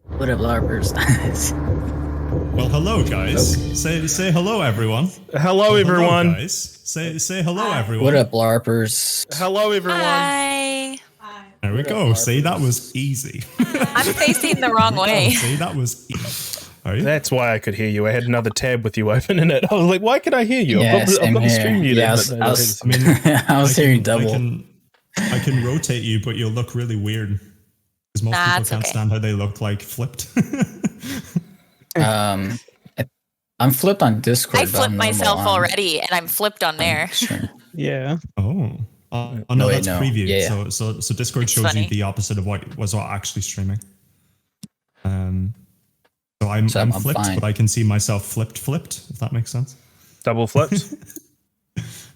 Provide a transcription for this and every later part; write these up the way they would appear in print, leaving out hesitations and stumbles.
What up, LARPers? Well, hello, guys. Okay. Say hello, everyone. Hello, everyone. Hello, guys. Say hello, everyone. What up, LARPers? Hello, everyone. Hi. There we go. See, that was easy. I'm facing the wrong way. See, that was easy. Are you? That's why I could hear you. I had another tab with you open in it. I was like, why can I hear you? Yeah, I've got the stream muted. Yeah, I was hearing double. I can rotate you, but you'll look really weird. Because most people can't stand how they look like flipped. I'm flipped on Discord. I flipped myself already, and I'm flipped on there. Sure. Yeah. Oh. No, that's preview. Yeah. So Discord shows you the opposite of what was actually streaming. So I'm flipped, fine. But I can see myself flipped, if that makes sense. Double flipped.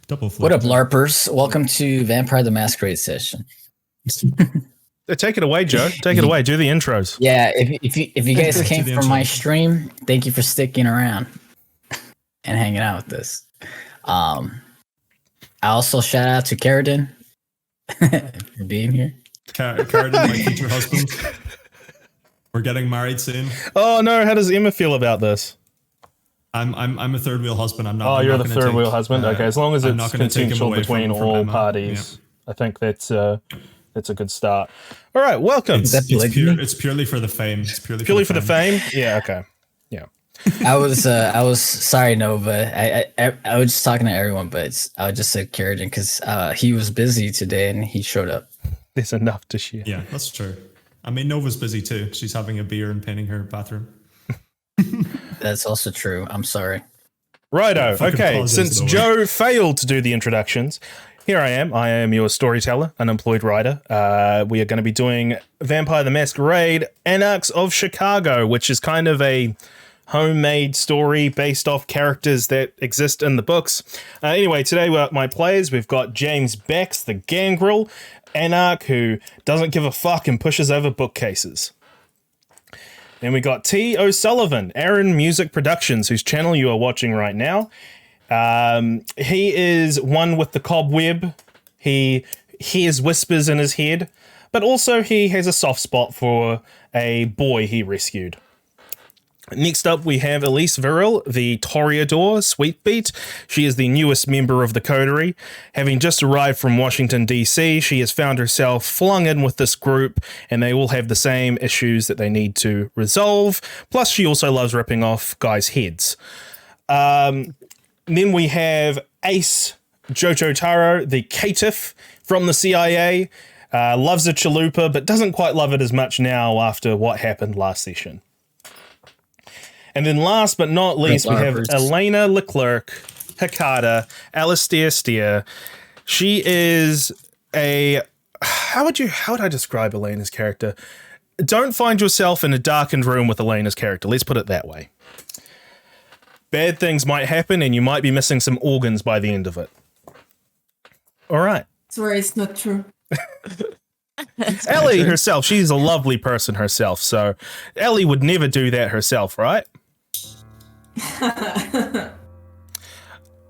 Double flipped. What up, LARPers? Welcome to Vampire the Masquerade session. Take it away, Joe. Take it away. Do the intros. Yeah, if you guys came from my stream, thank you for sticking around and hanging out with us. I also shout out to Carradine for being here. Carradine, my future husband. We're getting married soon. Oh no! How does Emma feel about this? I'm a third wheel husband. I'm not. Oh, you're the third wheel husband. Okay, as long as it's consensual between all Emma. parties, yeah. I think that's a good start. All right, welcome. It's purely for the fame. It's purely for the fame. Yeah. Okay. Yeah. I was sorry, Nova. I was just talking to everyone, but I would just say Carradine because he was busy today and he showed up. There's enough to share. Yeah, that's true. I mean, Nova's busy too. She's having a beer and painting her bathroom. That's also true. I'm sorry. Righto. Okay, since Joe failed to do the introductions, here I am. I am your storyteller, unemployed writer. We are going to be doing Vampire the Masquerade, Anarchs of Chicago, which is kind of a homemade story based off characters that exist in the books. Anyway, today my players, we've got James Bex, the Gangrel, Anarch, who doesn't give a fuck and pushes over bookcases. Then we got T. O'Sullivan, Aaron Music Productions, whose channel you are watching right now. He is one with the cobweb. He hears whispers in his head, but also he has a soft spot for a boy he rescued. Next up, we have Elise Viril, the Toreador Sweetbeat. She is the newest member of the coterie. Having just arrived from Washington, D.C., she has found herself flung in with this group, and they all have the same issues that they need to resolve. Plus, she also loves ripping off guys' heads. Then we have Ace Jojo Taro, the caitiff from the CIA. Loves a chalupa, but doesn't quite love it as much now after what happened last session. And then last but not least, we have Elena Leclerc, Hikata, Alistair Steer. She is a... How would I describe Elena's character? Don't find yourself in a darkened room with Elena's character. Let's put it that way. Bad things might happen and you might be missing some organs by the end of it. All right. Sorry, it's not true. Ellie herself, she's a lovely person herself, so Ellie would never do that herself, right?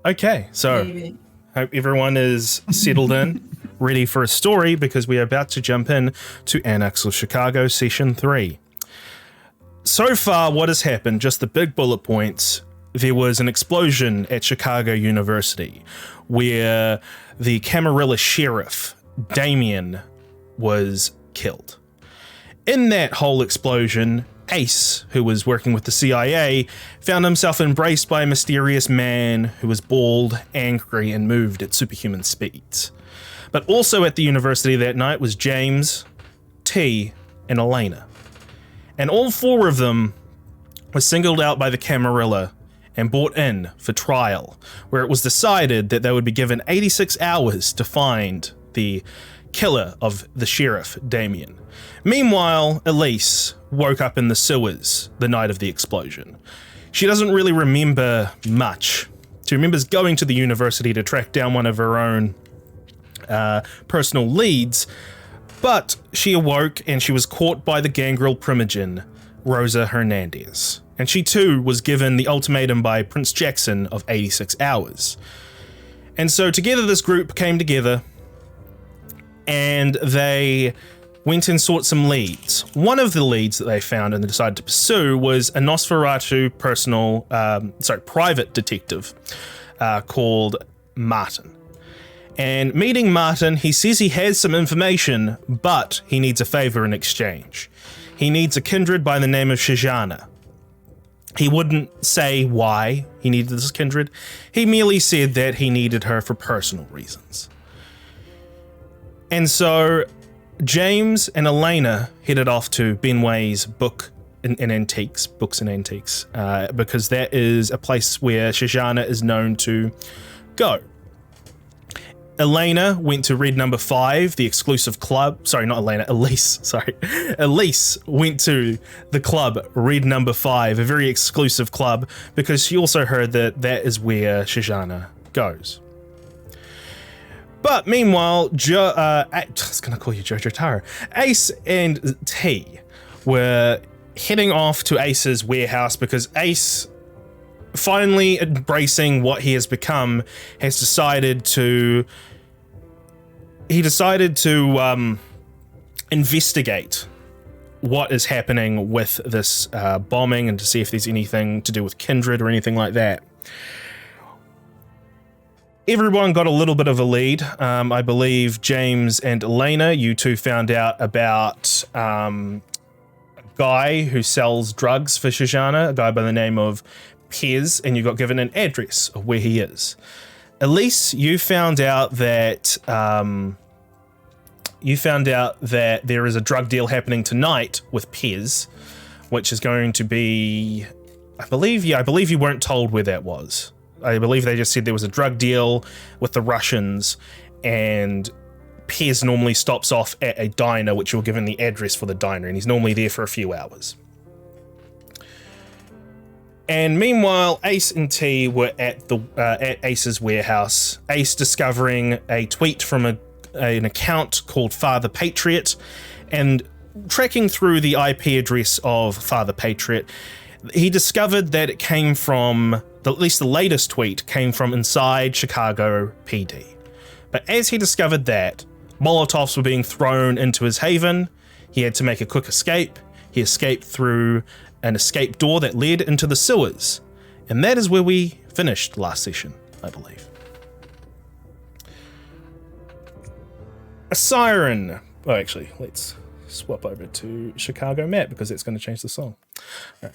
Okay, so maybe. Hope everyone is settled in, ready for a story, because we are about to jump in to Anarchs of Chicago Session 3. So far, what has happened, just the big bullet points. There was an explosion at Chicago University where the Camarilla sheriff, Damien, was killed. In that whole explosion, Ace, who was working with the CIA, found himself embraced by a mysterious man who was bald, angry, and moved at superhuman speeds. But also at the university that night was James, T, and Elena. And all four of them were singled out by the Camarilla and brought in for trial, where it was decided that they would be given 86 hours to find the killer of the sheriff, Damien. Meanwhile, Elise woke up in the sewers the night of the explosion. She doesn't really remember much. She remembers going to the university to track down one of her own personal leads, but she awoke and she was caught by the gangrel primogen, Rosa Hernandez. And she too was given the ultimatum by Prince Jackson of 86 hours. And so together this group came together and they went and sought some leads. One of the leads that they found and they decided to pursue was a Nosferatu private detective called Martin. And meeting Martin, he says he has some information, but he needs a favor in exchange. He needs a kindred by the name of Shejana. He wouldn't say why he needed this kindred. He merely said that he needed her for personal reasons. And so James and Elena headed off to Benway's Books and Antiques, because that is a place where Shejana is known to go. Elena went to Red Number 5, the exclusive club. Sorry, not Elena, Elise. Sorry. Elise went to the club Red Number 5, a very exclusive club, because she also heard that that is where Shejana goes. But meanwhile, I was going to call you Jojo Taro. Ace and T were heading off to Ace's warehouse because Ace, finally embracing what he has become, has decided to investigate what is happening with this bombing and to see if there's anything to do with kindred or anything like that. Everyone got a little bit of a lead. I believe James and Elena, you two found out about a guy who sells drugs for Shejana, a guy by the name of Pez, and you got given an address of where he is. Elise, you found out that there is a drug deal happening tonight with Pez, which is going to be, I believe you weren't told where that was. I believe they just said there was a drug deal with the Russians, and Pez normally stops off at a diner, which you were given the address for the diner, and he's normally there for a few hours. And meanwhile, Ace and T were at Ace's warehouse. Ace discovering a tweet from an account called Father Patriot, and tracking through the IP address of Father Patriot, he discovered that it came from, at least the latest tweet, came from inside Chicago PD. But as he discovered that, Molotovs were being thrown into his haven, he had to make a quick escape. He escaped through an escape door that led into the sewers. And that is where we finished last session, I believe. A siren. Oh, actually, let's swap over to Chicago map because that's going to change the song. All right.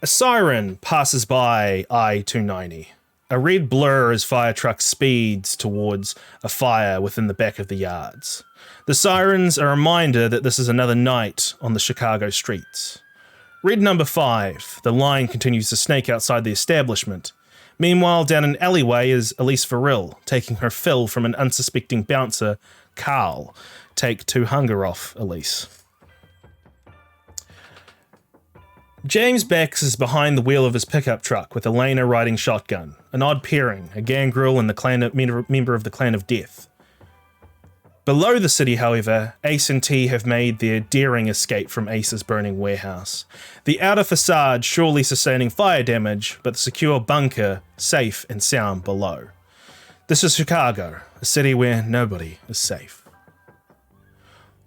A siren passes by I-290. A red blur as fire truck speeds towards a fire within the back of the yards. The sirens are a reminder that this is another night on the Chicago streets. Red Number 5. The line continues to snake outside the establishment. Meanwhile, down an alleyway is Elise Farrell, taking her fill from an unsuspecting bouncer, Carl. Take 2 hunger off, Elise. James Bax is behind the wheel of his pickup truck with Elena riding shotgun. An odd pairing, a gangrel and the member of the Clan of Death. Below the city, however, Ace and T have made their daring escape from Ace's burning warehouse. The outer facade surely sustaining fire damage, but the secure bunker safe and sound below. This is Chicago, a city where nobody is safe.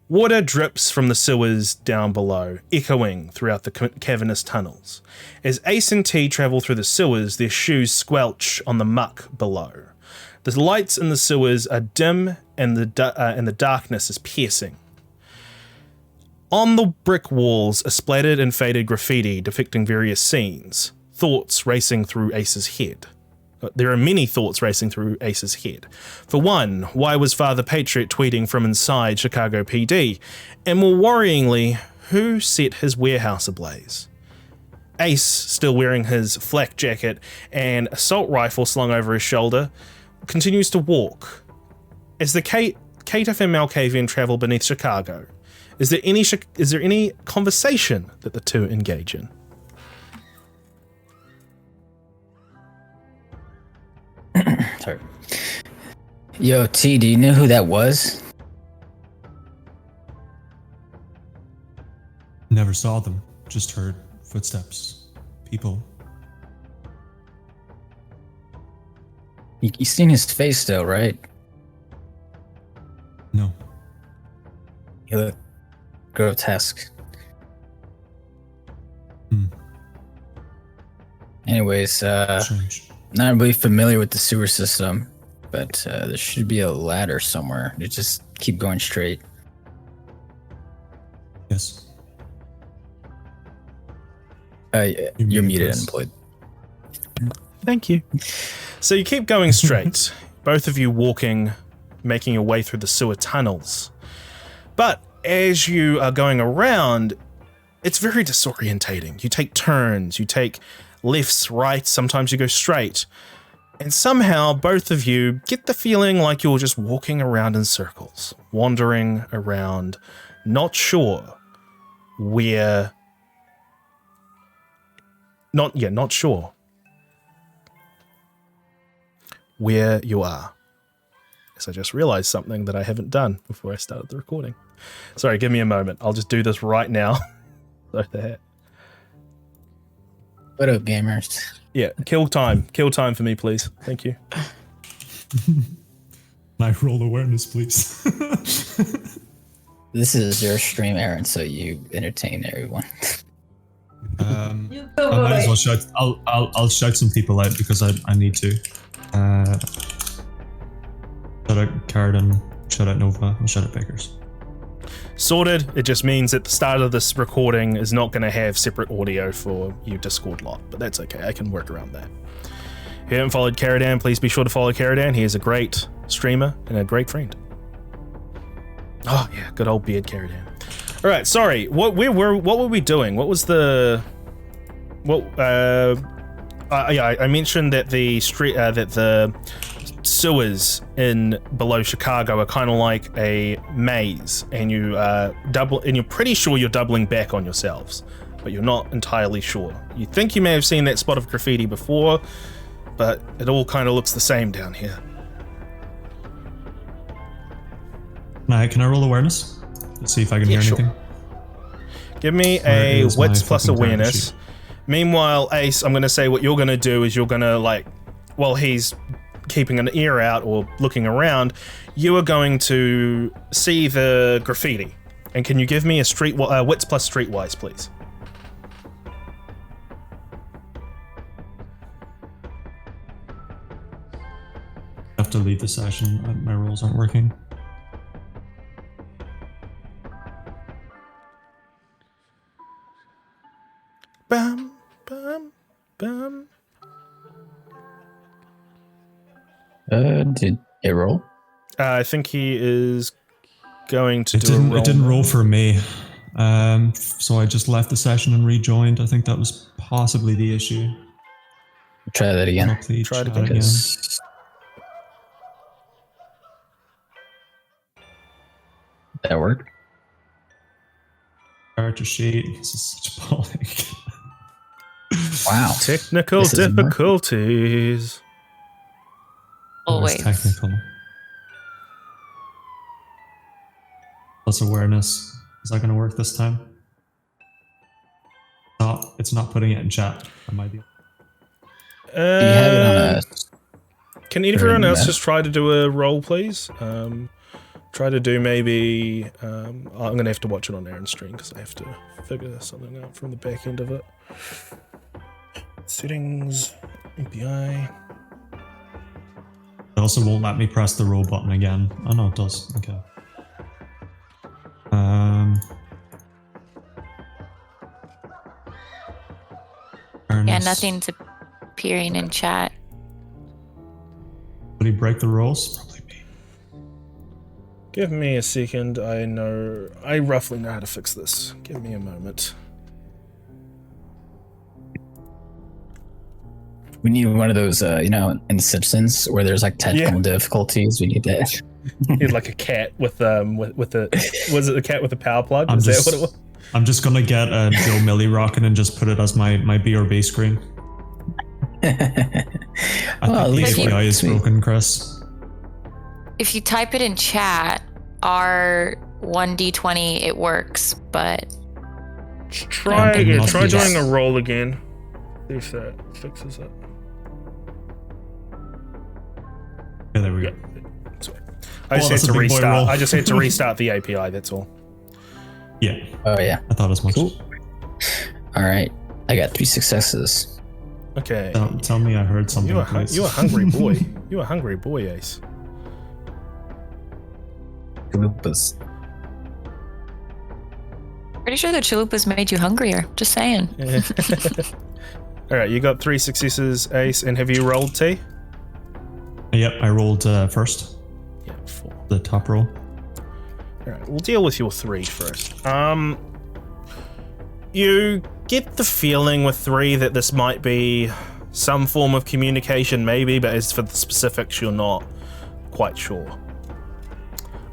Water drips from the sewers down below, echoing throughout the cavernous tunnels. As Ace and T travel through the sewers, their shoes squelch on the muck below. The lights in the sewers are dim and the darkness is piercing. On the brick walls are splattered and faded graffiti depicting various scenes, thoughts racing through Ace's head. There are many thoughts racing through Ace's head. For one, why was Father Patriot tweeting from inside Chicago PD? And more worryingly, who set his warehouse ablaze? Ace, still wearing his flak jacket and assault rifle slung over his shoulder, continues to walk. As the Caitiff and Malkavian travel beneath Chicago, is there any conversation that the two engage in? Sorry. Yo, T, do you know who that was? Never saw them, just heard footsteps. People. You seen his face though, right? No. He looked grotesque. Anyways, not really familiar with the sewer system, but there should be a ladder somewhere. You just keep going straight. Yes. You're muted, Unemployed. Thank you. So you keep going straight, both of you walking, making your way through the sewer tunnels. But as you are going around, it's very disorientating. You take turns, you take lefts, rights, sometimes you go straight. And somehow both of you get the feeling like you're just walking around in circles, wandering around, not sure where... Not sure where you are. So I just realized something that I haven't done before I started the recording. Sorry, give me a moment. I'll just do this right now. So that. What up, gamers? Yeah, kill time. Kill time for me, please. Thank you. Can I roll awareness, please? This is your stream, Aaron, so you entertain everyone. I might as well shout. I'll shout some people out because I need to. Shout out Carradine, shout out Nova, and shout out Bakers. Sorted. It just means that the start of this recording is not going to have separate audio for you Discord lot, but that's okay. I can work around that. If you haven't followed Carradine, please be sure to follow Carradine. He is a great streamer and a great friend. Oh yeah, good old beard Carradine. All right, sorry. What were we doing? What was the? I mentioned that the street that the sewers in below Chicago are kind of like a maze, and you you're pretty sure you're doubling back on yourselves, but you're not entirely sure. You think you may have seen that spot of graffiti before, but it all kind of looks the same down here. Can I roll awareness? Let's see if I can hear anything. Give me a wits plus awareness. Meanwhile, Ace, I'm going to say what you're going to do is you're going to, like, while he's keeping an ear out or looking around, you are going to see the graffiti. And can you give me a wits plus streetwise, please? I have to leave the session. My rolls aren't working. Bam, bam, bam. Did it roll? I think he is going to do a roll. It didn't roll for me. So I just left the session and rejoined. I think that was possibly the issue. Try that again. Try it again. That worked? Character sheet. This is such appalling. Wow. Technical difficulties. Always. Technical. Plus awareness. Is that going to work this time? No, it's not putting it in chat. That might be. You have it on a... Can everyone else just try to do a roll, please? Try to do maybe... I'm going to have to watch it on Aaron's stream because I have to figure something out from the back end of it. Settings, API. It also won't let me press the roll button again. Oh no, it does. Okay. Yeah, nothing's appearing in chat. Did he break the rules? Probably me. Give me a second. I roughly know how to fix this. Give me a moment. We need one of those, in The Simpsons where there's like technical difficulties. We need that. Need like a cat with was it the cat with the power plug? Is that what it was? I'm just gonna get a Joe Millie rockin' and just put it as my BRB screen. I think the API is broken, Chris. If you type it in chat, R1D20, it works, but... Try again. Try doing a roll again. See if that fixes it. Yeah, there we go. I just had to restart. I just had to restart the API. That's all. Yeah. Oh yeah. I thought as much. Cool. All right. I got 3 successes. Okay. Tell me I heard something. You a hungry boy. You a hungry boy, Ace. Chalupas. Pretty sure the chalupas made you hungrier. Just saying. All right, you got 3 successes, Ace, and have you rolled T? Yep, I rolled first. Yeah, 4. The top roll. All right, we'll deal with your 3 first. You get the feeling with 3 that this might be some form of communication, maybe, but as for the specifics, you're not quite sure.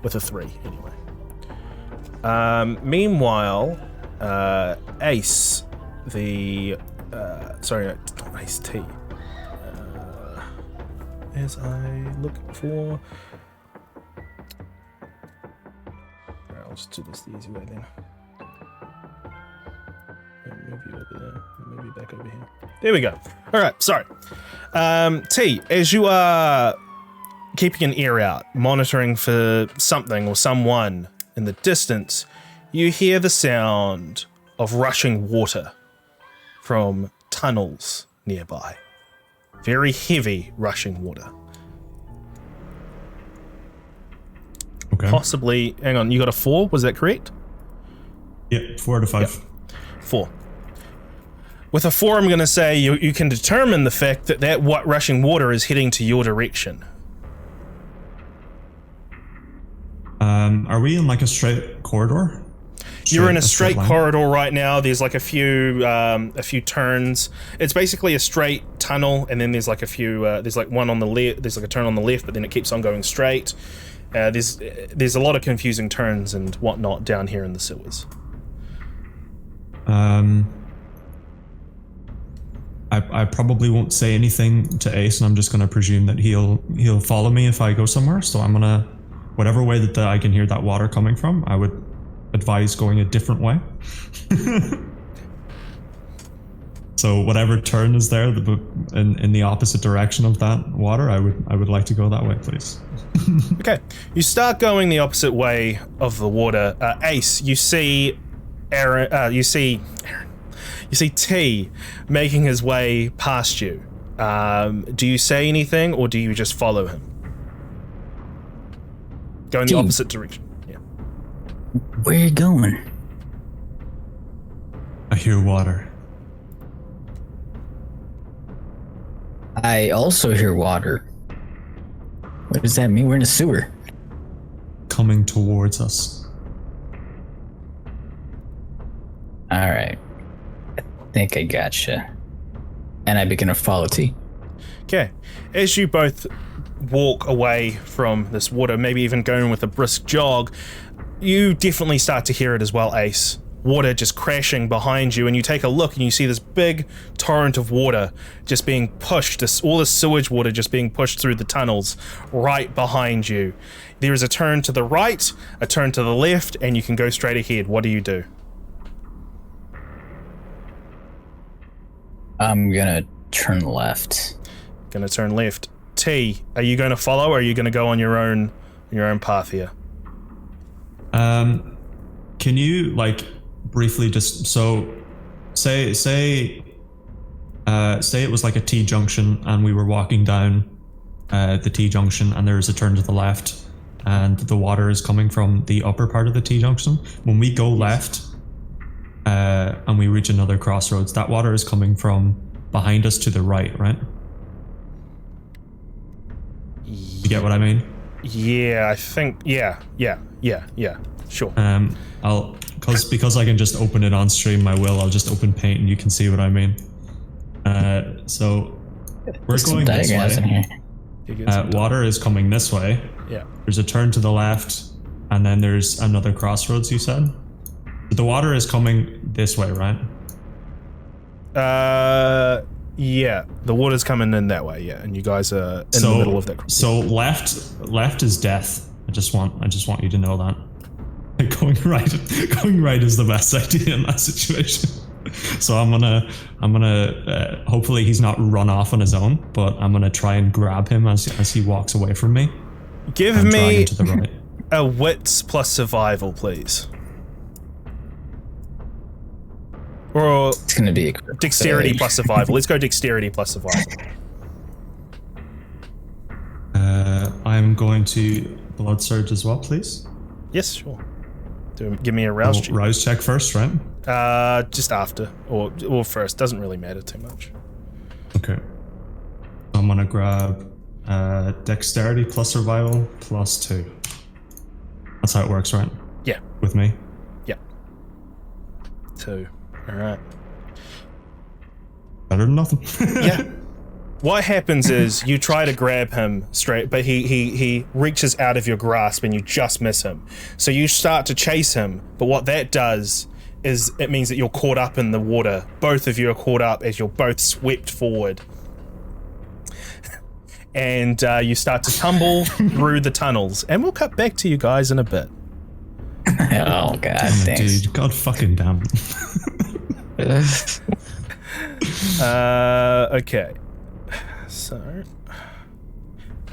With a 3, anyway. Meanwhile, Ace, sorry, not Ace T. As I look for... Alright, I'll just do this the easy way then. Move you over there, move you back over here. There we go. Alright, sorry. T, as you are keeping an ear out, monitoring for something or someone in the distance, you hear the sound of rushing water from tunnels nearby. Very heavy rushing water. Okay. Possibly, hang on, you got a 4, was that correct? Yep, 4 out of 5. Yep. 4. With a 4, I'm going to say you can determine the fact that rushing water is heading to your direction. Are we in like a straight corridor? You're in a straight corridor right now. There's like a few turns. It's basically a straight tunnel, and then there's like a few. There's like one on the left. There's like a turn on the left, but then it keeps on going straight. There's a lot of confusing turns and whatnot down here in the sewers. I probably won't say anything to Ace, and I'm just going to presume that he'll follow me if I go somewhere. So I'm gonna, whatever way that I can hear that water coming from, I would advise going a different way. So whatever turn is there in the opposite direction of that water, I would like to go that way, please. Okay, you start going the opposite way of the water. Ace, you see Aaron. You see T making his way past you. Do you say anything, or do you just follow him? Go in the opposite direction. Yeah. Where are you going? I hear water. I also hear water. What does that mean? We're in a sewer. Coming towards us. All right. I think I gotcha. And I begin to follow T. Okay. As you both walk away from this water, maybe even going with a brisk jog, you definitely start to hear it as well, Ace. Water just crashing behind you, and you take a look and you see this big torrent of water just being pushed, all this sewage water just being pushed through the tunnels right behind you. There is a turn to the right, a turn to the left, and you can go straight ahead. What do you do? I'm gonna turn left. Gonna turn left. T, are you going to follow, or are you going to go on your own path here? Can you like briefly just say it was like a T junction, and we were walking down the T junction, and there's a turn to the left, and the water is coming from the upper part of the T junction. When we go left and we reach another crossroads, that water is coming from behind us to the right, right? You get what I mean? Yeah, I think, yeah, sure. Because I can just open it on stream, I'll just open Paint and you can see what I mean. So we're going this way. Water is coming this way. Yeah. There's a turn to the left, and then there's another crossroads, you said? The water is coming this way, right? Yeah, the water's coming in that way, yeah, and you guys are in the middle of that. So left is death. I just want you to know that. Going right is the best idea in that situation. So I'm gonna hopefully he's not run off on his own, but I'm gonna try and grab him as he walks away from me. Give me a wits plus survival, please. Or It's going to be dexterity plus survival. Let's go dexterity plus survival. I'm going to blood surge as well, please. Yes, sure. Give me a rouse check. Rouse check first, right? Just after or first. Doesn't really matter too much. Okay. I'm gonna grab dexterity plus survival plus 2. That's how it works, right? Yeah. With me? Yeah. 2. All right. Better than nothing. Yeah. What happens is you try to grab him straight, but he reaches out of your grasp and you just miss him. So you start to chase him, but what that does is it means that you're caught up in the water. Both of you are caught up as you're both swept forward. And you start to tumble through the tunnels. And we'll cut back to you guys in a bit. Oh, God, thanks. Dude, God fucking damn. Okay. So,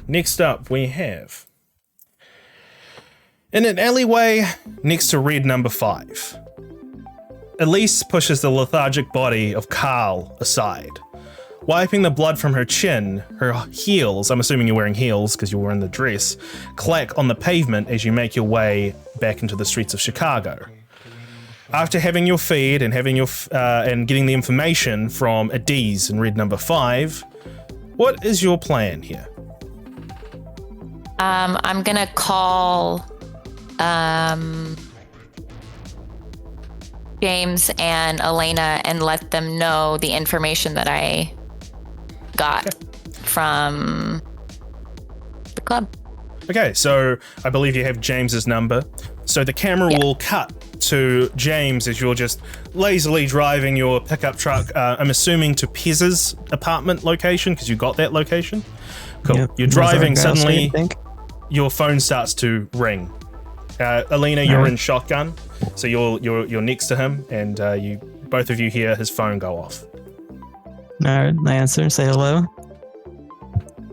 next up we have in an alleyway next to red number 5. Elise pushes the lethargic body of Carl aside. Wiping the blood from her chin, her heels, I'm assuming you're wearing heels because you're wearing the dress, clack on the pavement as you make your way back into the streets of Chicago. After having your feed and having your and getting the information from Adiz in red number 5, what is your plan here? I'm gonna call James and Elena and let them know the information that I got from the club. Okay, so I believe you have James's number. So the camera will cut to James as you're just lazily driving your pickup truck, I'm assuming to Pez's apartment location, because you got that location. Cool. Yep. You're driving, Street, suddenly I think. your phone starts to ring. Alina, you're in shotgun, so you're next to him, and both of you hear his phone go off. Alright, I answer, say hello.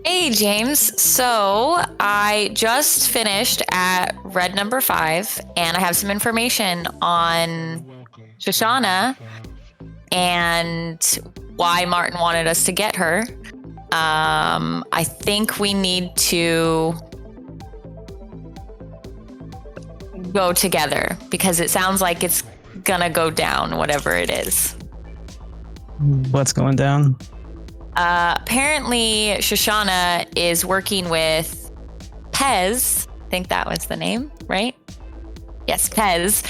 Hey, James. So I just finished at red number 5, and I have some information on Shejana and why Martin wanted us to get her. I think we need to go together because it sounds like it's gonna go down, whatever it is. What's going down? Apparently, Shejana is working with Pez. I think that was the name, right? Yes, Pez.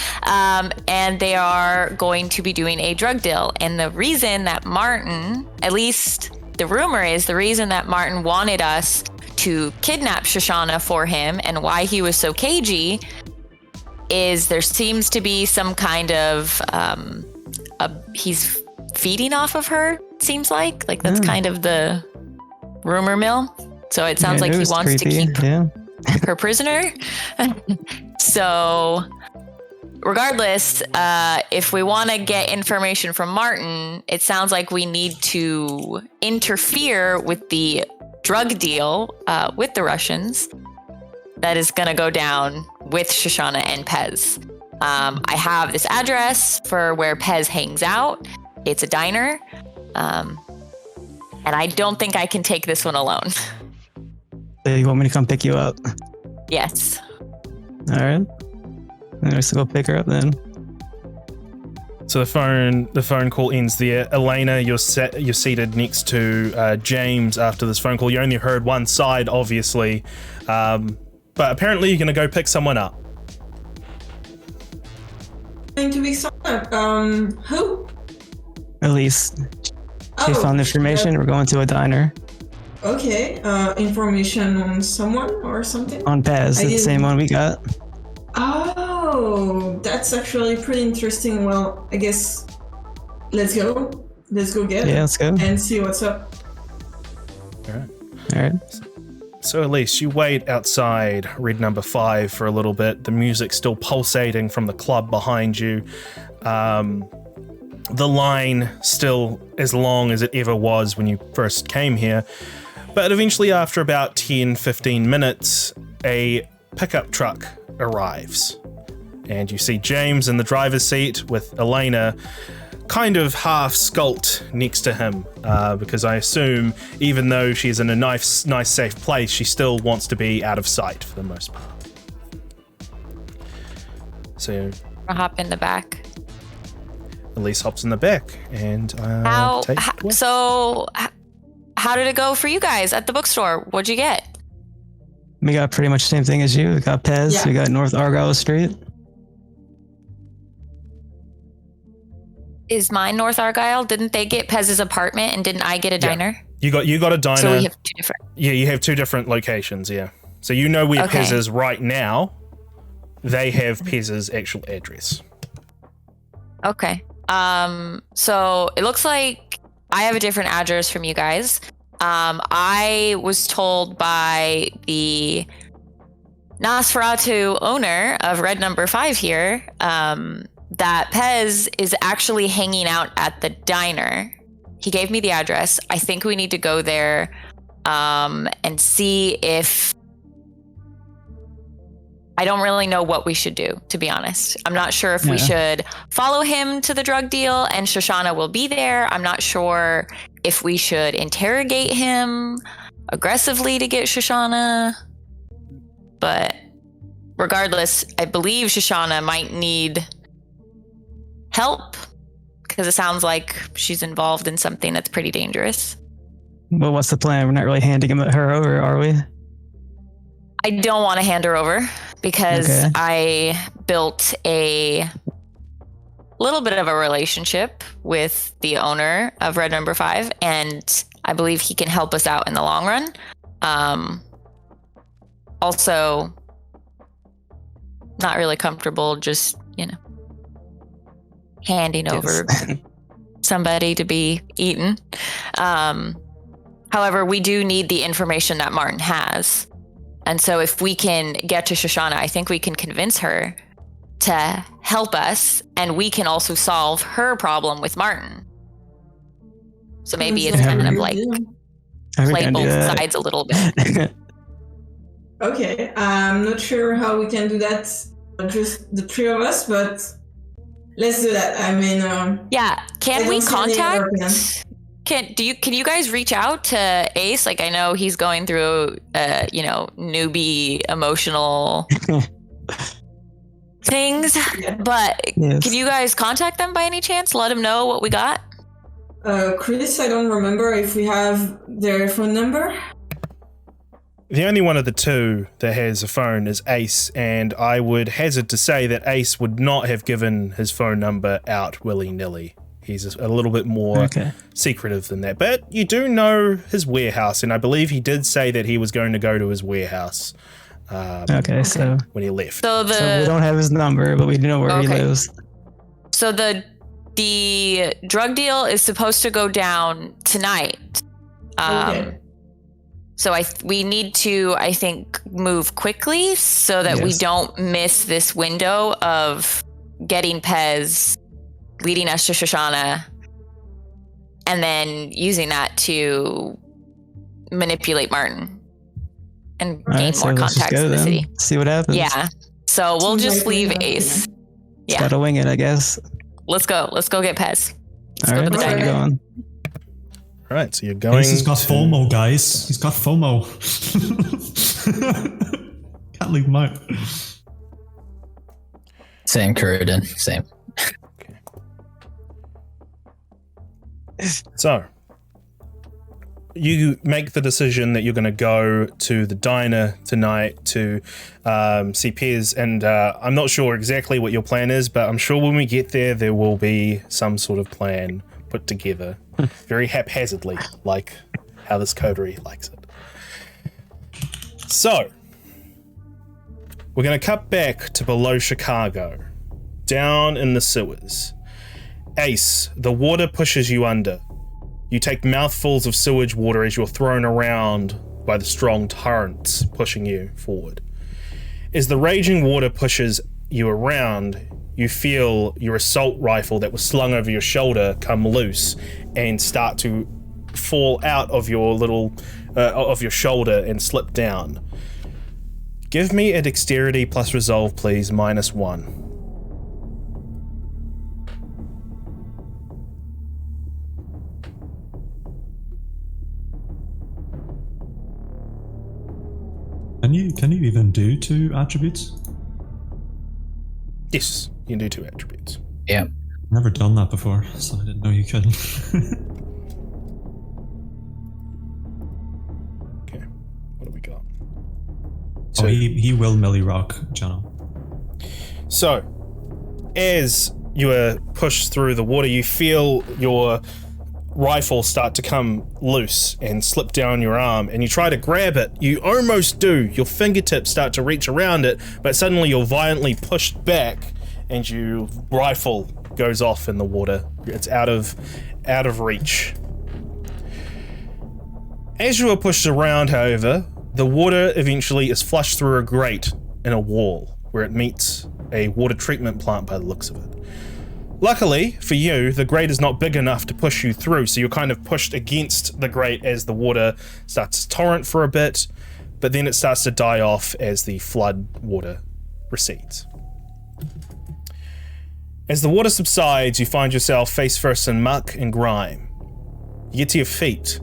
And they are going to be doing a drug deal. And the reason that Martin, at least the rumor is, the reason that Martin wanted us to kidnap Shejana for him and why he was so cagey is there seems to be some kind of, he's feeding off of her. Seems like that's kind of the rumor mill. So it sounds like he wants to keep her prisoner. So regardless, if we want to get information from Martin, it sounds like we need to interfere with the drug deal with the Russians that is going to go down with Shejana and Pez. I have this address for where Pez hangs out. It's a diner. And I don't think I can take this one alone. So you want me to come pick you up? Yes. All right. Let's go pick her up then. So the phone call ends there. Elena, you're seated next to James after this phone call. You only heard one side, obviously, but apparently you're going to go pick someone up. Going to be someone. Who? Elise. She found information. We're going to a diner. Okay. Information on someone or something? On Pez, the same one we got. Oh, that's actually pretty interesting. Well, I guess let's go. Let's go get it. Yeah, let's go. And see what's up. All right. So Elise, you wait outside red number 5 for a little bit. The music's still pulsating from the club behind you. The line still as long as it ever was when you first came here. But eventually, after about 10-15 minutes, a pickup truck arrives. And you see James in the driver's seat with Elena kind of half skulked next to him, because I assume even though she's in a nice, safe place, she still wants to be out of sight for the most part. So I'll hop in the back. Elise hops in the back, and How did it go for you guys at the bookstore? What'd you get? We got pretty much the same thing as you. We got Pez. Yeah. We got North Argyle Street. Is mine North Argyle? Didn't they get Pez's apartment and didn't I get a diner? You got a diner. So we have two different. Yeah, you have two different locations. Yeah, so you know where Okay. Pez is right now. They have Pez's actual address. Okay. So it looks like I have a different address from you guys. I was told by the Nosferatu owner of Red Number 5 here, that Pez is actually hanging out at the diner. He gave me the address. I think we need to go there, and see if... I don't really know what we should do, to be honest. I'm not sure if we should follow him to the drug deal and Shejana will be there. I'm not sure if we should interrogate him aggressively to get Shejana. But regardless, I believe Shejana might need help because it sounds like she's involved in something that's pretty dangerous. Well, what's the plan? We're not really handing her over, are we? I don't want to hand her over because I built a little bit of a relationship with the owner of Red Number 5, and I believe he can help us out in the long run. Also, not really comfortable just, handing over somebody to be eaten. However, we do need the information that Martin has. And so if we can get to Shejana, I think we can convince her to help us, and we can also solve her problem with Martin. So maybe it's kind of like play both sides a little bit. Okay, I'm not sure how we can do that, just the three of us, but let's do that. I mean, yeah, can we contact? Can you guys reach out to Ace? Like, I know he's going through, newbie emotional things, but can you guys contact them by any chance? Let them know what we got. Chris, I don't remember if we have their phone number. The only one of the two that has a phone is Ace, and I would hazard to say that Ace would not have given his phone number out willy-nilly. He's a little bit more secretive than that. But you do know his warehouse, and I believe he did say that he was going to go to his warehouse so when he left. So we don't have his number, but we know where he lives. So the drug deal is supposed to go down tonight. So we need to, I think, move quickly so that we don't miss this window of getting Pez, leading us to Shejana, and then using that to manipulate Martin and gain more contacts in the city. See what happens. Yeah. So we'll just leave Ace. Yeah. Gotta wing it, I guess. Let's go. Let's go get Pez. All right, let's get going. All right, so you're going. He's got FOMO, guys. He's got FOMO. Can't leave him out. Same, Kuridan. Same. So, you make the decision that you're going to go to the diner tonight to see Pez, and I'm not sure exactly what your plan is, but I'm sure when we get there, there will be some sort of plan put together, very haphazardly, like how this coterie likes it. So, we're going to cut back to below Chicago, down in the sewers. Ace, the water pushes you under. You take mouthfuls of sewage water as you're thrown around by the strong torrents pushing you forward. As the raging water pushes you around, you feel your assault rifle that was slung over your shoulder come loose and start to fall out of your of your shoulder and slip down. Give me a dexterity plus resolve, please, -1. Can you even do 2 attributes? Yes, you can do 2 attributes. Yeah. Never done that before, so I didn't know you could. Okay, what do we got? So he will melee rock, Jono. So, as you are pushed through the water, you feel your rifle start to come loose and slip down your arm, and you try to grab it. You almost do. Your fingertips start to reach around it, but suddenly you're violently pushed back, and your rifle goes off in the water. It's out of reach. As you are pushed around, however, the water eventually is flushed through a grate in a wall where it meets a water treatment plant by the looks of it. Luckily for you, the grate is not big enough to push you through, so you're kind of pushed against the grate as the water starts to torrent for a bit, but then it starts to die off as the flood water recedes. As the water subsides, you find yourself face first in muck and grime. You get to your feet.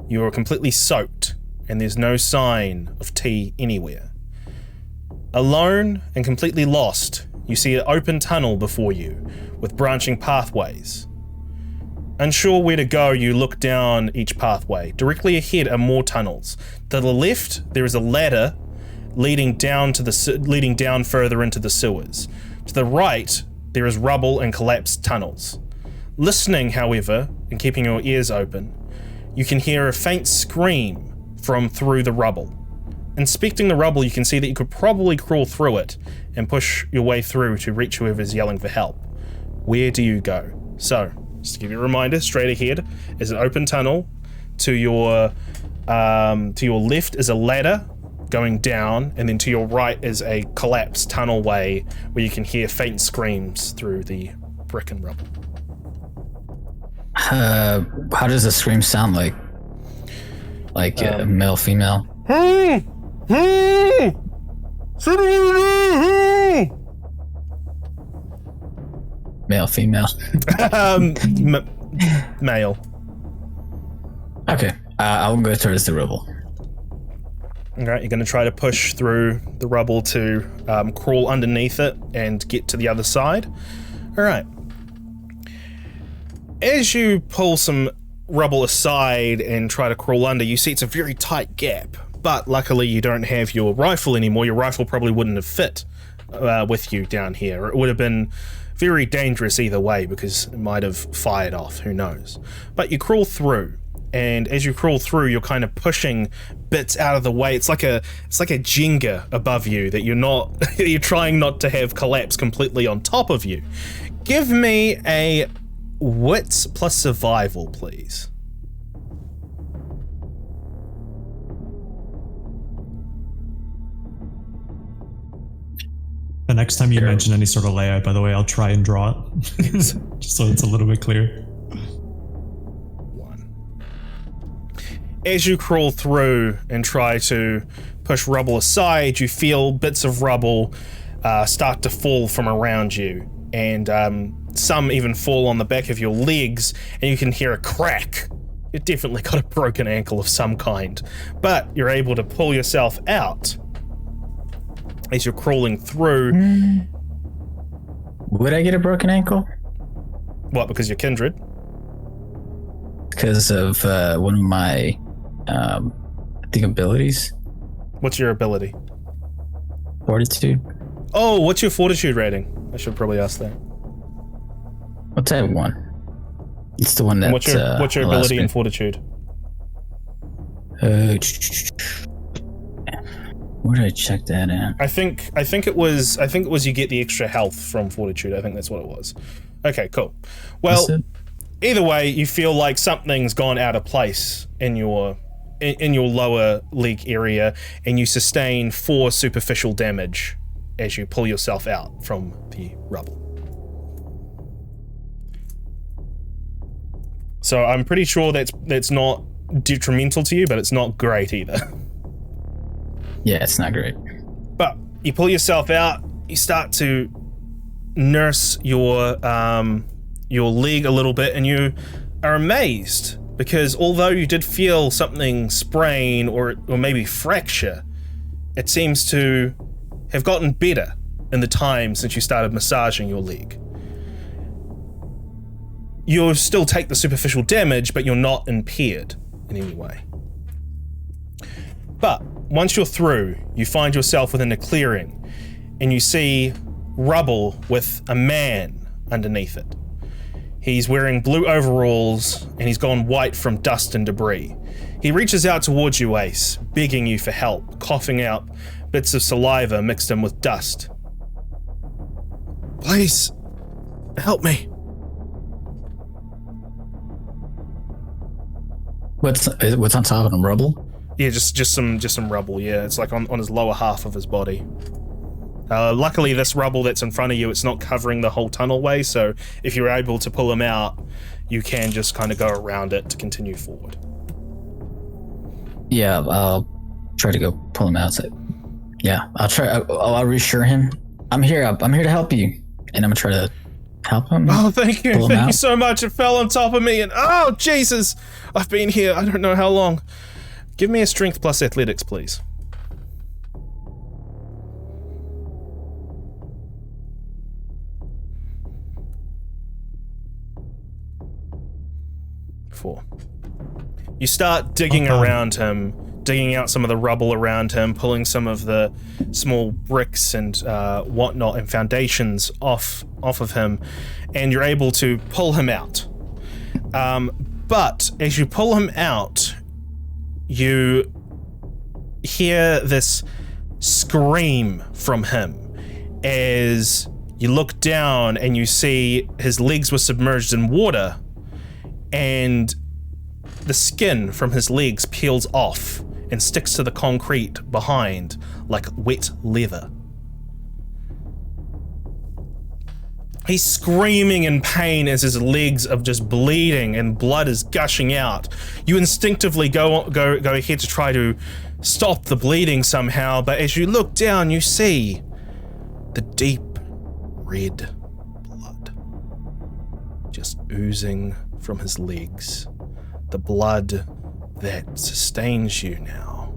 You are completely soaked, and there's no sign of tea anywhere. Alone and completely lost, you see an open tunnel before you, with branching pathways. Unsure where to go, you look down each pathway. Directly ahead are more tunnels. To the left, there is a ladder leading down further into the sewers. To the right, there is rubble and collapsed tunnels. Listening, however, and keeping your ears open, you can hear a faint scream from through the rubble. Inspecting the rubble, you can see that you could probably crawl through it and push your way through to reach whoever's yelling for help. Where do you go? So, just to give you a reminder, straight ahead is an open tunnel. To your left is a ladder going down, and then to your right is a collapsed tunnelway where you can hear faint screams through the brick and rubble. How does the scream sound like? Like male, female? Male, female? Male. Okay, I'll go towards the rubble. Alright, you're going to try to push through the rubble to crawl underneath it and get to the other side. Alright. As you pull some rubble aside and try to crawl under, you see it's a very tight gap. But luckily you don't have your rifle anymore. Your rifle probably wouldn't have fit with you down here. It would have been very dangerous either way because it might have fired off, who knows. But you crawl through, and as you crawl through, you're kind of pushing bits out of the way. It's like a Jenga above you that you're trying not to have collapse completely on top of you. Give me a wits plus survival, please. The next time you mention any sort of layout, by the way, I'll try and draw it. Just so it's a little bit clear. 1. As you crawl through and try to push rubble aside, you feel bits of rubble start to fall from around you, and some even fall on the back of your legs, and you can hear a crack. You've definitely got a broken ankle of some kind, but you're able to pull yourself out as you're crawling through. Would I get a broken ankle? What, because you're kindred? Because of one of my, I think, abilities. What's your ability? Fortitude. Oh, what's your fortitude rating? I should probably ask that. What's that one? It's the one that. What's your ability in fortitude? Where did I check that in? I think it was you get the extra health from fortitude. I think that's what it was. Okay, cool. Well, either way, you feel like something's gone out of place in your lower leg area, and you sustain 4 superficial damage as you pull yourself out from the rubble. So I'm pretty sure that's not detrimental to you, but it's not great either. Yeah, it's not great. But you pull yourself out, you start to nurse your leg a little bit, and you are amazed because although you did feel something sprain or maybe fracture, it seems to have gotten better in the time since you started massaging your leg. You'll still take the superficial damage, but you're not impaired in any way. But once you're through, you find yourself within a clearing, and you see rubble with a man underneath it. He's wearing blue overalls, and he's gone white from dust and debris. He reaches out towards you, Ace, begging you for help, coughing out bits of saliva mixed in with dust. Please, help me. What's on top of him? Rubble? Yeah, just some rubble. Yeah, it's like on his lower half of his body. Luckily, this rubble that's in front of you, it's not covering the whole tunnelway. So if you're able to pull him out, you can just kind of go around it to continue forward. Yeah, I'll try to go pull him out. So, yeah, I'll try. I'll reassure him. I'm here to help you, and I'm gonna try to help him. Oh, thank you. Thank you so much. It fell on top of me, and oh, Jesus. I've been here, I don't know how long. Give me a strength plus athletics, please. Four. You start digging around him, digging out some of the rubble around him, pulling some of the small bricks and whatnot and foundations off of him, and you're able to pull him out. But as you pull him out, you hear this scream from him as you look down and you see his legs were submerged in water, and the skin from his legs peels off and sticks to the concrete behind like wet leather. He's screaming in pain as his legs are just bleeding and blood is gushing out. You instinctively go ahead to try to stop the bleeding somehow, but as you look down, you see the deep red blood just oozing from his legs. The blood that sustains you now.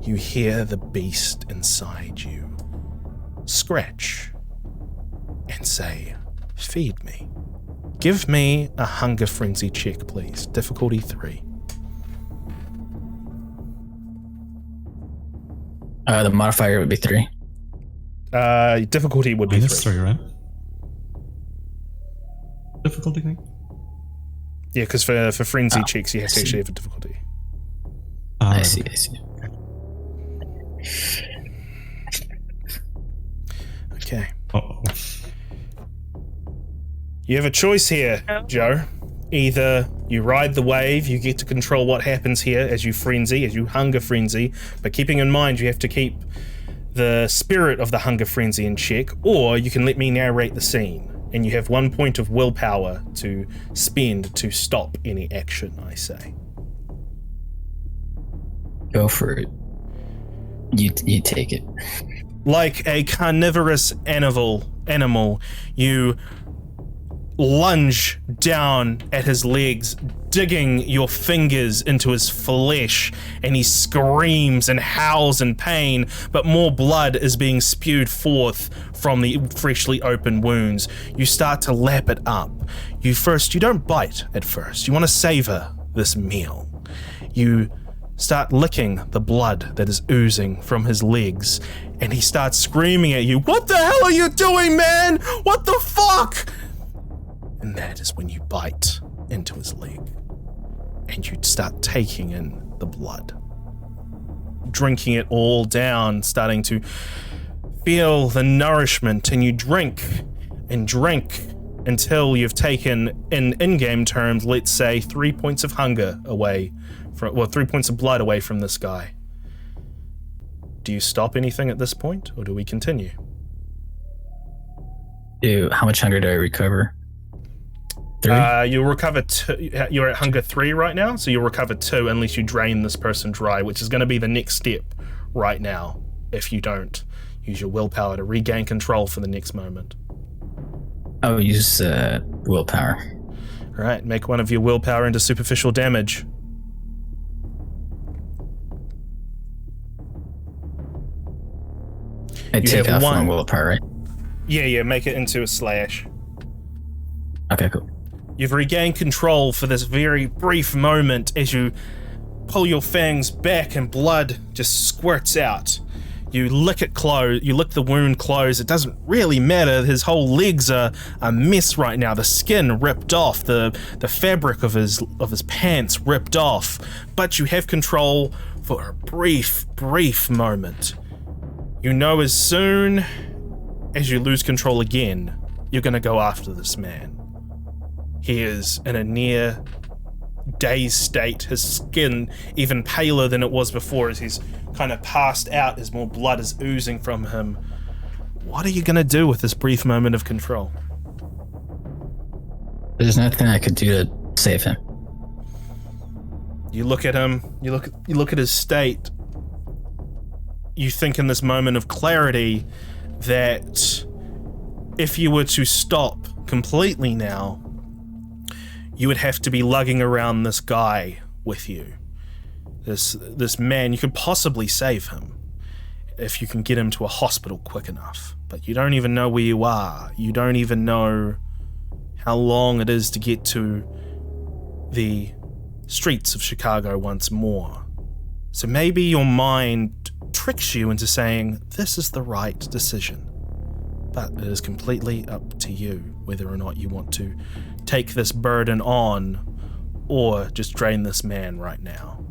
You hear the beast inside you scratch and say, "Feed me." Give me a hunger frenzy check, please. Difficulty 3. The modifier would be 3. Difficulty would be 3. -3, right? Difficulty thing? Yeah, because for frenzy checks, you have to actually have a difficulty. I see. Okay. Uh-oh. You have a choice here, Joe. Either you ride the wave, you get to control what happens here as you hunger frenzy, but keeping in mind you have to keep the spirit of the hunger frenzy in check, or you can let me narrate the scene, and you have 1 point of willpower to spend to stop any action, I say. Go for it. You take it. Like a carnivorous animal, you lunge down at his legs, digging your fingers into his flesh, and he screams and howls in pain, but more blood is being spewed forth from the freshly opened wounds. You start to lap it up. You don't bite at first. You want to savor this meal. You start licking the blood that is oozing from his legs, and he starts screaming at you, "What the hell are you doing, man? What the fuck?" And that is when you bite into his leg, and you start taking in the blood, drinking it all down, starting to feel the nourishment, and you drink and drink until you've taken, in in-game terms, let's say 3 points of hunger away from, 3 points of blood away from this guy. Do you stop anything at this point, or do we continue? How much hunger do I recover? 3? You'll recover 2. You're at hunger 3 right now, so you'll recover 2 unless you drain this person dry, which is going to be the next step right now if you don't use your willpower to regain control for the next moment. I'll use willpower. All right, make one of your willpower into superficial damage. I take have off one. one willpower, right? Yeah, make it into a slash. Okay, cool. You've regained control for this very brief moment as you pull your fangs back and blood just squirts out. You lick it close. You lick the wound close. It doesn't really matter. His whole legs are a mess right now. The skin ripped off. The fabric of his pants ripped off. But you have control for a brief moment. You know as soon as you lose control again, you're going to go after this man. He is in a near dazed state, his skin even paler than it was before as he's kind of passed out as more blood is oozing from him. What are you going to do with this brief moment of control? There's nothing I could do to save him. You look at him, you look at his state. You think in this moment of clarity that if you were to stop completely now, you would have to be lugging around this guy with you. This man, you could possibly save him if you can get him to a hospital quick enough. But you don't even know where you are. You don't even know how long it is to get to the streets of Chicago once more. So maybe your mind tricks you into saying, this is the right decision. But it is completely up to you whether or not you want to take this burden on or just drain this man right now.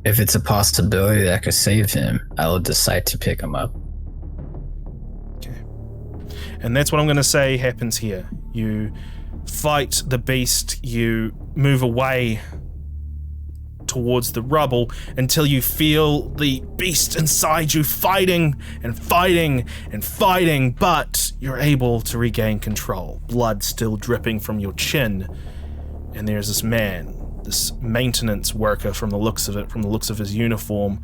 If it's a possibility that I could save him, I will decide to pick him up. Okay. And that's what I'm going to say happens here. You fight the beast, you move away towards the rubble until you feel the beast inside you fighting and fighting and fighting, but you're able to regain control. Blood still dripping from your chin. And there's this man, this maintenance worker from the looks of it, from the looks of his uniform,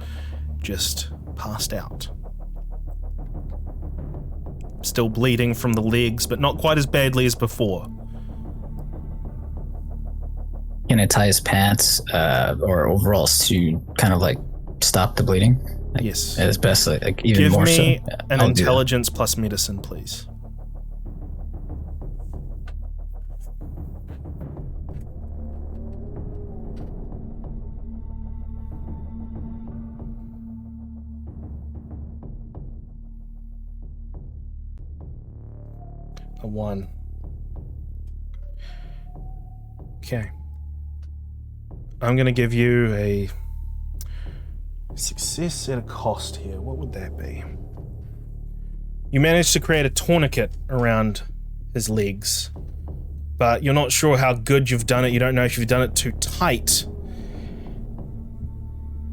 just passed out. Still bleeding from the legs, but not quite as badly as before. Can I tie his pants or overalls to kind of like stop the bleeding? Like, yes. As best, like even Give more so. me an I'll do intelligence plus medicine, please. A 1. Okay. I'm going to give you a success at a cost here. What would that be? You managed to create a tourniquet around his legs, but you're not sure how good you've done it. You don't know if you've done it too tight.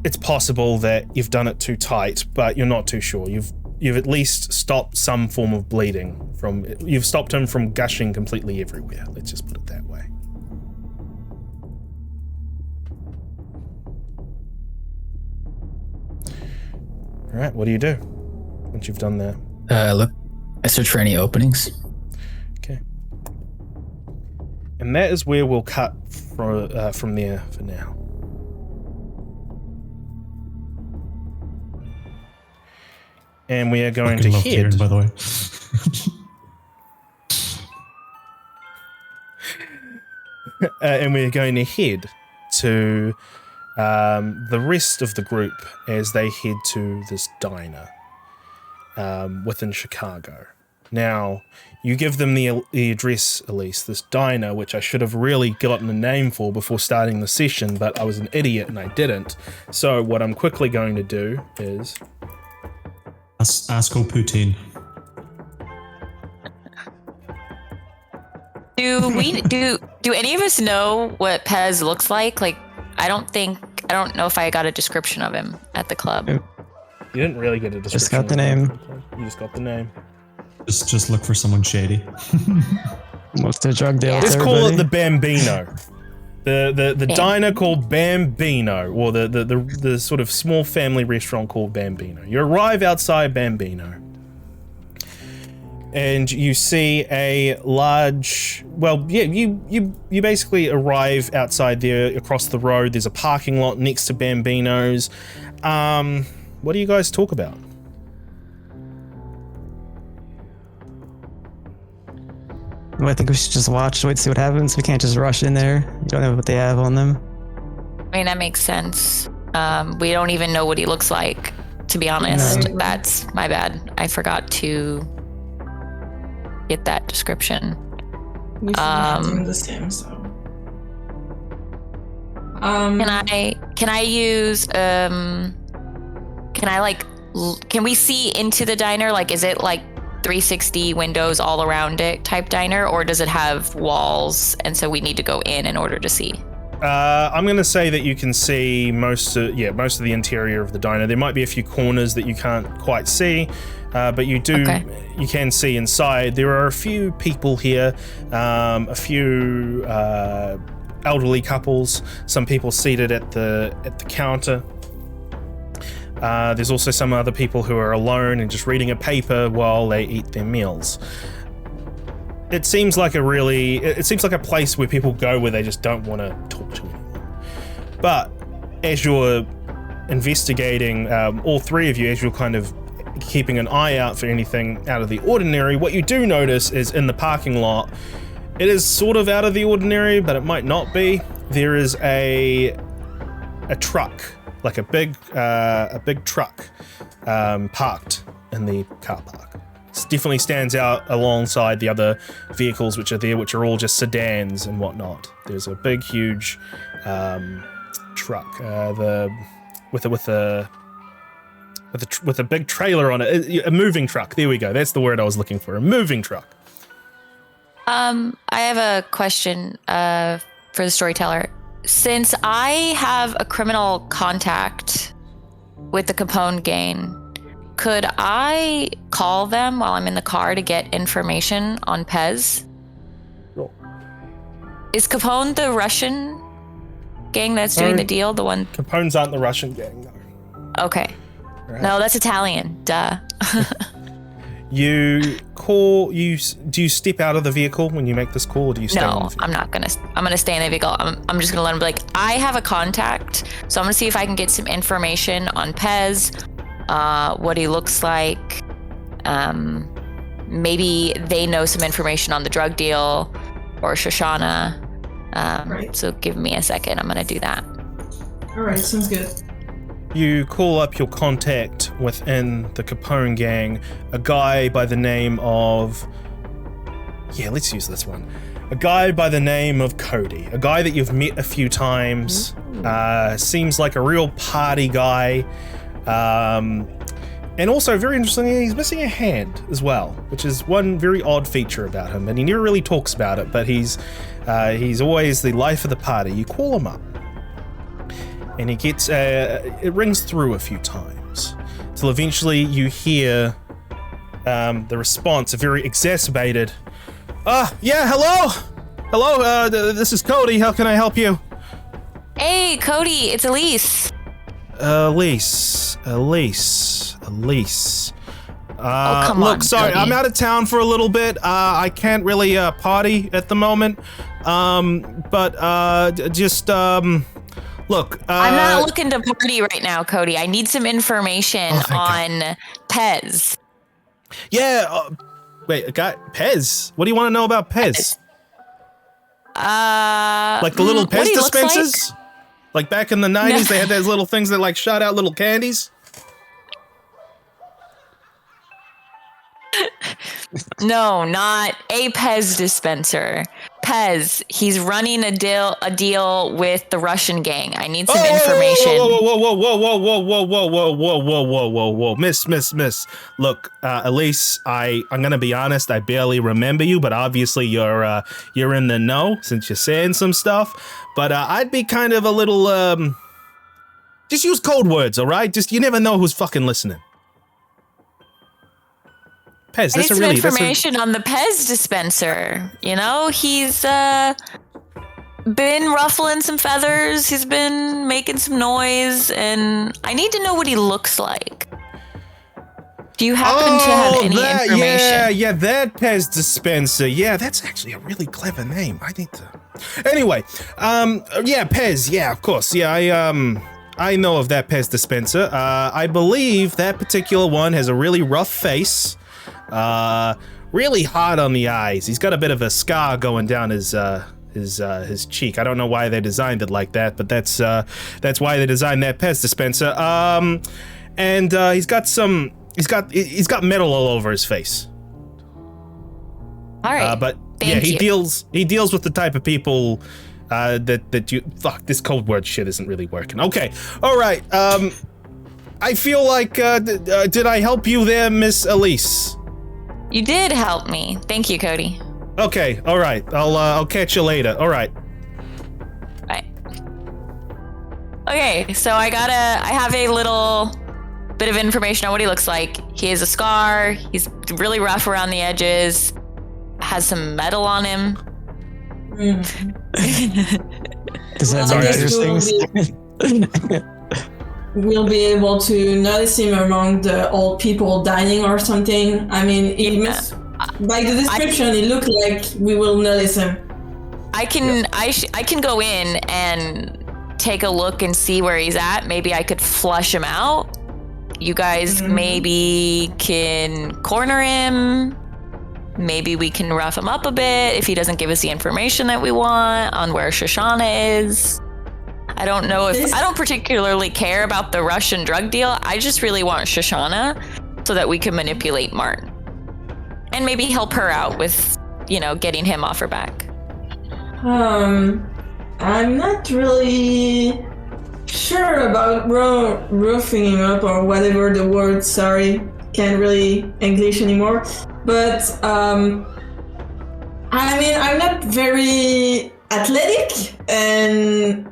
It's possible that you've done it too tight, but you're not too sure. You've at least stopped some form of bleeding from. You've stopped him from gushing completely everywhere. Let's just put it that way. All right, what do you do once you've done that? Look, I search for any openings. Okay. And that is where we'll cut from there for now. And we are going to head. By the way. And we're going to head to the rest of the group as they head to this diner within Chicago. Now, you give them the address, Elise, this diner, which I should have really gotten a name for before starting the session, but I was an idiot and I didn't. So what I'm quickly going to do is... Asko Poutine. Do any of us know what Pez looks like? Like, I don't know if I got a description of him at the club. You didn't really get a description. Just got the name. You just got the name. Just look for someone shady. What's the drug deal? Let's call it the Bambino. The diner called Bambino, or the sort of small family restaurant called Bambino. You arrive outside Bambino. and you see a large. Well, yeah, you basically arrive outside there across the road. There's a parking lot next to Bambino's. What do you guys talk about? Well, I think we should just watch, wait to see what happens. We can't just rush in there. You don't know what they have on them. I mean, that makes sense. We don't even know what he looks like, to be honest. No. That's my bad. I forgot to get that description. We should have them the same, so. Can I use can we see into the diner? Like, is it like 360 windows all around it type diner, or does it have walls and so we need to go in order to see? I'm going to say that you can see most of the interior of the diner. There might be a few corners that you can't quite see, but you can see inside. There are a few people here, a few elderly couples, some people seated at the counter. There's also some other people who are alone and just reading a paper while they eat their meals. It seems like a place where people go where they just don't want to talk to anyone. But as you're investigating, all three of you, as you're kind of keeping an eye out for anything out of the ordinary, what you do notice is in the parking lot, it is sort of out of the ordinary, but it might not be. There is a truck, like a big truck, parked in the car park. It definitely stands out alongside the other vehicles which are there, which are all just sedans and whatnot. There's a big, huge truck, with a big trailer on it, a moving truck. There we go. That's the word I was looking for. A moving truck. I have a question for the storyteller. Since I have a criminal contact with the Capone gang, could I call them while I'm in the car to get information on Pez? Sure. Is Capone the Russian gang that's doing the deal? The one? Capones aren't the Russian gang, no. Okay. Right. No, that's Italian. Duh. Do you step out of the vehicle when you make this call, or do you stay on the vehicle? I'm not gonna. I'm gonna stay in the vehicle. I'm just gonna let him be like, I have a contact, so I'm gonna see if I can get some information on Pez, what he looks like. Maybe they know some information on the drug deal, or Shejana. Right. So give me a second. I'm gonna do that. All right, sounds good. You call up your contact within the Capone gang, a guy by the name of... Yeah, let's use this one. A guy by the name of Cody. A guy that you've met a few times. Seems like a real party guy. And also, very interestingly, he's missing a hand as well, which is one very odd feature about him. And he never really talks about it, but he's always the life of the party. You call him up. And he gets, it rings through a few times, till eventually you hear the response, a very exacerbated, yeah, hello, this is Cody, how can I help you? Hey, Cody, it's Elise. Elise. Come look, on, sorry, Cody. I'm out of town for a little bit, I can't really party at the moment, look, I'm not looking to party right now, Cody. I need some information on Pez. Yeah. Wait, Pez? What do you want to know about Pez? Like the little Pez dispensers? Like back in the 90s, they had those little things that like shot out little candies? No, not a Pez dispenser. Pez, he's running a deal with the Russian gang. I need some information. Whoa, Miss. Look, Elise, I'm gonna be honest, I barely remember you, but obviously you're in the know since you're saying some stuff. But I'd be kind of a little just use code words, all right? Just you never know who's fucking listening. Pez, I need some information on the Pez dispenser. You know, he's been ruffling some feathers. He's been making some noise, and I need to know what he looks like. Do you happen to have any information? Yeah, that Pez dispenser. Yeah, that's actually a really clever name. I need to. Anyway, yeah, Pez. Yeah, of course. Yeah, I know of that Pez dispenser. I believe that particular one has a really rough face. Really hard on the eyes. He's got a bit of a scar going down his cheek. I don't know why they designed it like that, but that's why they designed that Pez dispenser. And he's got metal all over his face. All right. But Thank he you. deals with the type of people that you fuck. This code word shit isn't really working. Okay. All right. I feel like did I help you there, Miss Elise? You did help me. Thank you, Cody. Okay. All right. I'll catch you later. All right. Right. Okay, so I have a little bit of information on what he looks like. He has a scar. He's really rough around the edges. Has some metal on him. Does that Sorry, things? We'll be able to notice him among the old people dining or something. I mean, he must, by the description, it looked like we will notice him. I can go in and take a look and see where he's at. Maybe I could flush him out. You guys maybe can corner him. Maybe we can rough him up a bit if he doesn't give us the information that we want on where Shejana is. I don't know if I don't particularly care about the Russian drug deal. I just really want Shejana so that we can manipulate Martin and maybe help her out with, getting him off her back. I'm not really sure about roofing him up or whatever the word. Sorry, can't really English anymore. But I mean, I'm not very athletic, and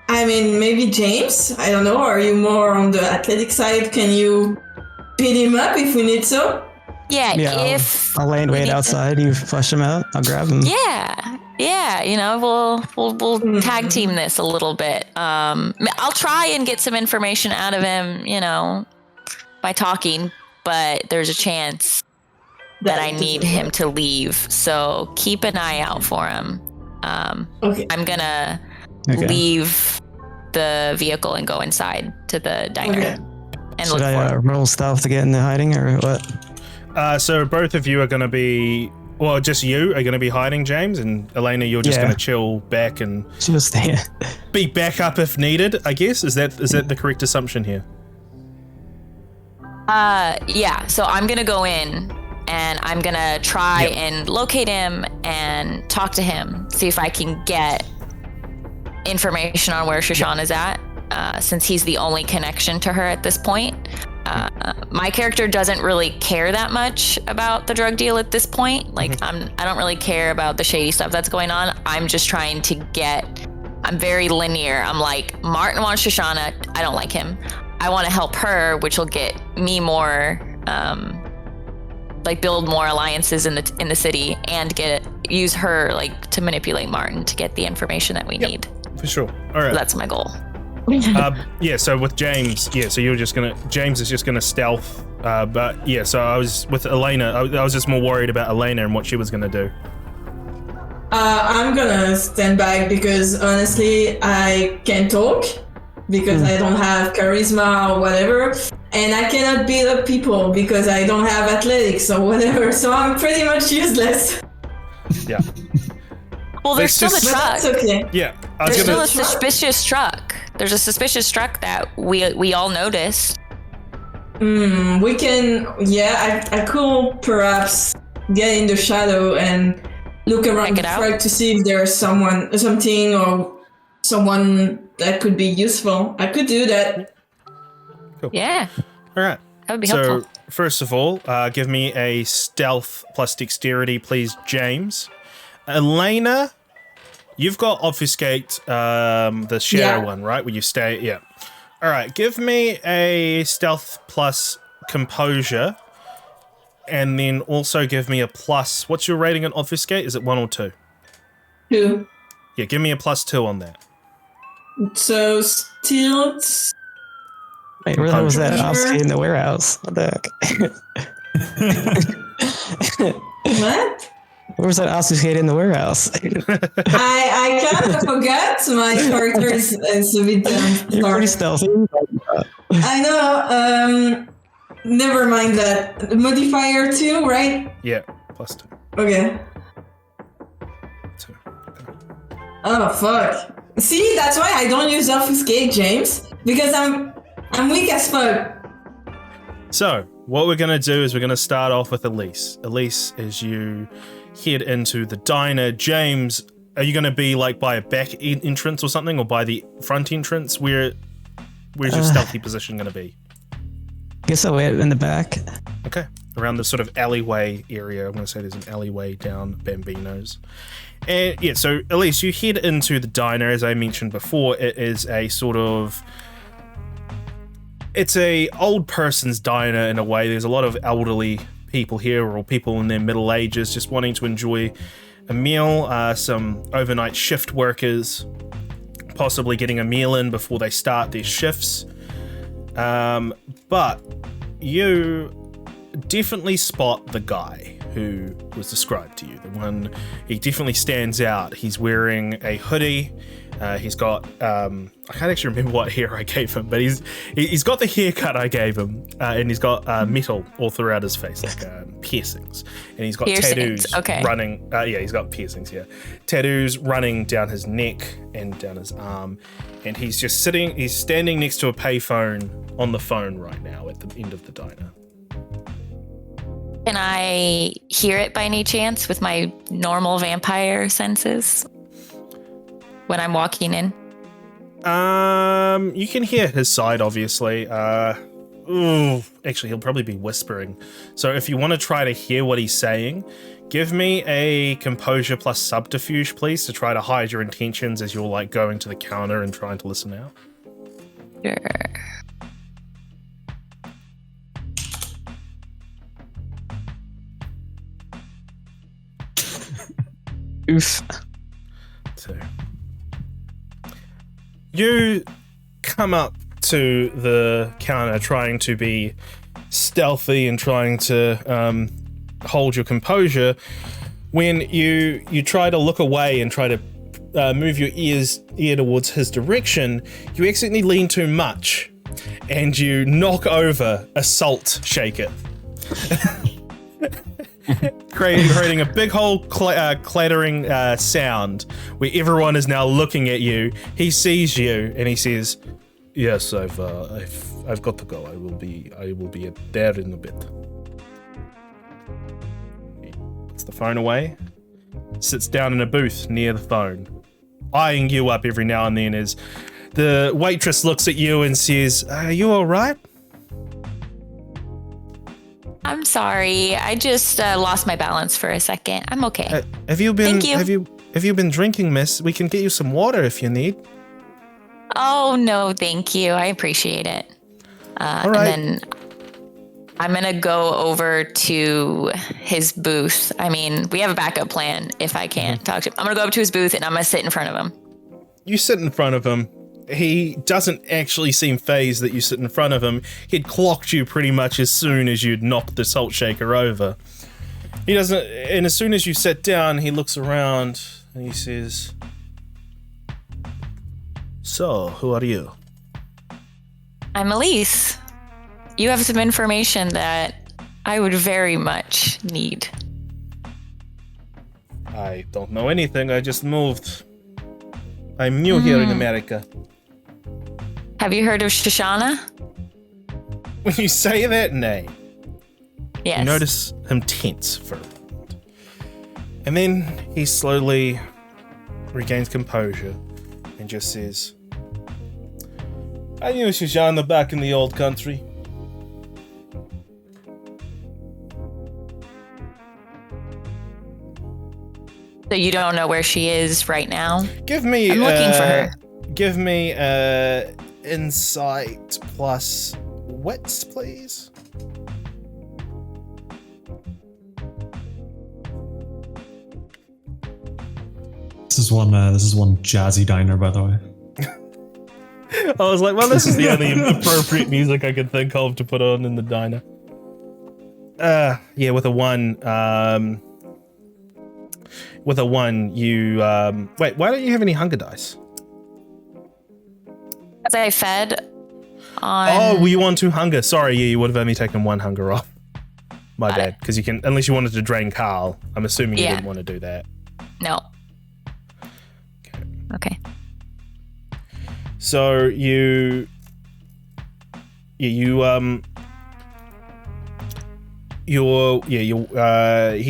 I mean, maybe James, I don't know, are you more on the athletic side? Can you beat him up if we need so? Yeah, if I'll lay in wait outside, you flush him out, I'll grab him. Yeah, we'll tag team this a little bit. I'll try and get some information out of him, by talking, but there's a chance that I need him to leave. So keep an eye out for him. Okay. I'm gonna leave the vehicle and go inside to the diner and Should look I for him. roll stealth to get in the hiding or what? So both of you are going to be, well, just you are going to be hiding, James, and Elena, you're just going to chill back and just be back up if needed, I guess. Is that the correct assumption here? Yeah. So I'm gonna go in and I'm gonna try and locate him and talk to him, see if I can get information on where Shejana is at, since he's the only connection to her at this point. My character doesn't really care that much about the drug deal at this point. Like, I don't really care about the shady stuff that's going on. I'm just trying to I'm very linear. I'm like, Martin wants Shejana. I don't like him. I want to help her, which will get me more, build more alliances in the city and use her to manipulate Martin to get the information that we need. For sure. All right. So that's my goal. So with James, so James is just gonna stealth, but so I was with Elena, I was just more worried about Elena and what she was gonna do. I'm gonna stand back because honestly, I can't talk because I don't have charisma or whatever, and I cannot beat up people because I don't have athletics or whatever, so I'm pretty much useless. Yeah. Well, there's still the truck. That's okay. Yeah. There's still a suspicious truck. There's a suspicious truck that we all noticed. We can, I could perhaps get in the shadow and look around the truck to see if there's something or someone that could be useful. I could do that. Cool. Yeah. All right. That would be helpful. So, first of all, give me a stealth plus dexterity, please, James. Elena, you've got obfuscate, the shadow one, right? Where you stay. Yeah. All right. Give me a stealth plus composure, and then also give me a plus. What's your rating on obfuscate? Is it 1 or 2? 2. Yeah. Give me a +2 on that. So stealth. Wait, where the hell was that Oski in the warehouse? What the heck? What? Where was that Oski in the warehouse? I kind of forgot my character is a bit You're pretty stealthy. I know. Never mind that. The modifier 2, right? Yeah, +2. Okay. 2. Oh fuck. See, that's why I don't use obfuscate, James, because I'm weak as fuck. So, what we're going to do is we're going to start off with Elise. Elise, as you head into the diner, James, are you going to be like by a back entrance or something, or by the front entrance? Where's your stealthy position going to be? Guess I'll wait in the back. Okay, around the sort of alleyway area. I'm going to say there's an alleyway down Bambino's. And yeah, so Elise, you head into the diner. As I mentioned before, it is a sort of... It's a old person's diner in a way. There's a lot of elderly people here, or people in their middle ages just wanting to enjoy a meal. Some overnight shift workers possibly getting a meal in before they start their shifts. But you definitely spot the guy who was described to you. The one, he definitely stands out. He's wearing a hoodie. He's got, I can't actually remember what hair I gave him, but he's got the haircut I gave him, and he's got metal all throughout his face, like piercings. And he's got tattoos running, he's got piercings, tattoos running down his neck and down his arm. And he's just he's standing next to a payphone on the phone right now at the end of the diner. Can I hear it by any chance with my normal vampire senses when I'm walking in? You can hear his side, obviously. Actually, he'll probably be whispering. So if you want to try to hear what he's saying, give me a composure plus subterfuge, please, to try to hide your intentions as you're like going to the counter and trying to listen out. Sure. Oof. So you come up to the counter trying to be stealthy and trying to hold your composure when you try to look away and try to move your ear towards his direction. You accidentally lean too much and you knock over a salt shaker. creating a big whole clattering sound where everyone is now looking at you. He sees you and he says, "Yes, I've got to go. I will be there in a bit." He puts the phone away, sits down in a booth near the phone, eyeing you up every now and then as the waitress looks at you and says, "Are you all right?" I'm sorry. I just lost my balance for a second. I'm okay. Have you been? Thank you. Have you been drinking, miss? We can get you some water if you need. Oh no, thank you. I appreciate it. All right. And then I'm gonna go over to his booth. I mean, we have a backup plan if I can't talk to him. I'm gonna go up to his booth and I'm gonna sit in front of him. You sit in front of him. He doesn't actually seem fazed that you sit in front of him. He'd clocked you pretty much as soon as you'd knocked the salt shaker over. He doesn't, and as soon as you sit down, he looks around and he says, "So, who are you?" I'm Elise. You have some information that I would very much need. I don't know anything. I just moved. I'm new here in America. Have you heard of Shejana? When you say that name, Yes. you notice him tense for a moment. And then he slowly regains composure and just says, "I knew Shejana back in the old country." So you don't know where she is right now? Give me I'm looking for her. Give me insight plus wits, please. This is one jazzy diner, by the way. I was like, well, this is the only appropriate music I could think of to put on in the diner. Yeah, with a 1. With a 1, you wait. Why don't you have any hunger dice? As I fed on. Oh, were you on 2 hunger? Sorry, yeah, you would have only taken 1 hunger off. My Got bad. Because you can, unless you wanted to drain Carl. I'm assuming you didn't want to do that. No. Okay. So he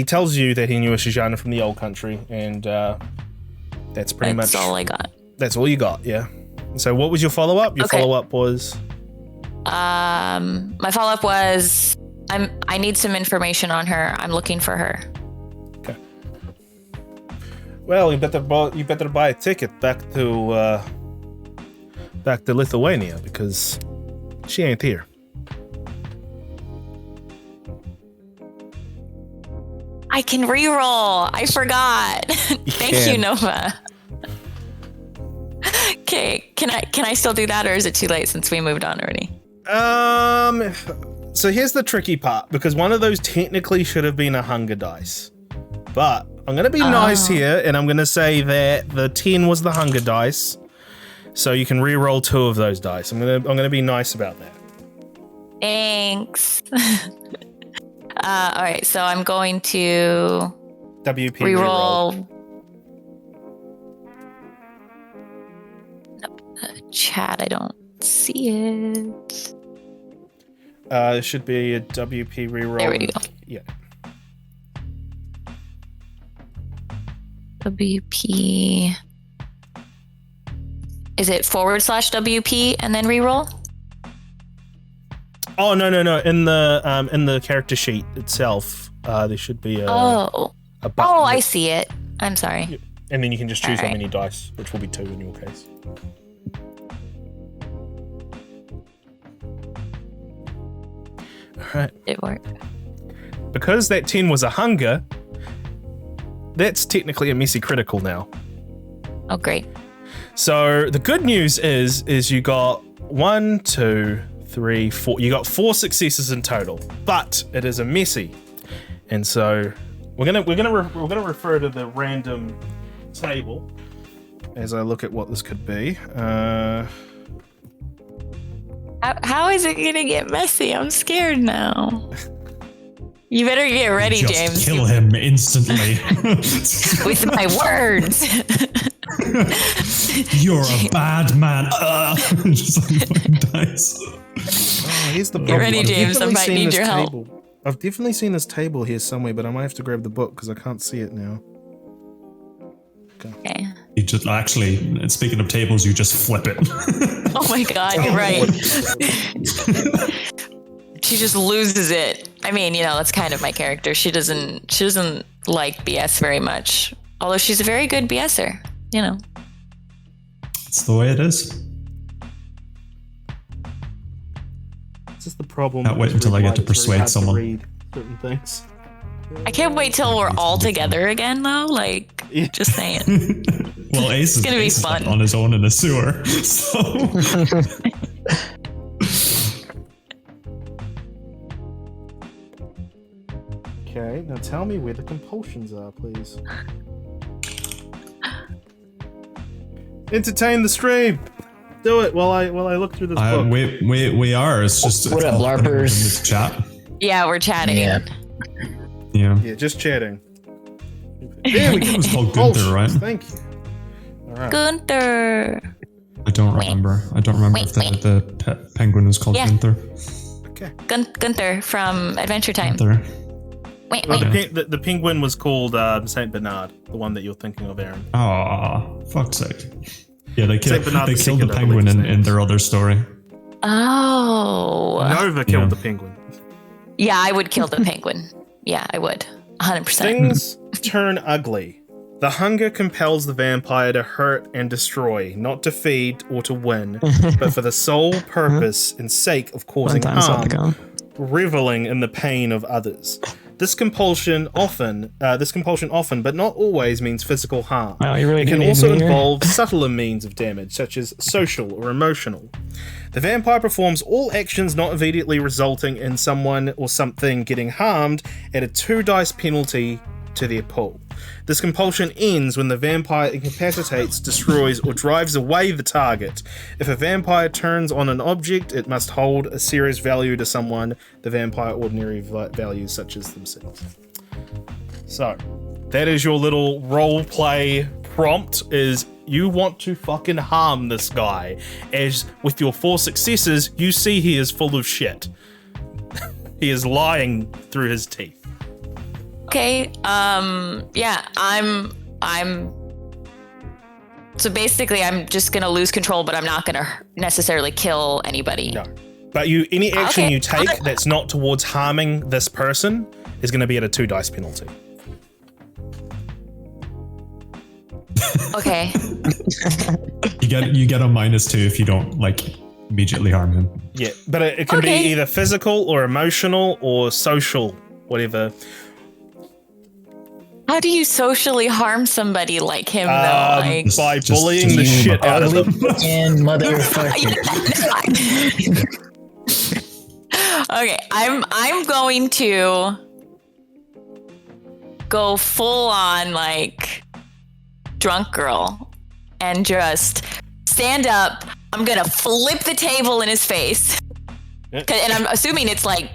tells you that he knew a Shejana from the old country, and that's pretty much all I got. That's all you got, yeah. So what was your follow-up? Your follow-up was? My follow-up was I need some information on her. I'm looking for her. Okay. Well, you better buy a ticket back to Lithuania, because she ain't here. I can reroll. I forgot. Thank you, Nova. Okay, can I still do that, or is it too late since we moved on already? So here's the tricky part, because one of those technically should have been a hunger dice. But I'm going to be nice here, and I'm going to say that the 10 was the hunger dice. So you can re-roll 2 of those dice. I'm going to be nice about that. Thanks. All right, so I'm going to WP re-roll. Chat, I don't see it. It should be a WP reroll. There we go. Yeah. WP. Is it /WP and then reroll? Oh no. In the character sheet itself, there should be a button. Oh, I see it. I'm sorry. Yeah. And then you can just choose All how right. many dice, which will be 2 in your case. All right. It worked. Because that 10 was a hunger, that's technically a messy critical now. Oh, great. So the good news is you got 1, 2, 3, 4. You got 4 successes in total, but it is a messy, and so we're gonna refer to the random table as I look at what this could be. How is it gonna get messy? I'm scared now. You better get ready, Just James. kill him instantly. With my words. You're a bad man. Just like fucking dice. Oh, here's the Get problem. ready, I've James. I definitely might seen need this your help. table. I've definitely seen this table here somewhere, but I might have to grab the book because I can't see it now. Okay. You just actually, speaking of tables, you just flip it. Oh my god, you're right. She just loses it. I mean, that's kind of my character. She doesn't like BS very much. Although she's a very good BSer, It's the way it is. It's just the problem. Can't wait until I get to persuade someone. Read certain things. I can't wait till we're all together again, though. Like, just saying. Well, Ace is gonna be Ace is fun. on his own in a sewer, so. Okay, now tell me where the compulsions are, please. Entertain the stream. Do it while I look through this book. We are. It's just What up, LARPers? In this chat. Yeah, we're chatting. Yeah. Yeah, just chatting. There we go. It was called Gunther, right? Thank you. All right. Gunther. I don't remember. if the penguin was called Gunther. Okay. Gunther from Adventure Time. Gunther. Wait. The penguin was called Saint Bernard, the one that you're thinking of, Aaron. Oh, fuck's sake. Yeah, they killed Saint Bernard the II, I penguin believe his name in is. their other story. Oh. Nova killed the penguin. Yeah, I would kill the penguin. Yeah, I would. 100%. Things turn ugly. The hunger compels the vampire to hurt and destroy, not to feed or to win, but for the sole purpose and sake of causing harm, reveling in the pain of others. This compulsion often, but not always, means physical harm. Wow, you really It do can need also me here. involve subtler means of damage, such as social or emotional. The vampire performs all actions not immediately resulting in someone or something getting harmed at a 2 dice penalty to their pool. This compulsion ends when the vampire incapacitates, destroys, or drives away the target. If a vampire turns on an object, it must hold a serious value to someone the vampire ordinary values, such as themselves. So, that is your little role play prompt, is you want to fucking harm this guy. As with your 4 successes, you see he is full of shit. He is lying through his teeth. Okay. Yeah, I'm so basically I'm just gonna lose control, but I'm not gonna necessarily kill anybody. No. But any action Okay. you take that's not towards harming this person is going to be at a 2 dice penalty. Okay. You get a -2 if you don't immediately harm him. Yeah, but it can Okay. be either physical or emotional or social, whatever. How do you socially harm somebody like him though? Like, By Just bullying the you shit out of them. And motherfucker. okay, I'm going to go full on drunk girl and just stand up. I'm gonna flip the table in his face. And I'm assuming it's a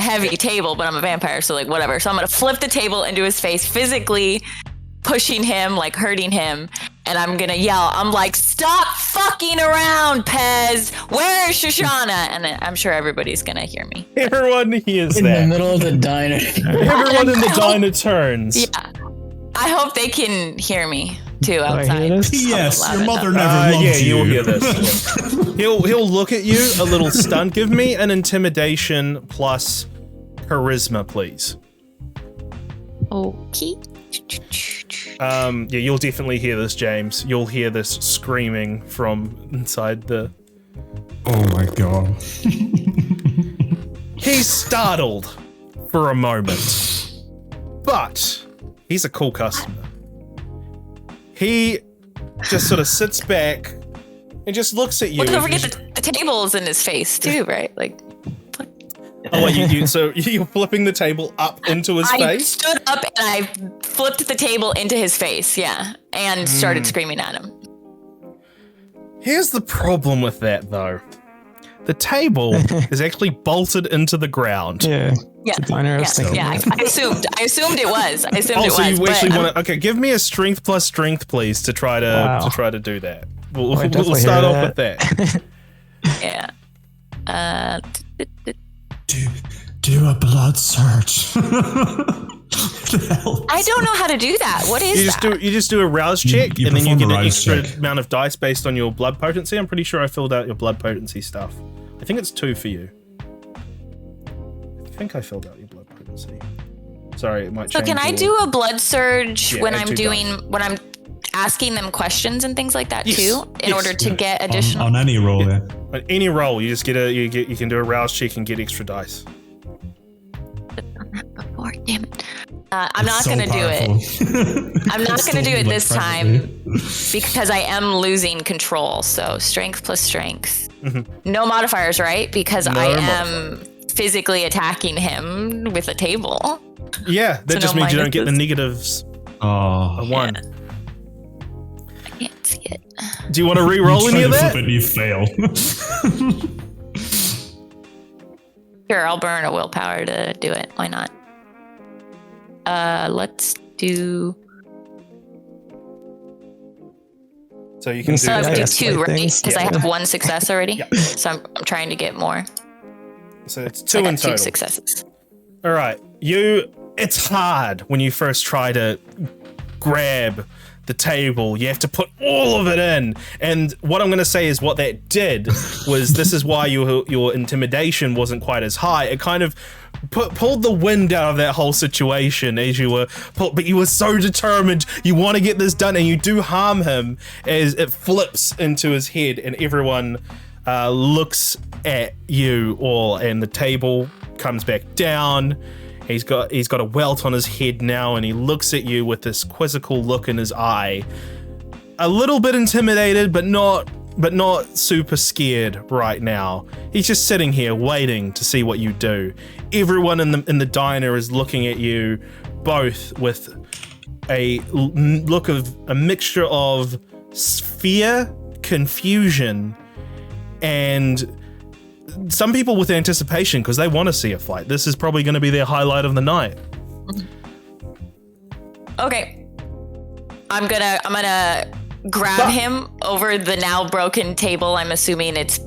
heavy table, but I'm a vampire, so whatever. So I'm gonna flip the table into his face, physically pushing him, hurting him, and I'm gonna yell. I'm like, "Stop fucking around, Pez! Where is Shejana?" And then I'm sure everybody's gonna hear me. Everyone hears In the that. middle of the diner. Everyone in the diner turns. Yeah, I hope they can hear me too I outside. hear this? Yes, Loud your enough. mother never loved Yeah, you. you'll hear this. He'll look at you a little stunned. Give me an intimidation plus charisma, please. Okay. Yeah, you'll definitely hear this, James. You'll hear this screaming from inside the... Oh my god. He's startled for a moment, but he's a cool customer. He just sort of sits back and just looks at you. Well, don't forget the table's in his face too, right? Oh, wait, so you're flipping the table up into his I face? stood up and I flipped the table into his face, yeah, and started screaming at him. Here's the problem with that, though. The table is actually bolted into the ground. Yeah. Yeah, Diner, I was thinking I assumed it was. I assumed Oh, it so was. you actually but, want to? Okay, give me a strength plus strength, please, to try to Wow. do that. We'll I definitely we'll start hear off with that. yeah. Do a blood search. I don't know how to do that. What is that? You just do a rouse check, you and then you perform get a an rouse extra check. amount of dice based on your blood potency. I'm pretty sure I filled out your blood potency stuff. I think it's 2 for you. I think I filled out your blood potency. Sorry, it might So change. can I do a blood surge Yeah, when add I'm 2 doing dice. when I'm asking them questions and things like that Yes, too, in yes, order to yeah. get additional? on any roll, yeah. On any roll, you just you can do a rouse check and get extra dice. Oh, damn it. I'm not It's so going to do it. powerful. I'm not It's going to do it still, this privately. time because I am losing control. So strength plus strength. No modifiers, right? Because No I am physically attacking him with a table. Yeah, that So just no means you don't get the minuses. negatives. Oh. A 1. I can't see it. Do you want to re-roll any of Try to that? flip it, you fail. Sure, I'll burn a willpower to do it. Why not? Let's do. So you can do So I would Yeah, do that's 2, like right? things. Because I Yeah. have 1 success already. Yeah. So I'm trying to get more. So it's So 2 I in got 2 total. successes. All right, it's hard when you first try to grab the table. You have to put all of it in. And what I'm going to say is what that did was this is why your intimidation wasn't quite as high. It kind of pulled the wind out of that whole situation as you were, but you were so determined. You want to get this done, and you do harm him as it flips into his head, and everyone looks at you all, and the table comes back down, He's got a welt on his head now, and he looks at you with this quizzical look in his eye. A little bit intimidated, but not super scared right now. He's just sitting here waiting to see what you do. Everyone in the diner is looking at you, both with a look of a mixture of fear, confusion, and some people with anticipation because they want to see a fight. This is probably going to be their highlight of the night. Okay. I'm gonna grab him over the now broken table. I'm assuming it's,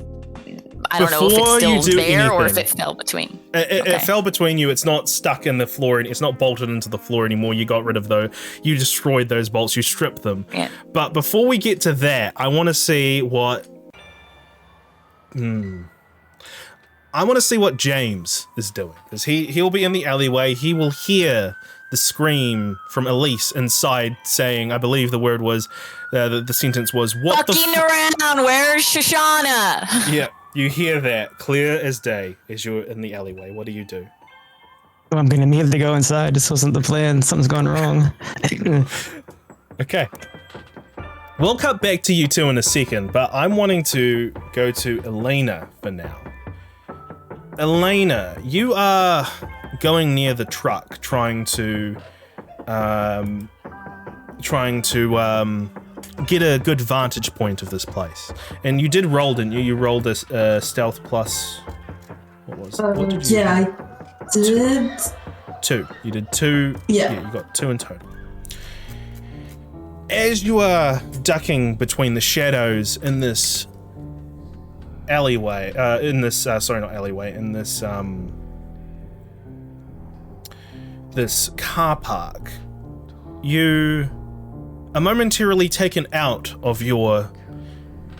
I don't know if it's still there or if it fell between. It fell between you. It's not stuck in the floor, and it's not bolted into the floor anymore. You got rid of those. You destroyed those bolts. You stripped them. Yeah. But before we get to that, I want to see what... I want to see what James is doing, because he'll be in the alleyway. He will hear the scream from Elise inside saying, I believe the word was, the sentence was, what fucking around, where's Shoshana? Yeah, you hear that clear as day as you're in the alleyway. What do you do? I'm going to immediately go inside. This wasn't the plan. Something's gone wrong. Okay. We'll cut back to you two in a second, but I'm wanting to go to Elena for now. Elena, you are going near the truck, trying to get a good vantage point of this place. And you did roll, didn't you? You rolled a stealth plus. What was it? What did you I did. 2. You did 2. Yeah. You got 2 in total. As you are ducking between the shadows in this alleyway, this car park, you are momentarily taken out of your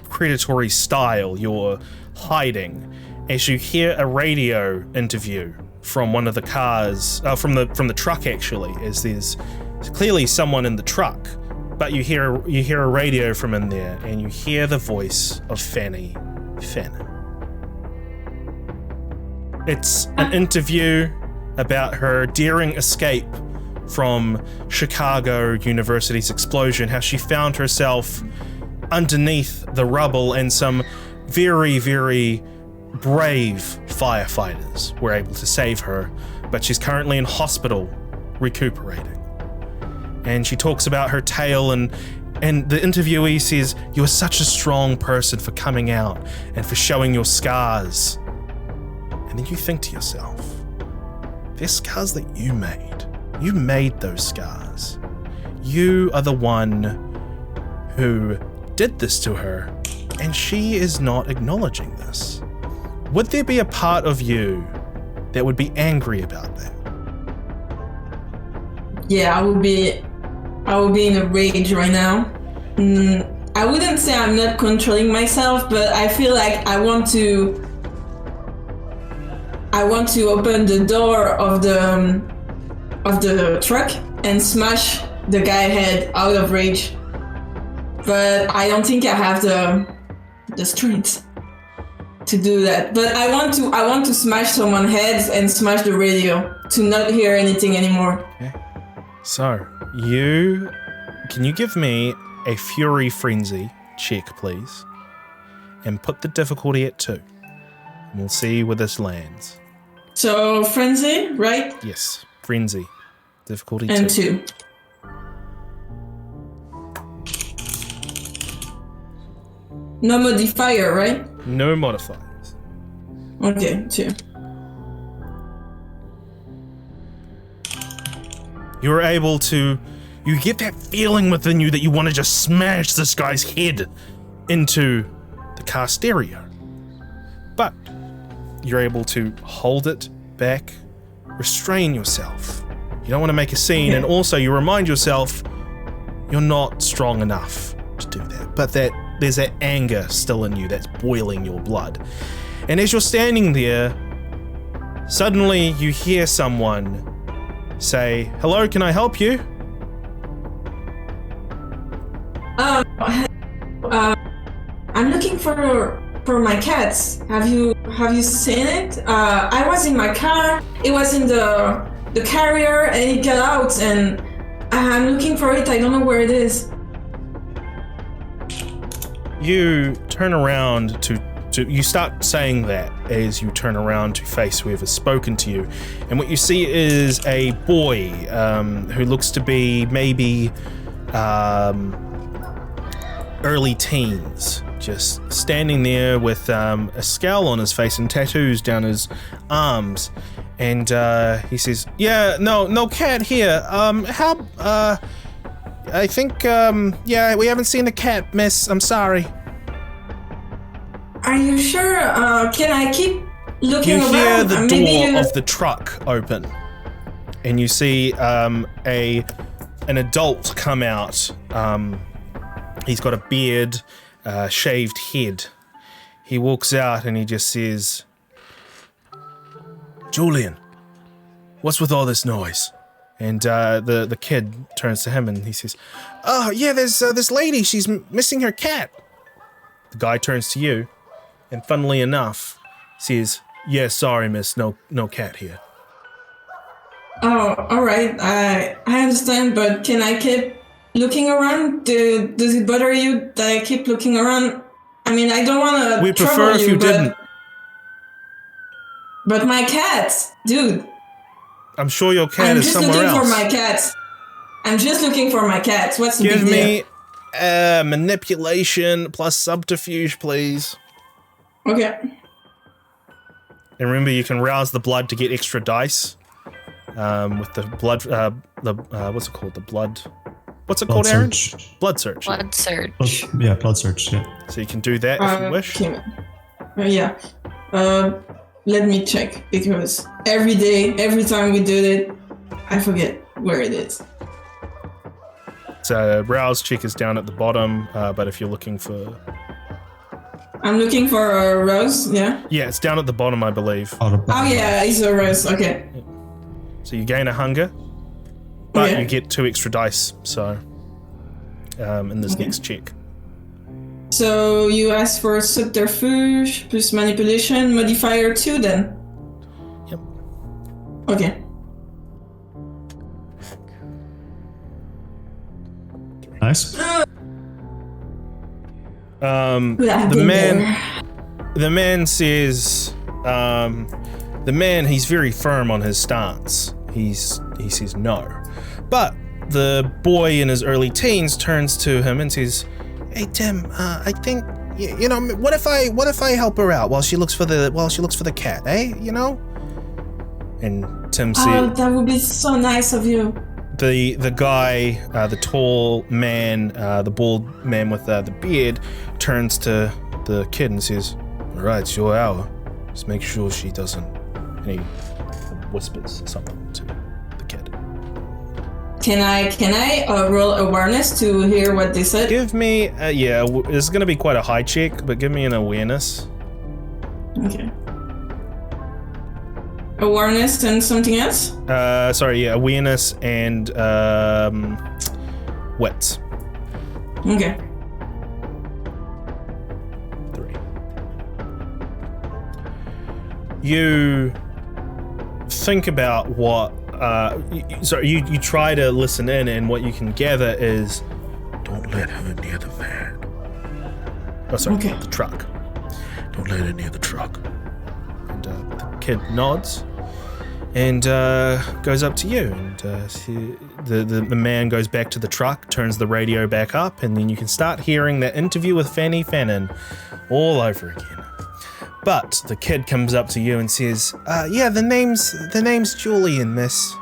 predatory style, your hiding, as you hear a radio interview from one of the cars, from the truck actually, as there's clearly someone in the truck, but you hear a radio from in there, and you hear the voice of Fanny Fannin. It's an interview about her daring escape from Chicago University's explosion, how she found herself underneath the rubble, and some very, very brave firefighters were able to save her, but she's currently in hospital recuperating. And she talks about her tale, and the interviewee says, "You are such a strong person for coming out and for showing your scars." And then you think to yourself, they're scars that you made. You made those scars. You are the one who did this to her, and she is not acknowledging this. Would there be a part of you that would be angry about that? Yeah, I would be in a rage right now. I wouldn't say I'm not controlling myself, but I feel like I want to open the door of the truck and smash the guy head out of rage. But I don't think I have the strength to do that. But I want to smash someone's heads and smash the radio to not hear anything anymore. Okay. So, can you give me a Fury Frenzy check, please? And put the difficulty at 2. And we'll see where this lands. So, Frenzy, right? Yes, Frenzy. Difficulty 2. And 2. No modifier, right? No modifiers. Okay, 2. You're able to... You get that feeling within you that you want to just smash this guy's head into the car stereo. But you're able to hold it back, restrain yourself. You don't want to make a scene, and also you remind yourself you're not strong enough to do that. But there's that anger still in you that's boiling your blood. And as you're standing there, suddenly you hear someone say, "Hello, can I help you?" I'm looking for my cats. Have you seen it? I was in my car. It was in the the carrier and it got out, and I'm looking for it. I don't know where it is. You turn around to you start saying that as you turn around to face whoever's spoken to you, and what you see is a boy who looks to be maybe early teens, just standing there with a scowl on his face and tattoos down his arms, and he says, "Yeah, no cat here. I think we haven't seen the cat, miss. I'm sorry." Are you sure? Can I keep looking around? You hear the Maybe door of the truck open, and you see an adult come out. He's got a beard, shaved head. He walks out and he just says, "Julian, what's with all this noise?" And the kid turns to him and he says, "Oh yeah, there's this lady. She's missing her cat." The guy turns to you, and funnily enough, says, "Yeah, sorry, miss, no cat here." Oh, all right. I understand, but can I keep looking around? Does it bother you that I keep looking around? I mean, I don't want to. We prefer if you didn't. But my cat, dude. I'm sure your cat is somewhere else. I'm just looking for my cat. I'm just looking for my cat. What's the big deal? Give me manipulation plus subterfuge, please. Okay. And remember, you can rouse the blood to get extra dice. With the blood, what's it called? The blood. What's it called, Aaron? Blood search. Blood search. Blood search. Yeah. So you can do that if you wish. Yeah. Let me check, because every time we do it, I forget where it is. So rouse check is down at the bottom, but if you're looking for... I'm looking for a rose, yeah? Yeah, it's down at the bottom, I believe. Oh yeah, it's a rose, okay. So you gain a hunger, but you get 2 extra dice, so in this next check. So you ask for subterfuge plus manipulation, modifier 2 then? Yep. Okay. Nice. The man says, he's very firm on his stance. He says no. But the boy in his early teens turns to him and says, "Hey Tim, I think what if I help her out while she looks for the cat, eh? You know?" And Tim says, "Oh, that would be so nice of you." The guy, the tall man, the bald man with the beard, turns to the kid and says, "All right, it's your hour. Just make sure she doesn't." And he whispers something to the kid. Can I roll awareness to hear what they said? Give me, it's going to be quite a high check, but give me an awareness. Okay. Awareness and something else? Awareness and wits. Okay. 3. You think about what you try to listen in, and what you can gather is, don't let her near the van. The truck. Don't let her near the truck. And the kid nods and goes up to you, and the man goes back to the truck, turns the radio back up, and then you can start hearing that interview with Fanny Fannin all over again. But the kid comes up to you and says, the name's Julian, miss."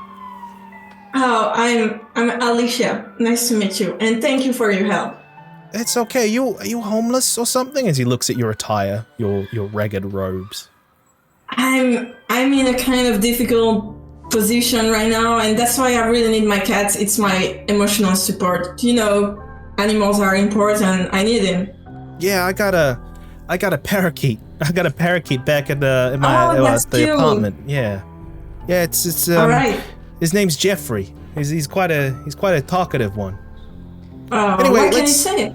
Oh, I'm Alicia. Nice to meet you, and thank you for your help. It's okay. Are you homeless or something? As he looks at your attire, your ragged robes. I'm in a kind of difficult position right now, and that's why I really need my cat. It's my emotional support. Animals are important. I need him. Yeah, I got a parakeet. I got a parakeet back at the apartment. Yeah, it's all right. His name's Jeffrey. He's quite a talkative one. Anyway, what can he say?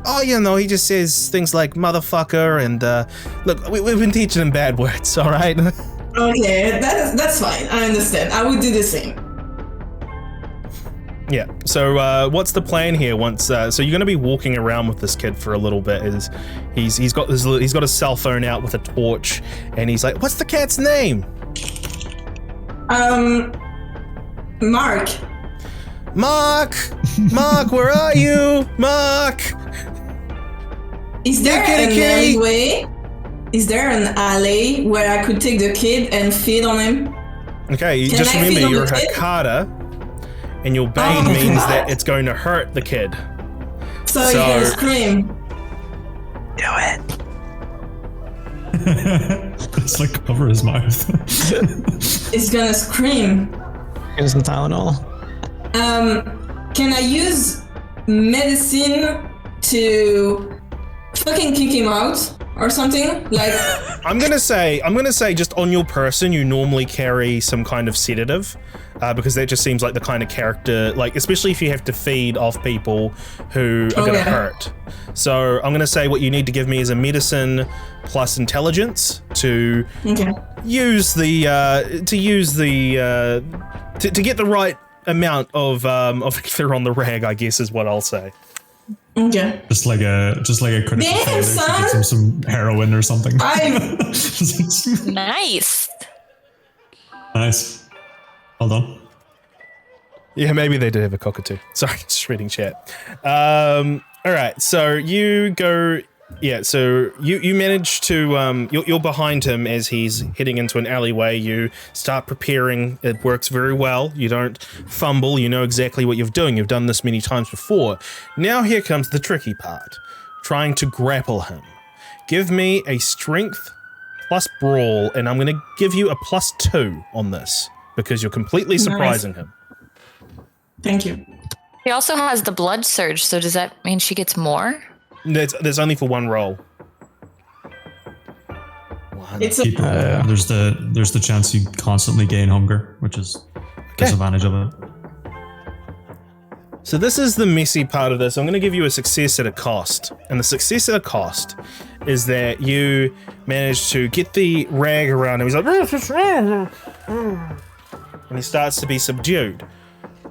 Oh, he just says things like motherfucker and look, we've been teaching him bad words, all right? Okay, that's fine. I understand. I would do the same. Yeah. So what's the plan here? Once so you're going to be walking around with this kid for a little bit. Is he's got his cell phone out with a torch, and he's like, "What's the cat's name?" Mark. Mark, where are you, Mark? Is there an alleyway? Is there an alley where I could take the kid and feed on him? Okay, just remember you're a Hakata, and your bane means that it's going to hurt the kid. So he's gonna scream. Do it. It's like cover his mouth. He's gonna scream. Here's some Tylenol. Can I use medicine to fucking kick him out or something? Like, I'm gonna say just on your person, you normally carry some kind of sedative, because that just seems like the kind of character, like especially if you have to feed off people who are gonna hurt. So I'm gonna say what you need to give me is a medicine plus intelligence to use the to get the right amount of ether on the rag, I guess is what I'll say. Okay. Just like a critical failure to get some heroin or something. Nice. Nice. Hold on. Yeah, maybe they did have a cockatoo. Sorry, just reading chat. All right, so you go. Yeah, so you manage to you're behind him as he's heading into an alleyway. You start preparing. It works very well. You don't fumble. You know exactly what you're doing. You've done this many times before. Now here comes the tricky part: trying to grapple him. Give me a strength plus brawl, and I'm going to give you a +2 on this because you're completely surprising him. Thank you. He also has the blood surge, so does that mean she gets more? There's only for one roll. It's there's the chance you constantly gain hunger, which is disadvantage of it. So this is the messy part of this. I'm going to give you a success at a cost, and the success at a cost is that you manage to get the rag around him. He's like, and he starts to be subdued.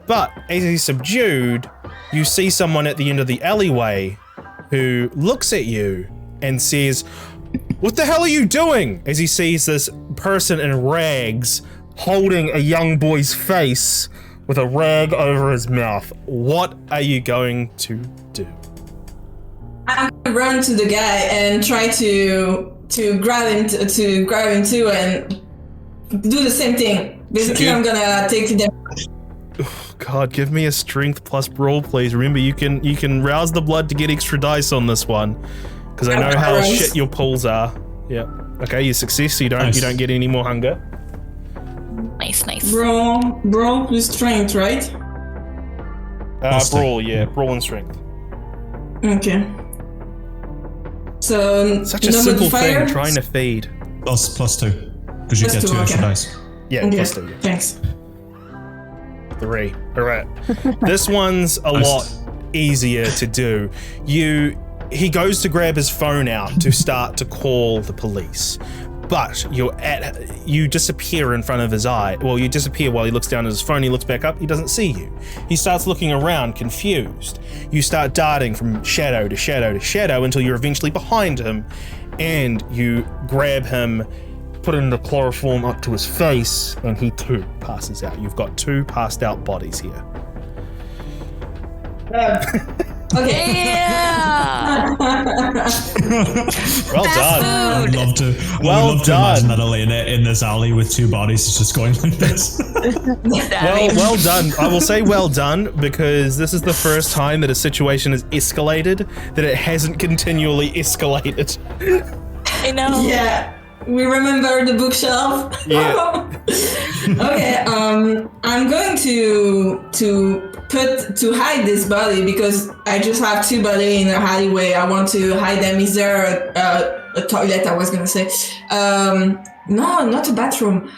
But as he's subdued, you see someone at the end of the alleyway who looks at you and says, "What the hell are you doing?" As he sees this person in rags holding a young boy's face with a rag over his mouth. What are you going to do? I'm gonna run to the guy and try to grab him too and do the same thing. Basically, I'm gonna take them. God, give me a strength plus brawl, please. Remember, you can rouse the blood to get extra dice on this one, because I know how shit your pulls are. Yeah. Okay, you success. So you don't get any more hunger. Nice. Brawl plus strength, right? Brawl, yeah, brawl and strength. Okay. So such a simple thing, trying to feed. +2, because you get 2 extra dice. Yeah, +2. Yeah. Thanks. 3. All right. This one's a lot easier to do. He goes to grab his phone out to start to call the police, but you disappear in front of his eye. Well, you disappear while he looks down at his phone. He looks back up. He doesn't see you. He starts looking around, confused. You start darting from shadow to shadow to shadow until you're eventually behind him, and you grab him, put in the chloroform up to his face, and he too passes out. You've got 2 passed out bodies here. Okay. Yeah. Well done. I would love to imagine that Elena in this alley with 2 bodies is just going like this. Well done. I will say well done, because this is the first time that a situation has escalated, that it hasn't continually escalated. I know. Yeah. We remember the bookshelf. Yeah. Okay. I'm going to hide this body because I just have 2 bodies in a alleyway. I want to hide them. Is there a toilet? I was gonna say. No, not a bathroom.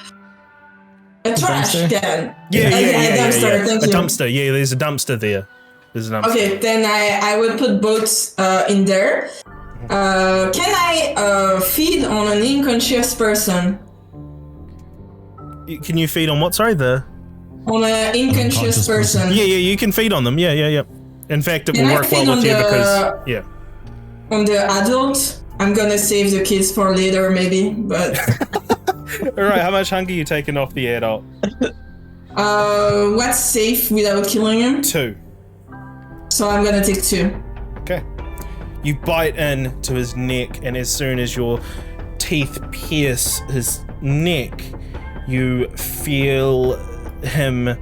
A trash can. Yeah. Dumpster. Thank you. A dumpster. Yeah, there's a dumpster there. Okay, then I will put both in there. Can I feed on an unconscious person? Can you feed on what? Sorry, on an unconscious person. Yeah, you can feed on them. Yeah. In fact, it will work well with you because on the adult, I'm gonna save the kids for later, maybe. But all right, how much hunger are you taking off the adult? What's safe without killing him? 2. So I'm gonna take 2. Okay. You bite into his neck, and as soon as your teeth pierce his neck, you feel him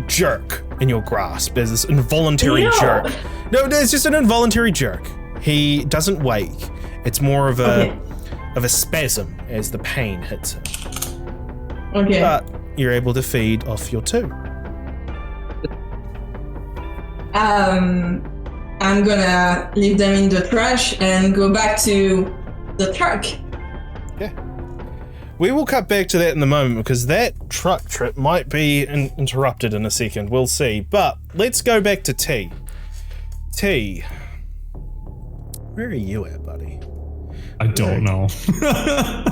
jerk in your grasp. There's this involuntary jerk. No, there's just an involuntary jerk. He doesn't wake. It's more of a spasm as the pain hits him. Okay. But you're able to feed off your 2. I'm gonna leave them in the trash and go back to the truck. Yeah. We will cut back to that in a moment because that truck trip might be interrupted in a second. We'll see. But let's go back to T. T. Where are you at, buddy? I don't know. Yeah,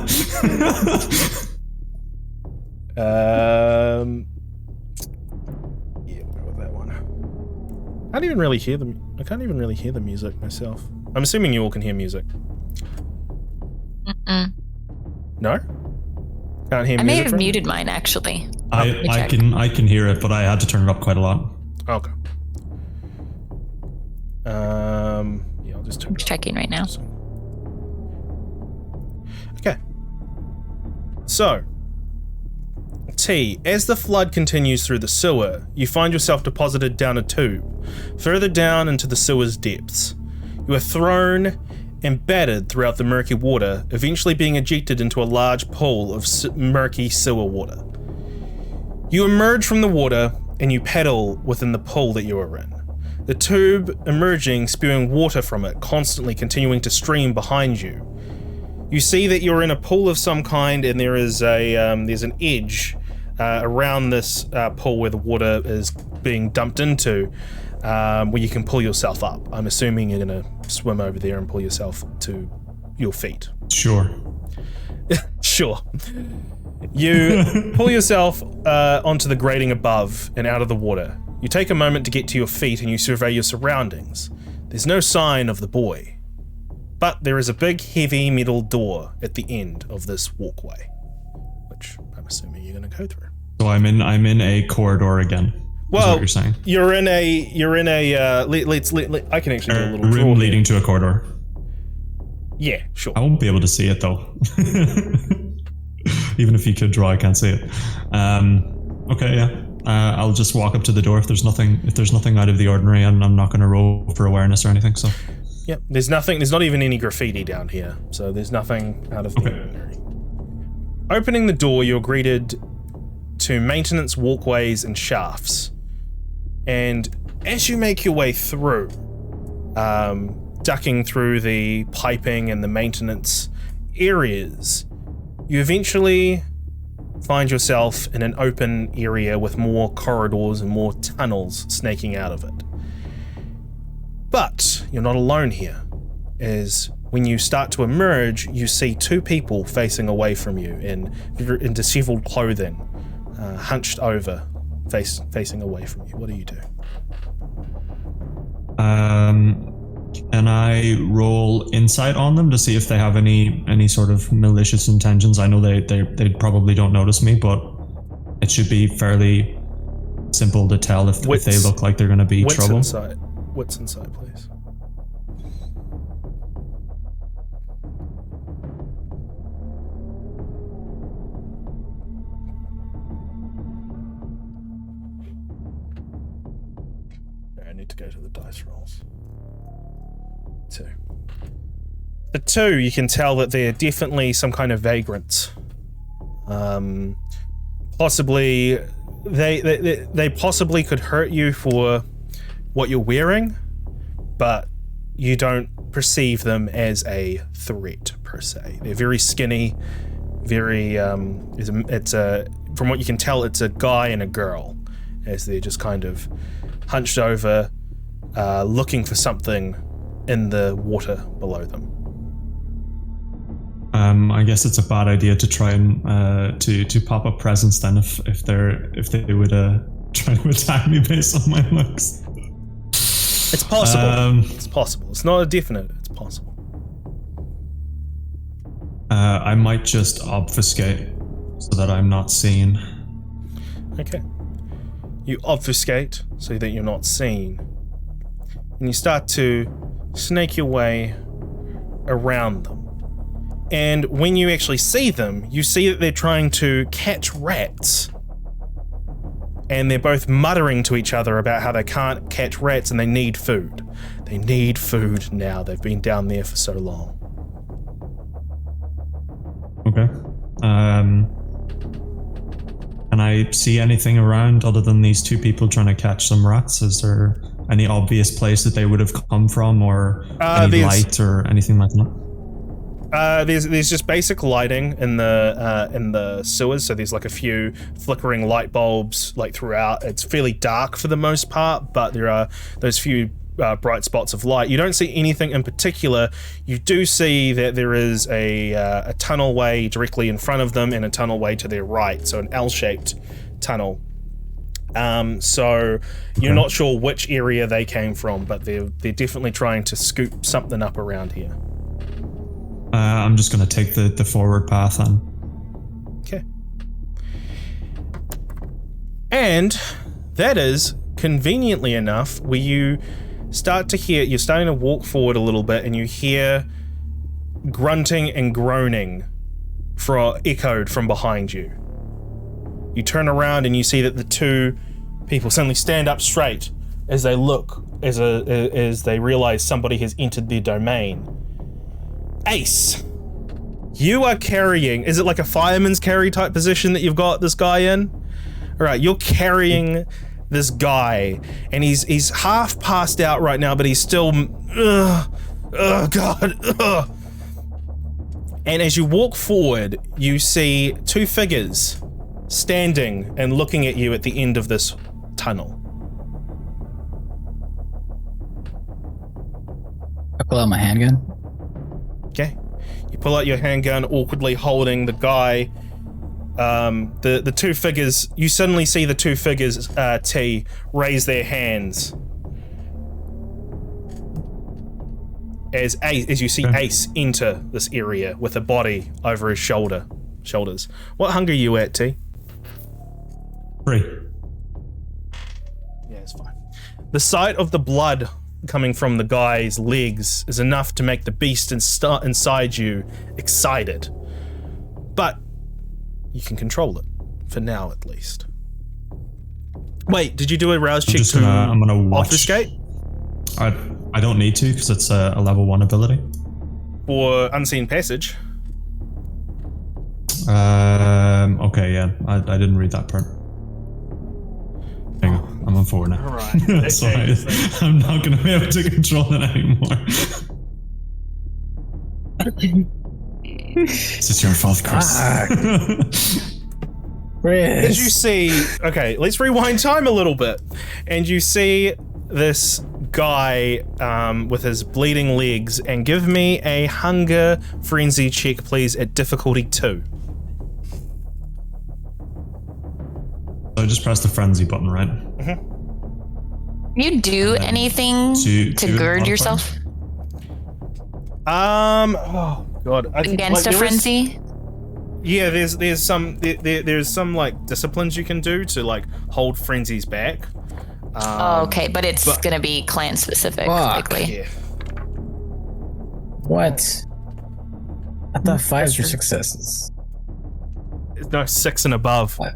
we'll go with that one. I can't even really hear the music myself. I'm assuming you all can hear music. No? Can't hear music? I may have muted mine, actually. I can hear it, but I had to turn it up quite a lot. Okay. Yeah, I'll just turn I'm checking right now. Okay. So, T, as the flood continues through the sewer, you find yourself deposited down a tube, further down into the sewer's depths. You are thrown and battered throughout the murky water, eventually being ejected into a large pool of murky sewer water. You emerge from the water and you paddle within the pool that you are in. The tube emerging, spewing water from it, constantly continuing to stream behind you. You see that you're in a pool of some kind, and there is there's an edge around this pool where the water is being dumped into, where you can pull yourself up. I'm assuming you're gonna swim over there and pull yourself to your feet. Sure. Sure. You pull yourself onto the grating above and out of the water. You take a moment to get to your feet and you survey your surroundings. There's no sign of the boy, but there is a big, heavy metal door at the end of this walkway, which I'm assuming you're going to go through. So I'm in a corridor again. Well, what you're saying. You're in a. I can actually do a little room leading to a corridor. Yeah, sure. I won't be able to see it though. Even if you could draw, I can't see it. Okay, yeah. I'll just walk up to the door if there's nothing out of the ordinary, and I'm not going to roll for awareness or anything. So. Yep. There's not even any graffiti down here, so there's nothing out of the ordinary. Opening the door, you're greeted to maintenance walkways and shafts, and as you make your way through, ducking through the piping and the maintenance areas, you eventually find yourself in an open area with more corridors and more tunnels snaking out of it. But you're not alone here, as when you start to emerge, you see 2 people facing away from you in disheveled clothing, hunched over, facing away from you. What do you do? Can I roll insight on them to see if they have any sort of malicious intentions? I know they probably don't notice me, but it should be fairly simple to tell if they look like they're going to be trouble. What's inside, please? I need to go to the dice rolls. 2. The 2, you can tell that they're definitely some kind of vagrants. Possibly, they possibly could hurt you for what you're wearing, but you don't perceive them as a threat per se. They're very skinny, very from what you can tell, it's a guy and a girl, as they're just kind of hunched over, looking for something in the water below them. I guess it's a bad idea to try and to pop up presents then if they would try to attack me based on my looks. It's possible. It's possible. It's not a definite. It's possible. I might just obfuscate so that I'm not seen. Okay. You obfuscate so that you're not seen. And you start to snake your way around them. And when you actually see them, you see that they're trying to catch rats. And they're both muttering to each other about how they can't catch rats and they need food. They need food now. They've been down there for so long. Okay. Can I see anything around other than these two people trying to catch some rats? Is there any obvious place that they would have come from, or any light or anything like that? There's just basic lighting in the sewers, so there's like a few flickering light bulbs like throughout. It's fairly dark for the most part, but there are those few bright spots of light. You don't see anything in particular. You do see that there is a tunnelway directly in front of them and a tunnelway to their right, so an L-shaped tunnel. So you're not sure which area they came from, but they're definitely trying to scoop something up around here. I'm just going to take the forward path then. Okay. And that is conveniently enough where you start to hear, you're starting to walk forward a little bit and you hear grunting and groaning echoed from behind you. You turn around and you see that the two people suddenly stand up straight as they look, as they realize somebody has entered their domain. Ace, you are carrying, is it like a fireman's carry type position that you've got this guy in? All right, you're carrying this guy, and he's half passed out right now, but he's still, oh God, ugh. And as you walk forward, you see two figures standing and looking at you at the end of this tunnel. I pull out my handgun. Okay. You pull out your handgun, awkwardly holding the guy. The two figures, you suddenly see the two figures, T, raise their hands. As you see Ace enter this area with a body over his shoulders. What hunger are you at, T? 3. Yeah, it's fine. The sight of the blood coming from the guy's legs is enough to make the beast inside you excited. But you can control it, for now at least. Wait, did you do a rouse check to obfuscate? I don't need to, because it's a level 1 ability. Or unseen passage? Okay, yeah, I didn't read that part. Hang on, I'm on 4 now. Alright. So I'm not going to be able to control it anymore. This is your fault, Chris. As you see, okay, let's rewind time a little bit. And you see this guy with his bleeding legs, and give me a hunger frenzy check, please, at difficulty 2. So I just press the frenzy button, right? Mm-hmm. You do anything to gird yourself? Oh god, against a frenzy? Yeah, there's some like disciplines you can do to like hold frenzies back. Okay, but it's gonna be clan specific, likely. Yeah. What? I thought 5s were successes. No, 6 and above. What?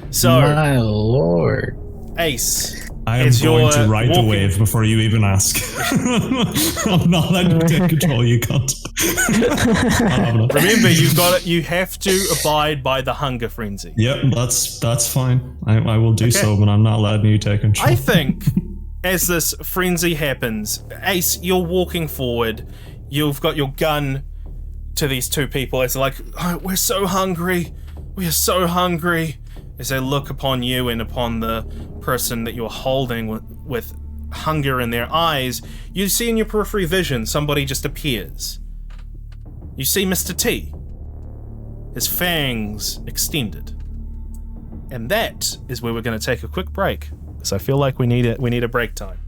So, my lord, Ace, I am going to ride the wave before you even ask. I'm not letting you take control, you cunt. Remember, you've got it. You have to abide by the hunger frenzy. Yep, that's fine. I will do so, but I'm not letting you take control. I think as this frenzy happens, Ace, you're walking forward. You've got your gun to these two people. It's like, oh, we're so hungry. We are so hungry. As they look upon you and upon the person that you're holding with hunger in their eyes, you see in your periphery vision somebody just appears. you see Mr. T. His fangs extended. And that is where we're going to take a quick break. So I feel like we need a break time.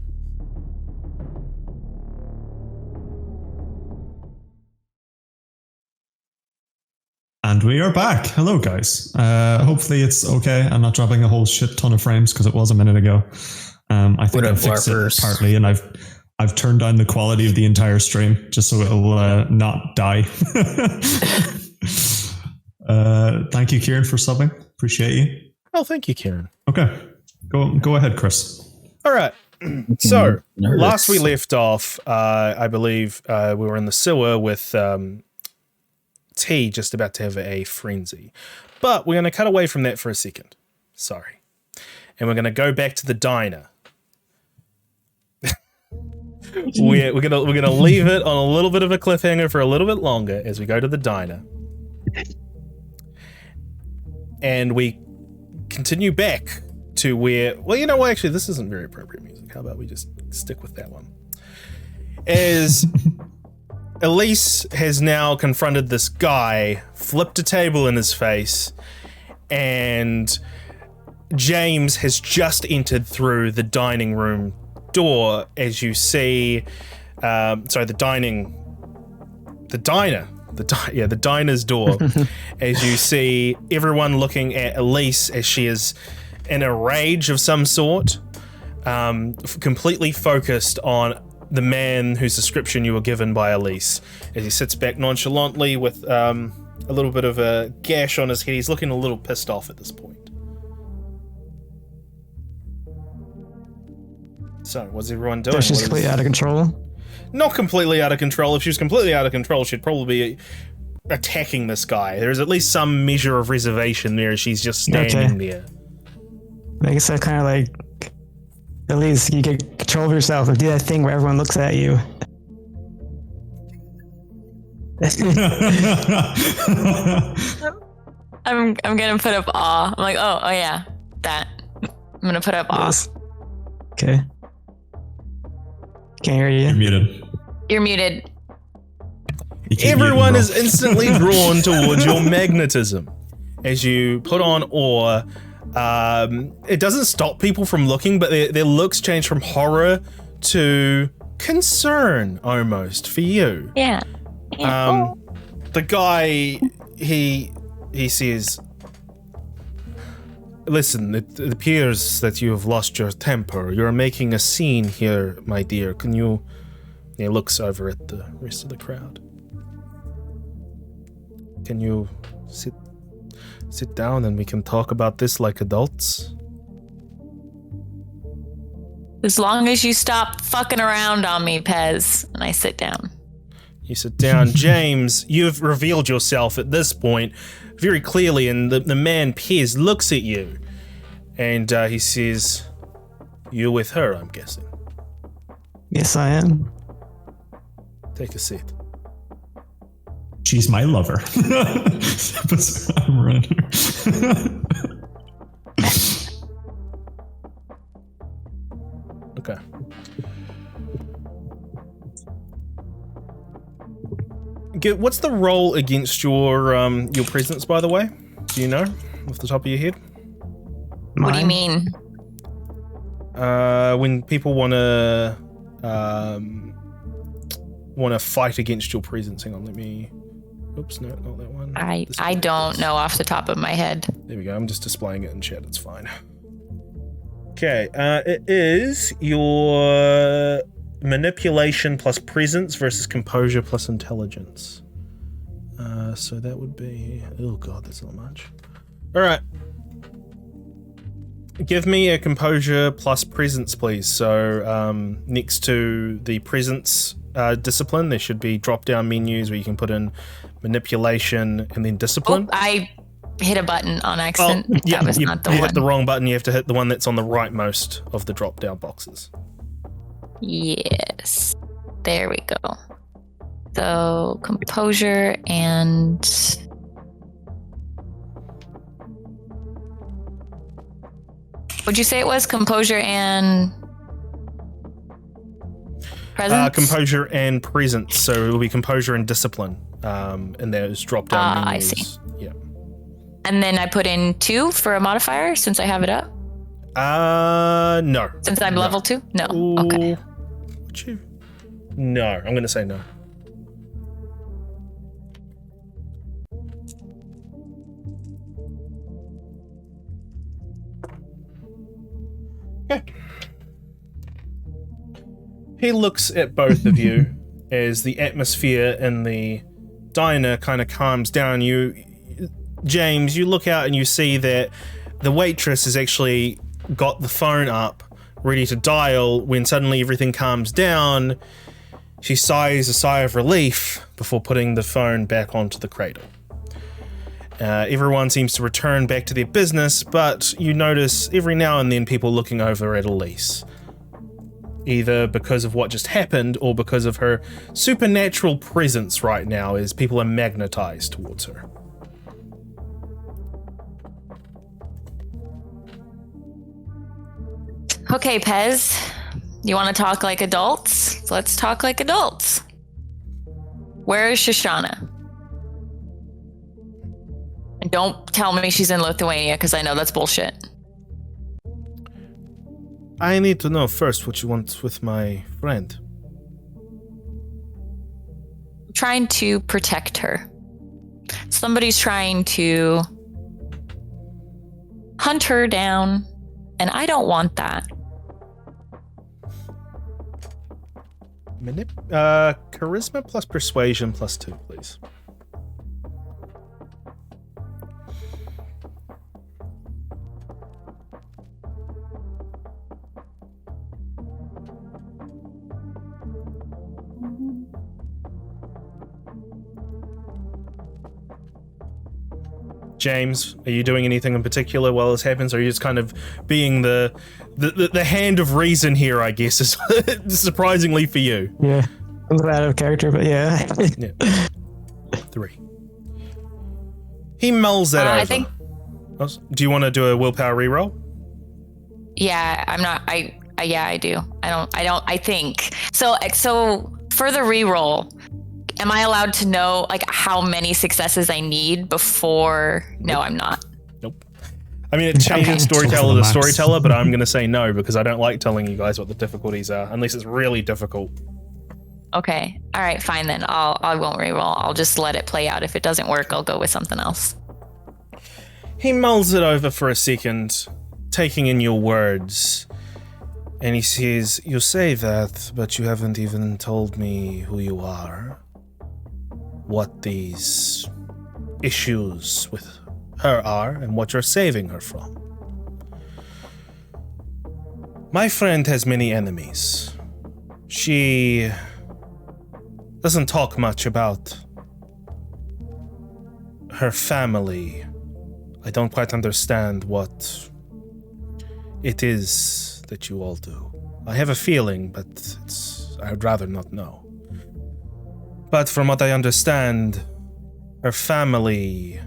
And we are back. Hello, guys. Hopefully it's okay. I'm not dropping a whole shit ton of frames because it was a minute ago. I think I fixed it partly, and I've turned down the quality of the entire stream just so it'll not die. Thank you, Kieran, for subbing. Appreciate you. Oh, thank you, Kieran. Okay, go ahead, Chris. All right. So last we left off, I believe we were in the sewer with T just about to have a frenzy, but we're going to cut away from that for a second. Sorry, and we're going to go back to the diner. we're gonna leave it on a little bit of a cliffhanger for a little bit longer as we go to the diner, and we continue back to where. Well, you know what? Actually, this isn't very appropriate music. How about we just stick with that one? As Elise has now confronted this guy, flipped a table in his face, and James has just entered through the dining room door. As you see, the diner's door. As you see everyone looking at Elise as she is in a rage of some sort, completely focused on the man whose description you were given by Elise. As he sits back nonchalantly with a little bit of a gash on his head. He's looking a little pissed off at this point. So, what's everyone doing? She's completely out of control. Not completely out of control. If she was completely out of control, she'd probably be attacking this guy. There's at least some measure of reservation there as she's just standing there. I guess I kind of like, at least you get control of yourself and do that thing where everyone looks at you. I'm gonna put up awe. I'm like, oh yeah, that. I'm gonna put up awe. Yes. Okay. Can't hear you. You're muted. You're muted. Everyone is instantly drawn towards your magnetism as you put on awe. It doesn't stop people from looking, but their looks change from horror to concern almost for you. Yeah. The guy, he says, "Listen, it appears that you have lost your temper. You're making a scene here, my dear. Can you..." He looks over at the rest of the crowd. "Can you sit down and we can talk about this like adults?" As long as you stop fucking around on me, Pez. And I sit down. You sit down. James, you've revealed yourself at this point very clearly, and the man Pez looks at you, and he says, "You're with her, I'm guessing." Yes, I am. Take a seat. She's my lover. I'm around here. Okay. What's the roll against your presence, by the way? Do you know off the top of your head? Mine? What do you mean? When people want to fight against your presence. Hang on, let me. Oops, no, not that one. I don't know off the top of my head. There we go. I'm just displaying it in chat. It's fine. Okay, it is your manipulation plus presence versus composure plus intelligence. So that would be... Oh god, that's not much. Alright. Give me a composure plus presence, please. So next to the presence discipline, there should be drop-down menus where you can put in manipulation and then discipline. Oh, I hit a button on accident. Yeah, that was not the one. You hit the wrong button. You have to hit the one that's on the rightmost of the drop-down boxes. Yes. There we go. So, composure and... What'd you say it was? Composure and... Presence? Composure and presence. So it will be composure and discipline. and there's drop-down menus. I see. Yeah. And then I put in 2 for a modifier since I have it up? No. Since I'm level 2? No. Ooh, Okay. No, I'm going to say no. Okay. He looks at both of you as the atmosphere in the diner kind of calms down. James, you look out and you see that the waitress has actually got the phone up, ready to dial, when suddenly everything calms down. She sighs a sigh of relief before putting the phone back onto the cradle. Everyone seems to return back to their business, but you notice every now and then people looking over at Elise. Either because of what just happened or because of her supernatural presence right now as people are magnetized towards her. Okay, Pez. You want to talk like adults? Let's talk like adults. Where is Shejana? And don't tell me she's in Lithuania, because I know that's bullshit. I need to know first what you want with my friend. I'm trying to protect her. Somebody's trying to hunt her down, and I don't want that. Charisma plus persuasion plus 2, please. James, are you doing anything in particular while this happens, or are you just kind of being the hand of reason here, I guess, is surprisingly for you? Yeah. I'm a little out of character, but yeah. Yeah. 3. He mulls that over. I think. Do you want to do a willpower reroll? Yeah, I'm not. Yeah, I do. I think so. So for the reroll, am I allowed to know like how many successes I need before? No, I'm not. Nope. I mean, it changes storyteller to storyteller, but I'm going to say no because I don't like telling you guys what the difficulties are unless it's really difficult. Okay. All right. Fine then. I won't reroll. I'll just let it play out. If it doesn't work, I'll go with something else. He mulls it over for a second, taking in your words, and he says, "You say that, but you haven't even told me who you are. What these issues with her are and what you're saving her from. My friend has many enemies. She doesn't talk much about her family. I don't quite understand what it is that you all do. I have a feeling, but I'd rather not know. But from what I understand, her family,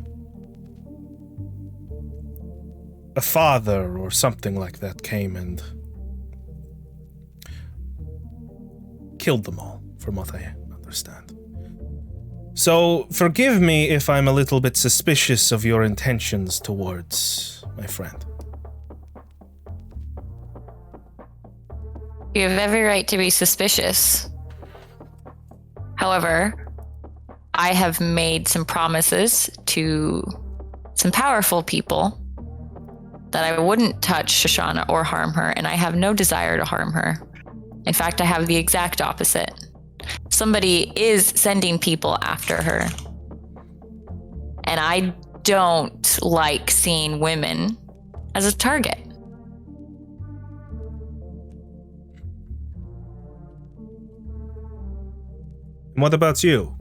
a father or something like that came and killed them all, from what I understand. So forgive me if I'm a little bit suspicious of your intentions towards my friend." You have every right to be suspicious. However, I have made some promises to some powerful people that I wouldn't touch Shejana or harm her, and I have no desire to harm her. In fact, I have the exact opposite. Somebody is sending people after her. And I don't like seeing women as a target. And what about you,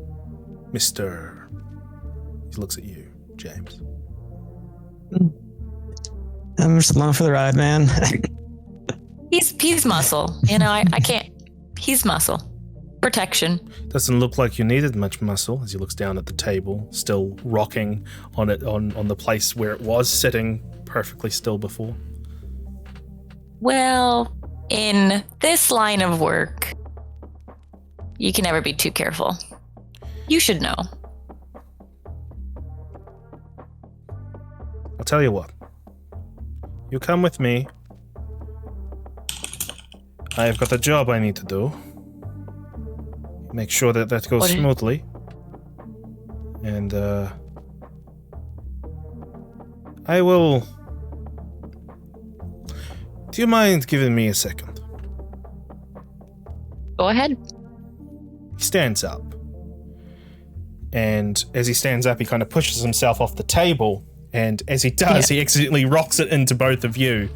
Mr. He looks at you, James. I'm just along for the ride, man. He's muscle. You know, I can't. He's muscle. Protection. Doesn't look like you needed much muscle as he looks down at the table, still rocking on it on the place where it was sitting perfectly still before. Well, in this line of work, you can never be too careful. You should know. I'll tell you what. You come with me. I've got a job I need to do. Make sure that goes smoothly. And, I will... Do you mind giving me a second? Go ahead. He stands up. And as he stands up, he kind of pushes himself off the table. And as he does, he accidentally rocks it into both of you.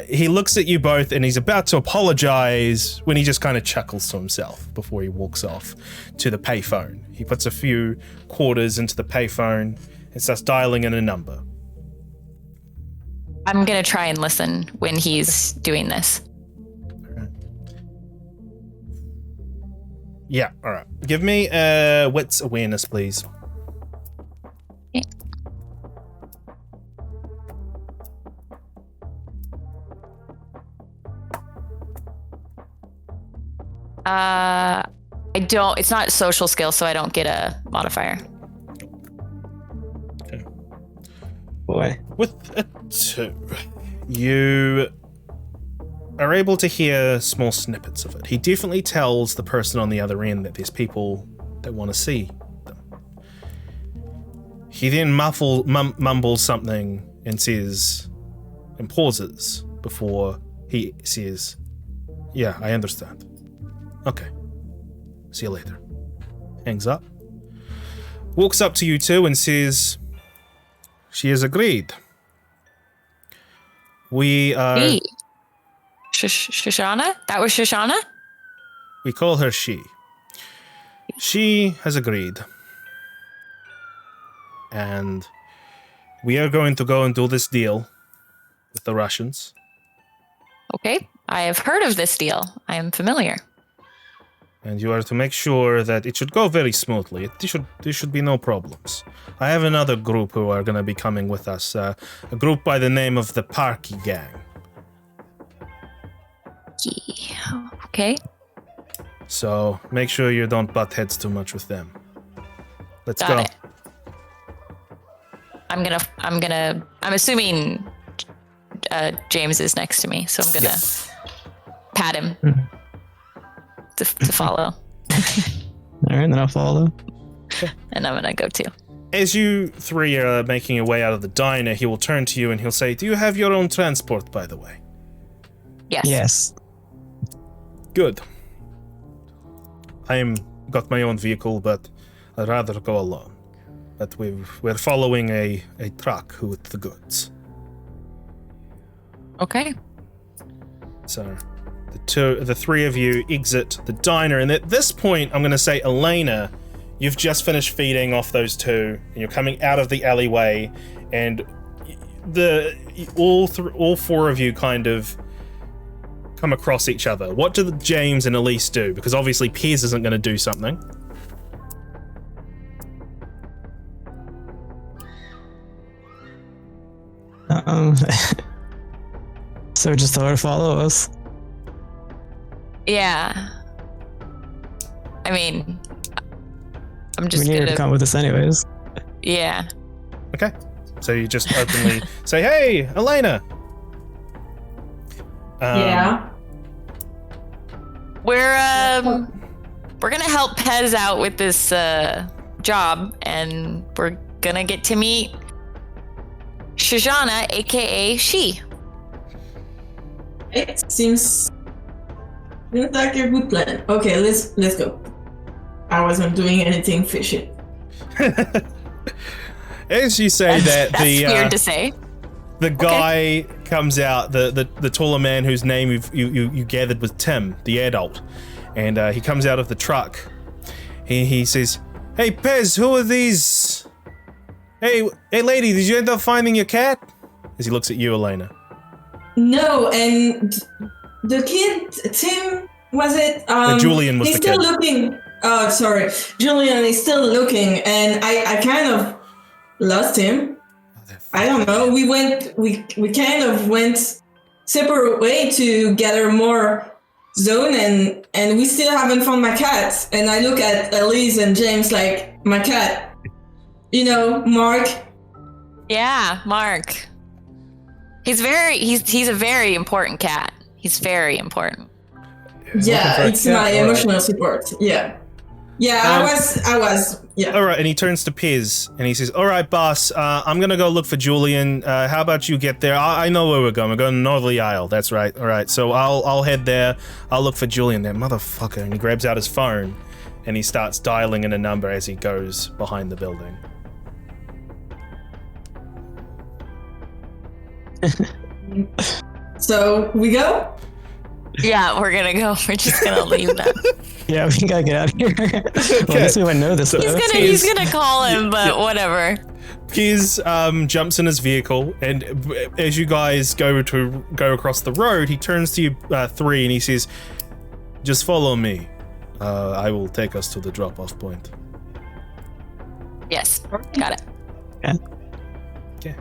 He looks at you both and he's about to apologize when he just kind of chuckles to himself before he walks off to the payphone. He puts a few quarters into the payphone and starts dialing in a number. I'm going to try and listen when he's doing this. Yeah, all right. Give me wits awareness, please. Okay. I don't, it's not social skill, so I don't get a modifier. Okay. Boy. With a 2, you are able to hear small snippets of it. He definitely tells the person on the other end that there's people that want to see them. He then mumbles something and says, and pauses before he says, yeah, I understand. Okay. See you later. Hangs up. Walks up to you two and says, she has agreed. We are... Hey. Shejana? That was Shejana? We call her she. She has agreed. And we are going to go and do this deal with the Russians. Okay. I have heard of this deal. I am familiar. And you are to make sure that it should go very smoothly. There should be no problems. I have another group who are going to be coming with us. A group by the name of the Parky Gang. Yeah. Okay. So make sure you don't butt heads too much with them. Let's Got go. it. I'm assuming James is next to me, so I'm gonna pat him to follow. All right, then I'll follow. And I'm gonna go too. As you three are making your way out of the diner, he will turn to you and he'll say, do you have your own transport, by the way? Yes. Yes. Good. Got my own vehicle, but I'd rather go alone. But we're following a truck with the goods. Okay. So the three of you exit the diner, and at this point, I'm going to say, Elena, you've just finished feeding off those two, and you're coming out of the alleyway, and all four of you kind of come across each other. What do James and Elise do? Because obviously Piers isn't going to do something. So just tell her to follow us. Yeah. I mean, I'm just We need her to come with us anyways. Yeah. Okay. So you just openly say, hey, Elena. Yeah. We're gonna help Pez out with this job, and we're gonna get to meet Shejana, aka she. It seems like a good plan. Okay, let's go. I wasn't doing anything fishy. As you say that, That's weird to say. The guy comes out, the taller man whose name you gathered was Tim, the adult, and he comes out of the truck. He says, "Hey Pez, who are these? Hey lady, did you end up finding your cat?" As he looks at you, Elena. No, and the kid, Tim, was it? Julian was he's the still kid. looking. Oh, sorry, Julian is still looking, and I kind of lost him. I don't know. We kind of went separate way to gather more zone, and we still haven't found my cat. And I look at Elise and James like, my cat, Mark. Yeah, Mark. He's a very important cat. He's very important. Yeah, it's my emotional support. Yeah. Yeah, I was. Yeah. All right, and he turns to Piz and he says, "All right, boss, I'm gonna go look for Julian. How about you get there? I know where we're going. We're going to Northerly Isle. That's right. All right, so I'll head there. I'll look for Julian there, motherfucker." And he grabs out his phone and he starts dialing in a number as he goes behind the building. So we go? Yeah, we're gonna go. We're just gonna leave them. Yeah, we gotta get out of here. Well, I guess we wouldn't know this. He's gonna call him, but whatever. Piz jumps in his vehicle, and as you guys go across the road, he turns to you three and he says, "Just follow me. I will take us to the drop-off point." Yes, got it. Yeah. Okay.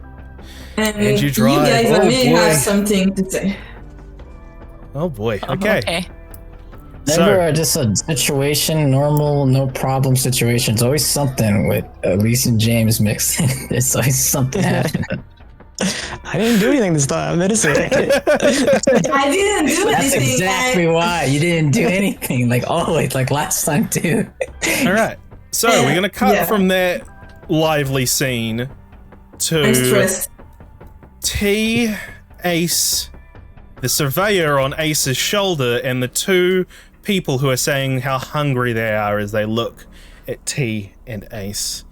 And you drive. guys Oh, may boy. have something to say. Oh boy. Okay. Okay. Never just a situation, normal, no problem situation. It's always something with Elise and James mixed in. There's always something happening. I didn't do anything this time. I'm innocent. I didn't do That's anything. exactly why you didn't do anything. Like always, like last time too. All right. So we're gonna cut from that lively scene I'm to stressed. T, Ace, the surveyor on Ace's shoulder, and the two people who are saying how hungry they are as they look at T and Ace.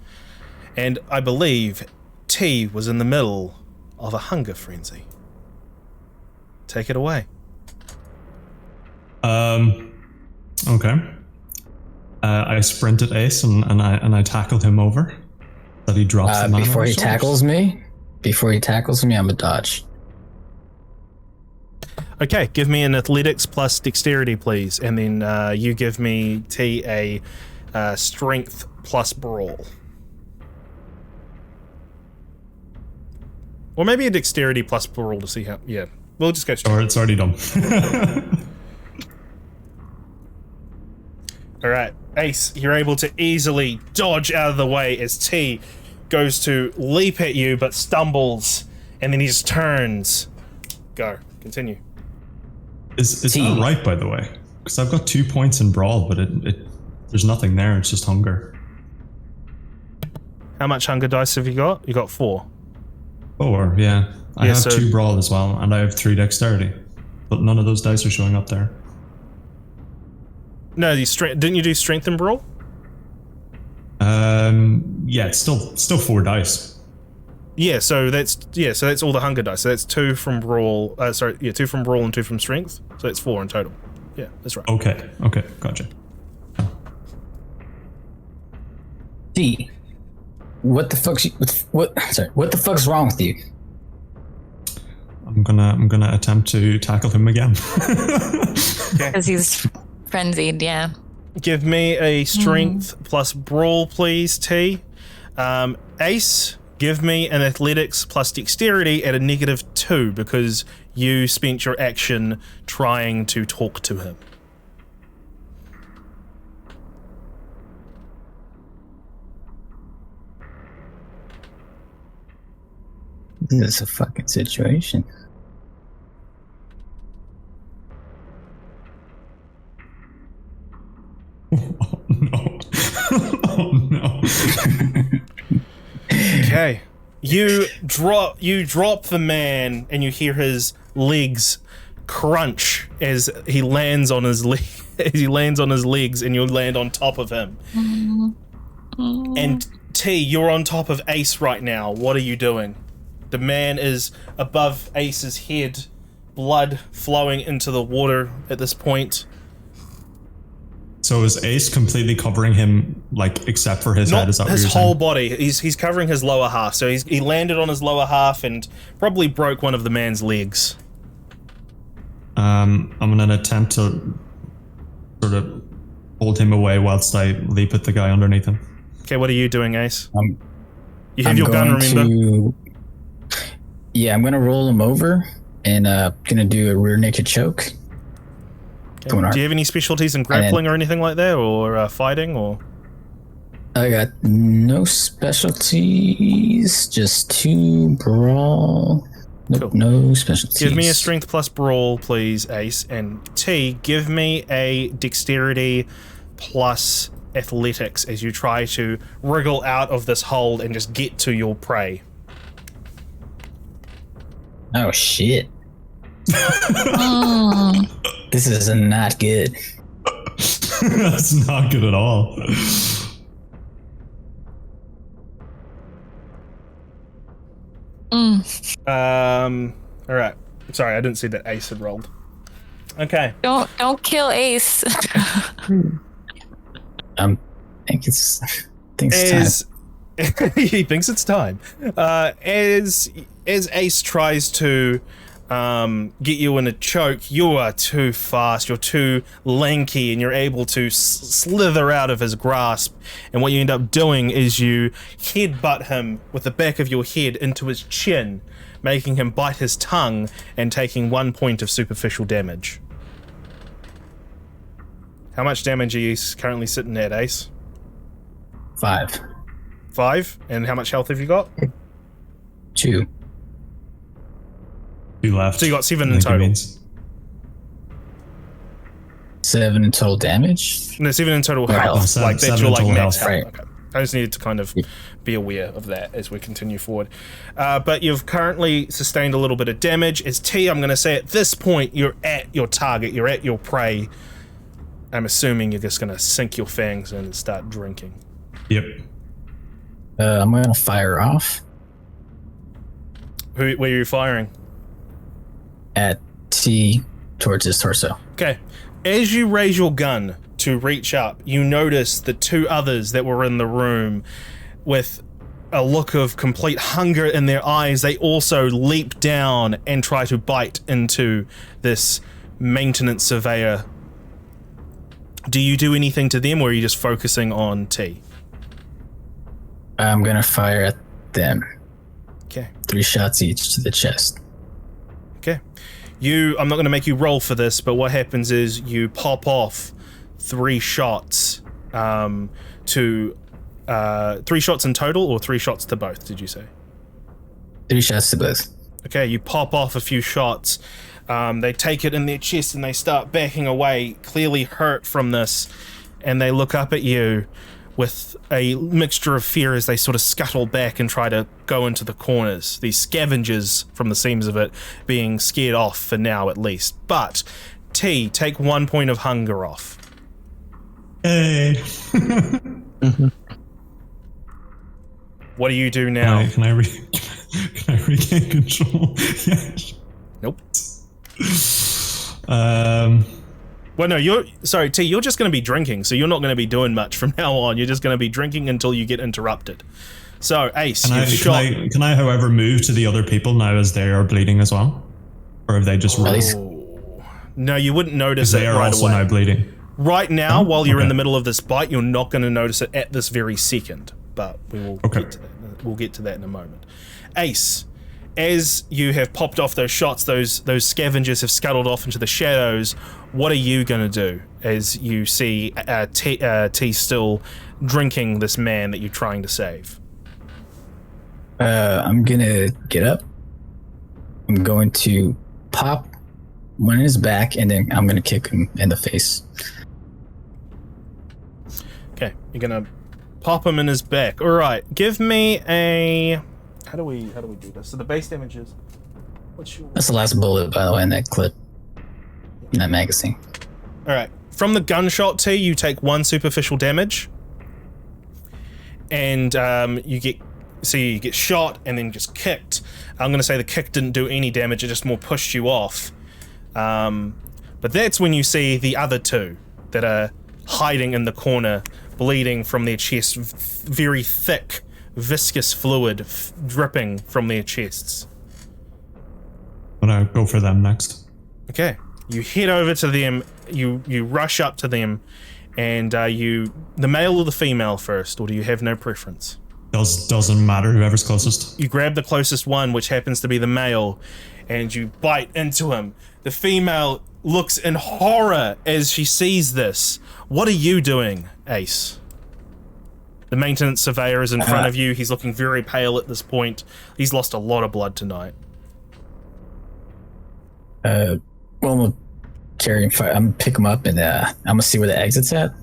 And I believe T was in the middle of a hunger frenzy. Take it away. Okay. I sprinted Ace and I tackled him over. That he drops the man Before on he his shoulders. tackles me, I'm a dodge. Okay, give me an athletics plus dexterity, please. And then you give me T a strength plus brawl. Or maybe a dexterity plus brawl to see how... Yeah, we'll just go straight. Or it's already done. All right, Ace, you're able to easily dodge out of the way as T goes to leap at you, but stumbles, and then he just turns. Go, continue. Is that right, by the way? Because I've got 2 points in brawl, but there's nothing there. It's just hunger. How much hunger dice have you got? You got 4. 4, yeah. I Yeah, have so- 2 brawl as well, and I have 3 dexterity. But none of those dice are showing up there. No, didn't you do strength and brawl? Yeah, it's still 4 dice. Yeah, so that's all the hunger dice. So that's 2 from brawl. 2 from brawl and 2 from strength. So that's 4 in total. Yeah, that's right. Okay, gotcha. D, what the fuck's wrong with you? I'm gonna attempt to tackle him again. Because he's frenzied, yeah. Give me a strength plus brawl, please, T. Ace, give me an athletics plus dexterity at a -2 because you spent your action trying to talk to him. This is a fucking situation. Oh no. Oh no. Okay. You drop the man and you hear his legs crunch as he lands on his legs and you land on top of him. And T, you're on top of Ace right now. What are you doing? The man is above Ace's head, blood flowing into the water at this point. So is Ace completely covering him, like, except for his head? Is that what his you're whole saying? body. He's covering his lower half. So he landed on his lower half and probably broke one of the man's legs. I'm gonna attempt to sort of hold him away whilst I leap at the guy underneath him. Okay, what are you doing, Ace? I'm You have your gun, remember? Yeah, I'm gonna roll him over and gonna do a rear naked choke. Okay. Do you have any specialties in grappling or anything like that, or fighting, or? I got no specialties, just 2 brawl. Nope, Cool. no specialties. Give me a strength plus brawl, please, Ace. And T, give me a dexterity plus athletics as you try to wriggle out of this hold and just get to your prey. Oh, shit. This is not good. That's not good at all. All right. Sorry, I didn't see that Ace had rolled. Okay. Don't kill Ace. I think it's time. He thinks it's time. As Ace tries to get you in a choke, you are too fast, you're too lanky, and you're able to slither out of his grasp. And what you end up doing is you headbutt him with the back of your head into his chin, making him bite his tongue and taking 1 point of superficial damage. How much damage are you currently sitting at, Ace? 5. 5? And how much health have you got? 2. 2 left. So you got 7 in total. 7 in total damage? No, 7 in total Or health. health. Like, that's Seven your, in like, total max health. health. Right. Okay. I just needed to kind of be aware of that as we continue forward. But you've currently sustained a little bit of damage. As T, I'm going to say at this point, you're at your target. You're at your prey. I'm assuming you're just going to sink your fangs in and start drinking. Yep. I'm going to fire off Where are you firing? at T towards his torso. Okay. As you raise your gun to reach up, you notice the 2 others that were in the room with a look of complete hunger in their eyes. They also leap down and try to bite into this maintenance surveyor. Do you do anything to them, or are you just focusing on T? I'm going to fire at them. Okay. 3 shots each to the chest. Okay. I'm not going to make you roll for this, but what happens is you pop off 3 shots 3 shots in total, or 3 shots to both, did you say? 3 shots to both. Okay, you pop off a few shots. They take it in their chest and they start backing away, clearly hurt from this, and they look up at you with a mixture of fear as they sort of scuttle back and try to go into the corners. These scavengers, from the seams of it, being scared off for now at least. But, T, take 1 point of hunger off. Hey. What do you do now? Can I regain control? Yes. Nope. Well, no, sorry, T, you're just going to be drinking, so you're not going to be doing much from now on. You're just going to be drinking until you get interrupted. So, Ace, you've shot... Can I, however, move to the other people now as they are bleeding as well? Or have they just released? No, you wouldn't notice it they are right also away. now bleeding. Right now, while you're in the middle of this bite, you're not going to notice it at this very second. But we will get to that. We'll get to that in a moment. Ace, as you have popped off those shots, those scavengers have scuttled off into the shadows. What are you going to do as you see T still drinking this man that you're trying to save? I'm going to get up. I'm going to pop one in his back, and then I'm going to kick him in the face. Okay, you're going to pop him in his back. All right, give me a... How do we do this? So the base damage is... That's the last bullet, by the way, in that clip. In that magazine. Alright. From the gunshot, T, you take 1 superficial damage. And you get shot and then just kicked. I'm going to say the kick didn't do any damage, it just more pushed you off. But that's when you see the other 2 that are hiding in the corner, bleeding from their chest, very thick, viscous fluid dripping from their chests. I'm gonna go for them next. Okay, you head over to them. You rush up to them, and the male or the female first, or do you have no preference? Doesn't matter. Whoever's closest. You grab the closest one, which happens to be the male, and you bite into him. The female looks in horror as she sees this. What are you doing, Ace? The maintenance surveyor is in front of you. He's looking very pale at this point. He's lost a lot of blood tonight. Well, I'm gonna carry him. I'm gonna pick him up and I'm gonna see where the exit's at.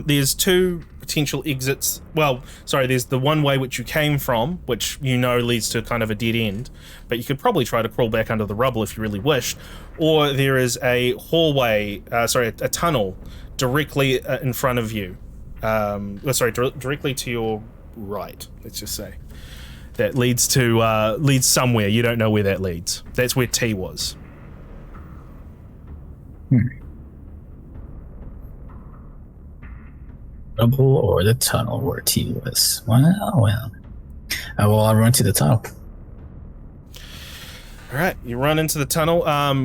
There's two potential exits. Well, sorry, there's the one way which you came from, which you know leads to kind of a dead end, but you could probably try to crawl back under the rubble if you really wished. Or there is a hallway, a tunnel directly in front of you. Directly to your right, let's just say. That leads somewhere. You don't know where that leads. That's where T was. Rubble or the tunnel where T was. Well. I'll run to the tunnel. All right, you run into the tunnel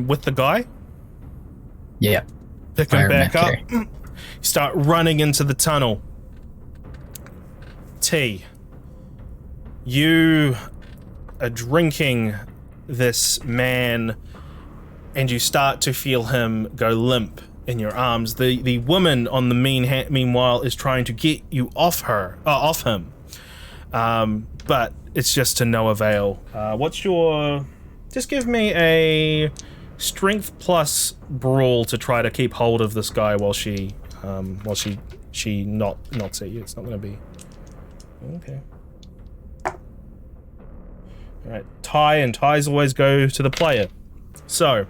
with the guy. Yeah. Pick him back up. You start running into the tunnel. T, you are drinking this man, and you start to feel him go limp in your arms. The woman on the meanwhile is trying to get you off him, but it's just to no avail. Just give me a strength plus brawl to try to keep hold of this guy while she knocks at you. It's not going to be okay. All right, tie, and ties always go to the player. So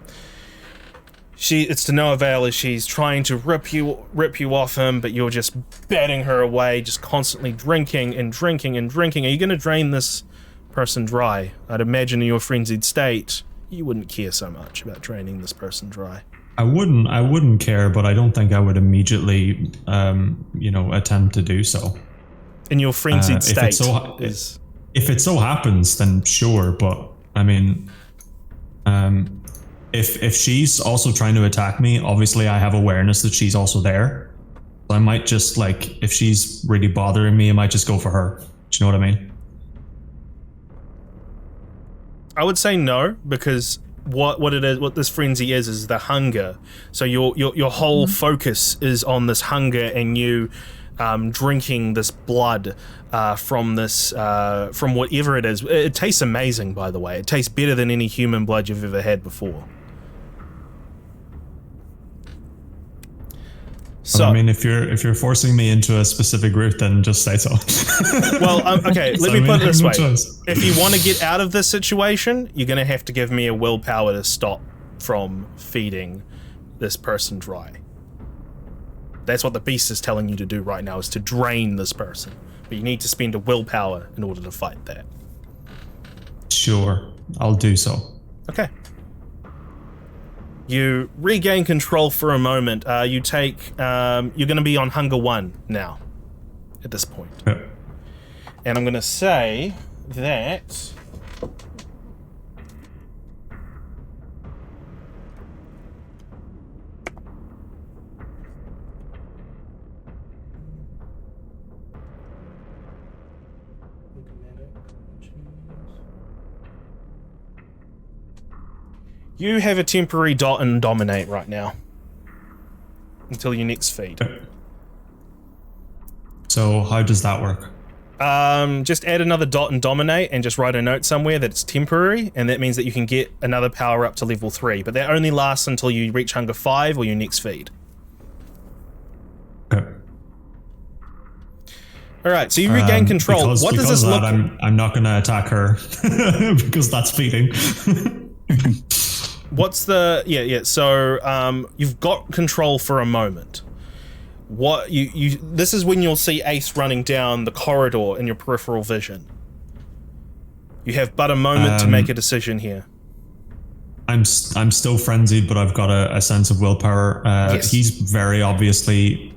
it's to no avail as she's trying to rip you off him, but you're just batting her away, just constantly drinking and drinking and drinking. Are you going to drain this person dry? I'd imagine in your frenzied state, you wouldn't care so much about draining this person dry. I wouldn't care, but I don't think I would immediately, attempt to do so. In your frenzied state, if it so happens, then sure. But I mean, if she's also trying to attack me, obviously I have awareness that she's also there. So I might just if she's really bothering me, I might just go for her. Do you know what I mean? I would say no, because what this frenzy is the hunger. So your whole focus is on this hunger, and you drinking this blood from whatever it is. It tastes amazing, by the way. It tastes better than any human blood you've ever had before. So, I mean, if you're forcing me into a specific route, then just say so. Well, okay, let me put it this way. If you want to get out of this situation, you're going to have to give me a willpower to stop from feeding this person dry. That's what the beast is telling you to do right now, is to drain this person. But you need to spend a willpower in order to fight that. Sure, I'll do so. Okay. You regain control for a moment. You're going to be on hunger 1 now, at this point. Yeah. And I'm going to say that... You have a temporary dot and dominate right now. Until your next feed. So how does that work? Just add another dot and dominate and just write a note somewhere that it's temporary, and that means that you can get another power up to level 3, but that only lasts until you reach hunger 5 or your next feed. Okay. Alright, so you regain control. What does this look like? I'm not going to attack her because that's feeding. What's the so you've got control for a moment. What you this is when you'll see Ace running down the corridor in your peripheral vision. You have but a moment to make a decision here. I'm still frenzied, but I've got a sense of willpower. Yes. He's very obviously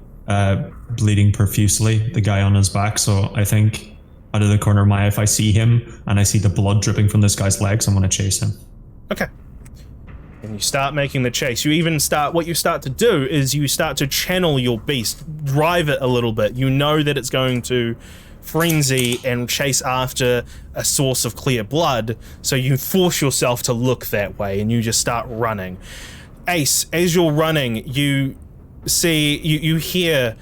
bleeding profusely, the guy on his back, so I think out of the corner of my eye, if I see him and I see the blood dripping from this guy's legs, I'm going to chase him. Okay. And you start making the chase. What you start to do is you start to channel your beast, drive it a little bit. You know that it's going to frenzy and chase after a source of clear blood, so you force yourself to look that way, and you just start running. Ace, as you're running, you see, you hear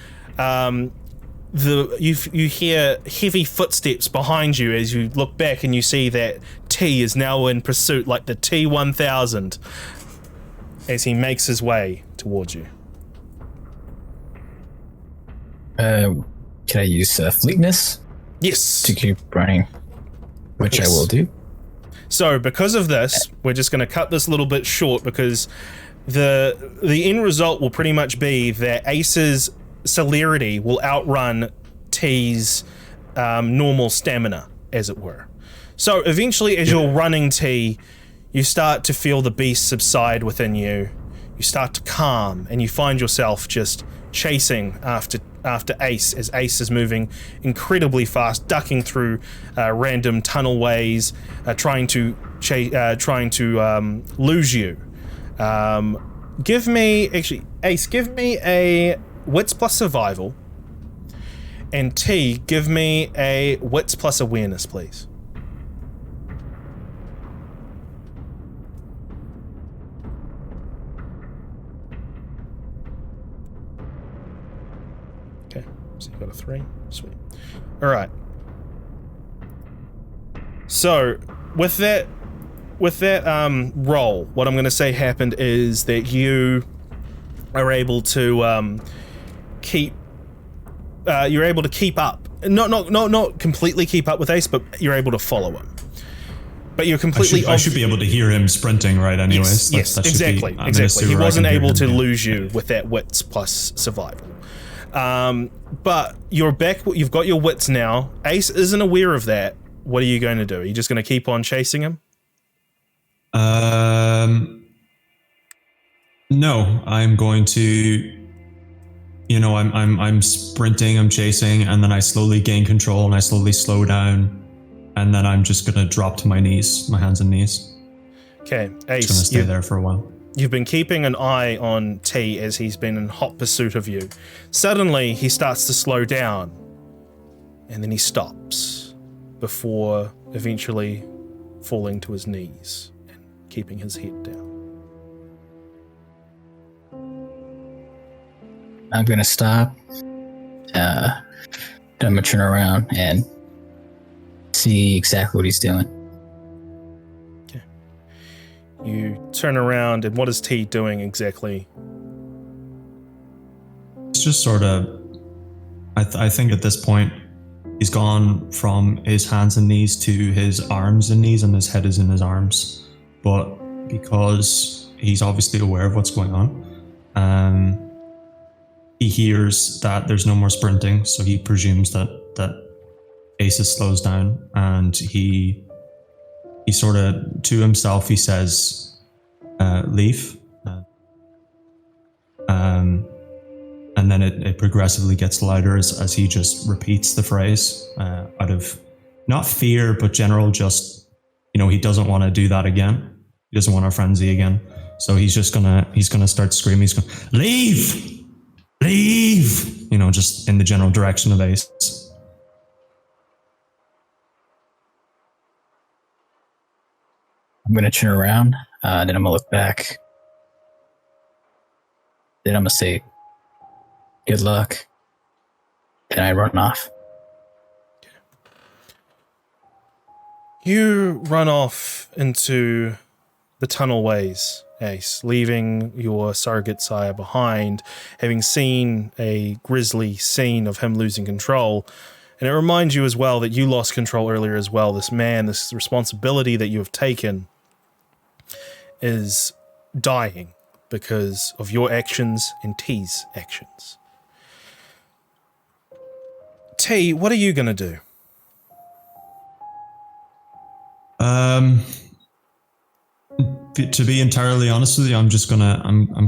You hear heavy footsteps behind you as you look back, and you see that T is now in pursuit, like the T-1000, as he makes his way towards you. Can I use Fleetness? Yes. To keep running, which Yes. I will do. So because of this, we're just going to cut this a little bit short, because the end result will pretty much be that Ace's celerity will outrun T's normal stamina, as it were. So eventually, as you're running T, you start to feel the beast subside within you. You start to calm, and you find yourself just chasing after Ace, as Ace is moving incredibly fast, ducking through random tunnel ways, trying to lose you. Give me a wits plus survival, and T, give me a wits plus awareness, please. Okay, so you got a 3. Sweet. All right. So with that roll, what I'm going to say happened is that you are able to keep up, not completely keep up with Ace, but you're able to follow him. But you're completely. I should be able to hear him sprinting, right? Anyways, yes, that exactly. He wasn't able to lose you with that wits plus survival. But you're back. You've got your wits now. Ace isn't aware of that. What are you going to do? Are you just going to keep on chasing him? No, I'm going to. I'm sprinting, I'm chasing, and then I slowly gain control and I slowly slow down, and then I'm just gonna drop to my knees, my hands and knees. Okay, Ace. Just gonna stay there for a while. You've been keeping an eye on T as he's been in hot pursuit of you. Suddenly, he starts to slow down, and then he stops before eventually falling to his knees and keeping his head down. I'm gonna stop. I'm gonna turn around and see exactly what he's doing. Okay. You turn around, and what is T doing exactly? It's just sort of. I think at this point, he's gone from his hands and knees to his arms and knees, and his head is in his arms. But because he's obviously aware of what's going on, he hears that there's no more sprinting, so he presumes that Ace slows down, and he sort of, to himself, he says, leave. And then it progressively gets louder as he just repeats the phrase out of not fear, but general just, he doesn't want to do that again. He doesn't want to frenzy again. So he's gonna start screaming. He's going, leave! Leave! Just in the general direction of Ace. I'm gonna turn around, then I'm gonna look back. Then I'm gonna say, good luck. Then I run off. You run off into the tunnel ways, Ace, leaving your surrogate sire behind, having seen a grisly scene of him losing control. And it reminds you as well that you lost control earlier as well. This responsibility that you have taken is dying because of your actions and T's actions. T, what are you going to do? To be entirely honest with you, I'm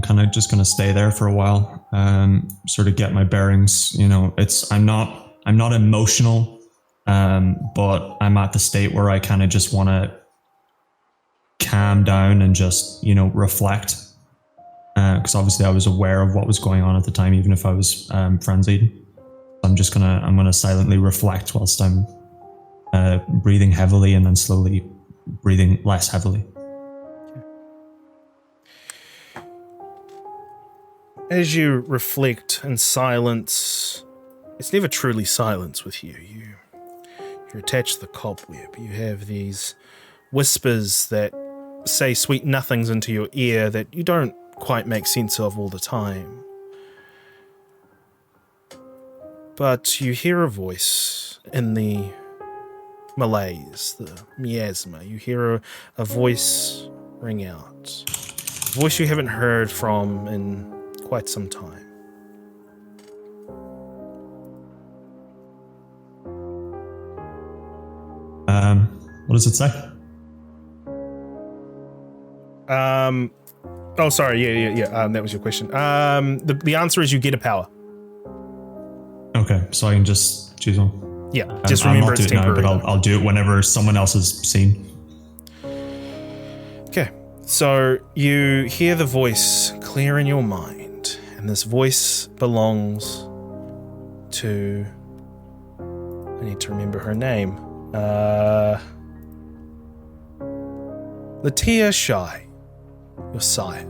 kind of just gonna stay there for a while, sort of get my bearings. I'm not emotional, but I'm at the state where I kind of just want to calm down and just reflect, because obviously I was aware of what was going on at the time, even if I was frenzied. I'm gonna silently reflect whilst I'm breathing heavily and then slowly breathing less heavily. As you reflect in silence, it's never truly silence with you. You're attached to the cobweb. You have these whispers that say sweet nothings into your ear that you don't quite make sense of all the time. But you hear a voice in the malaise, the miasma. You hear a voice ring out. A voice you haven't heard from in quite some time. What does it say? Oh, sorry. Yeah. That was your question. The answer is you get a power. Okay, so I can just choose one. Yeah, just remember it's temporary. Now, but I'll do it whenever someone else is seen. Okay, so you hear the voice clear in your mind, and this voice belongs to... I need to remember her name. Latia Shai, your sire.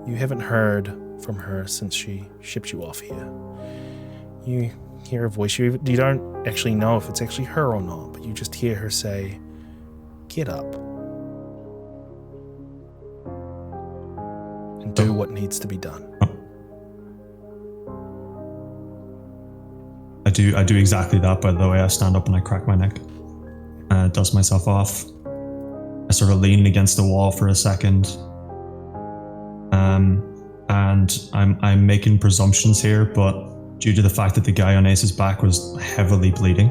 You haven't heard from her since she shipped you off here. You hear a voice. You don't actually know if it's actually her or not, but you just hear her say, "Get up and do what needs to be done." I do exactly that, by the way. I stand up and I crack my neck. Dust myself off. I sort of lean against the wall for a second. And I'm making presumptions here, but due to the fact that the guy on Ace's back was heavily bleeding,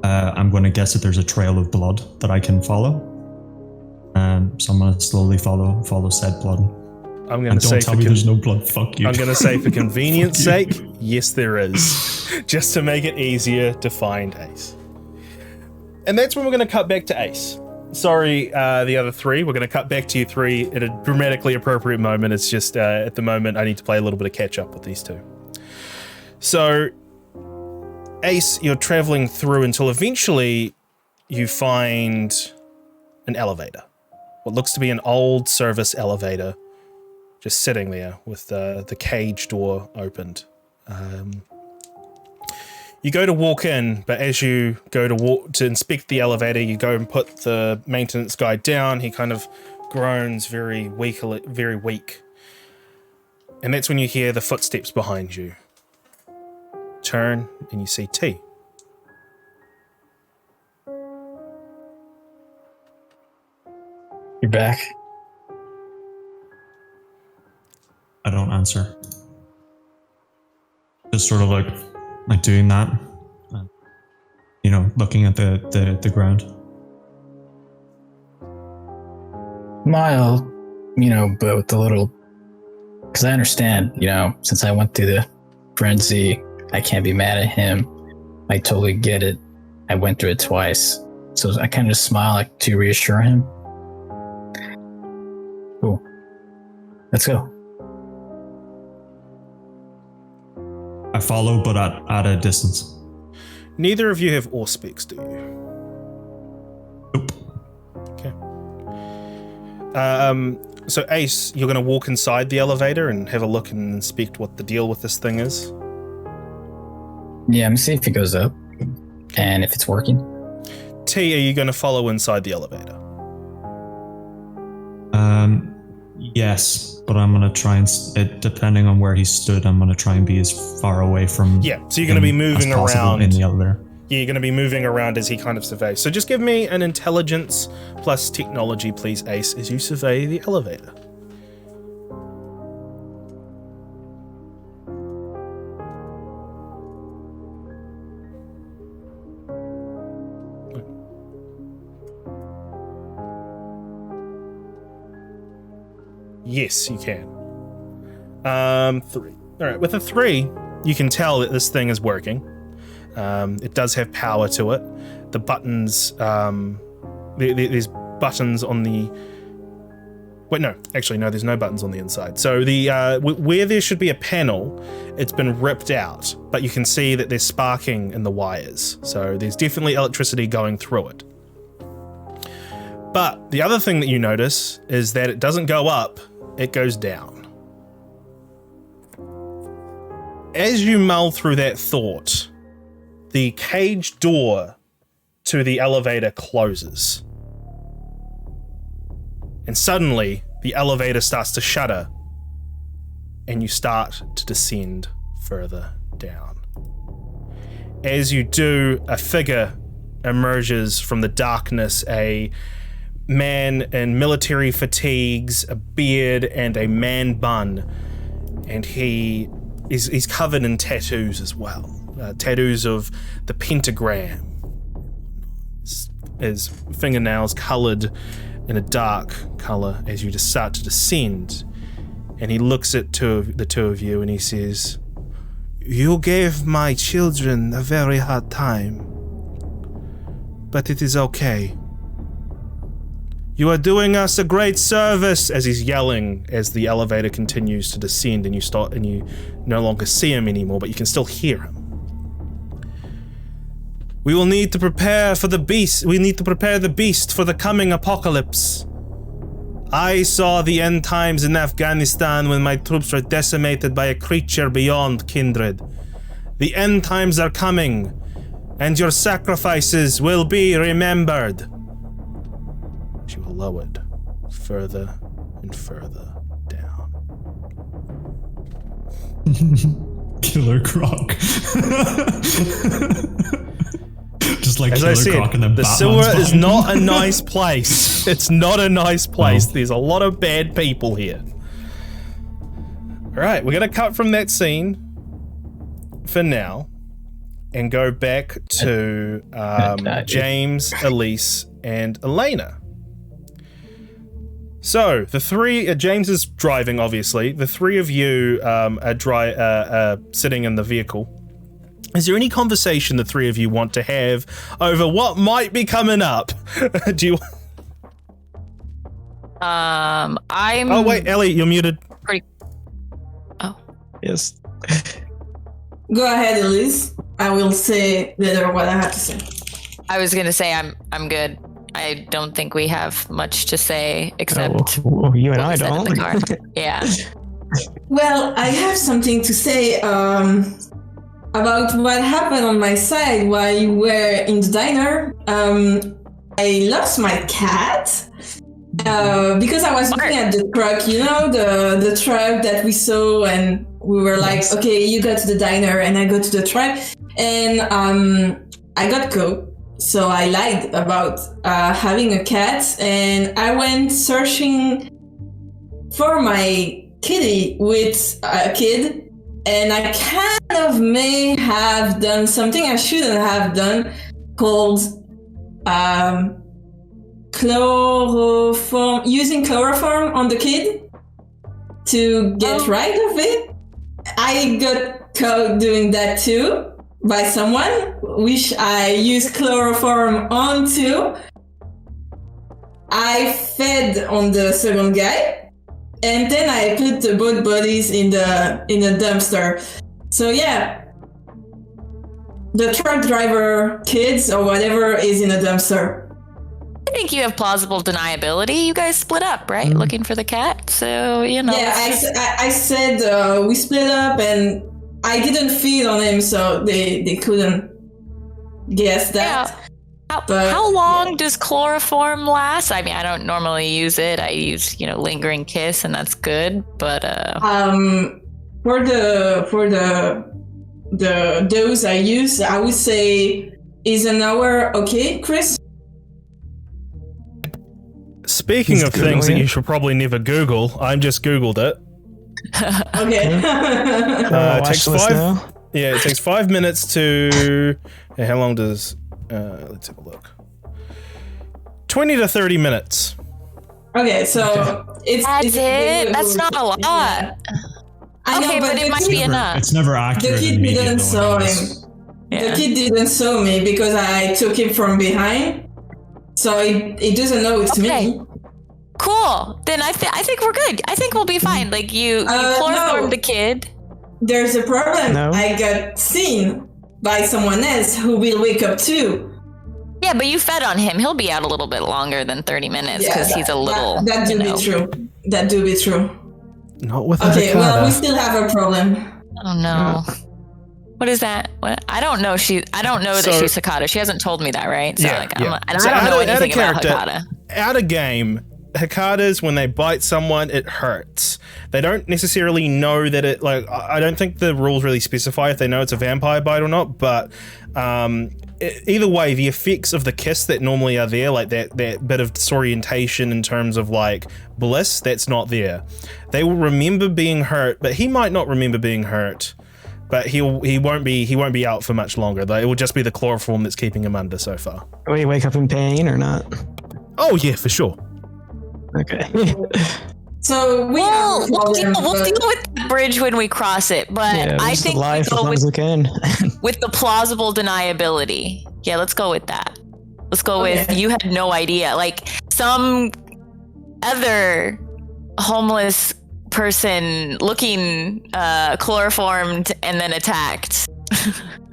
I'm going to guess that there's a trail of blood that I can follow. So I'm going to slowly follow said blood. I'm going to say, don't tell me there's no blood. Fuck you. I'm going to say, for convenience sake, yes, there is, just to make it easier to find Ace. And that's when we're going to cut back to Ace. Sorry, the other three. We're going to cut back to you three at a dramatically appropriate moment. It's just at the moment I need to play a little bit of catch up with these two. So, Ace, you're traveling through until eventually you find an elevator. What looks to be an old service elevator, just sitting there with the cage door opened. You go to walk in, but as you go to inspect the elevator, you go and put the maintenance guy down. He kind of groans very weak. And that's when you hear the footsteps behind you. Turn and you see T. You're back. I don't answer. Just sort of like doing that, looking at the ground. Smile, but with a little, because I understand, since I went through the frenzy, I can't be mad at him. I totally get it. I went through it twice. So I kind of just smile like to reassure him. Cool. Let's go. I follow, but at a distance. Neither of you have Auspex, do you? Nope. Okay. So Ace, you're going to walk inside the elevator and have a look and inspect what the deal with this thing is? Yeah, I'm going to see if it goes up and if it's working. T, are you going to follow inside the elevator? Yes, but I'm going to try and, depending on where he stood, I'm going to try and be as far away from... Yeah, so you're going to be moving around in the elevator. Yeah, you're going to be moving around as he kind of surveys. So just give me an intelligence plus technology, please, Ace, as you survey the elevator. Yes, you can. 3. All right, with a 3, you can tell that this thing is working. It does have power to it. The buttons, there's buttons on the... Wait, no, actually, no, there's no buttons on the inside. So the where there should be a panel, it's been ripped out, but you can see that there's sparking in the wires. So there's definitely electricity going through it. But the other thing that you notice is that it doesn't go up, it goes down. as you mull through that thought, the cage door to the elevator closes. And suddenly, the elevator starts to shudder, and you start to descend further down. As you do, a figure emerges from the darkness, a man in military fatigues, a beard, and a man bun. And he's covered in tattoos as well. Tattoos of the pentagram. His fingernails coloured in a dark colour as you just start to descend. And he looks at the two of you and he says, "You gave my children a very hard time. But it is okay. You are doing us a great service," as he's yelling as the elevator continues to descend and you no longer see him anymore, but you can still hear him. "We will need to prepare for the beast. We need to prepare the beast for the coming apocalypse. I saw the end times in Afghanistan when my troops were decimated by a creature beyond kindred. The end times are coming, and your sacrifices will be remembered." She will lower it further and further down. Killer Croc. Just like as Killer I said, Croc and then the Batman's sewer is behind not him. a nice place. It's not a nice place. No. There's a lot of bad people here. All right, we're going to cut from that scene for now and go back to James, Elise, and Elena. So the three, James is driving, obviously. The three of you are sitting in the vehicle. Is there any conversation the three of you want to have over what might be coming up? Do you? I'm. Oh wait, Ellie, you're muted. Oh. Yes. Go ahead, Elise. I will say later what I have to say. I was gonna say I'm good. I don't think we have much to say except well, you and what I we said in the don't. car. Yeah. Well, I have something to say about what happened on my side while you were in the diner. I lost my cat because I was looking at the truck, you know, the truck that we saw, and we were like, okay, you go to the diner and I go to the truck, and I got caught. So I lied about having a cat, and I went searching for my kitty with a kid, and I kind of may have done something I shouldn't have done, called chloroform, using chloroform on the kid to get rid of it. I got caught doing that too by someone, which I used chloroform onto. I fed on the second guy, and then I put the both bodies in the dumpster. So yeah, the truck driver, kids, or whatever is in a dumpster. I think you have plausible deniability. You guys split up, right? Looking for the cat. So, you know. Yeah, I said we split up, and I didn't feed on him, so they couldn't guess that. Yeah. How long does chloroform last? I mean, I don't normally use it. I use, lingering kiss, and that's good. But for the dose I use, I would say is an hour okay, Chris? Speaking of things that you should probably never Google, I just Googled it. Okay. It takes 5. Yeah, it takes 5 minutes to. How long does? Let's have a look. 20 to 30 minutes. Okay, so that's it. That's not a lot. Yeah. I know, okay, but it might be enough. It's never accurate. The kid didn't saw him. Yeah. The kid didn't saw me because I took him from behind, so he doesn't know it's me. Cool. Then I think we're good. I think we'll be fine. Like you chloroformed the kid. There's a problem. No. I got seen by someone else who will wake up too. Yeah, but you fed on him. He'll be out a little bit longer than 30 minutes because he's a little. That do be true. That do be true. Not with Okay, avocado. well, we still have a problem. Oh no. What is that? What? I don't know. I don't know that she's Hecata. She hasn't told me that, right? So yeah. I don't know anything about Hecata. Out of game, Hecatas, when they bite someone, it hurts. They don't necessarily know that it, like, I don't think the rules really specify if they know it's a vampire bite or not, but either way, the effects of the kiss that normally are there, like that bit of disorientation in terms of like bliss, that's not there. They will remember being hurt, but he might not remember being hurt. But he won't be out for much longer. It will just be the chloroform that's keeping him under so far. Will he wake up in pain or not? Oh yeah, for sure. Okay. So we'll deal with the bridge when we cross it, but yeah, I think we go with the plausible deniability. Yeah, let's go with that. Let's go with you had no idea. Like some other homeless person looking chloroformed and then attacked.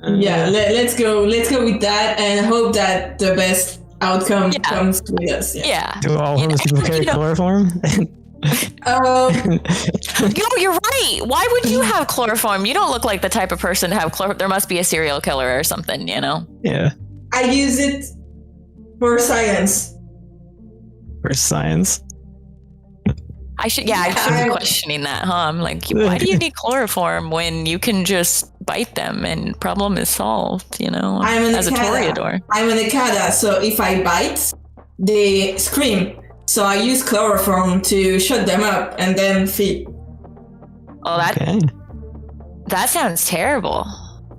Yeah, let's go with that and hope that the best outcome comes with us. Yeah. Do all homeless people carry chloroform? You're right. Why would you have chloroform? You don't look like the type of person to have chloroform. There must be a serial killer or something, you know? Yeah. I use it for science. For science? I should be questioning that, huh? I'm like, why do you need chloroform when you can just bite them and problem is solved, you know? As a toreador. I'm an Hecata, so if I bite, they scream. So I use chloroform to shut them up and then feed. Oh, that sounds terrible.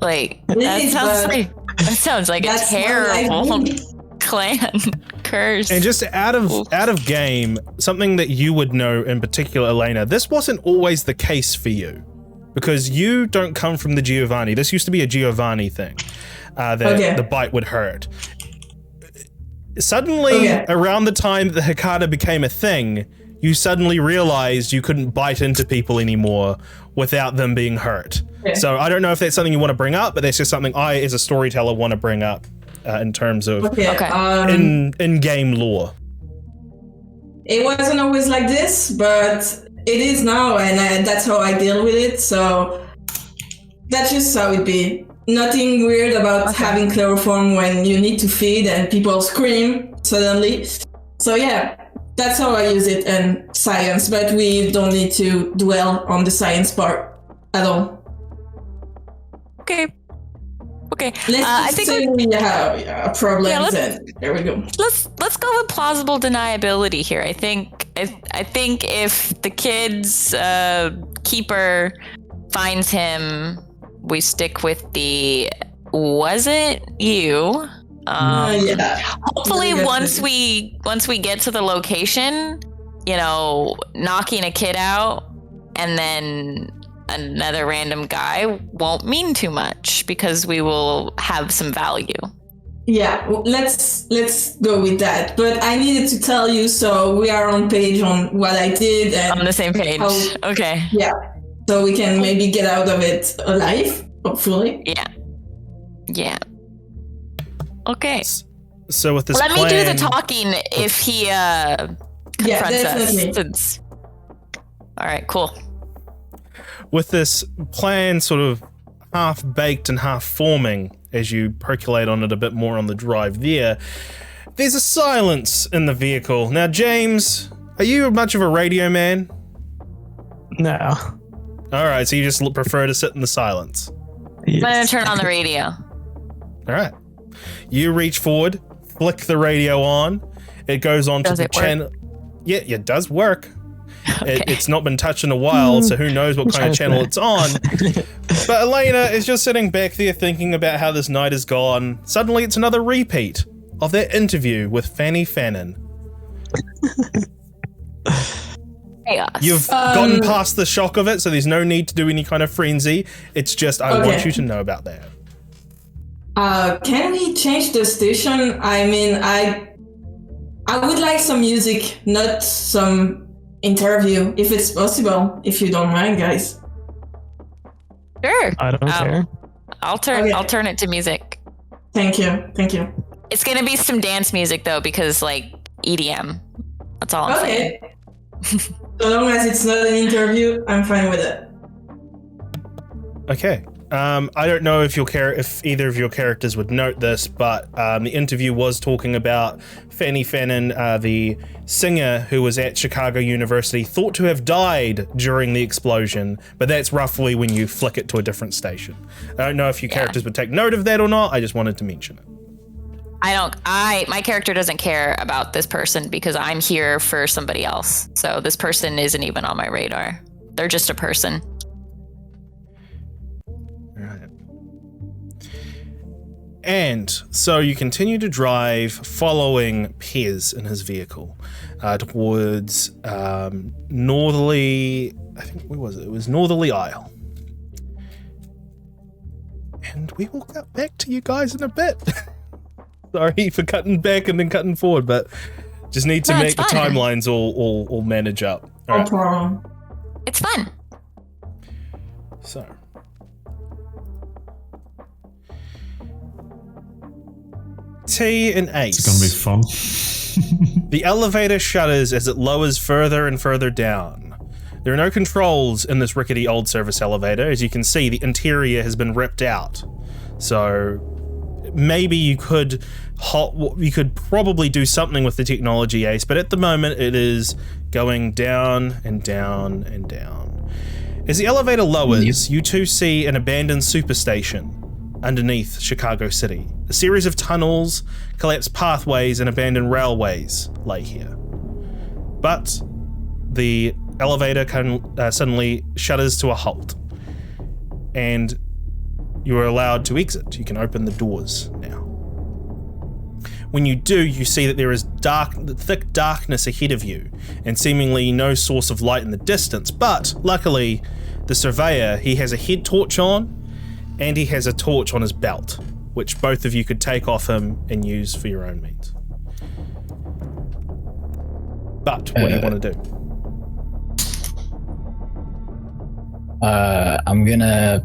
Like that sounds like a terrible clan curse. And just out of game, something that you would know in particular, Elena, this wasn't always the case for you, because you don't come from the Giovanni. This used to be a Giovanni thing, that the bite would hurt. Suddenly, around the time that the Hecata became a thing, you suddenly realized you couldn't bite into people anymore without them being hurt. Yeah. So I don't know if that's something you want to bring up, but that's just something I, as a storyteller, want to bring up in terms of in-game lore. It wasn't always like this, but it is now, and that's how I deal with it. So that's just how it be. Nothing weird about having chloroform when you need to feed and people scream suddenly. So yeah, that's how I use it in science, but we don't need to dwell on the science part at all. Okay. I think we have problems, and there we go. Let's go with plausible deniability here. I think if the kid's keeper finds him, we stick with the was it you? Hopefully once we get to the location, you know, knocking a kid out and then another random guy won't mean too much because we will have some value. Yeah, let's go with that. But I needed to tell you, so we are on page on what I did. And on the same page. Okay. Yeah. So we can maybe get out of it alive, hopefully. Yeah. Okay. So with this Let me do the talking if he confronts us. All right, cool. With this plan sort of half baked and half forming as you percolate on it a bit more on the drive there's a silence in the vehicle. Now, James, are you much of a radio man? No. All right, so you just prefer to sit in the silence. Yes. I'm going to turn on the radio. All right. You reach forward, flick the radio on. It goes on to the channel. Yeah, it does work. Okay. It's not been touched in a while, so who knows what kind of channel it's on. But Elena is just sitting back there thinking about how this night is gone. Suddenly it's another repeat of that interview with Fanny Fannin. Chaos. You've gotten past the shock of it, so there's no need to do any kind of frenzy. It's just, I want you to know about that. Can we change the station? I mean, I would like some music, not some interview, if it's possible, if you don't mind, guys. Sure. I don't care. I'll turn it to music. Thank you. It's gonna be some dance music though, because like EDM. That's all I'm saying. So long as it's not an interview, I'm fine with it. Okay. I don't know if either of your characters would note this, but the interview was talking about Fanny Fannin, the singer who was at Chicago University, thought to have died during the explosion, but that's roughly when you flick it to a different station. I don't know if your characters would take note of that or not. I just wanted to mention it. My character doesn't care about this person because I'm here for somebody else. So this person isn't even on my radar. They're just a person. Right. And so you continue to drive following Pez in his vehicle towards northerly, I think, where was it? It was Northerly Isle. And we will get back to you guys in a bit. Sorry for cutting back and then cutting forward, but just need to make the timelines all manage up. All right. No problem. It's fun. So. T and Ace. It's gonna be fun. The elevator shudders as it lowers further and further down. There are no controls in this rickety old service elevator. As you can see, the interior has been ripped out. So maybe you could probably do something with the technology, Ace, but at the moment it is going down and down and down. As the elevator lowers, you two see an abandoned superstation underneath Chicago City. A series of tunnels, collapsed pathways, and abandoned railways lay here. But the elevator suddenly shudders to a halt, and you are allowed to exit. You can open the doors now. When you do, you see that there is thick darkness ahead of you, and seemingly no source of light in the distance. But luckily, the surveyor, he has a head torch on, and he has a torch on his belt, which both of you could take off him and use for your own means. But what do you want to do? I'm gonna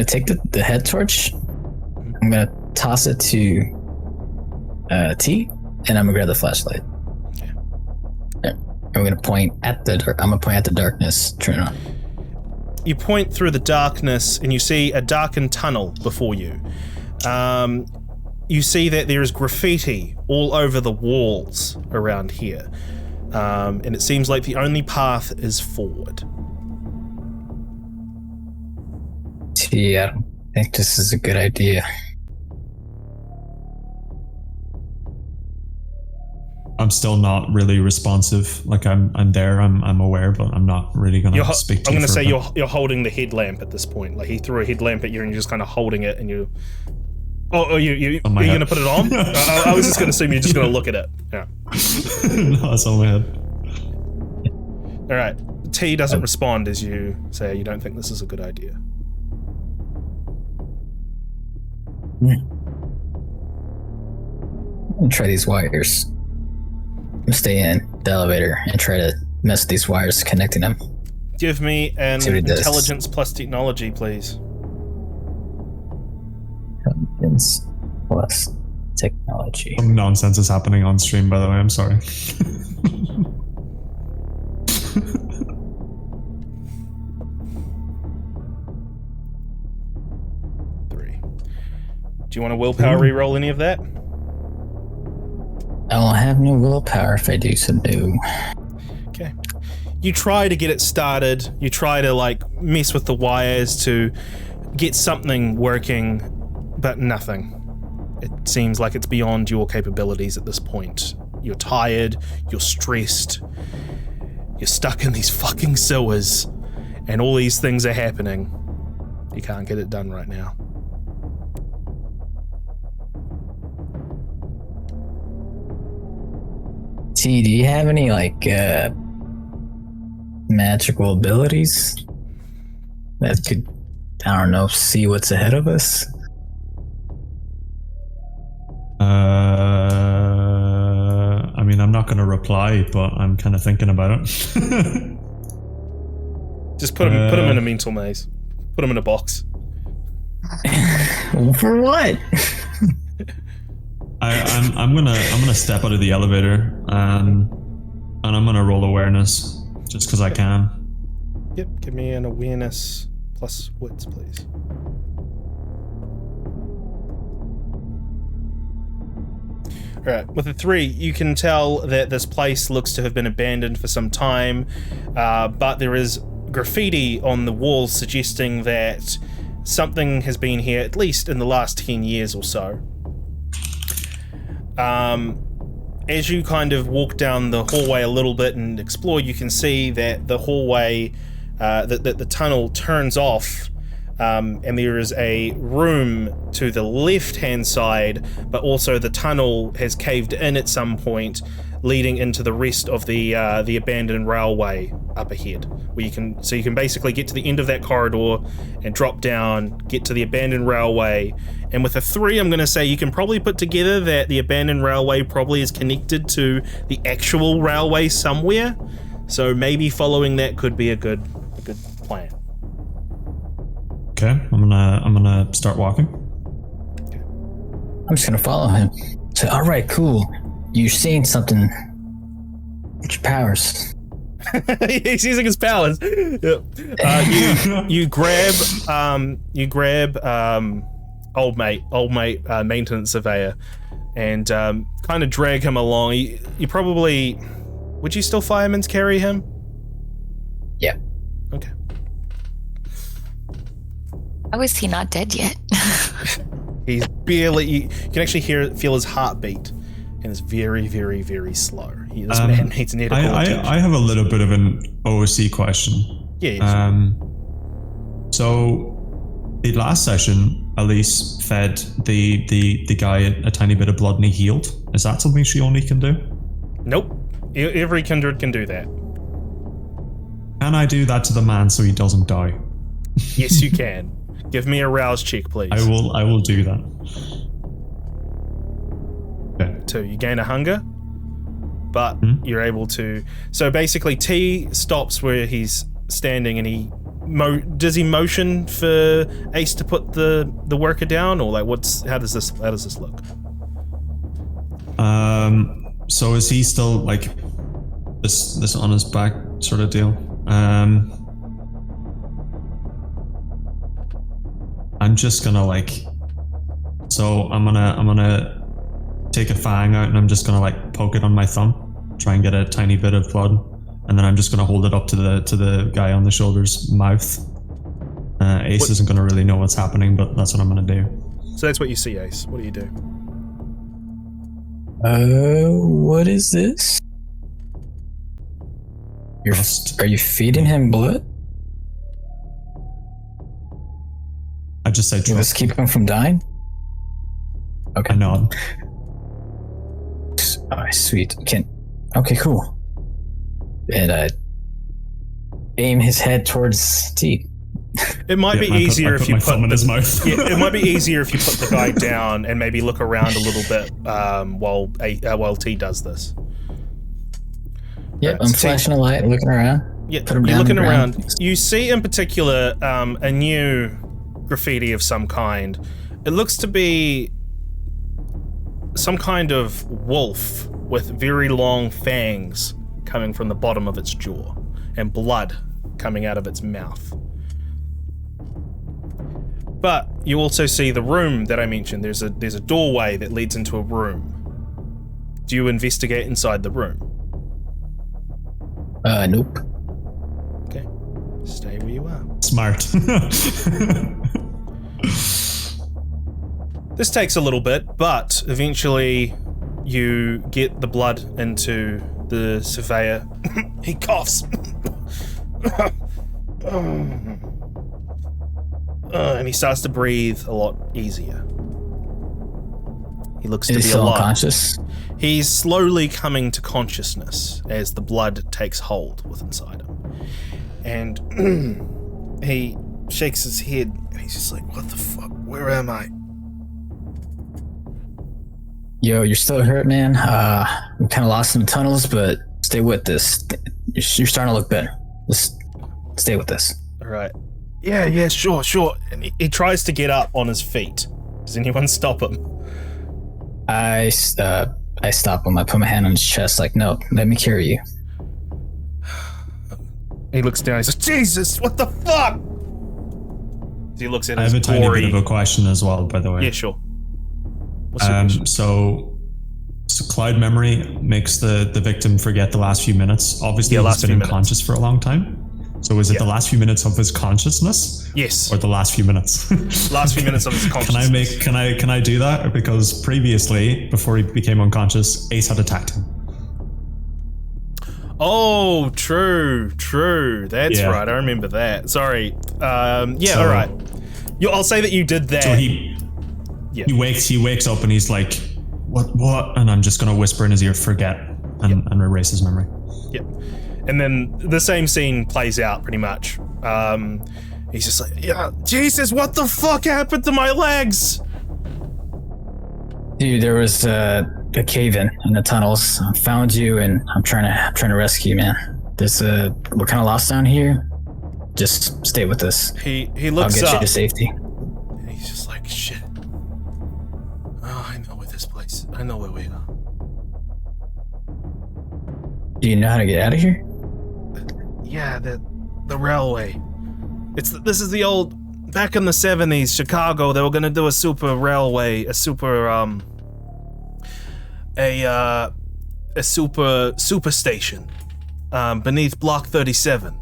take the head torch. I'm gonna toss it to T, and I'm gonna grab the flashlight. Okay. Yeah. I'm gonna point at the darkness. Turn it on. You point through the darkness and you see a darkened tunnel before you. You see that there is graffiti all over the walls around here. And it seems like the only path is forward. T, I don't think this is a good idea. I'm still not really responsive. Like I'm there. I'm aware, but I'm not really gonna speak to you. I'm gonna say you're holding the headlamp at this point. Like he threw a headlamp at you, and you're just kind of holding it, and you. Are you gonna put it on? I was just gonna assume you're just gonna look at it. Yeah. No, it's on my head. All right. T doesn't respond as you say you don't think this is a good idea. I'll try these wires. I'm stay in the elevator and try to mess with these wires, connecting them. Give me an intelligence plus technology, please. Intelligence plus technology. Some nonsense is happening on stream, by the way. I'm sorry. 3. Do you want to willpower reroll any of that? I won't have no willpower if I do, so no. Okay. You try to get it started. You try to mess with the wires to get something working, but nothing. It seems like it's beyond your capabilities at this point. You're tired, you're stressed, you're stuck in these fucking sewers, and all these things are happening. You can't get it done right now. T, do you have any magical abilities that could, I don't know, see what's ahead of us? I mean, I'm not going to reply, but I'm kind of thinking about it. Just put him in a mental maze. Put him in a box. For what? I'm gonna step out of the elevator and I'm gonna roll awareness just because I can. Yep, give me an awareness plus wits, please. Alright, with a 3, you can tell that this place looks to have been abandoned for some time, but there is graffiti on the walls suggesting that something has been here at least in the last 10 years or so. As you kind of walk down the hallway a little bit and explore, you can see that the hallway, that the tunnel turns off, and there is a room to the left-hand side, but also the tunnel has caved in at some point, leading into the rest of the abandoned railway up ahead, where you can basically get to the end of that corridor and drop down, get to the abandoned railway. And with a 3, I'm going to say you can probably put together that the abandoned railway probably is connected to the actual railway somewhere. So maybe following that could be a good plan. Okay, I'm gonna start walking. I'm just gonna follow him. So, all right, cool. You've seen something. What's your powers? He's using his powers. Yep. You grab old mate, maintenance surveyor, and kind of drag him along. You probably, would you still fireman's carry him? Yeah. Okay. How is he not dead yet? He's barely. You can actually feel his heartbeat, and it's very, very, very slow. This man needs medical attention. I have a little bit of an OOC question. Yeah. So the last session, Elise fed the guy a tiny bit of blood and he healed. Is that something she only can do? Nope. Every kindred can do that. Can I do that to the man so he doesn't die? Yes, you can. Give me a rouse check, please. I will do that. Okay. 2. You gain a hunger, but you're able to. So basically, T stops where he's standing, and he does he motion for Ace to put the worker down, or like how does this look? So is he still like this on his back sort of deal? I'm just gonna I'm gonna take a fang out and I'm just gonna like poke it on my thumb, try and get a tiny bit of blood, and then I'm just gonna hold it up to the guy on the shoulder's mouth. Ace isn't gonna really know what's happening, but that's what I'm gonna do. So that's what you see, Ace. What do you do? What is this? Are you feeding him blood? I just say trust. Let's keep him from dying? Okay. I know. Oh, sweet. Okay, cool. And I aim his head towards T. It might be easier if you put thumb in his mouth. Yeah, it might be easier if you put the guy down and maybe look around a little bit while T does this. Yeah, right, I'm flashing a light, looking around. Yeah, you're looking around. You see in particular a new graffiti of some kind. It looks to be some kind of wolf with very long fangs coming from the bottom of its jaw and blood coming out of its mouth. But you also see the room that I mentioned. There's a doorway that leads into a room. Do you investigate inside the room? Nope. Okay. Stay where you are. Smart. This takes a little bit, but eventually you get the blood into the surveyor. He coughs. And he starts to breathe a lot easier. He looks to be alive. Unconscious? He's slowly coming to consciousness as the blood takes hold inside him. And he shakes his head and he's just like, what the fuck? Where am I? Yo, you're still hurt, man. I'm kind of lost in the tunnels, but stay with this. You're starting to look better. Just stay with this. All right. Yeah, sure. And he tries to get up on his feet. Does anyone stop him? I stop him. I put my hand on his chest like, no, let me carry you. He looks down. He says, Jesus, what the fuck? He looks at I his have a tiny gory... bit of a question as well, by the way. Yeah, sure. What's your question? So cloud memory makes the victim forget the last few minutes. Obviously, he's been unconscious for a long time. So is it the last few minutes of his consciousness? Yes. Or the last few minutes? Last few minutes of his consciousness. Can I do that? Because previously, before he became unconscious, Ace had attacked him. Oh, true. That's right. I remember that. Sorry. All right. I'll say that you did that. So he wakes up and he's like, what? And I'm just going to whisper in his ear, forget, and erase his memory. Yep. And then the same scene plays out pretty much. He's just like, yeah, Jesus, what the fuck happened to my legs? Dude, there was a cave-in the tunnels. I found you, and I'm trying to rescue you, man. We're kind of lost down here. Just stay with us. He looks I'll get up. you to safety. And he's just like, shit. Oh, I know where this place. I know where we are. Do you know how to get out of here? Yeah, the railway. This is the old, back in the 70s, Chicago, they were gonna do a super railway, a super station beneath Block 37.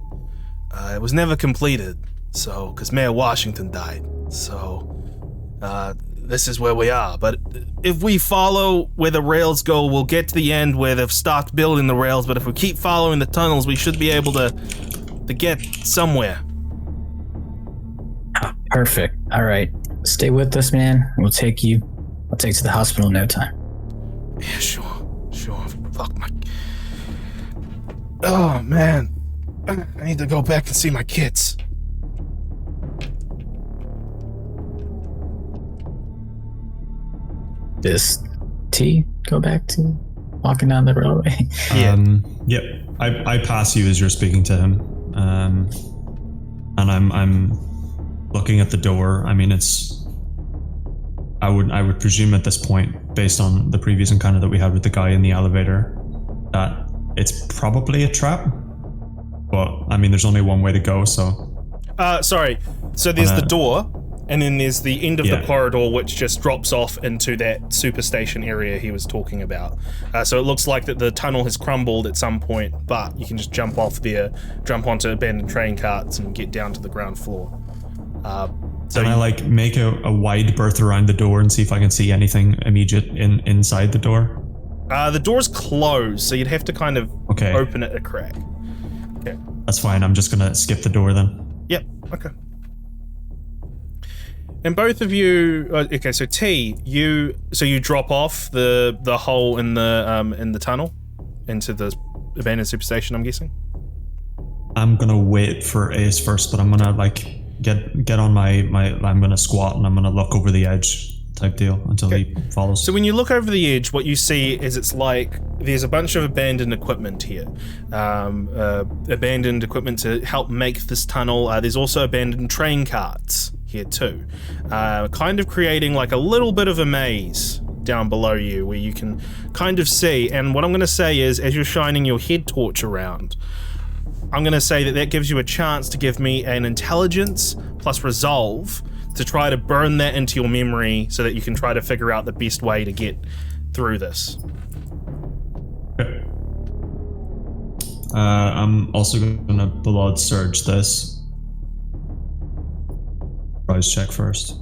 It was never completed, so, because Mayor Washington died. So, this is where we are. But if we follow where the rails go, we'll get to the end where they've stopped building the rails. But if we keep following the tunnels, we should be able to get somewhere. Perfect. All right. Stay with us, man. I'll take you to the hospital in no time. Yeah, sure. Fuck my... Oh, man. I need to go back and see my kids. Does T go back to walking down the railway? Yeah. Yep. I pass you as you're speaking to him. And I'm looking at the door. I mean, I would presume at this point, based on the previous encounter that we had with the guy in the elevator, that it's probably a trap. But I mean, there's only one way to go, so. Sorry. So there's the door, and then there's the end of the corridor, which just drops off into that superstation area he was talking about. So it looks like that the tunnel has crumbled at some point, but you can just jump off there, jump onto abandoned train carts, and get down to the ground floor. So can I make a wide berth around the door and see if I can see anything immediate inside the door? The door's closed, so you'd have to kind of open it a crack. Okay. That's fine. I'm just gonna skip the door then. Yep. Okay. And both of you, okay. So T, you drop off the hole in the tunnel into the abandoned superstation. I'm guessing. I'm gonna wait for Ace first, but I'm gonna get on my. I'm gonna squat and I'm gonna look over the edge type deal until he follows. So when you look over the edge, what you see is it's like there's a bunch of abandoned equipment here. Abandoned equipment to help make this tunnel. There's also abandoned train carts here too. Kind of creating like a little bit of a maze down below you where you can kind of see. And what I'm going to say is, as you're shining your head torch around, I'm going to say that gives you a chance to give me an intelligence plus resolve to try to burn that into your memory so that you can try to figure out the best way to get through this. I'm also going to blood surge this. Rise check first.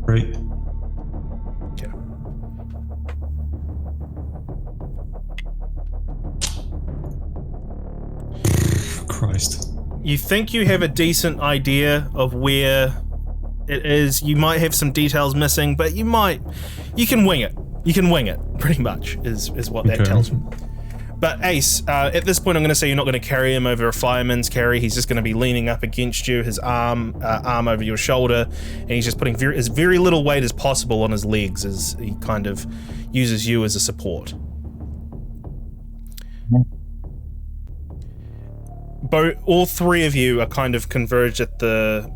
Great. Okay. Christ. You think you have a decent idea of where it is. You might have some details missing, but you can wing it. You can wing it, pretty much, is what that tells me. But Ace, at this point I'm going to say you're not going to carry him over a fireman's carry. He's just going to be leaning up against you, his arm over your shoulder, and he's just putting as very little weight as possible on his legs as he kind of uses you as a support. All three of you are kind of converged at the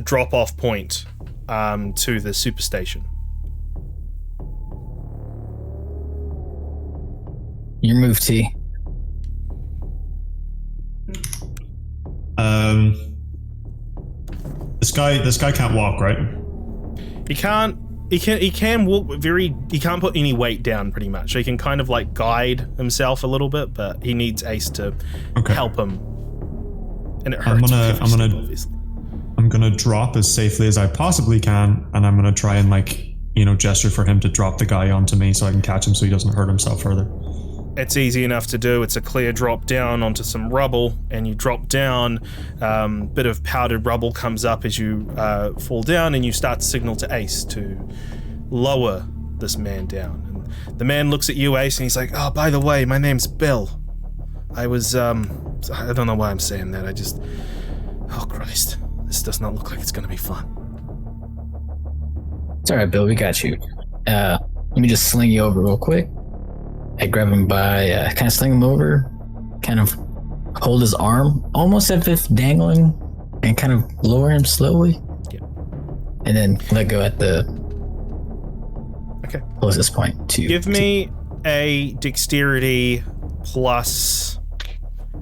drop-off point to the superstation. Your move, T. This guy can't walk, right? He can't walk he can't put any weight down pretty much. So he can kind of like guide himself a little bit, but he needs Ace to help him. And it hurts. I'm gonna drop as safely as I possibly can, and I'm gonna try and gesture for him to drop the guy onto me so I can catch him so he doesn't hurt himself further. It's easy enough to do. It's a clear drop down onto some rubble, and you drop down. Bit of powdered rubble comes up as you fall down, and you start to signal to Ace to lower this man down. And the man looks at you, Ace, and he's like, "Oh, by the way, my name's Bill. I was, I don't know why I'm saying that. Oh Christ, this does not look like it's gonna be fun." It's all right, Bill. We got you. Let me just sling you over real quick. I grab him by, kind of sling him over, kind of hold his arm, almost as if dangling, and kind of lower him slowly. Yep. And then let go at the closest point to. Give me a dexterity plus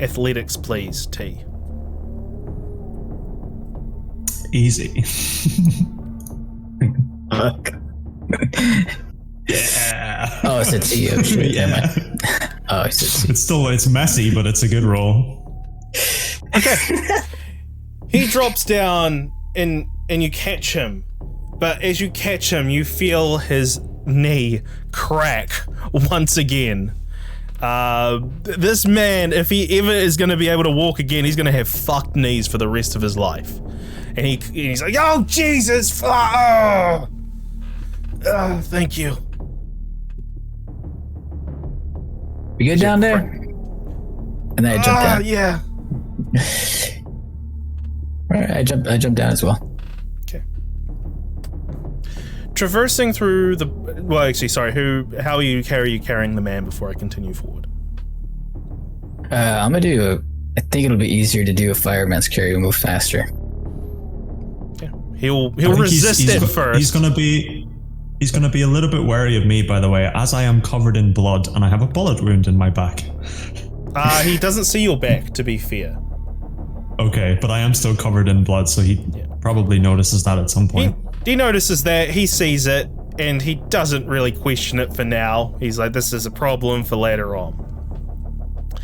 athletics, please, T. Easy. Fuck. Yeah. Oh, it's a T. Oh, shit. Yeah. Oh, it's a T. It's messy, but it's a good roll. Okay. He drops down and you catch him. But as you catch him, you feel his knee crack once again. This man, if he ever is going to be able to walk again, he's going to have fucked knees for the rest of his life. And he's like, "Oh, Jesus! Thank you." You good down there? And then I jump down. Yeah. Alright, I jump down as well. Okay. Traversing through the... Well, actually, sorry. How are you carrying the man before I continue forward? I'm gonna I think it'll be easier to do a fireman's carry and move faster. Yeah. He'll resist it first. He's gonna be a little bit wary of me, by the way, as I am covered in blood and I have a bullet wound in my back. He doesn't see your back, to be fair. Okay, but I am still covered in blood, so he probably notices that at some point. He notices that, he sees it, and he doesn't really question it for now. He's like, this is a problem for later on.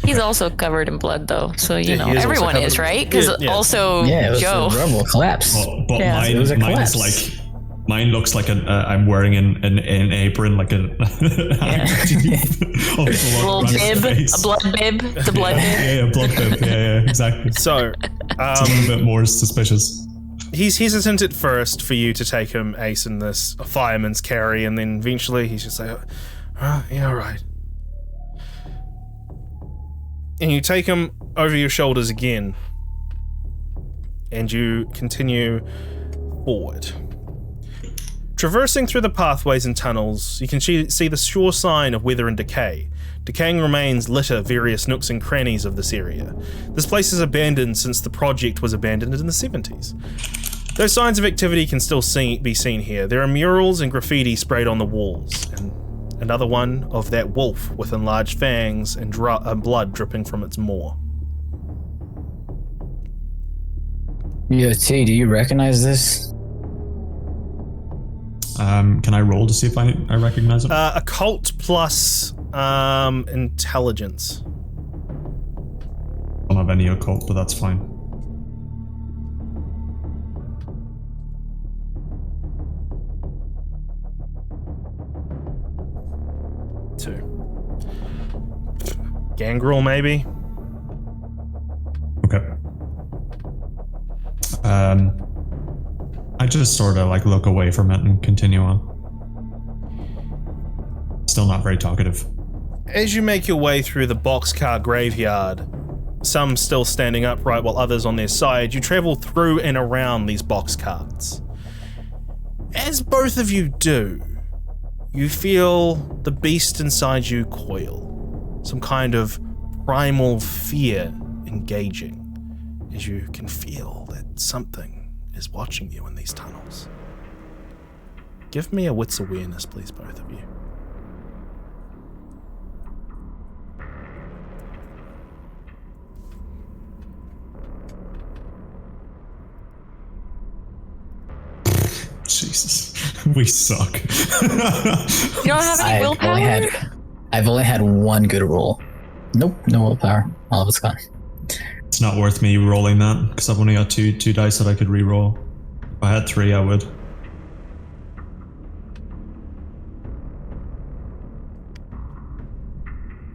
He's also covered in blood, though, so everyone is, right? Because also it was Joe. a rubble collapse. But mine collapse. is like... Mine looks like I'm wearing an apron, like a little bib, a blood bib, the blood bib. Yeah, blood bib. Yeah, exactly. So, it's a little bit more suspicious. He's hesitant at first for you to take him, Ace, in this fireman's carry, and then eventually he's just like, "Yeah, all right." And you take him over your shoulders again, and you continue forward. Traversing through the pathways and tunnels, you can see the sure sign of weather and decay. Decaying remains litter various nooks and crannies of this area. This place is abandoned since the project was abandoned in the 70s. Though signs of activity can still be seen here, there are murals and graffiti sprayed on the walls, and another one of that wolf with enlarged fangs and blood dripping from its maw. Yo, T, do you recognize this? Can I roll to see if I recognize it? Occult plus intelligence. I don't have any occult, but that's fine. Two. Gangrel, maybe? Okay. I just sort of look away from it and continue on. Still not very talkative. As you make your way through the boxcar graveyard, some still standing upright while others on their side, you travel through and around these boxcarts. As both of you do, you feel the beast inside you coil, some kind of primal fear engaging, as you can feel that something is watching you in these tunnels. Give me a wits awareness, please, both of you. Jesus, we suck. You don't have any willpower? I've only had one good roll. Nope, no willpower. All of it's gone. It's not worth me rolling that because I've only got two dice that I could re-roll. If I had 3, I would.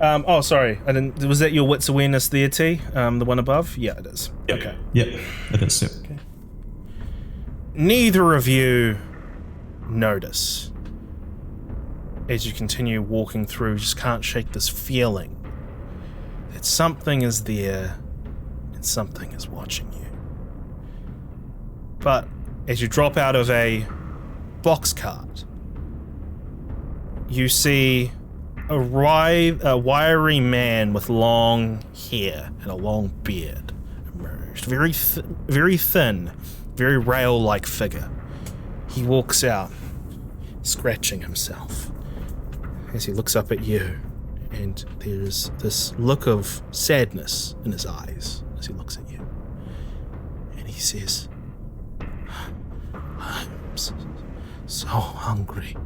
Oh, sorry. I didn't. Was that your wits awareness there, T? The one above? Yeah, it is. Yep. Okay. Yep, it is. Yep. Okay. Neither of you notice as you continue walking through. You just can't shake this feeling that something is there and something is watching you. But as you drop out of a box cart, you see a wiry man with long hair and a long beard emerged. Very thin, very rail-like figure. He walks out, scratching himself as he looks up at you, and there's this look of sadness in his eyes as he looks at you. And he says, "I'm so hungry."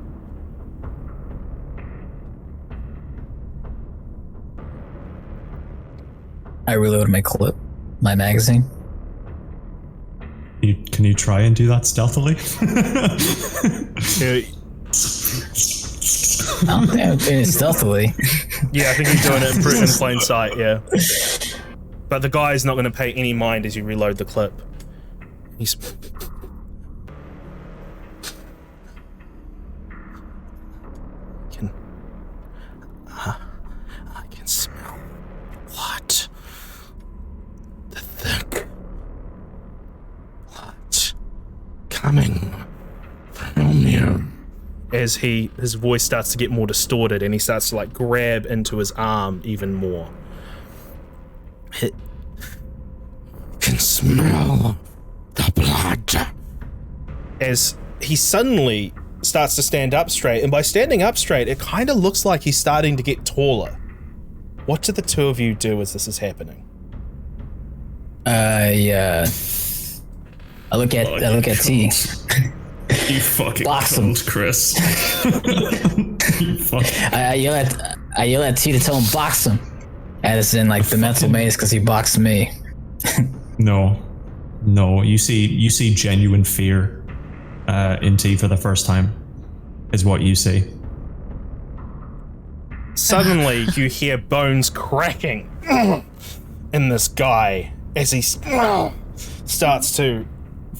I reload my magazine. Can you try and do that stealthily? I don't think I'm doing it stealthily. Yeah, I think you're doing it in plain sight, yeah. But the guy's not going to pay any mind as you reload the clip. He's... I can smell... What? The thick... What? Coming from you. As his voice starts to get more distorted and he starts to like grab into his arm even more. It can smell the blood. As he suddenly starts to stand up straight, and by standing up straight, it kind of looks like he's starting to get taller. What do the two of you do as this is happening? I look at T. You fucking Box him, Chris. I yell at T to tell him box him, as in like the mental maze because he boxed me. No, you see genuine fear in T for the first time, is what you see. Suddenly, you hear bones cracking in this guy as he starts to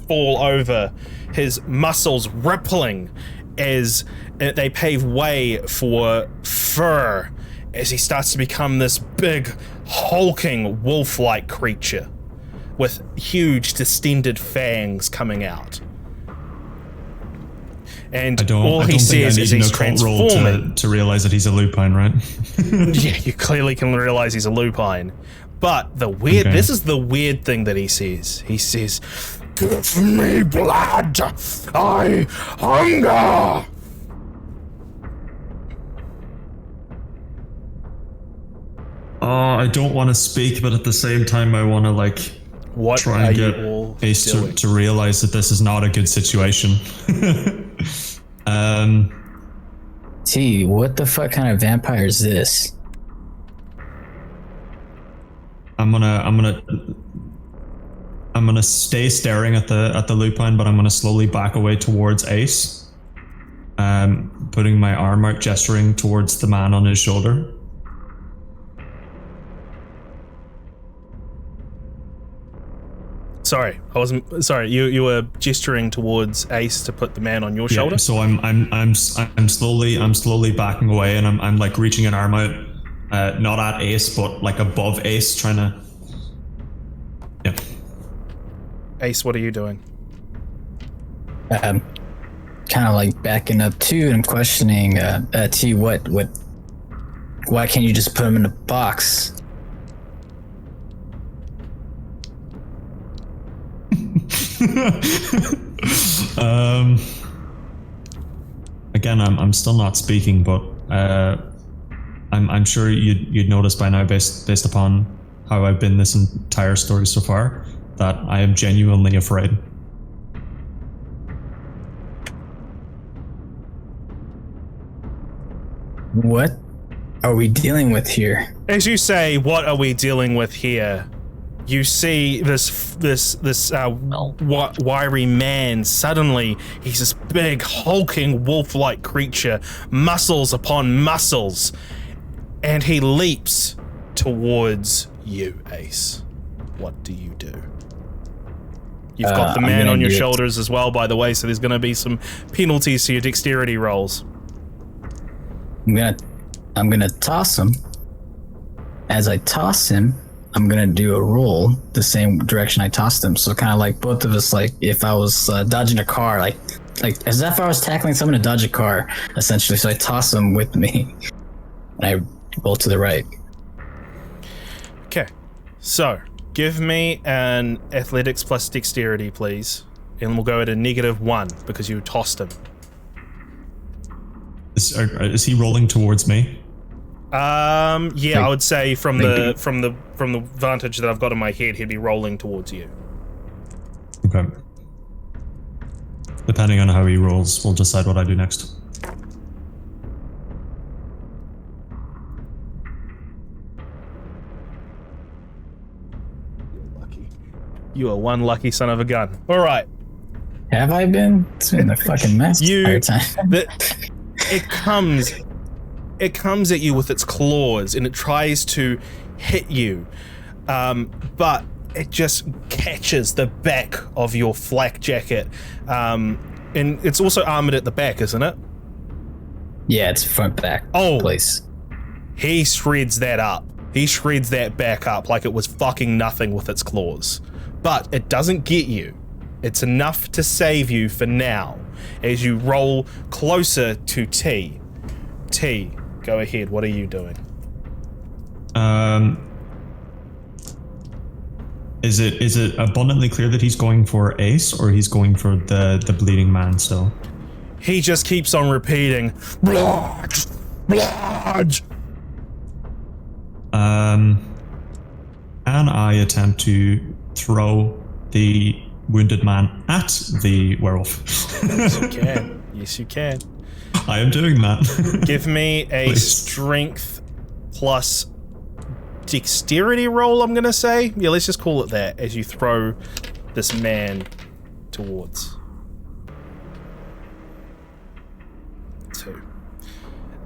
fall over, his muscles rippling as they pave way for fur as he starts to become this big, hulking, wolf-like creature with huge, distended fangs coming out. And all he says is he's transforming. To realize that he's a lupine, right? Yeah, you clearly can realize he's a lupine. But the weird, this is the weird thing that he says. He says, "Give me blood, I hunger." I don't want to speak, but at the same time, I want to try and get Ace to realize that this is not a good situation. T, what the fuck kind of vampire is this? I'm gonna stay staring at the lupine, but I'm gonna slowly back away towards Ace, putting my arm out, gesturing towards the man on his shoulder. Sorry, I wasn't. Sorry, you were gesturing towards Ace to put the man on your shoulder. So I'm slowly backing away, and I'm like reaching an arm out, not at Ace, but like above Ace, trying to. Yeah. Ace, what are you doing? Kind of like backing up too, and questioning T. What? Why can't you just put him in a box? Again, I'm still not speaking, but I'm sure you'd notice by now, based upon how I've been this entire story so far, that I am genuinely afraid. What are we dealing with here? As you say, what are we dealing with here? You see this wiry man. Suddenly, he's this big, hulking, wolf-like creature, muscles upon muscles, and he leaps towards you, Ace. What do you do? You've got the man on your shoulders as well, by the way, so there's going to be some penalties to your dexterity rolls. I'm gonna toss him. As I toss him, I'm gonna do a roll the same direction I tossed him. So kind of like both of us, like if I was dodging a car, like as if I was tackling someone to dodge a car, essentially. So I toss him with me, and I roll to the right. Okay, so give me an athletics plus dexterity, please, and we'll go at a -1 because you tossed him. Is he rolling towards me? Yeah, I would say from the vantage that I've got in my head, he'd be rolling towards you. Okay. Depending on how he rolls, we'll decide what I do next. You're lucky. You are one lucky son of a gun. All right. Have I been? It's been a fucking mess the entire time. It comes at you with its claws and it tries to hit you, but it just catches the back of your flak jacket, and it's also armored at the back, isn't it? Yeah, it's front back. Oh, place. He shreds that up. He shreds that back up like it was fucking nothing with its claws, but it doesn't get you. It's enough to save you for now as you roll closer to T. T, go ahead. What are you doing? Is it abundantly clear that he's going for Ace or he's going for the bleeding man still? He just keeps on repeating, blood, blood. And I attempt to throw the wounded man at the werewolf. Yes, you can. Yes, you can. I am doing that. Give me a Please. strength plus dexterity roll, I'm gonna say. Yeah, let's just call it that as you throw this man towards. 2.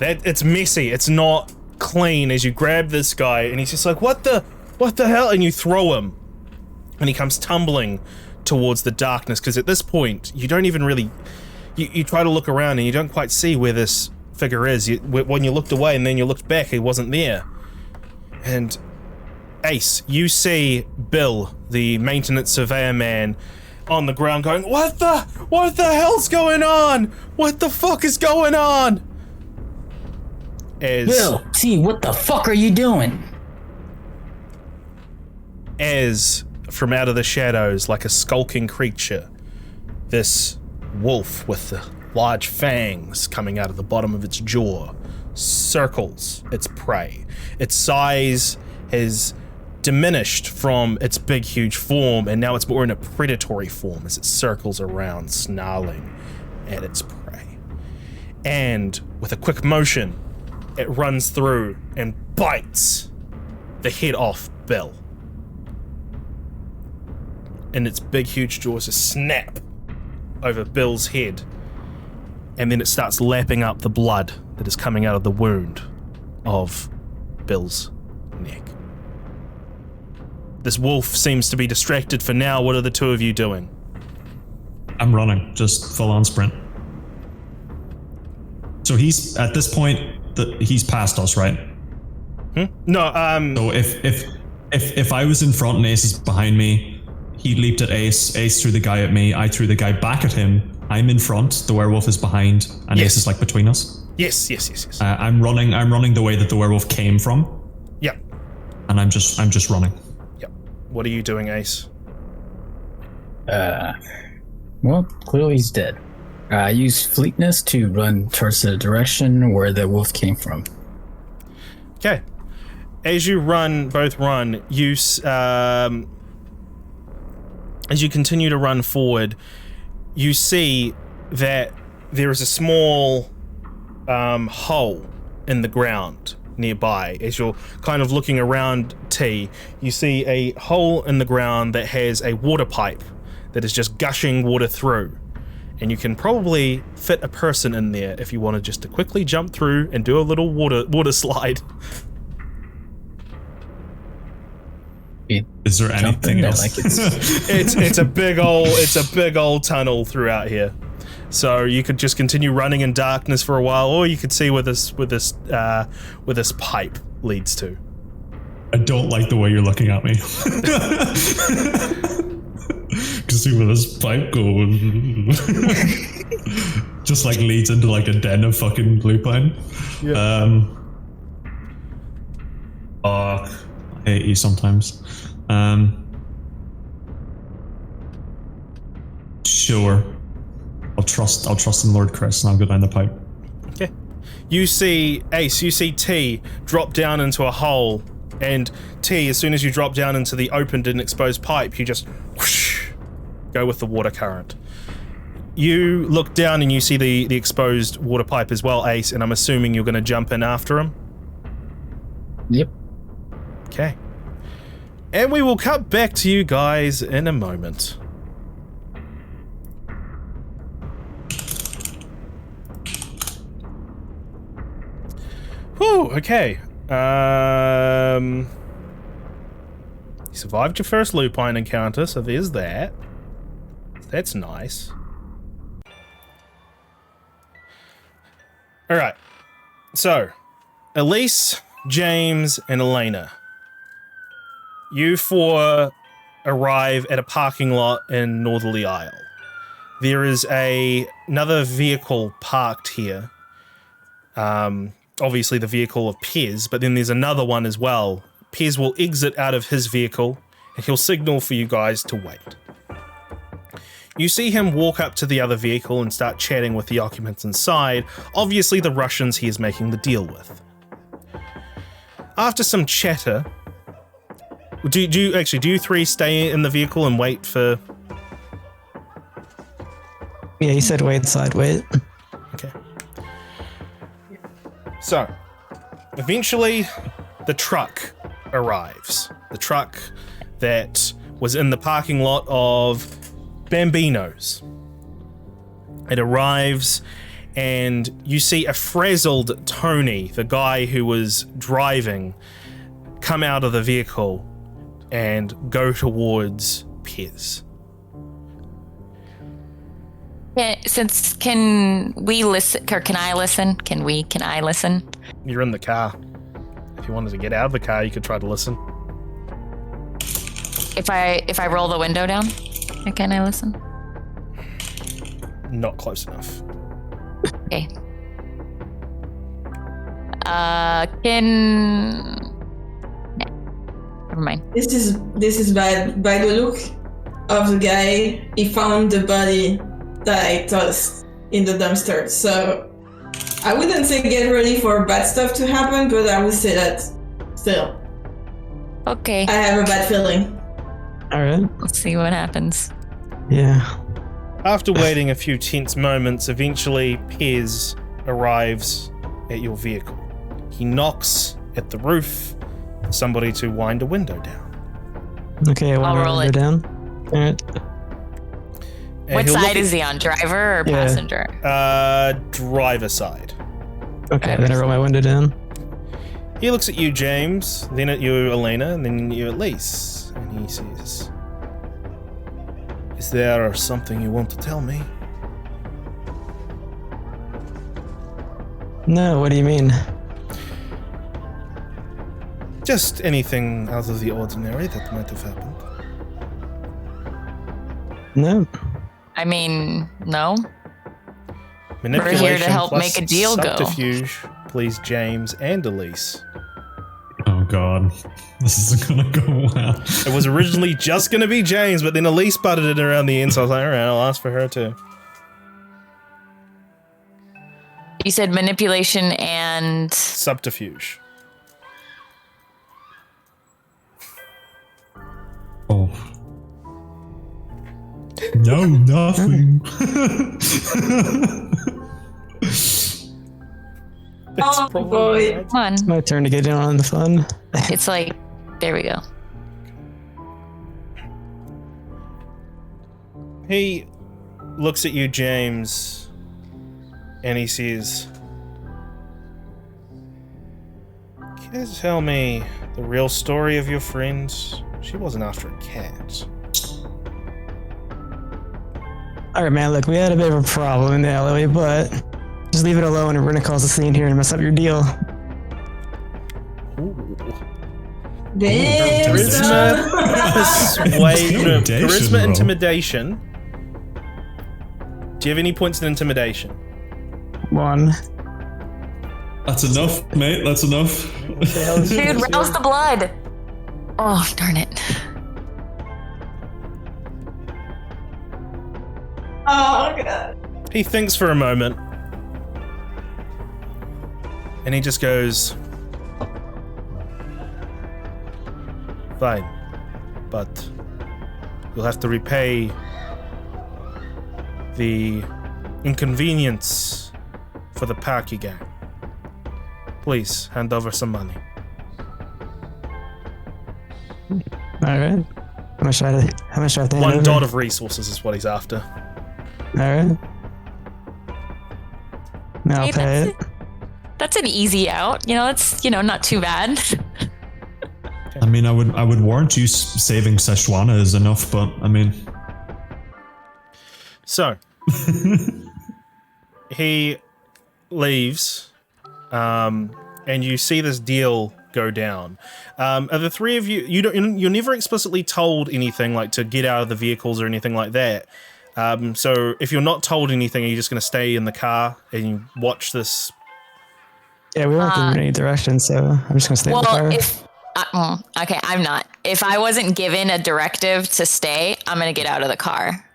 It's messy. It's not clean as you grab this guy and he's just like, what the hell? And you throw him and he comes tumbling towards the darkness, because at this point you don't even really you try to look around and you don't quite see where this figure is. When you looked away and then you looked back, he wasn't there. And Ace, you see Bill, the maintenance surveyor man, on the ground going, what the hell's going on? What the fuck is going on? Bill, T, what the fuck are you doing? As from out of the shadows, like a skulking creature, this wolf with the large fangs coming out of the bottom of its jaw circles its prey. Its size has diminished from its big, huge form, and now it's more in a predatory form as it circles around, snarling at its prey. And with a quick motion, it runs through and bites the head off Bill. And its big, huge jaws just snap over Bill's head, and then it starts lapping up the blood that is coming out of the wound of Bill's neck. This wolf seems to be distracted for now. What are the two of you doing? I'm running, just full on sprint. So he's at this point, he's past us, right? No. So if I was in front and Ace is behind me, he leaped at Ace. Ace threw the guy at me. I threw the guy back at him. I'm in front. The werewolf is behind, and Yes. Ace is like between us. Yes. I'm running the way that the werewolf came from, Yep. and I'm just running. Yep. What are you doing, Ace? Well, clearly he's dead. I use fleetness to run towards the direction where the wolf came from. Okay. As you both run, as you continue to run forward, you see that there is a small hole in the ground nearby. As you're kind of looking around T, you see a hole in the ground that has a water pipe that is just gushing water through. And you can probably fit a person in there if you wanted just to quickly jump through and do a little water slide. Is there anything else? Like It's a big old tunnel throughout here. So you could just continue running in darkness for a while, or you could see where this pipe leads to. I don't like the way you're looking at me. Can see where this pipe goes. Just like leads into like a den of fucking blue pine. Yeah. I hate you sometimes. Sure. I'll trust in Lord Chris and I'll go down the pipe. Okay. You see T drop down into a hole, and T, as soon as you drop down into the opened and exposed pipe, you just whoosh, go with the water current. You look down and you see the exposed water pipe as well, Ace, and I'm assuming you're going to jump in after him? Yep. Okay. And we will cut back to you guys in a moment. Whew, okay. You survived your first lupine encounter, so there's that. That's nice. Alright. So, Elise, James, and Elena. You four arrive at a parking lot in Northerly Isle. There is another vehicle parked here. Obviously the vehicle of Pez, but then there's another one as well. Pez will exit out of his vehicle, and he'll signal for you guys to wait. You see him walk up to the other vehicle and start chatting with the occupants inside, obviously the Russians he is making the deal with. After some chatter, do you three stay in the vehicle and wait for... Yeah, he said wait, so I'd wait. Okay. So, eventually, the truck arrives. The truck that was in the parking lot of Bambino's. It arrives, and you see a frazzled Tony, the guy who was driving, come out of the vehicle and go towards Pez. Yeah, can we listen, or can I listen? Can I listen? You're in the car. If you wanted to get out of the car, you could try to listen. If I roll the window down, can I listen? Not close enough. Okay. Never mind. This is bad. By the look of the guy, he found the body that I tossed in the dumpster. So I wouldn't say get ready for bad stuff to happen, but I would say that still. Okay. I have a bad feeling. All right. Let's see what happens. Yeah. After waiting a few tense moments, eventually Pez arrives at your vehicle. He knocks at the roof for somebody to wind a window down. Okay, I'll roll it down. All right. And what he'll side look is he on? Driver or passenger? driver side. Okay, then I roll my window down. He looks at you, James, then at you, Elena, and then you, Elise, and he says, "Is there something you want to tell me?" No, what do you mean? Just anything out of the ordinary that might have happened. No. I mean, no. Manipulation We're here to help plus make a deal go. subterfuge, please, James and Elise. Oh god, this isn't gonna go well. It was originally just gonna be James, but then Elise butted it around the end, so I was like, alright, I'll ask for her too. You said manipulation and... Subterfuge. Oh. No, nothing. Oh boy. Come on. It's my turn to get in on the fun. It's like, there we go. He looks at you, James, and he says, "Can you tell me the real story of your friend? She wasn't after a cat." Alright, man, look, we had a bit of a problem in the alleyway, but just leave it alone and we're gonna cause a scene here and mess up your deal. Damn, son. Charisma, intimidation. Do you have any points in intimidation? 1. That's enough, mate. That's enough. Dude, rouse the blood. Oh, darn it. Oh god. He thinks for a moment. And he just goes, "Fine. But you'll have to repay the inconvenience for the Parky gang. Please, hand over some money." Alright. How much do I have to hand One over? dot of resources is what he's after. Alright. Now I'll Hey, pay it. That's an easy out. You know, it's, not too bad. I mean, I would warrant you saving Szechuana is enough, but I mean. So, he leaves, and you see this deal go down. Are the three of you, you're never explicitly told anything like to get out of the vehicles or anything like that. So if you're not told anything, are you just going to stay in the car and you watch this? Yeah, we weren't given any direction, so I'm just gonna stay in the car. Okay, I'm not. If I wasn't given a directive to stay, I'm going to get out of the car.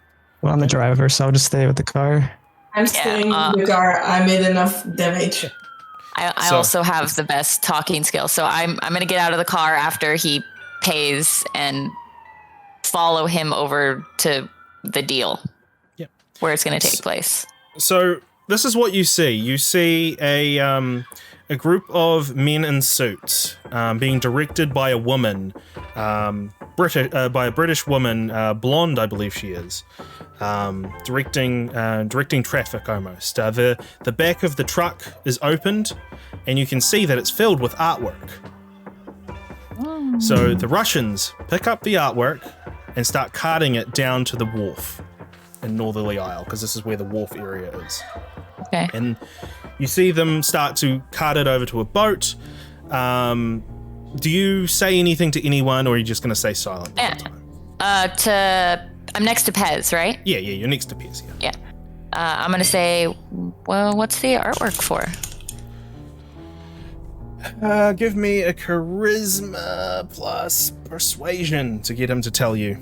Well, I'm the driver, so I'll just stay with the car. I'm staying in the car. I made enough damage. I also have the best talking skills, so I'm going to get out of the car after he pays and follow him over to the deal. Yep. Where it's going to take place. So this is what you see. You see a group of men in suits being directed by a woman, by a British woman, blonde, I believe she is, directing traffic almost. The back of the truck is opened, and you can see that it's filled with artwork. So the Russians pick up the artwork and start carting it down to the wharf in Northerly Isle, because this is where the wharf area is. Okay. And you see them start to cart it over to a boat. Do you say anything to anyone, or are you just going to stay silent the whole time? I'm next to Pez, right? Yeah, you're next to Piers, yeah. I'm going to say, well, what's the artwork for? Give me a charisma plus persuasion to get him to tell you.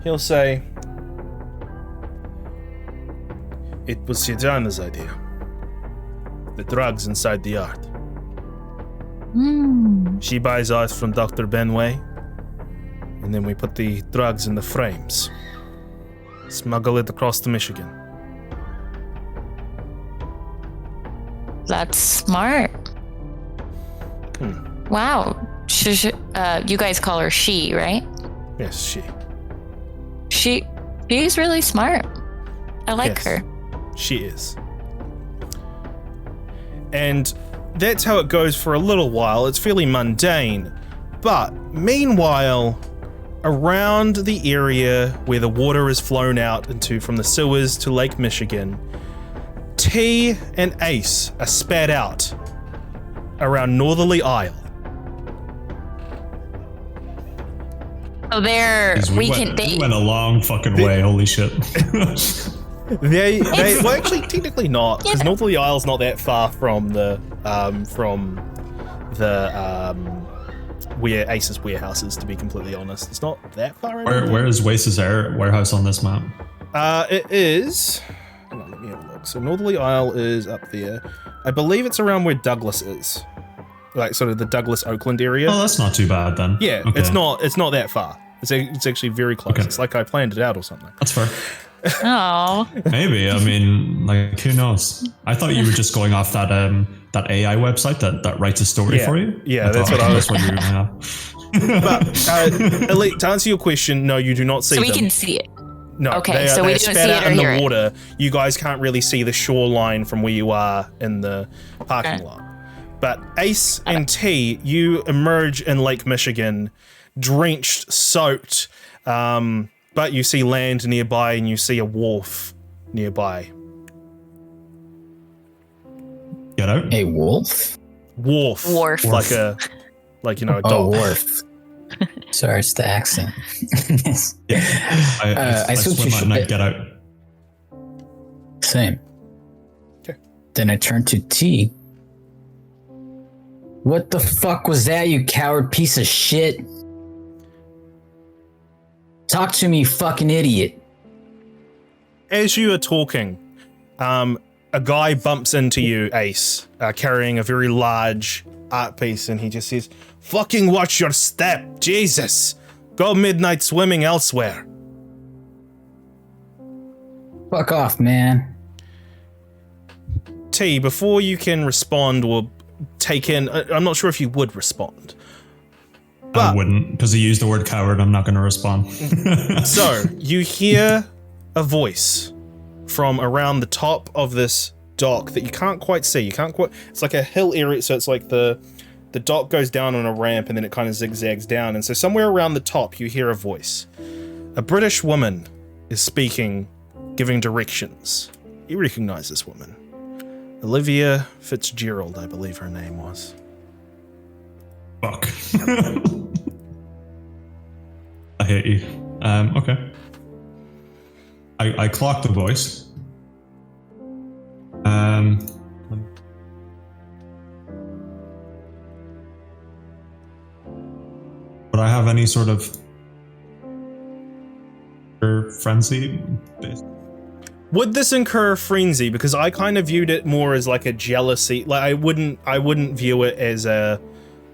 He'll say, "It was Shejana's idea. The drugs inside the art. She buys art from Dr. Benway, and then we put the drugs in the frames. Smuggle it across to Michigan." That's smart. Wow. You guys call her she, right? Yes, she. She's really smart. I like her. She is. And that's how it goes for a little while. It's fairly mundane. But meanwhile, around the area where the water is flown out into from the sewers to Lake Michigan, T and Ace are spat out around Northerly Isle. So we went a long fucking way. Holy shit. They well, actually, technically not, because Northerly Isle's not that far from the where Ace's warehouse is. To be completely honest, it's not that far. Where is Ace's warehouse on this map? It is. Hang on, let me have a look. So Northerly Isle is up there. I believe it's around where Douglas is. like sort of the Douglas Oakland area. Oh, that's not too bad then. Yeah, okay. it's not that far. It's actually very close. Okay. It's like I planned it out or something. That's fair. Oh. Maybe. I mean, like, who knows? I thought you were just going off that AI website that writes a story for you. Yeah, that's what you were going off. But Elite, to answer your question, no, you do not see them. So we can see it. No, okay, so we don't see it or in hear the water. It. You guys can't really see the shoreline from where you are in the parking lot. But Ace and T, you emerge in Lake Michigan, drenched, soaked, but you see land nearby and you see a wharf nearby. Get out. A wolf? Wharf. Like a dock. Oh, wharf. Sorry, it's the accent. I swim at night, get out. Same. Okay. Then I turn to T. What the fuck was that, you coward piece of shit? Talk to me, you fucking idiot. As you are talking, a guy bumps into you, Ace, carrying a very large art piece, and he just says, "Fucking watch your step, Jesus! Go midnight swimming elsewhere." Fuck off, man. T, before you can respond or take in, I'm not sure if you would respond. But I wouldn't, because he used the word coward. I'm not going to respond. So you hear a voice from around the top of this dock that you can't quite see. It's like a hill area, so it's like the dock goes down on a ramp and then it kind of zigzags down. And so somewhere around the top you hear a voice. A British woman is speaking, giving directions. You recognize this woman. Olivia Fitzgerald, I believe her name was. Fuck. I hate you. Okay. I clocked the voice. Would I have any sort of frenzy? Would this incur a frenzy? Because I kind of viewed it more as like a jealousy. Like I wouldn't view it as a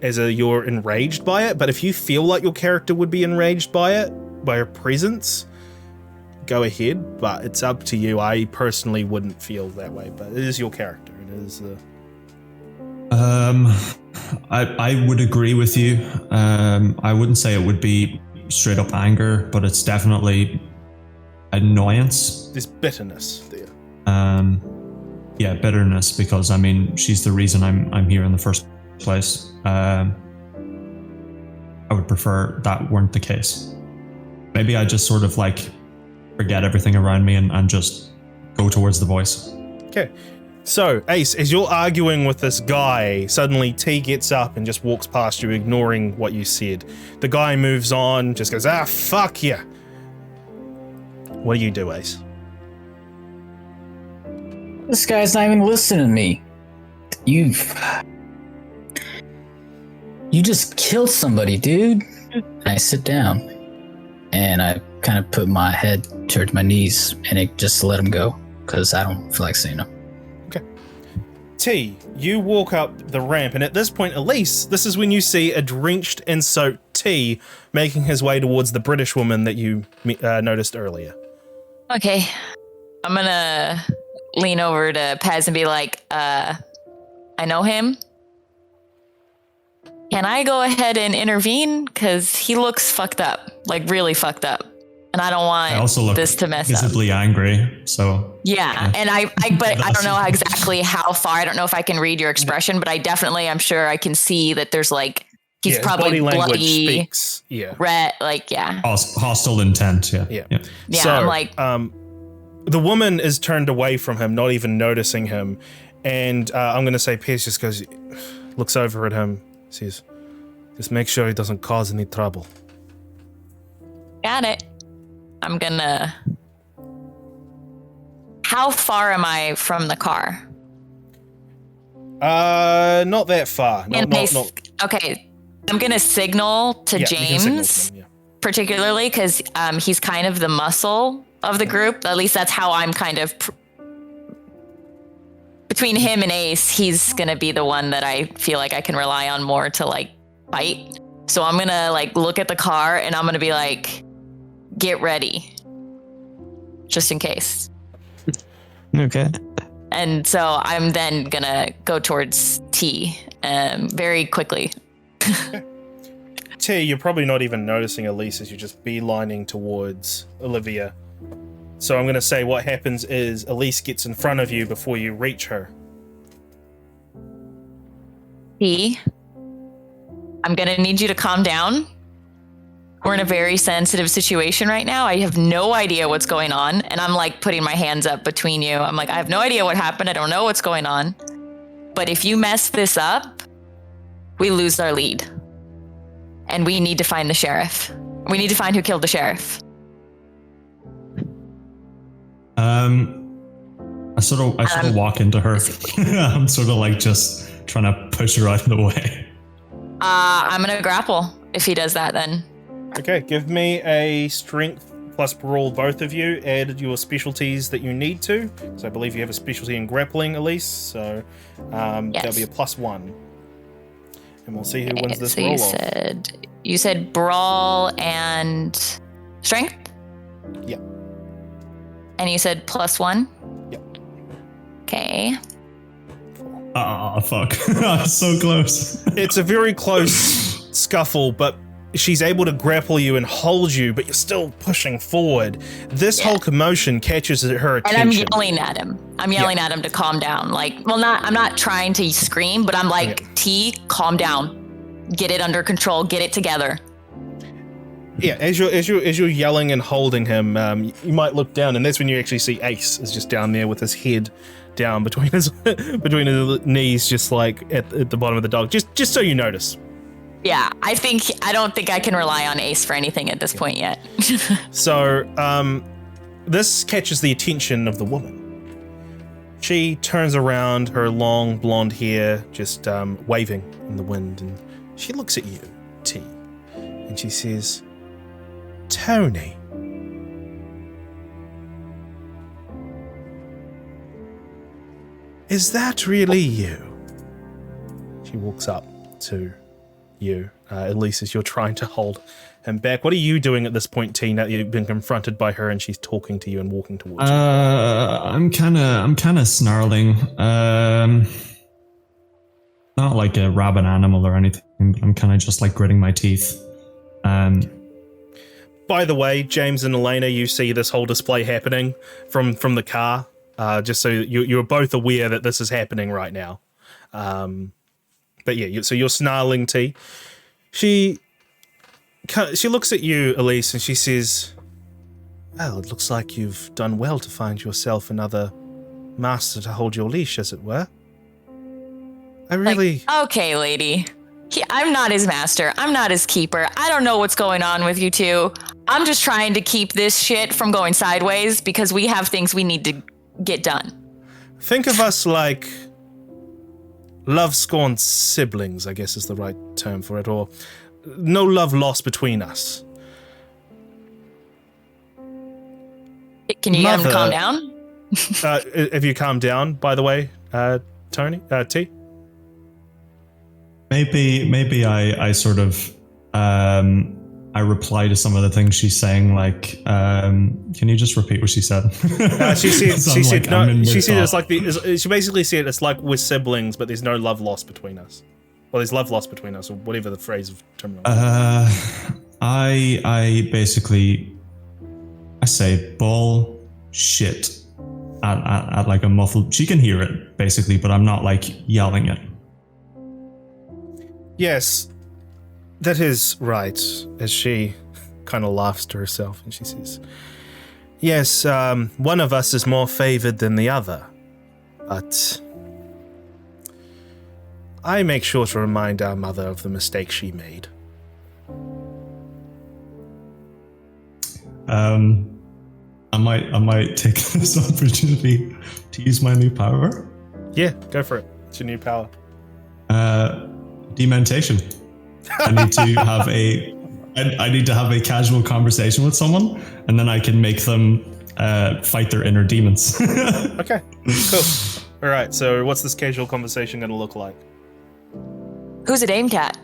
you're enraged by it. But if you feel like your character would be enraged by it, by her presence, go ahead. But it's up to you. I personally wouldn't feel that way. But it is your character. It is. I would agree with you. I wouldn't say it would be straight up anger, but it's definitely annoyance. There's bitterness there. Yeah, bitterness, because I mean she's the reason I'm here in the first place. I would prefer that weren't the case. Maybe I just sort of like forget everything around me and just go towards the voice. Okay. So, Ace, as you're arguing with this guy, suddenly T gets up and just walks past you, ignoring what you said. The guy moves on, just goes, fuck you. What do you do, Ace? This guy's not even listening to me. You just killed somebody, dude. And I sit down and I kind of put my head towards my knees and it just let him go because I don't feel like saying no. Okay. T, you walk up the ramp, and at this point, Elise, this is when you see a drenched and soaked T making his way towards the British woman that you noticed earlier. Okay. I'm gonna lean over to Pez and be like, I know him. Can I go ahead and intervene? Because he looks fucked up, like really fucked up. And I don't want this to mess visibly up. angry, so. Yeah, and but I don't know exactly how far. I don't know if I can read your expression, but I'm sure I can see that there's like, he's probably bloody, speaks. Yeah. red, like, yeah. Hostile intent, yeah. So, I'm like, the woman is turned away from him, not even noticing him. And I'm going to say Pierce just goes, looks over at him, says, just make sure he doesn't cause any trouble. got it. I'm gonna... How far am I from the car? Not that far. Okay, I'm gonna signal to James, particularly because he's kind of the muscle of the group. At least that's how I'm kind of between him and Ace, he's gonna be the one that I feel like I can rely on more to like fight. So I'm gonna like look at the car and I'm gonna be like, get ready, just in case. Okay. And so I'm then gonna go towards T very quickly. T, you're probably not even noticing Elise as you're just beelining towards Olivia. So I'm going to say what happens is Elise gets in front of you before you reach her. T, I'm gonna need you to calm down. We're in a very sensitive situation right now. I have no idea what's going on. And I'm like putting my hands up between you. I'm like, I have no idea what happened. I don't know what's going on. But if you mess this up, we lose our lead. And we need to find the sheriff. We need to find who killed the sheriff. I sort of walk into her. I'm sort of like just trying to push her out of the way. I'm gonna grapple if he does that then. Okay, give me a strength plus brawl, both of you. Add your specialties that you need to. So I believe you have a specialty in grappling, Elise. So Yes. There'll be a +1. And we'll see who wins this So roll you said brawl and strength? Yep. And you said +1? Yep. Okay. Oh, fuck. I'm so close. It's a very close scuffle, but she's able to grapple you and hold you, but you're still pushing forward. This whole commotion catches her attention. And I'm yelling at him. I'm yelling at him to calm down. Like, well, I'm not trying to scream, but I'm like, T, calm down. Get it under control. Get it together. Yeah, as you're yelling and holding him, you might look down, and that's when you actually see Ace is just down there with his head down between his knees, just like at the bottom of the dog. Just so you notice. Yeah, I don't think I can rely on Ace for anything at this point yet. So, this catches the attention of the woman. She turns around, her long blonde hair just waving in the wind, and she looks at you, T, and she says, Tony. Is that really you? She walks up to you, Elise, as you're trying to hold him back. What are you doing at this point, T, now that you've been confronted by her and she's talking to you and walking towards you? I'm kind of snarling. Not like a rabid animal or anything, but I'm kind of just like gritting my teeth. By the way, James and Elena, you see this whole display happening from the car, just so you're both aware that this is happening right now. But yeah, so you're snarling, T. She looks at you, Elise, and she says, well, it looks like you've done well to find yourself another master to hold your leash, as it were. I really... Like, okay, lady. I'm not his master. I'm not his keeper. I don't know what's going on with you two. I'm just trying to keep this shit from going sideways because we have things we need to get done. Think of us like love-scorned siblings, I guess is the right term for it, or no love lost between us. Can you get him to calm down? Have you calmed down, by the way, Tony? T? Maybe I sort of I reply to some of the things she's saying, like, can you just repeat what she said? She said it's like she basically said it's like we're siblings, but there's no love lost between us. Well, there's love lost between us, or whatever the phrase of terminology. I basically I say bullshit at like a muffled. She can hear it basically, but I'm not like yelling it. Yes, that is right, as she kind of laughs to herself and she says, yes, one of us is more favored than the other, but I make sure to remind our mother of the mistake she made. I might take this opportunity to use my new power. Yeah, go for it. It's your new power. Dementation. I need to have a casual conversation with someone, and then I can make them fight their inner demons. Okay, cool. All right, so what's this casual conversation going to look like? Who's it aimed at?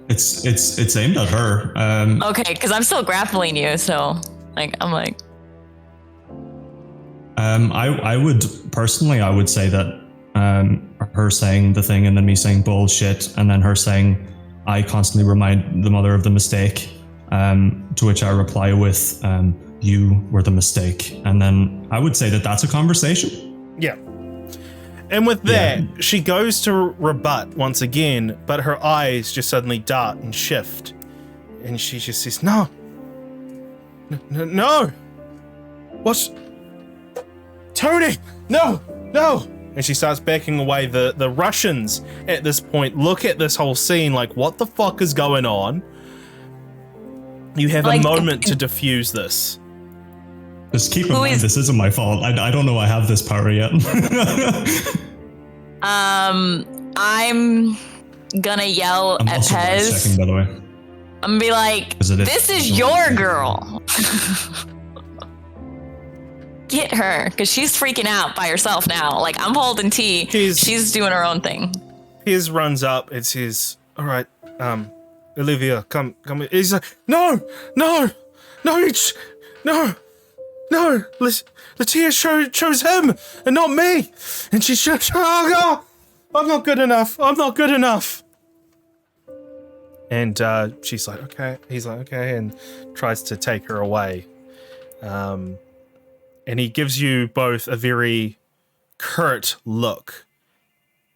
It's aimed at her. Okay, because I'm still grappling you, so I'm like. I would personally, I would say that her saying the thing and then me saying bullshit, and then her saying I constantly remind the mother of the mistake, to which I reply with you were the mistake, and then I would say that that's a conversation. Yeah. And with that, she goes to rebut once again, but her eyes just suddenly dart and shift. And she just says, no. What's... Tony! No! And she starts backing away. The Russians at this point look at this whole scene like, what the fuck is going on? You have a moment to diffuse this. Just keep in mind, this isn't my fault. I don't know I have this power yet. I'm gonna yell at Pez. Checking, by the way. I'm gonna be like, this is your girl. Get her, because she's freaking out by herself now. Like, I'm holding T. She's doing her own thing. Piers runs up and says, all right, Olivia, come. He's like, no. Latia chose him and not me. And she says, oh, God, I'm not good enough. And she's like, okay. He's like, okay, and tries to take her away. And he gives you both a very curt look.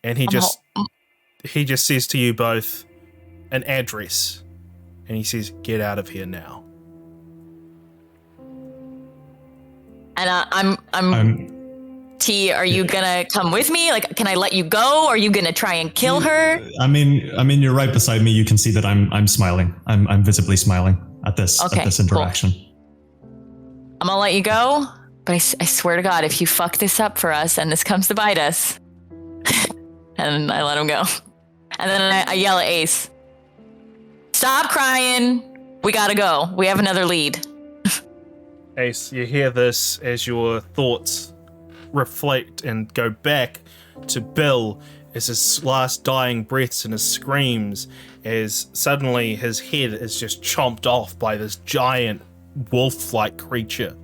And he just says to you both an address. And he says, get out of here now. And I'm T, are you gonna come with me? Like, can I let you go? Are you gonna try and kill her? I mean, you're right beside me. You can see that I'm smiling. I'm visibly smiling at this interaction. Cool. I'm gonna let you go, but I swear to God, if you fuck this up for us and this comes to bite us, and I let him go, and then I yell at Ace, stop crying. We gotta go. We have another lead. Ace, you hear this as your thoughts reflect and go back to Bill as his last dying breaths and his screams, as suddenly his head is just chomped off by this giant wolf-like creature.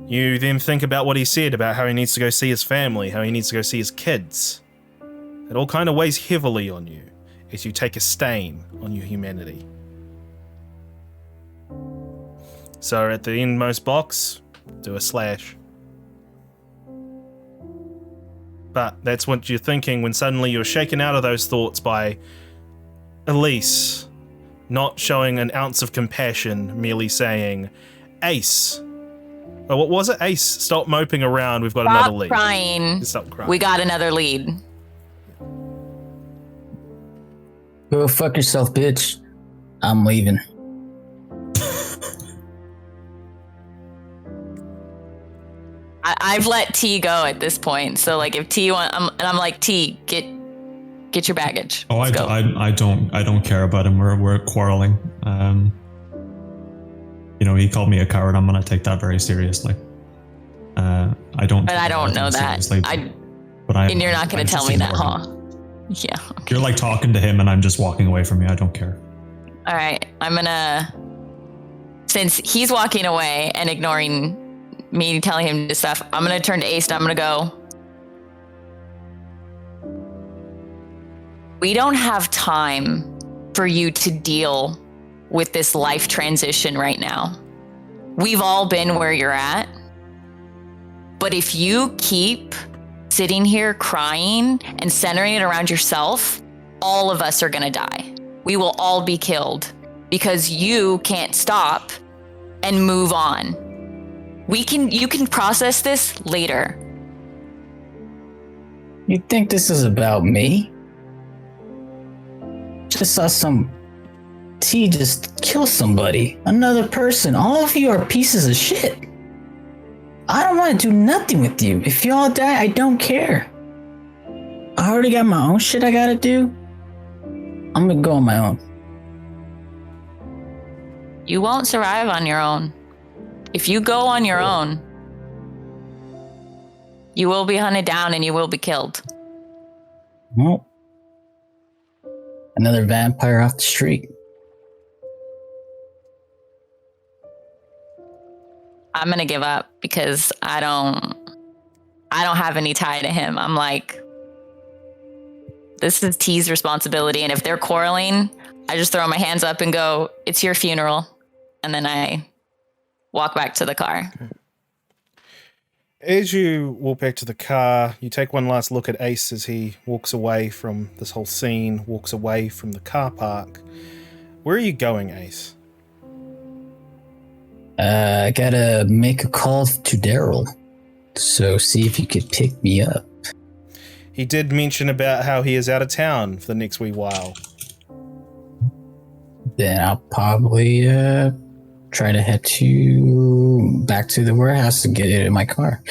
You then think about what he said about how he needs to go see his family, how he needs to go see his kids. It all kind of weighs heavily on you as you take a stain on your humanity. So at the endmost box, do a slash. But that's what you're thinking when suddenly you're shaken out of those thoughts by Elise not showing an ounce of compassion, merely saying, Ace. Oh, what was it? Ace, stop moping around. We've got another lead. Stop crying. We got another lead. Go fuck yourself, bitch. I'm leaving. I've let T go at this point, so like if T I'm like, T, get your baggage. Oh, I don't care about him. We're quarreling. He called me a coward. I'm gonna take that very seriously. I don't know that. And you're not gonna tell me that, huh? Yeah. Okay. You're like talking to him, and I'm just walking away from you. I don't care. All right, I'm gonna. Since he's walking away and ignoring me telling him this stuff, I'm gonna turn to Ace and I'm gonna go, we don't have time for you to deal with this life transition right now. We've all been where you're at, but if you keep sitting here crying and centering it around yourself, all of us are gonna die. We will all be killed because you can't stop and move on. You can process this later. You think this is about me? Just saw some T just kill somebody. Another person. All of you are pieces of shit. I don't want to do nothing with you. If you all die, I don't care. I already got my own shit I gotta do. I'm gonna go on my own. You won't survive on your own. If you go on your own, You will be hunted down and you will be killed. Well, another vampire off the street. I'm gonna give up because I don't have any tie to him. I'm like, this is T's responsibility, and if they're quarreling, I just throw my hands up and go, "It's your funeral," and then I walk back to the car. As you walk back to the car, you take one last look at Ace as he walks away from this whole scene, walks away from the car park. Where are you going, Ace? I gotta make a call to Daryl. So see if you could pick me up. He did mention about how he is out of town for the next wee while. Then I'll probably try to head back to the warehouse to get it in my car.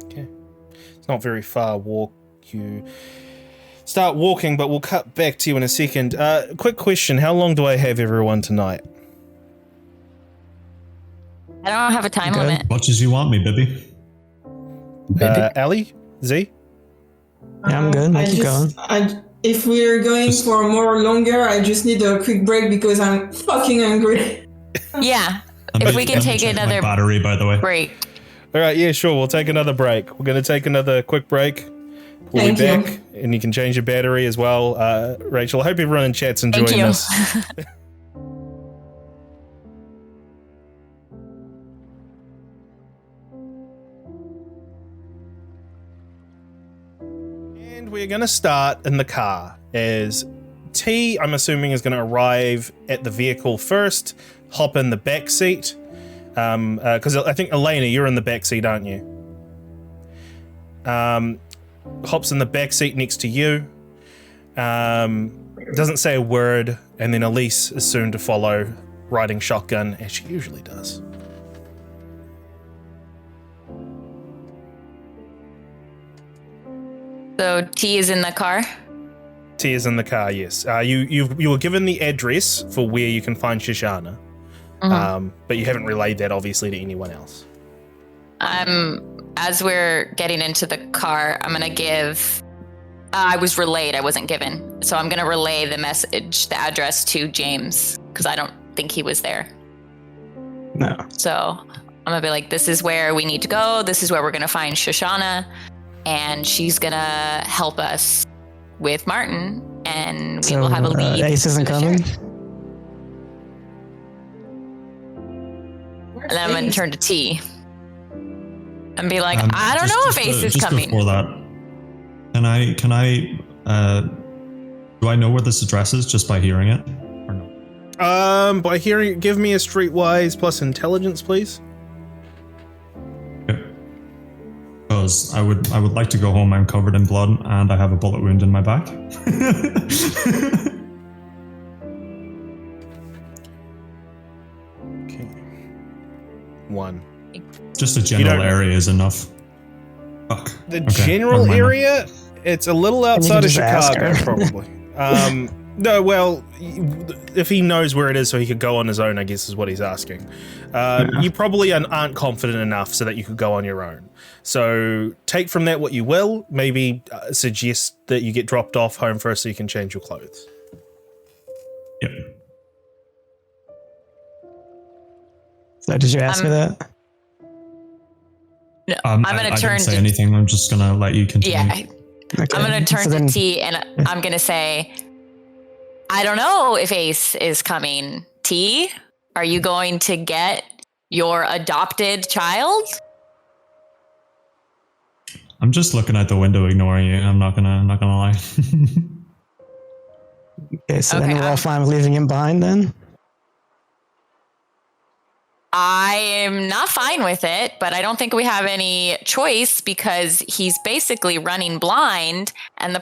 Okay. It's not very far walk. You start walking, but we'll cut back to you in a second. Quick question. How long do I have everyone tonight? I don't have a time limit. Much as you want me, baby. Ali? Z? Yeah, I'm good. Keep going. If we're going for more longer, I just need a quick break because I'm fucking hungry. Yeah. If we can take another battery, by the way. break. All right, yeah, sure. We'll take another break. We're going to take another quick break. We'll be back, and you can change your battery as well. Rachel, I hope everyone in chat's enjoying this. And we're going to start in the car as T, I'm assuming, is going to arrive at the vehicle first, hop in the back seat. Because I think, Elena, you're in the back seat, aren't you? Hops in the back seat next to you. Doesn't say a word, and then Elise is soon to follow, riding shotgun as she usually does. So T is in the car? T is in the car, yes. You were given the address for where you can find Shejana, but you haven't relayed that obviously to anyone else. As we're getting into the car, I'm gonna give. I was relayed. I wasn't given, so I'm gonna relay the message, the address to James because I don't think he was there. No. So I'm gonna be like, "This is where we need to go. This is where we're gonna find Shejana, and she's gonna help us with Martin, and we will have a lead." Ace isn't coming. And then I'm gonna turn to T and be like, "I don't know if Ace is coming." Before that, can I do I know where this address is just by hearing it? Or no? By hearing it, give me a streetwise plus intelligence, please. Because I would like to go home. I'm covered in blood and I have a bullet wound in my back. Okay. 1. Just a general area is enough. Fuck. The general area? It's a little outside of Chicago, probably. No, well, if he knows where it is so he could go on his own, I guess is what he's asking. You probably aren't confident enough so that you could go on your own. So take from that what you will. Maybe suggest that you get dropped off home first so you can change your clothes. Yep. So did you ask me that? No, I'm going to turn I didn't say anything. I'm just going to let you continue. Yeah. Okay. I'm going to turn to T and I'm going to say, I don't know if Ace is coming. T, are you going to get your adopted child? I'm just looking out the window, ignoring you. I'm not gonna lie. Okay, so then we're all fine with leaving him behind then? I am not fine with it, but I don't think we have any choice because he's basically running blind and the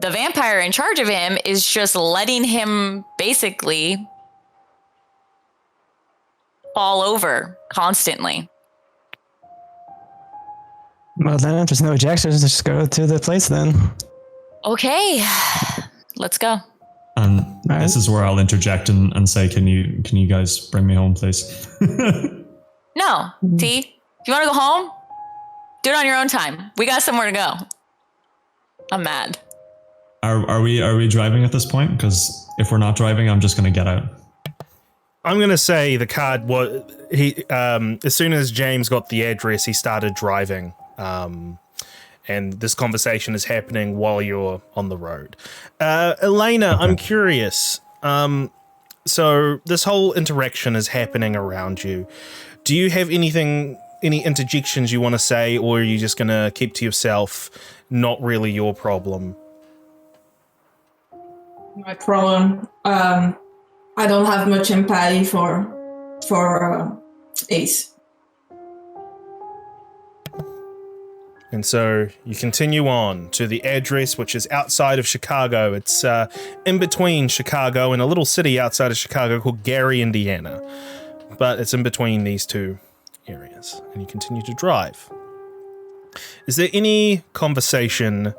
vampire in charge of him is just letting him basically fall over constantly. Well then, if there's no objections, let's just go to the place then. Okay, let's go. And this is where I'll interject and say, can you guys bring me home, please? No, T, If you want to go home, do it on your own time. We got somewhere to go. I'm mad. Are we driving at this point? Because if we're not driving, I'm just going to get out. I'm going to say the card was as soon as James got the address, he started driving. And this conversation is happening while you're on the road. Elena, okay. I'm curious. So this whole interaction is happening around you. Do you have any interjections you want to say, or are you just going to keep to yourself? Not really your problem. My problem. I don't have much empathy for Ace. And so you continue on to the address, which is outside of Chicago. It's in between Chicago and a little city outside of Chicago called Gary, Indiana. But it's in between these two areas. And you continue to drive. Is there any conversation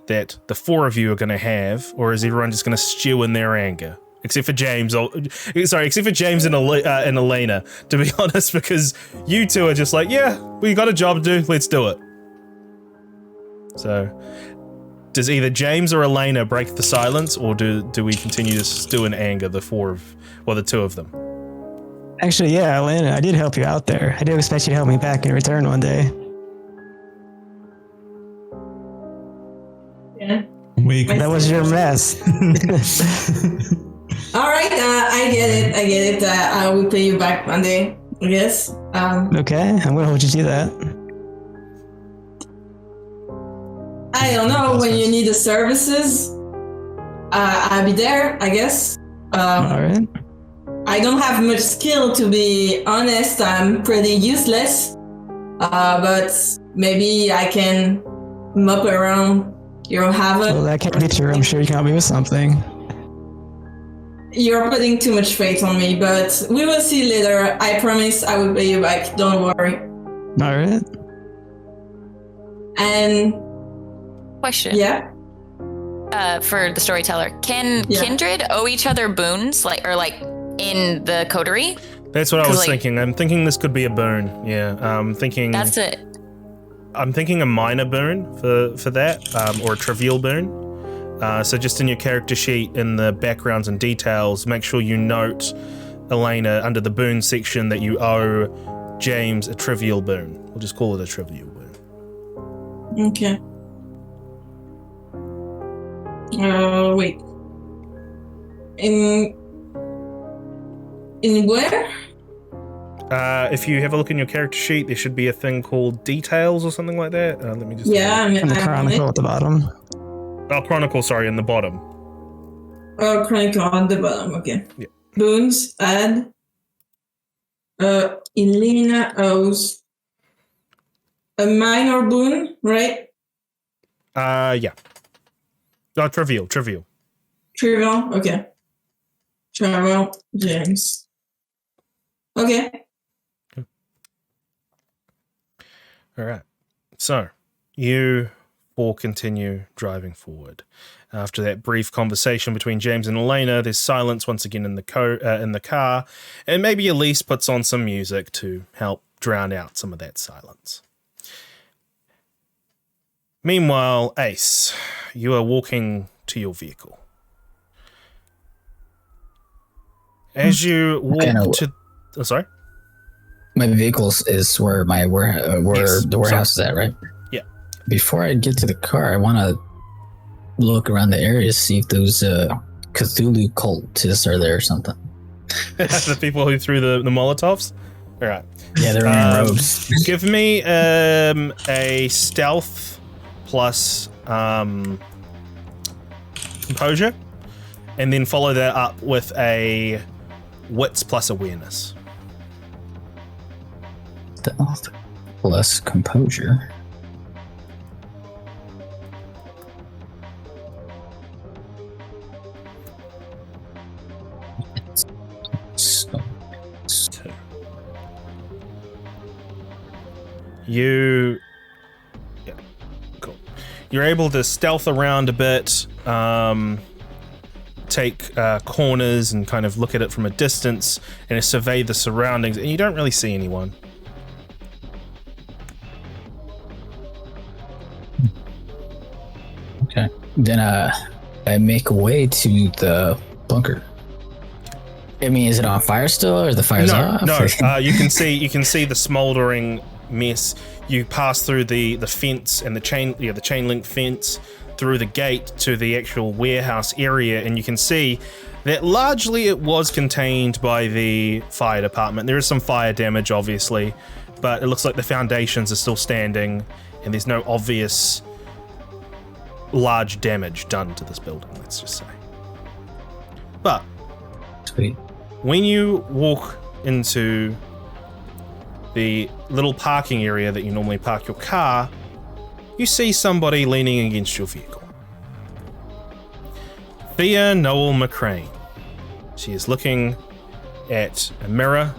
that the four of you are going to have, or is everyone just going to stew in their anger? Except for James, except for James and Elena, to be honest, because you two are just like, yeah, we got a job to do, let's do it. So, does either James or Elena break the silence, or do we continue to stew in anger, the two of them? Actually, yeah, Elena, I did help you out there. I do expect you to help me back in return one day. Yeah. That was your mess. All right, I get it. I will pay you back one day, I guess. Okay, I'm gonna hold you to that. I don't know, when you need the services, I'll be there, I guess. All right. I don't have much skill, to be honest. I'm pretty useless. But maybe I can mop around your havoc. Well, that can't be true. I'm sure you can help me with something. You're putting too much faith on me, but we will see later. I promise I will pay you back. Don't worry. All right. And... Question. Yeah? For the storyteller. Can kindred owe each other boons, in the coterie? That's what I was thinking. I'm thinking this could be a boon. Yeah, I'm thinking... That's it. I'm thinking a minor boon for that, or a trivial boon. So just in your character sheet, in the backgrounds and details, make sure you note, Elena, under the boon section, that you owe James a trivial boon. We'll just call it a trivial boon. Okay. Wait. In where? If you have a look in your character sheet, there should be a thing called details or something like that. Let me just... Yeah, in the chronicle at the bottom. Oh, chronicle, sorry, in the bottom. Oh, chronicle on the bottom, okay. Yeah. Boons, add. Elena owes a minor boon, right? Yeah. Oh, trivial. Trivial, okay. Trivial, James. Okay. All right. So, you all continue driving forward. After that brief conversation between James and Elena, there's silence once again in the car, and maybe Elise puts on some music to help drown out some of that silence. Meanwhile, Ace, you are walking to your vehicle. As you walk to... Oh, sorry? My vehicle is where the warehouse is at, right? Yeah. Before I get to the car, I want to look around the area to see if those Cthulhu cultists are there or something. The people who threw the Molotovs? All right. Yeah, they're wearing robes. Give me a stealth plus composure, and then follow that up with a wits plus awareness. Stealth plus composure. Yeah, cool. You're able to stealth around a bit, take corners and kind of look at it from a distance and survey the surroundings, and you don't really see anyone. Then I make a way to the bunker. I mean, is it on fire still, or the fire's off? No. You can see the smoldering mess. You pass through the fence and the chain link fence through the gate to the actual warehouse area, and you can see that largely it was contained by the fire department. There is some fire damage, obviously, but it looks like the foundations are still standing, and there's no obvious large damage done to this building, let's just say. But Sweet. when you walk into the little parking area that you normally park your car, you see somebody leaning against your vehicle. Thea Noel McCrane. She is looking at a mirror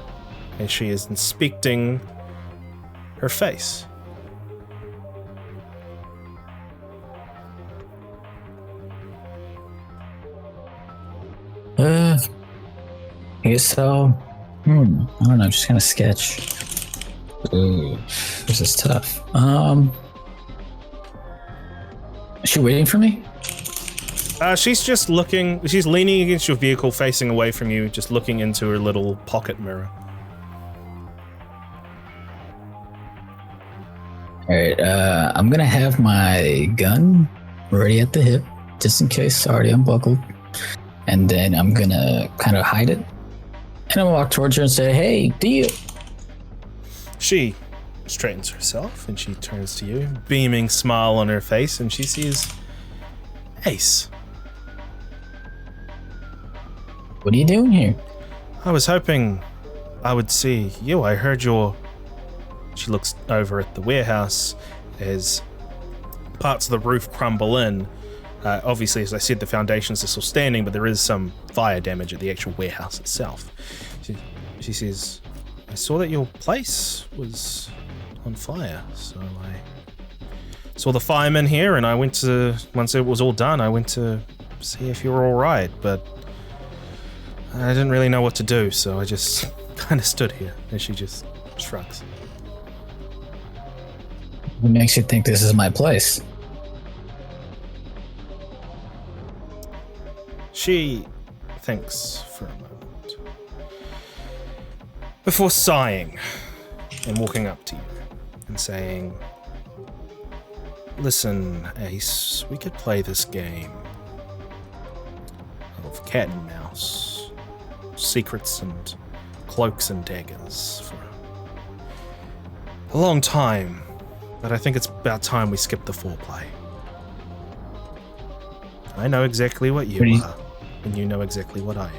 and she is inspecting her face. I guess so. I don't know, just kind of sketch. Ooh, this is tough. Is she waiting for me? She's just looking, she's leaning against your vehicle, facing away from you, just looking into her little pocket mirror. Alright, I'm gonna have my gun ready at the hip, just in case it's already unbuckled. And then I'm gonna kind of hide it. And I'll walk towards her and say, hey, deal. She straightens herself and she turns to you, beaming smile on her face, and she sees Ace. What are you doing here? I was hoping I would see you. I heard your... She looks over at the warehouse as parts of the roof crumble in. Obviously, as I said, the foundations are still standing, but there is some fire damage at the actual warehouse itself. She says, I saw that your place was on fire, so I saw the firemen here, and I went to, once it was all done, I went to see if you were all right, but I didn't really know what to do, so I just kind of stood here, and she just shrugs. What makes you think this is my place? She thinks for a moment before sighing and walking up to you and saying, listen, Ace, we could play this game of cat and mouse, secrets and cloaks and daggers for a long time, but I think it's about time we skip the foreplay. I know exactly what you are, and you know exactly what I am.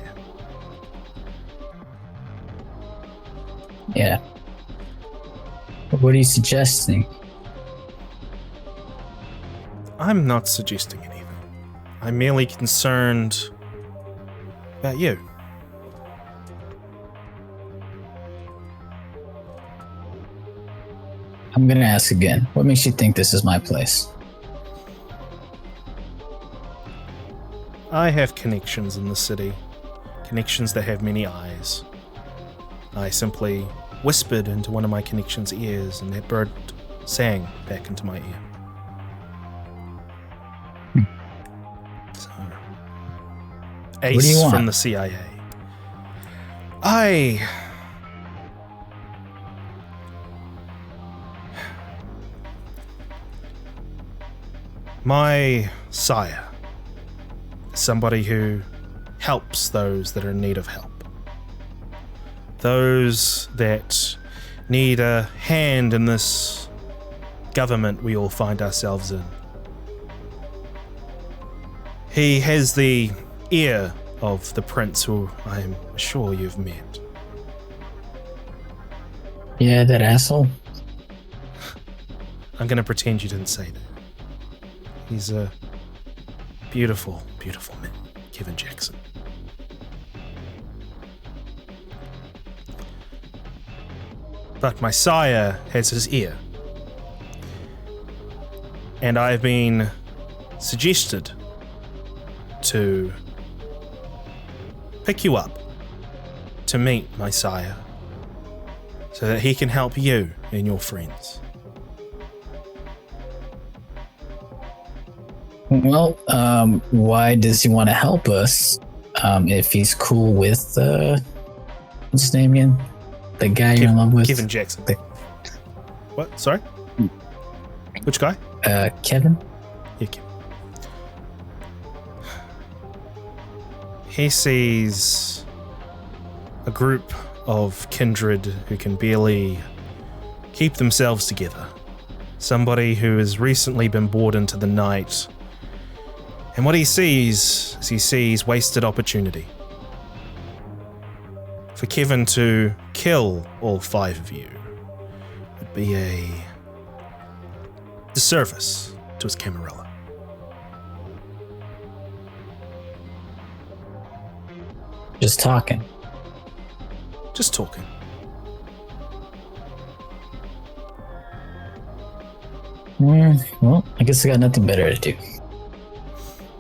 Yeah. What are you suggesting? I'm not suggesting anything. I'm merely concerned about you. I'm gonna ask again. What makes you think this is my place? I have connections in the city. Connections that have many eyes. I simply whispered into one of my connections' ears, and that bird sang back into my ear. So, Ace What do you want? from the CIA. My sire, somebody who helps those that are in need of help. Those that need a hand in this government we all find ourselves in. He has the ear of the prince who I am sure you've met. Yeah, that asshole. I'm going to pretend you didn't say that. He's a beautiful, beautiful man, Kevin Jackson. But my sire has his ear. And I've been suggested to pick you up to meet my sire so that he can help you and your friends. Well, why does he want to help us? If he's cool with what's his name again? The guy you're in love with? Kevin Jackson. What? Sorry? Which guy? Kevin? Yeah, Kevin. He sees a group of kindred who can barely keep themselves together. Somebody who has recently been bored into the night. And what he sees is wasted opportunity. For Kevin to kill all 5 of you would be a disservice to his Camarilla. Just talking. Just talking. Well, I guess I got nothing better to do.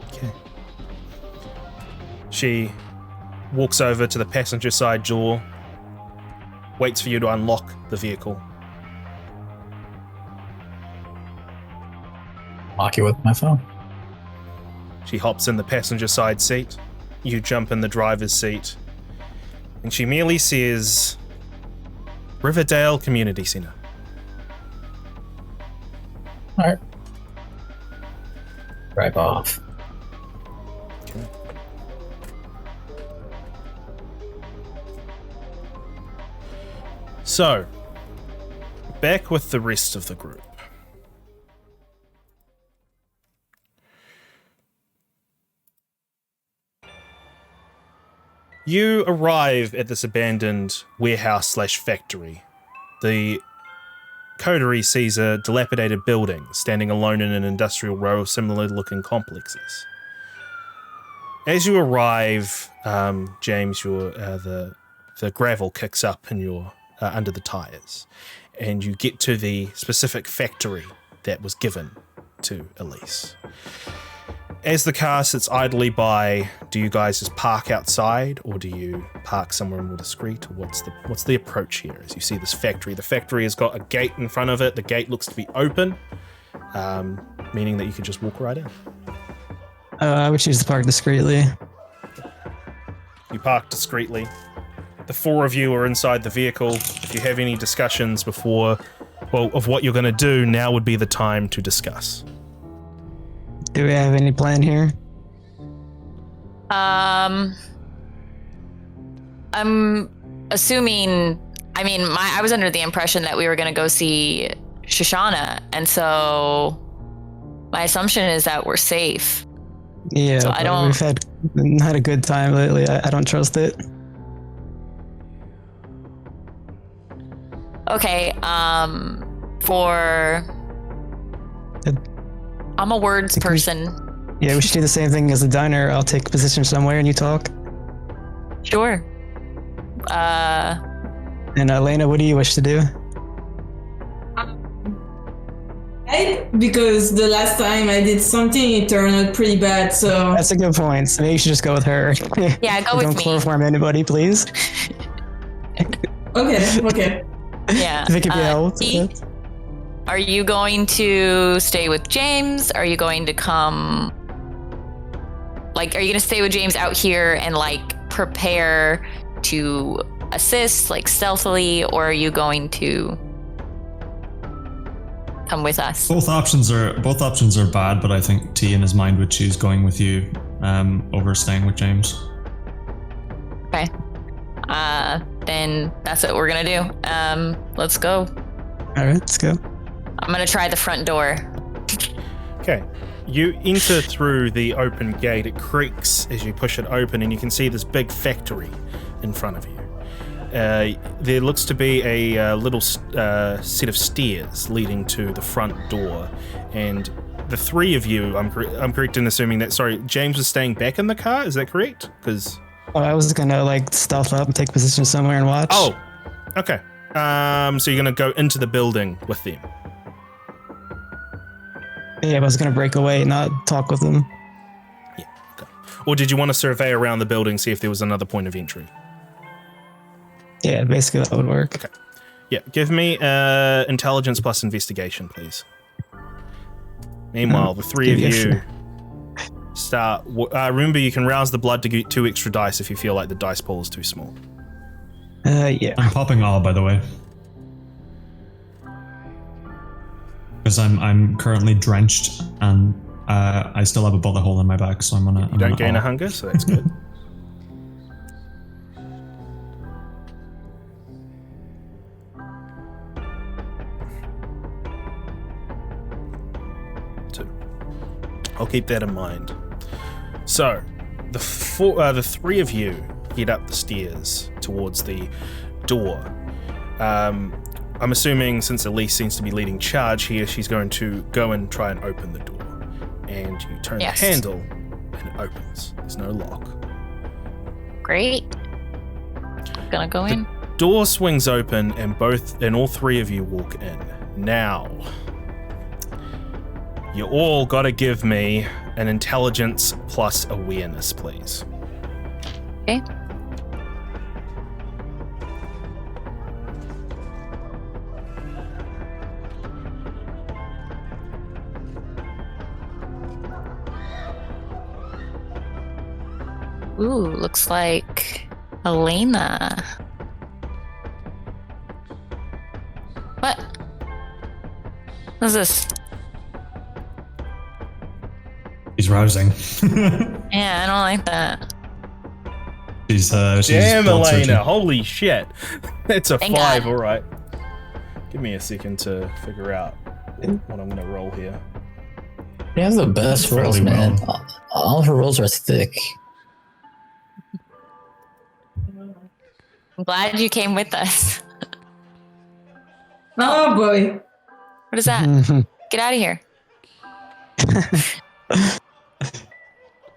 Okay. She walks over to the passenger side door, waits for you to unlock the vehicle. Lock you with my phone. She hops in the passenger side seat. You jump in the driver's seat. And she merely says, Riverdale Community Center. All right. Drive off. Okay. So, back with the rest of the group. You arrive at this abandoned warehouse/factory. The coterie sees a dilapidated building standing alone in an industrial row of similar-looking complexes. As you arrive, James, the gravel kicks up in your under the tires, and you get to the specific factory that was given to Elise. As the car sits idly by, do you guys just park outside, or do you park somewhere more discreet, or what's the approach here? As you see this factory, the factory has got a gate in front of it. The gate looks to be open, meaning that you could just walk right in. I would choose to park discreetly. You park discreetly. The 4 of you are inside the vehicle. If you have any discussions of what you're going to do, now would be the time to discuss. Do we have any plan here? I'm assuming. I was under the impression that we were going to go see Shejana, and so my assumption is that we're safe. Yeah, so we've had a good time lately. I don't trust it. Okay. I'm a words person. Yeah, we should do the same thing as the diner. I'll take a position somewhere and you talk. Sure. And Elena, what do you wish to do? Because the last time I did something, it turned out pretty bad, so... That's a good point. So maybe you should just go with her. Yeah, go with me. Don't chloroform anybody, please. Okay. Yeah. If it could be helped. Are you going to stay with James? Are you going to come... are you going to stay with James out here and, prepare to assist, stealthily, or are you going to come with us? Both options are bad, but I think T in his mind would choose going with you over staying with James. Okay. Then that's what we're going to do. Let's go. All right, let's go. I'm going to try the front door. Okay. You enter through the open gate. It creaks as you push it open, and you can see this big factory in front of you. There looks to be a little set of stairs leading to the front door, and the 3 of you, I'm correct in assuming that, sorry, James was staying back in the car, is that correct? Because I was gonna stealth up and take position somewhere and watch. Oh, okay. So you're gonna go into the building with them? Yeah, I was gonna break away, not talk with them. Yeah, okay. Or did you want to survey around the building, see if there was another point of entry? Yeah, basically that would work. Okay. Yeah, give me intelligence plus investigation, please. Meanwhile, the 3 of yeah, you sure. start. Remember, you can rouse the blood to get 2 extra dice if you feel like the dice pool is too small. Yeah. I'm popping all, by the way. Because I'm currently drenched and I still have a bullet hole in my back, so I'm gonna. You don't gain a hunger, so that's good. I'll keep that in mind. So, the 3 of you head up the stairs towards the door. I'm assuming since Elise seems to be leading charge here, she's going to go and try and open the door. And you turn the handle, and it opens. There's no lock. Great. Gonna go in. Door swings open, and all 3 of you walk in. Now, you all gotta give me an intelligence plus awareness, please. Okay. Ooh, looks like Elena. What? What is this? He's rousing. Yeah, I don't like that. she's Damn, blood Elena! searching. Holy shit! That's a Thank 5. God. All right. Give me a second to figure out what I'm gonna roll here. You have the best Fairly rolls, man. well. All her rolls are thick. I'm glad you came with us. Oh boy. What is that? Get out of here.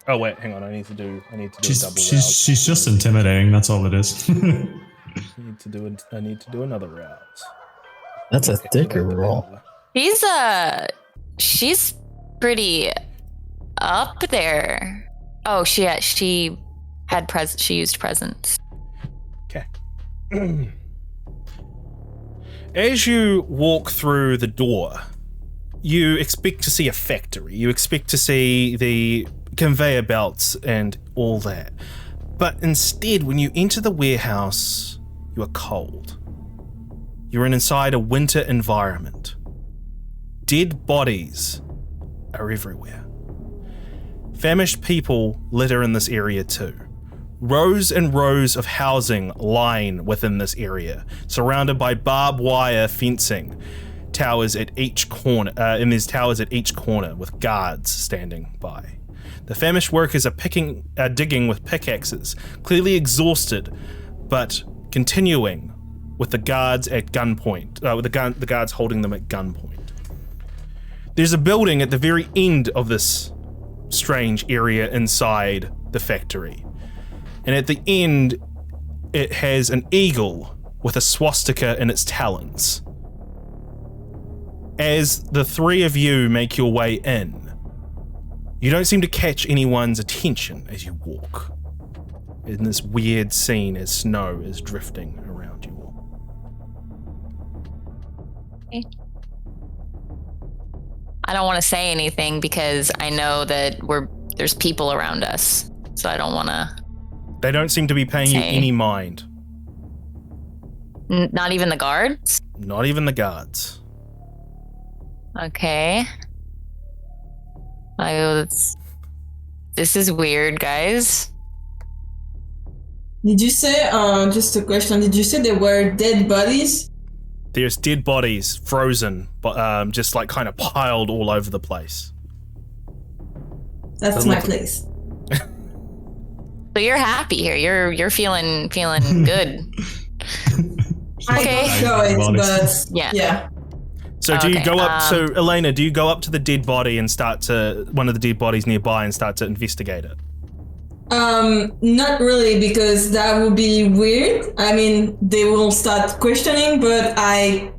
Oh wait, hang on. I need to do a double round. She's just intimidating. That's all it is. I need to do another round. That's a thicker roll. She's pretty up there. Oh, she used presence. Okay. As you walk through the door, you expect to see a factory. You expect to see the conveyor belts and all that. But instead, when you enter the warehouse, you are cold. You're inside a winter environment. Dead bodies are everywhere. Famished people litter in this area too. Rows and rows of housing line within this area, surrounded by barbed wire fencing. Towers at each corner, and there's towers at each corner with guards standing by. The famished workers are digging with pickaxes, clearly exhausted, but continuing with the guards at gunpoint, with the guards holding them at gunpoint. There's a building at the very end of this strange area inside the factory. And at the end, it has an eagle with a swastika in its talons. As the 3 of you make your way in, you don't seem to catch anyone's attention as you walk in this weird scene as snow is drifting around you all. I don't want to say anything because I know that there's people around us, so I don't want to. They don't seem to be paying you any mind. Not even the guards? Not even the guards. Okay. This is weird, guys. Did you say, just a question, did you say there were dead bodies? There's dead bodies, frozen, but just like kind of piled all over the place. That's my place. So you're happy here. You're feeling good. Okay. I don't show it, but yeah. So do you go up? So Elena, do you go up to the dead body and start to one of the dead bodies nearby and start to investigate it? Not really, because that would be weird. I mean, they will start questioning, but I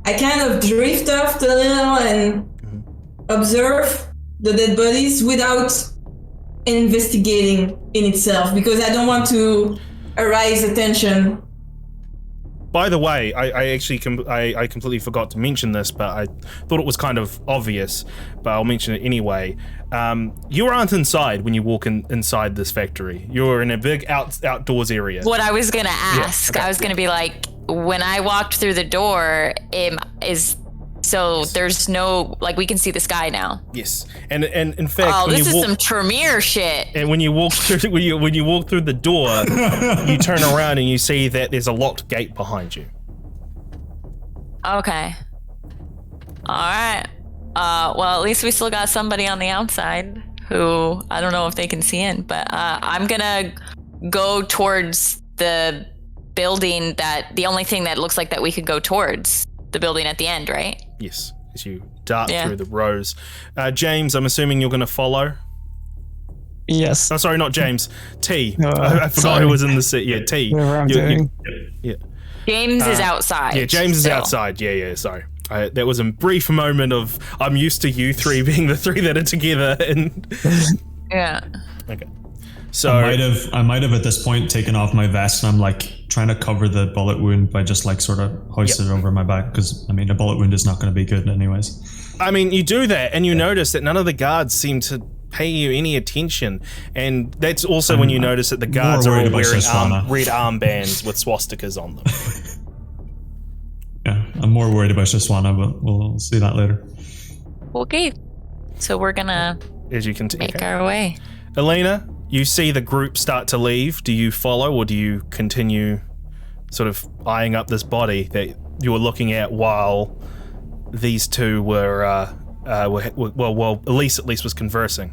kind of drift off a little and observe the dead bodies without investigating in itself, because I don't want to arise attention. by the way, I actually I completely forgot to mention this, but I thought it was kind of obvious, but I'll mention it anyway. You aren't inside when you walk inside this factory. You're in a big outdoors area. What I was gonna ask, I was gonna be like, when I walked through the door, there's no, like, we can see the sky now. Yes, and in fact, this is some Tremere shit. And when you walk through when you walk through the door, you turn around and you see that there's a locked gate behind you. Okay. All right. Well, at least we still got somebody on the outside who I don't know if they can see in, but I'm gonna go towards the building the only thing that looks like that we could go towards. The building at the end, right? Yes, as you dart through the rows. James, I'm assuming you're going to follow? Yes. Oh, sorry, not James. T. I forgot who was in the set. Yeah, T. Whatever I'm doing. James is outside. Yeah, James is outside. Yeah, sorry. There was a brief moment of, I'm used to you three being the three that are together. And yeah. Okay. So I might have at this point taken off my vest, and I'm like trying to cover the bullet wound by just like sort of hoisting it over my back, because I mean a bullet wound is not going to be good anyways. I mean, you do that and you notice that none of the guards seem to pay you any attention, and that's also when you notice that the guards are all wearing red armbands with swastikas on them. Yeah, I'm more worried about Shiswana, but we'll see that later. Okay, so we're gonna make our way. Elena, you see the group start to leave. Do you follow, or do you continue sort of eyeing up this body that you were looking at while these two were Elise at least was conversing?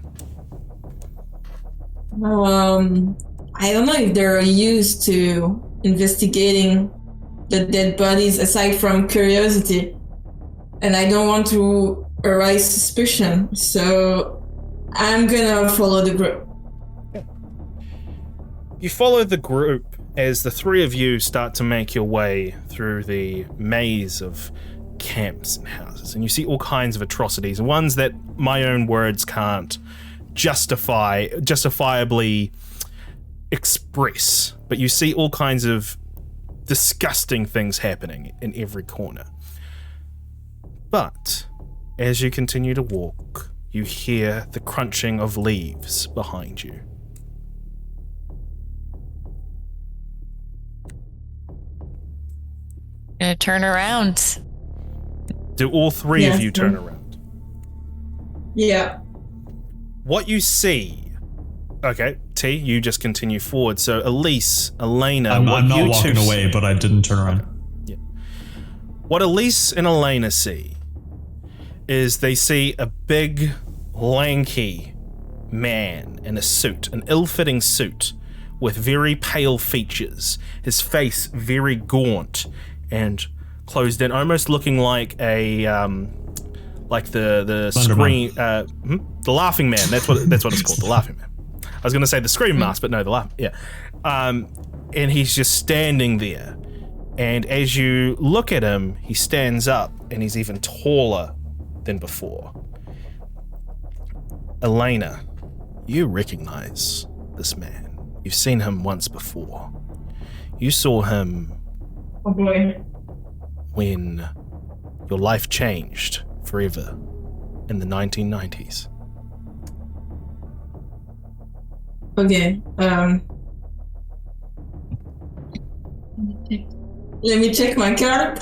I don't know if they're used to investigating the dead bodies aside from curiosity, and I don't want to arouse suspicion, so I'm gonna follow the group. You follow the group as the three of you start to make your way through the maze of camps and houses, and you see all kinds of atrocities, ones that my own words can't justifiably express, but you see all kinds of disgusting things happening in every corner. But as you continue to walk, you hear the crunching of leaves behind you. Gonna turn around. Do all three of you turn around? Yeah. What you see... Okay, T, you just continue forward. So Elise, Elena... I'm not walking away, but I didn't turn around. Yeah. What Elise and Elena see is they see a big, lanky man in a suit, an ill-fitting suit with very pale features, his face very gaunt and closed in, almost looking like a like the scream the Laughing Man. That's what it's called, the Laughing Man. I was gonna say the Scream Mask, but no, the Laugh. Yeah, and he's just standing there, and as you look at him, he stands up, and he's even taller than before. Elena, you recognize this man. You've seen him once before. You saw him when your life changed forever in the 1990s. Okay. Let me check my card.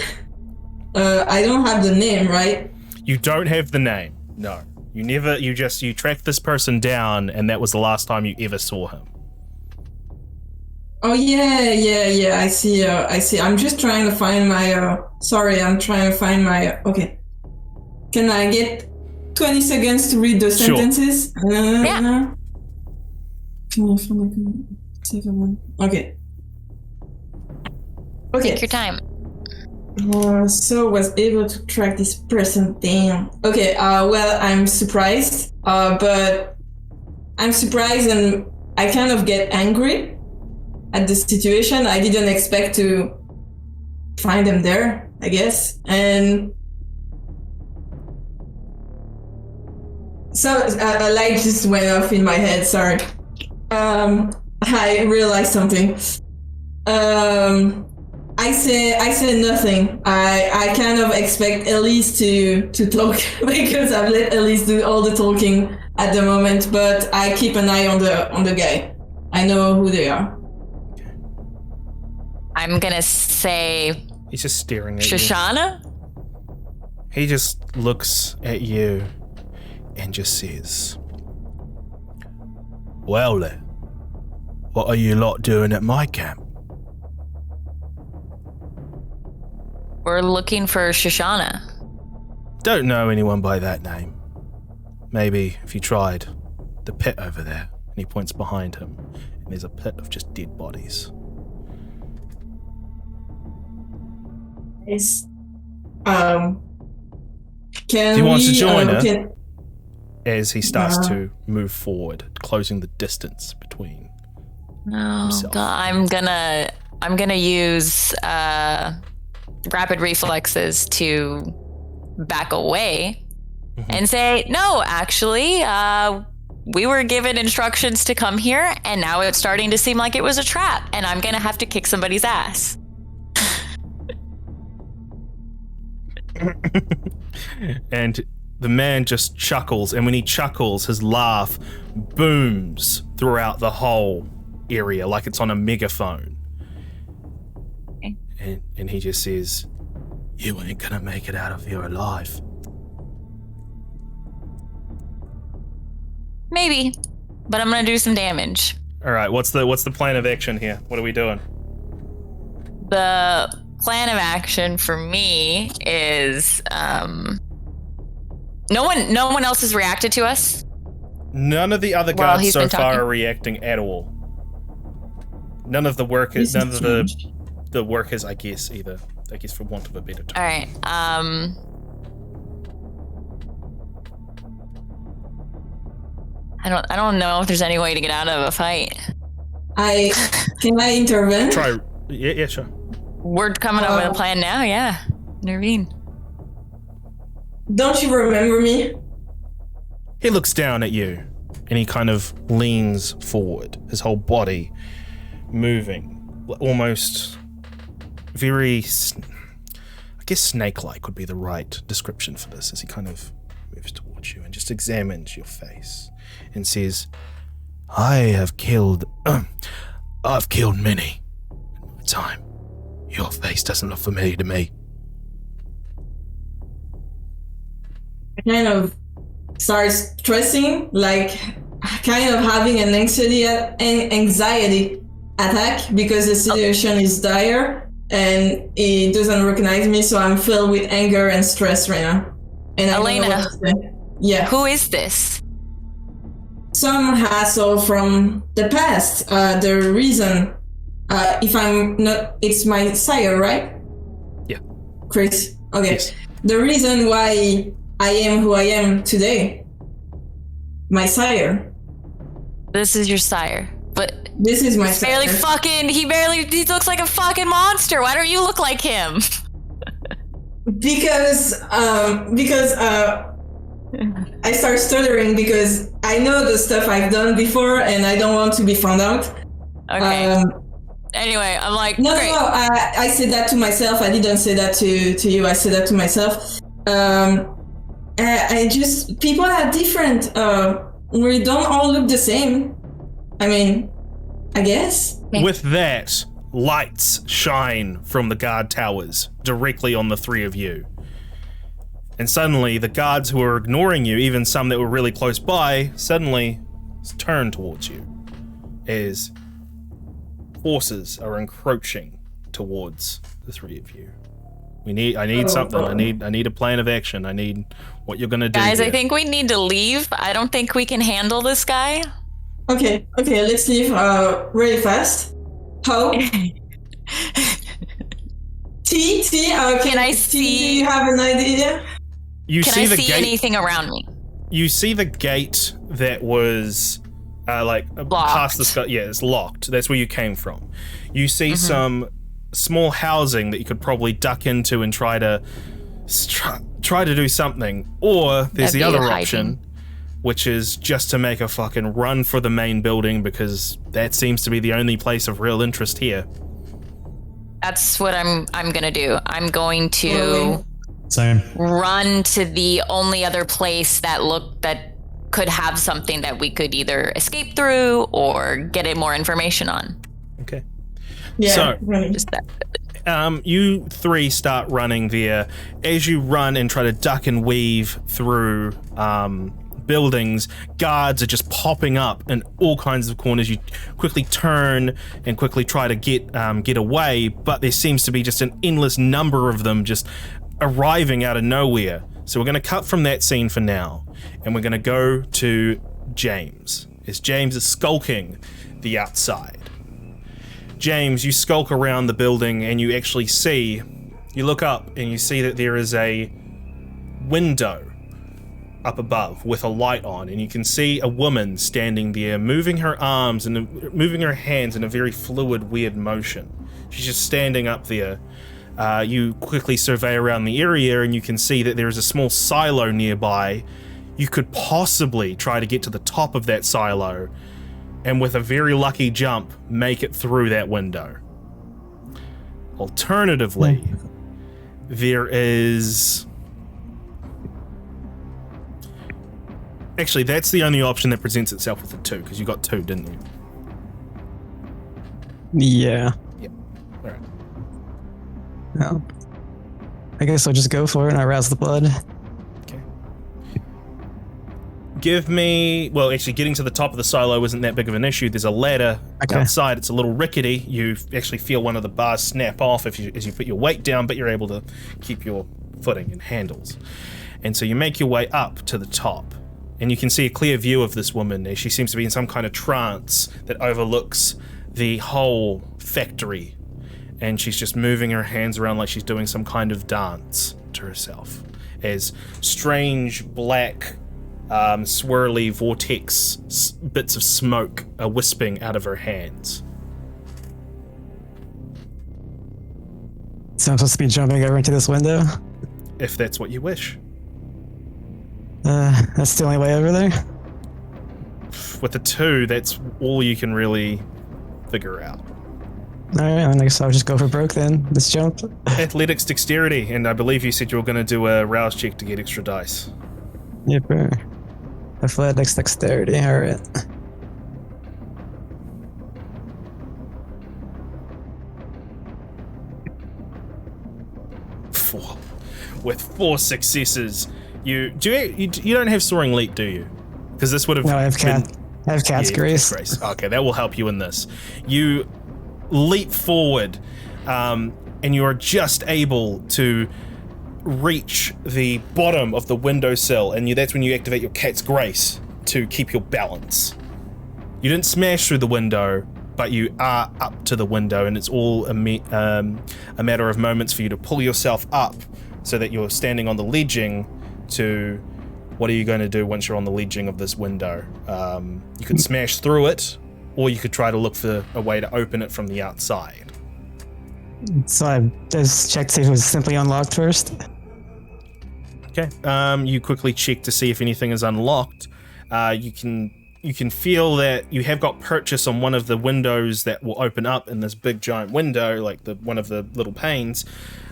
I don't have the name, right? You don't have the name. No. You tracked this person down, and that was the last time you ever saw him. Oh yeah. I see. I'm just trying to find my. I'm trying to find my. Okay. Can I get 20 seconds to read the sentences? Yeah. Okay. Take your time. So was able to track this person down. Okay. Well, I'm surprised. But I'm surprised, and I kind of get angry at the situation. I didn't expect to find them there, I guess. And so a light just went off in my head, sorry. I realized something. I I say nothing. I kind of expect Elise to talk because I've let Elise do all the talking at the moment, but I keep an eye on the guy. I know who they are. I'm gonna say He's just staring at Shejana? you. He just looks at you and just says, "Well then, what are you lot doing at my camp?" We're looking for Shejana. Don't know anyone by that name. Maybe if you tried the pit over there. And he points behind him, and there's a pit of just dead bodies. Can he wants to we, join her as he starts to move forward, closing the distance between himself. God, I'm gonna use rapid reflexes to back away and say, no, actually, we were given instructions to come here, and now it's starting to seem like it was a trap, and I'm gonna have to kick somebody's ass. And the man just chuckles, and when he chuckles, his laugh booms throughout the whole area like it's on a megaphone. Okay. And he just says, "You ain't gonna make it out of here alive." Maybe, but I'm gonna do some damage. All right, what's the plan of action here? What are we doing? The plan of action for me is no one else has reacted to us. None of the other Well, guards he's so been far talking. are reacting at all. None of the workers, none of the workers, I guess, either. I guess for want of a better term. All right. I don't know if there's any way to get out of a fight. Can I intervene? Try. Yeah, sure. We're coming up with a plan now. Yeah, intervene. Don't you remember me? He looks down at you, and he kind of leans forward, his whole body moving, almost very, I guess snake-like would be the right description for this, as he kind of moves towards you and just examines your face and says, I've killed many in my time. Your face doesn't look familiar to me. I kind of start stressing, like kind of having an anxiety attack because the situation is dire and he doesn't recognize me, so I'm filled with anger and stress right now. And Elena, I don't know what to say. Yeah. Who is this? Some hassle from the past. The reason, if I'm not, it's my sire, right? Yeah. Chris. Okay. Yes. The reason why I am who I am today, my sire. This is your sire, but This is my sire. He looks like a fucking monster. Why don't you look like him? Because I start stuttering because I know the stuff I've done before and I don't want to be found out. Okay. Anyway, I'm like, No, great. I said that to myself. I didn't say that to you. I said that to myself. I just, people are different. We don't all look the same. I mean, I guess. With that, lights shine from the guard towers directly on the three of you. And suddenly, the guards who were ignoring you, even some that were really close by, suddenly turn towards you as forces are encroaching towards the three of you. I need something. I need a plan of action. I need what you're gonna do. Guys, here. I think we need to leave. I don't think we can handle this guy. Okay, let's leave really fast. How? T, Can I T, see- do you have an idea? You Can see I the see gate. anything around me? You see the gate that was past the sky. Yeah, it's locked. That's where you came from. You see some small housing that you could probably duck into and try to do something. Or there's the other option, which is just to make a fucking run for the main building because that seems to be the only place of real interest here. That's what I'm gonna do. I'm going to Same. run to the only other place that could have something that we could either escape through or get more information on. Okay. Yeah. So, running. Just that. you three start running there. As you run and try to duck and weave through buildings, guards are just popping up in all kinds of corners. You quickly turn and quickly try to get away, but there seems to be just an endless number of them just arriving out of nowhere. So we're going to cut from that scene for now, and we're going to go to James, as James is skulking the outside. James, you skulk around the building and you actually you look up and you see that there is a window up above with a light on, and you can see a woman standing there moving her arms and moving her hands in a very fluid, weird motion. She's just standing up there. You quickly survey around the area and you can see that there is a small silo nearby. You could possibly try to get to the top of that silo and with a very lucky jump, make it through that window. Alternatively, there is... Actually, that's the only option that presents itself with the 2, because you got 2, didn't you? Yeah. Yep. All right. No. I guess I'll just go for it and arouse the blood. Okay. Give me... Well, actually, getting to the top of the silo isn't that big of an issue. There's a ladder outside. It's a little rickety. You actually feel one of the bars snap off as you put your weight down, but you're able to keep your footing and handles. And so you make your way up to the top. And you can see a clear view of this woman as she seems to be in some kind of trance that overlooks the whole factory. And she's just moving her hands around like she's doing some kind of dance to herself. As strange, black, swirly vortex bits of smoke are wisping out of her hands. So I'm supposed to be jumping over into this window? If that's what you wish. That's the only way over there? With the 2, that's all you can really figure out. Alright, I guess I'll just go for broke then. Let's jump. Athletics, dexterity, and I believe you said you were going to do a rouse check to get extra dice. Yep. Athletics, dexterity, alright. With 4 successes, you don't have soaring leap, do you? Because this would have No, I have cat's grace. Okay, that will help you in this. You leap forward, and you are just able to reach the bottom of the windowsill, and that's when you activate your cat's grace to keep your balance. You didn't smash through the window, but you are up to the window, and it's all a matter of moments for you to pull yourself up so that you're standing on the ledging to... What are you going to do once you're on the ledging of this window? You could smash through it, or you could try to look for a way to open it from the outside. So I just checked to see if it was simply unlocked first. Okay. You quickly check to see if anything is unlocked. You can feel that you have got purchase on one of the windows that will open up in this big giant window, like one of the little panes.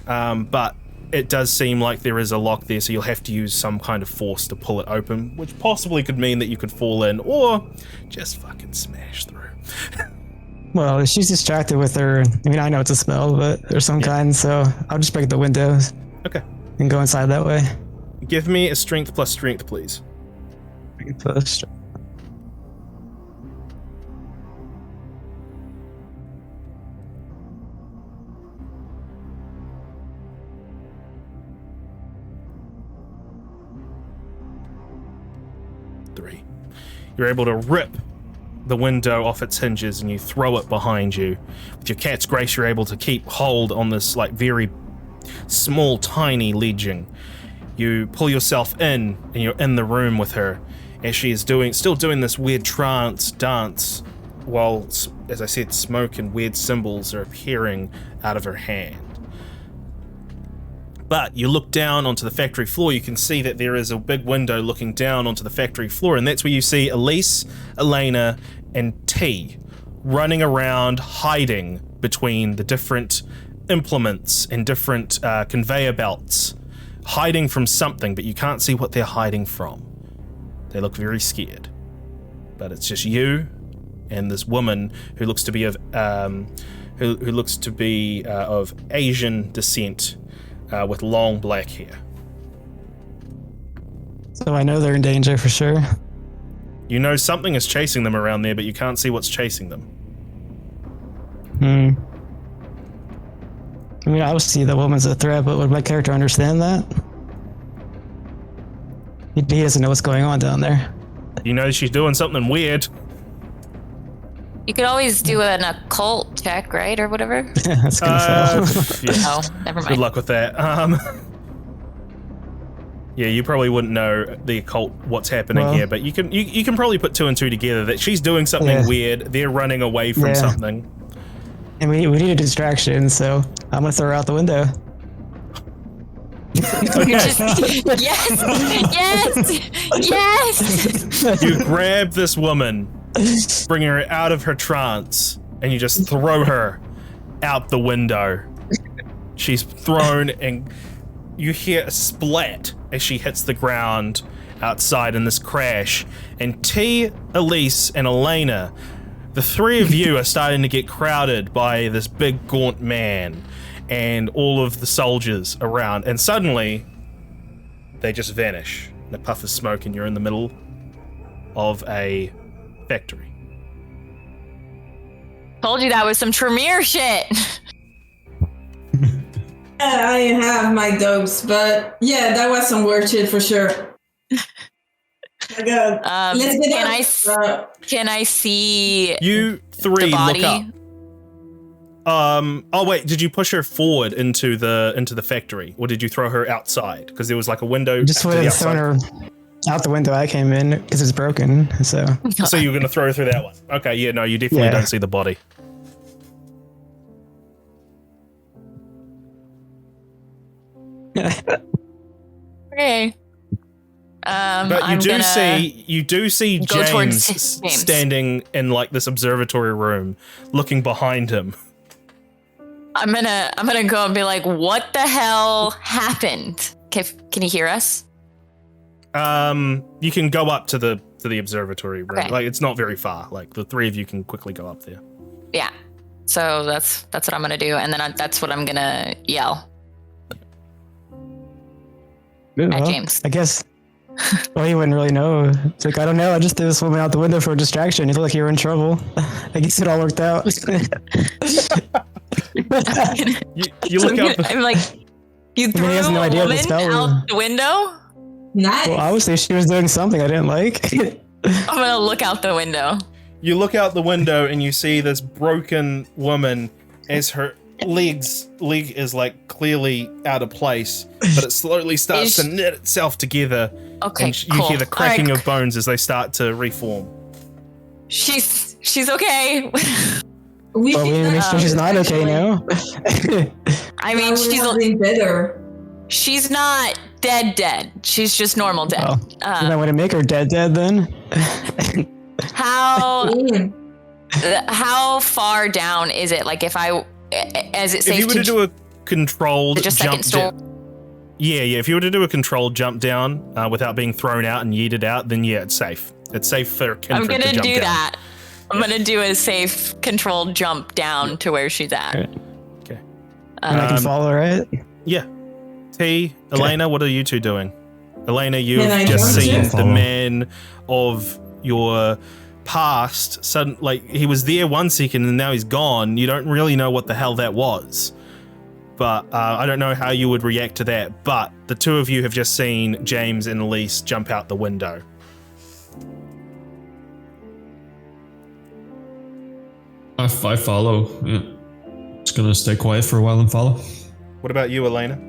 But it does seem like there is a lock there, so you'll have to use some kind of force to pull it open, which possibly could mean that you could fall in or just fucking smash through. Well, she's distracted with her... I mean, I know it's a spell, but there's some kind, so I'll just break the windows. Okay. And go inside that way. Give me a strength plus strength, please. Plus. You're able to rip the window off its hinges and you throw it behind you. With your cat's grace, you're able to keep hold on this like very small, tiny ledging. You pull yourself in and you're in the room with her as she is still doing this weird trance dance while, as I said, smoke and weird symbols are appearing out of her hand. But you look down onto the factory floor, you can see that there is a big window looking down onto the factory floor, and that's where you see Elise, Elena, and T running around, hiding between the different implements and different conveyor belts hiding from something, but you can't see what they're hiding from. They look very scared. But it's just you and this woman who looks to be of of Asian descent with long black hair. So I know they're in danger for sure. You know something is chasing them around there, but you can't see what's chasing them. I mean, I would see the woman's a threat, but would my character understand that? He doesn't know what's going on down there. You know she's doing something weird. You could always do an occult check, right, or whatever. That's gonna fail. Yeah. Oh, never mind. Good luck with that. Yeah, you probably wouldn't know the occult what's happening here, but you can probably put two and two together that she's doing something weird. They're running away from something. And we need a distraction, so I'm gonna throw her out the window. Yes. You grab this woman, bring her out of her trance, and you just throw her out the window. She's thrown, and you hear a splat as she hits the ground outside in this crash. And T, Elise, and Elena, the three of you are starting to get crowded by this big gaunt man and all of the soldiers around. And suddenly, they just vanish in a puff of smoke, and you're in the middle of a factory. Told you that was some Tremere shit. I have my dopes, but yeah, that was some weird shit for sure. Let's get can I see you three the body? Look up. Oh wait, did you push her forward into the factory, or did you throw her outside? Because there was like a window. Just would have thrown her out the window I came in because it's broken. So you're gonna throw her through that one? Okay, yeah, no, you definitely don't see the body. Okay. But you do see James standing in like this observatory room, looking behind him. I'm gonna go and be like, what the hell happened? Can you hear us? You can go up to the observatory room. Okay. Like it's not very far. Like the three of you can quickly go up there. Yeah. So that's what I'm gonna do, and then that's what I'm gonna yell at James. I guess. Well, he wouldn't really know. It's like, I don't know. I just threw this woman out the window for a distraction. You look like you were in trouble. I guess it all worked out. you look out. I'm like, you threw a woman out the window? Nice. Well, obviously she was doing something I didn't like. I'm gonna look out the window. You look out the window and you see this broken woman as her leg is like clearly out of place, but it slowly starts to knit itself together. Okay, and you hear the cracking of bones as they start to reform. She's okay. We need to make sure she's not okay now. I mean, she's better. She's not dead. She's just normal dead. Well, then I want to make her dead then. How far down is it? Like if you were to do a controlled jump down. Yeah. If you were to do a controlled jump down without being thrown out and yeeted out, then yeah, it's safe. It's safe for Kindred I'm gonna to jump do down. that. I'm gonna do a safe controlled jump down to where she's at. Okay. And I can follow, right? Yeah. T, Elena, what are you two doing? Elena, you've just seen the man of your past. He was there 1 second and now he's gone. You don't really know what the hell that was. But I don't know how you would react to that. But the two of you have just seen James and Elise jump out the window. I follow. Yeah. Just gonna stay quiet for a while and follow. What about you, Elena?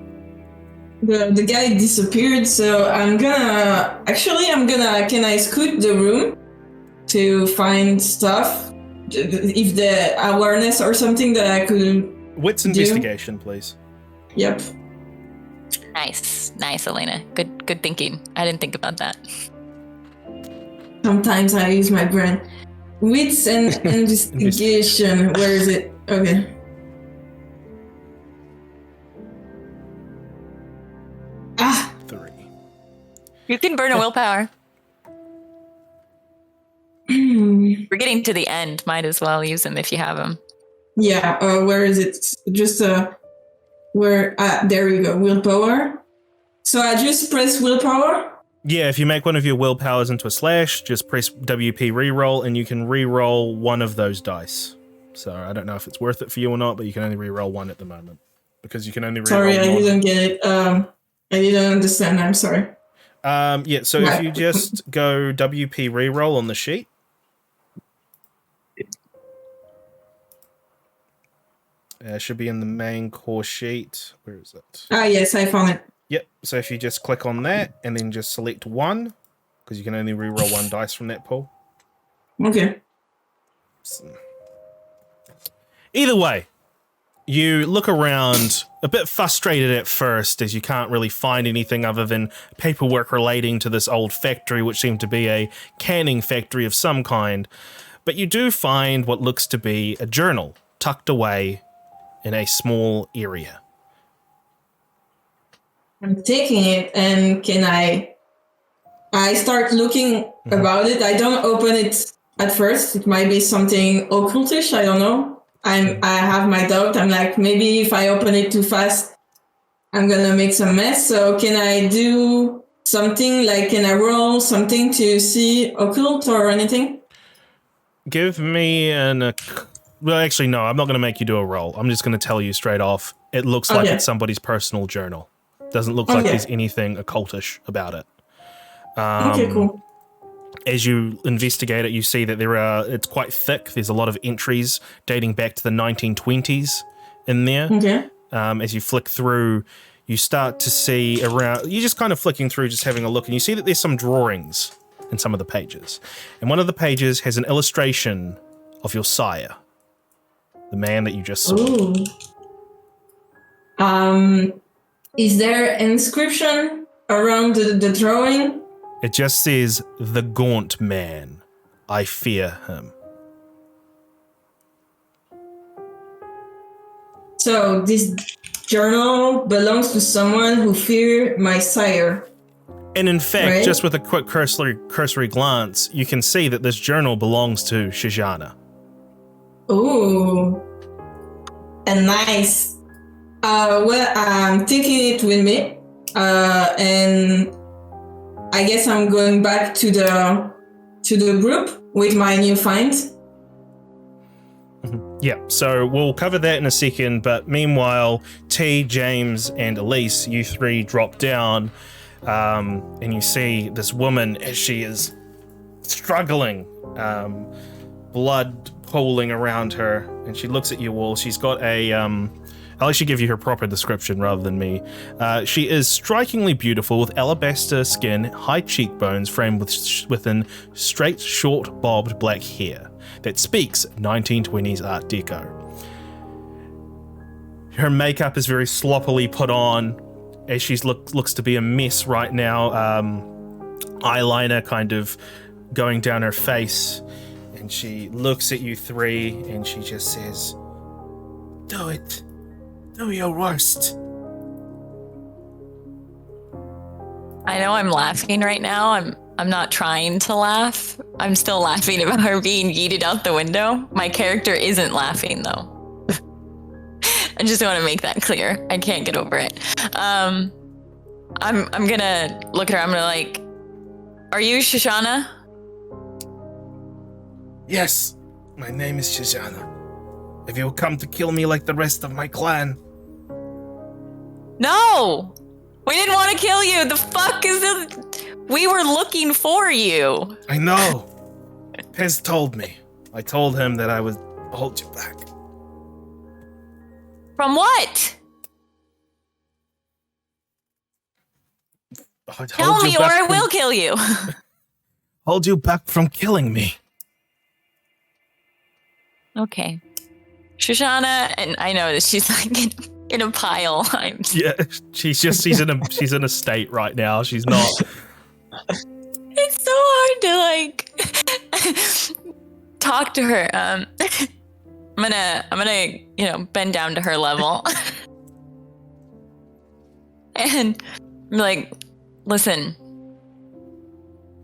The guy disappeared, so can I scoot the room to find stuff? If the awareness or something that I could Wits investigation, please. Yep. Nice, Elena. Good thinking. I didn't think about that. Sometimes I use my brain. Wits and investigation. Where is it? Okay. You can burn a willpower. We're getting to the end. Might as well use them if you have them. Yeah. Where is it? Just where? There you go. Willpower. So I just press willpower. Yeah, if you make one of your willpowers into a slash, just press WP reroll, and you can reroll one of those dice. So I don't know if it's worth it for you or not, but you can only reroll one at the moment because you can only reroll. Sorry, I didn't get it. I didn't understand. I'm sorry. Yeah. So if you just go WP reroll on the sheet. It should be in the main core sheet. Where is it? Yes, I found it. Yep. So if you just click on that and then just select one, because you can only reroll one dice from that pool. Okay. So, either way, you look around a bit frustrated at first as you can't really find anything other than paperwork relating to this old factory, which seemed to be a canning factory of some kind. But you do find what looks to be a journal tucked away in a small area. I'm taking it, and can I start looking about it? I don't open it at first. It might be something occultish. I don't know. I have my doubt. I'm like, maybe if I open it too fast, I'm gonna make some mess. So can I do something like, can I roll something to see occult or anything? Give me well, actually, no, I'm not going to make you do a roll. I'm just going to tell you straight off. It looks like it's somebody's personal journal. Doesn't look like there's anything occultish about it. Okay, cool. As you investigate it, you see that it's quite thick. There's a lot of entries dating back to the 1920s in there. Okay. As you flick through, you start to see around, you're just kind of flicking through, just having a look, and you see that there's some drawings in some of the pages. And one of the pages has an illustration of your sire. The man that you just saw. Ooh. Is there an inscription around the drawing? It just says, "The Gaunt Man. I fear him." So this journal belongs to someone who fear my sire. And in fact, right? Just with a quick cursory glance, you can see that this journal belongs to Shejana. Ooh. And nice. Well, I'm taking it with me. And I guess I'm going back to the group with my new find. Yeah, so we'll cover that in a second, but meanwhile, T, James, and Elise, you three drop down, and you see this woman as she is struggling, blood pooling around her, and she looks at you all. She's got I'll actually give you her proper description rather than me. She is strikingly beautiful with alabaster skin, high cheekbones framed within straight, short, bobbed black hair that speaks 1920s Art Deco. Her makeup is very sloppily put on as she looks to be a mess right now. Eyeliner kind of going down her face, and she looks at you three and she just says, "Do it. Do your worst." I know I'm laughing right now. I'm not trying to laugh. I'm still laughing about her being yeeted out the window. My character isn't laughing though. I just want to make that clear. I can't get over it. I'm gonna look at her. I'm gonna like, "Are you Shejana?" "Yes, my name is Shejana. Have you come to kill me like the rest of my clan?" "No! We didn't want to kill you! The fuck is this? We were looking for you!" "I know. Pez told me. I told him that I would hold you back." "From what? Tell me or I will kill you." "Hold you back from killing me." Okay. Shejana, and I noticed she's like in a pile. Yeah, she's in a state right now. She's not. It's so hard to like talk to her. I'm gonna bend down to her level. And I'm like, "Listen,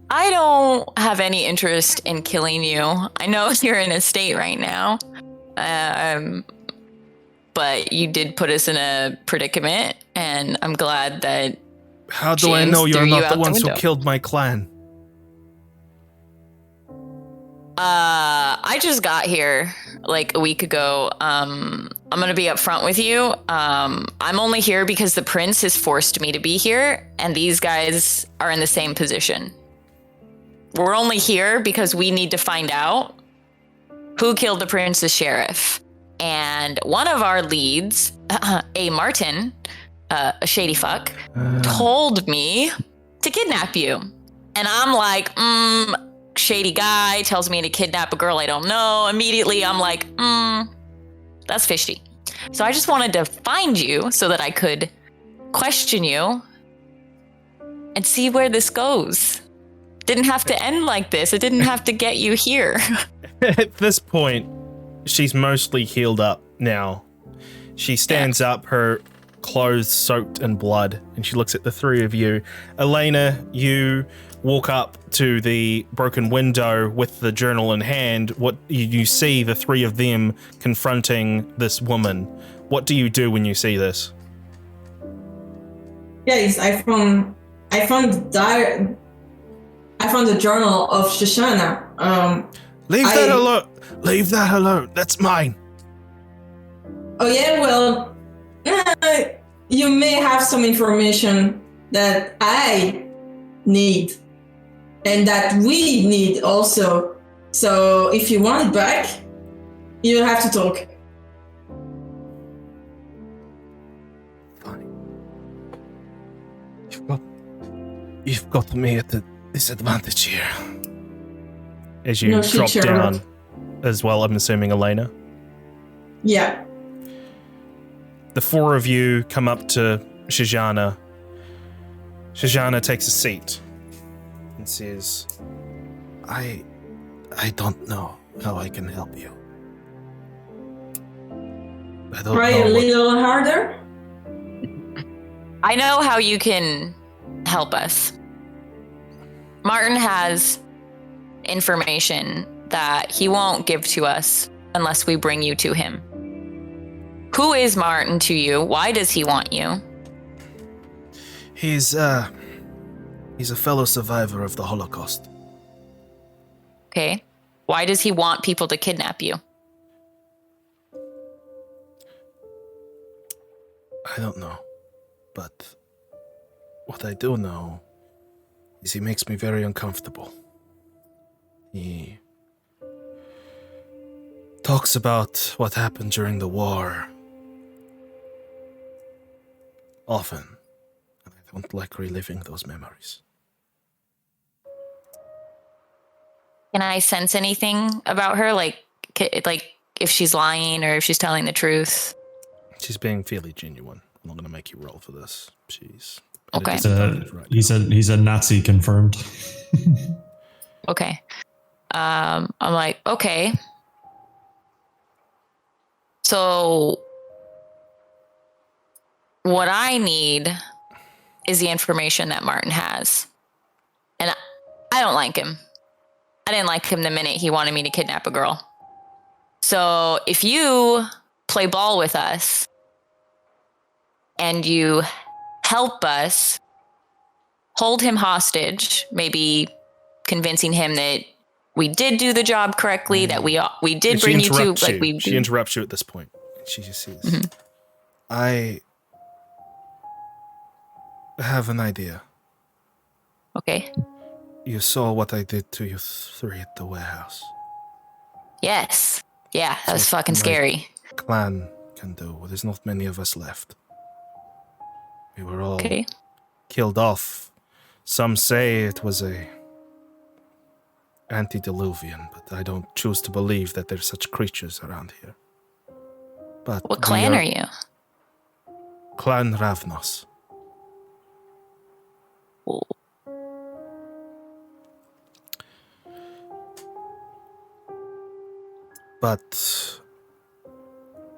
I don't have any interest in killing you. I know you're in a state right now. But you did put us in a predicament, and I'm glad that How do James I know you're threw you not the out ones who window. killed my clan? I just got here like a week ago. I'm gonna be upfront with you. I'm only here because the prince has forced me to be here, and these guys are in the same position. We're only here because we need to find out who killed the prince's sheriff. And one of our leads, a Martin, a shady fuck, told me to kidnap you. And I'm like, shady guy tells me to kidnap a girl I don't know. Immediately, I'm like, that's fishy. So I just wanted to find you so that I could question you and see where this goes. Didn't have to end like this. It didn't have to get you here. At this point, she's mostly healed up now. She stands up, her clothes soaked in blood, and she looks at the three of you. Elena, you walk up to the broken window with the journal in hand. What you see the three of them confronting this woman. What do you do when you see this? Guys, I found the journal of Shejana. Leave that alone. Leave that alone. That's mine. Oh yeah, well, you may have some information that I need and that we need also. So if you want it back, you have to talk. Fine. You've got me at a disadvantage here. As you drop down as well, I'm assuming, Elena? Yeah. The four of you come up to Shejana. Shejana takes a seat and says, I don't know how I can help you. I don't Try know a little harder. I know how you can help us. Martin has information that he won't give to us unless we bring you to him. Who is Martin to you? Why does he want you? He's a fellow survivor of the Holocaust. Okay. Why does he want people to kidnap you? I don't know. But what I do know is he makes me very uncomfortable. He talks about what happened during the war often, and I don't like reliving those memories. Can I sense anything about her? Like if she's lying or if she's telling the truth? She's being fairly genuine. I'm not going to make you roll for this. She's okay. He's a Nazi confirmed. Okay. I'm like, okay. So what I need is the information that Martin has. And I don't like him. I didn't like him the minute he wanted me to kidnap a girl. So if you play ball with us and you help us hold him hostage, maybe convincing him that we did do the job correctly, that we did bring you to like we. She interrupts you at this point. She just says, I have an idea. Okay. You saw what I did to you three at the warehouse. Yes. Yeah, that was fucking scary. Clan can do. There's not many of us left. We were all killed off. Some say it was a antediluvian, but I don't choose to believe that there's such creatures around here. But what clan are you? Clan Ravnos. Ooh. But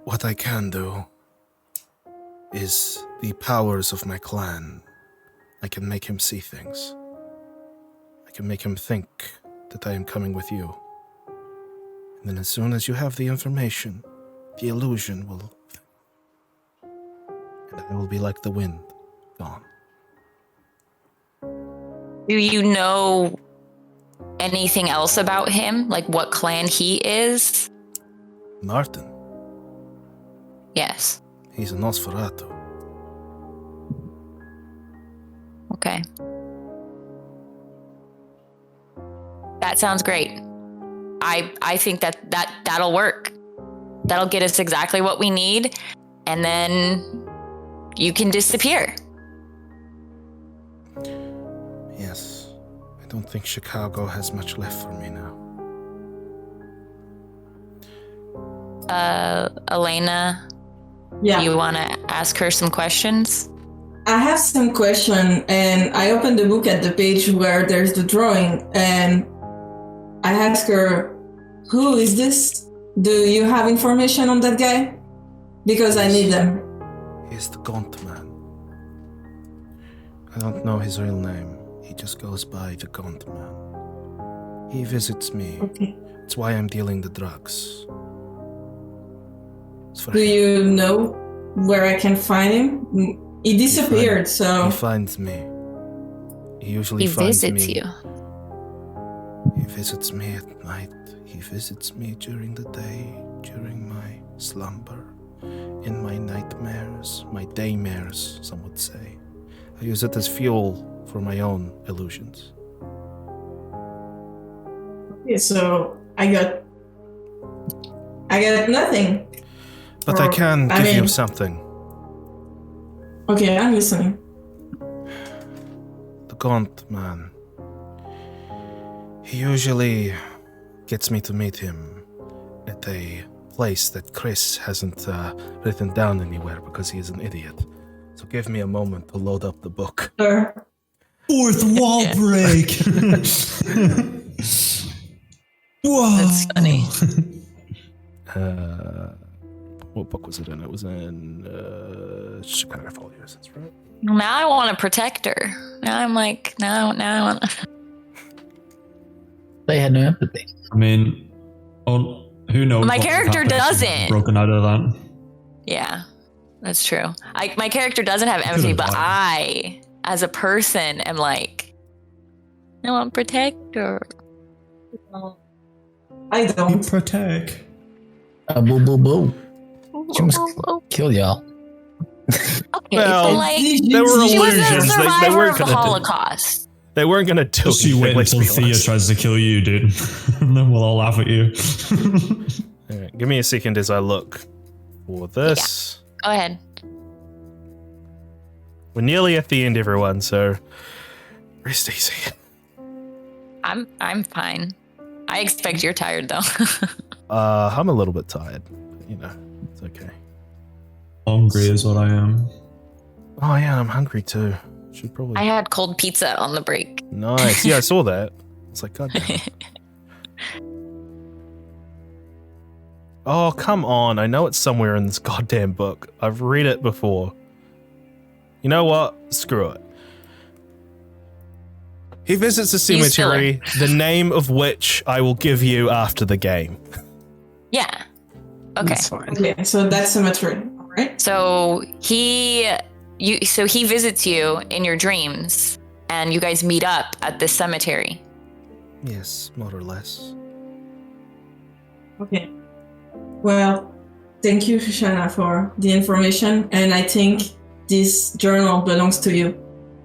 what I can do is the powers of my clan. I can make him see things. I can make him think that I am coming with you. And then as soon as you have the information, the illusion will... And I will be like the wind, gone. Do you know anything else about him? Like what clan he is? Martin. Yes. He's a Nosferatu. Okay. That sounds great. I think that'll work. That'll get us exactly what we need, and then you can disappear. Yes. I don't think Chicago has much left for me now. Elena, Yeah. you want to ask her some questions? I have some question, and I opened the book at the page where there's the drawing, and I ask her, who is this? Do you have information on that guy? Because I need them. He's the Gaunt Man. I don't know his real name. He just goes by the Gaunt Man. He visits me. Okay. That's why I'm dealing the drugs. It's for Do him. you know where I can find him? He disappeared, so... He finds me. He usually He finds visits me. you. He visits me at night. He visits me during the day, during my slumber, in my nightmares, my daymares, some would say. I use it as fuel for my own illusions. Okay, so I got nothing. But I Or- can I give you mean- something. Okay, I'm listening. The Gaunt Man. He usually gets me to meet him at a place that Chris hasn't written down anywhere because he is an idiot. So give me a moment to load up the book. Sure. Fourth wall break. Whoa. That's funny. What book was it in? It was in Chicago Folios, that's right. Now I want to protect her. Now I'm like, now I want to... They had no empathy. I mean, who knows? My what character happened if she doesn't. hadn't broken out of that. Yeah, that's true. My character doesn't have empathy, but I, as a person, am like, I want to protect her. I don't. Protect. Boo, boo, boo. She must kill y'all. Okay, Well, but like, there were she was a illusions. They survivor weren't of the gonna do- Holocaust. They weren't going to do Just you anything, wait let's until be Thea honest. tries to kill you, dude. And then we'll all laugh at you. All right, give me a second as I look for this. Go ahead. We're nearly at the end, everyone, so rest easy. I'm fine. I expect you're tired though. I'm a little bit tired, but, you know, it's okay. Hungry is what I am. Oh yeah, I'm hungry too. Should probably. I had cold pizza on the break. Nice. Yeah, I saw that. It's like, God damn it. Oh, come on. I know it's somewhere in this goddamn book. I've read it before. You know what? Screw it. He visits a Use cemetery, the name of which I will give you after the game. Yeah. Okay. That's fine. Okay, so that's symmetry. All right. So he visits you in your dreams, and you guys meet up at this cemetery. Yes, more or less. Okay. Well, thank you, Shejana, for the information, and I think this journal belongs to you.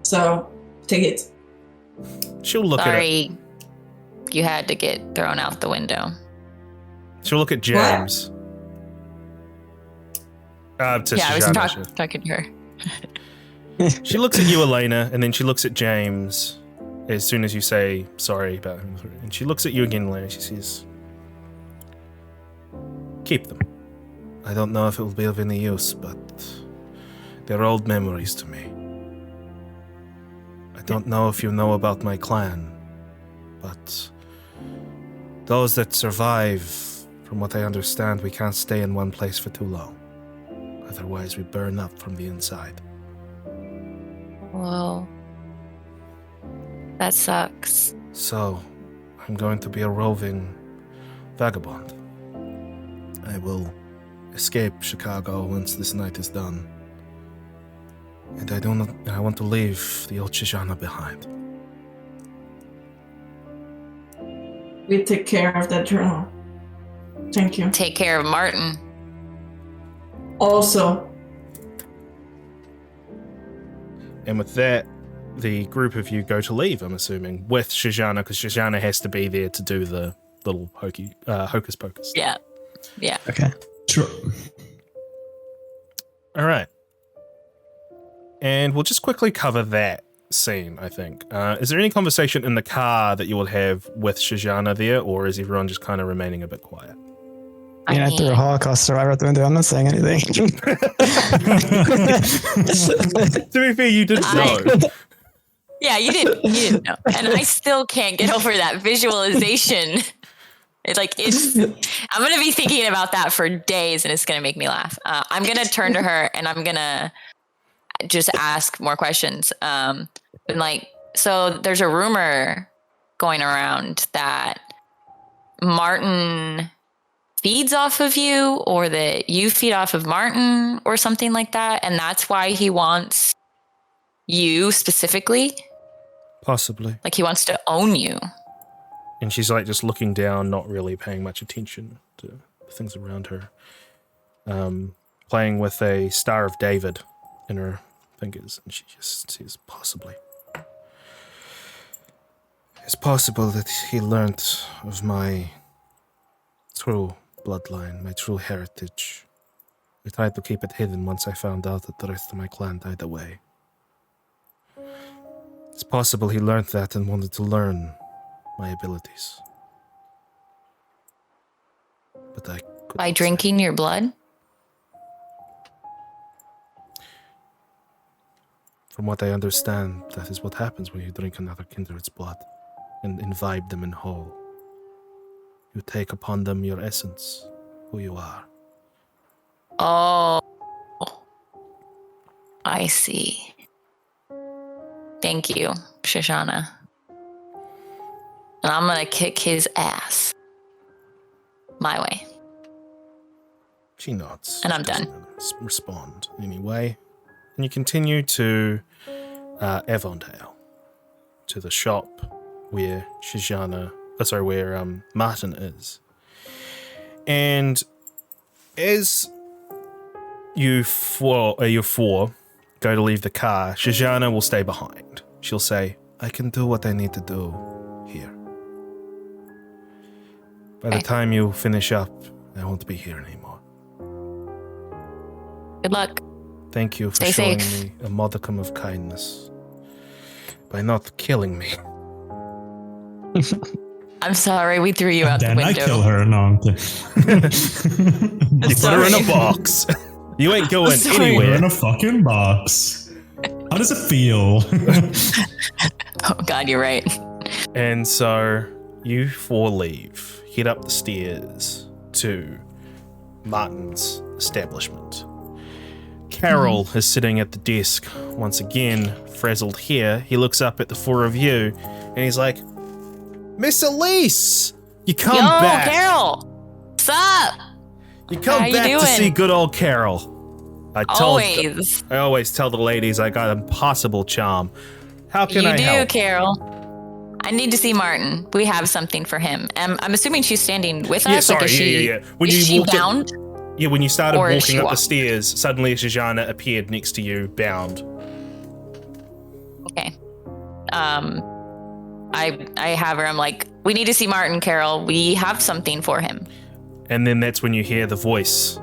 So take it. She'll look at it. Sorry, you had to get thrown out the window. She'll look at James. To Yeah, I was Shejana. talking to her. She looks at you, Elena, and then she looks at James as soon as you say sorry about him. And she looks at you again, Elena. She says, keep them. I don't know if it will be of any use, but they're old memories to me. I don't know if you know about my clan, but those that survive, from what I understand, we can't stay in one place for too long. Otherwise, we burn up from the inside. Well, That sucks. So, I'm going to be a roving vagabond. I will escape Chicago once this night is done. And I want to leave the old Shejana behind. We take care of that journal. Thank you. Take care of Martin. Also. And with that, the group of you go to leave, I'm assuming, with Shejana, because Shejana has to be there to do the little hocus pocus. Yeah. Yeah. Okay. Sure. All right. And we'll just quickly cover that scene, I think. Is there any conversation in the car that you will have with Shejana there, or is everyone just kind of remaining a bit quiet? I threw a Holocaust survivor at the window. I'm not saying anything. To be fair, you didn't know. Yeah, you didn't know. And I still can't get over that visualization. I'm going to be thinking about that for days, and it's going to make me laugh. I'm going to turn to her, and I'm going to just ask more questions. So there's a rumor going around that Martin feeds off of you, or that you feed off of Martin, or something like that, and that's why he wants you specifically. Possibly. Like he wants to own you. And she's like just looking down, not really paying much attention to the things around her. Playing with a Star of David in her fingers, and she just says, possibly. It's possible that he learnt of my true bloodline, my true heritage. I tried to keep it hidden once I found out that the rest of my clan died away. It's possible he learned that and wanted to learn my abilities. But I couldn't. By drinking your blood? From what I understand, that is what happens when you drink another kindred's blood and imbibe them in whole. You take upon them your essence, who you are. Oh, I see. Thank you, Shejana. And I'm gonna kick his ass. My way. She nods. And I'm done. Doesn't respond anyway. And you continue to Avondale, to the shop where where Martin is. And as you four go to leave the car, Shejana will stay behind. She'll say, I can do what I need to do here. By the time you finish up, I won't be here anymore. Good luck. Thank you for Stay showing safe. me a modicum of kindness by not killing me. I'm sorry we threw you out the Then window. I kill her. No, I'm kidding. You put her in a box. You ain't going Put her anywhere. in a fucking box. How does it feel? Oh God, you're right. And so you four leave, head up the stairs to Martin's establishment. Carol is sitting at the desk once again, frazzled here. He looks up at the four of you and he's like, Miss Elise, you come back. Carol, what's up? You come How you back to doing? see good old Carol. I always tell the ladies I got impossible charm. How can I help? You do, Carol. I need to see Martin. We have something for him. I'm assuming she's standing with us. Yeah, sorry, Like, is yeah. When is you she walked bound? when you started Or is walking she up the walk- stairs, suddenly Shejana appeared next to you, bound. Okay. I have her. I'm like, we need to see Martin, Carol. We have something for him. And then that's when you hear the voice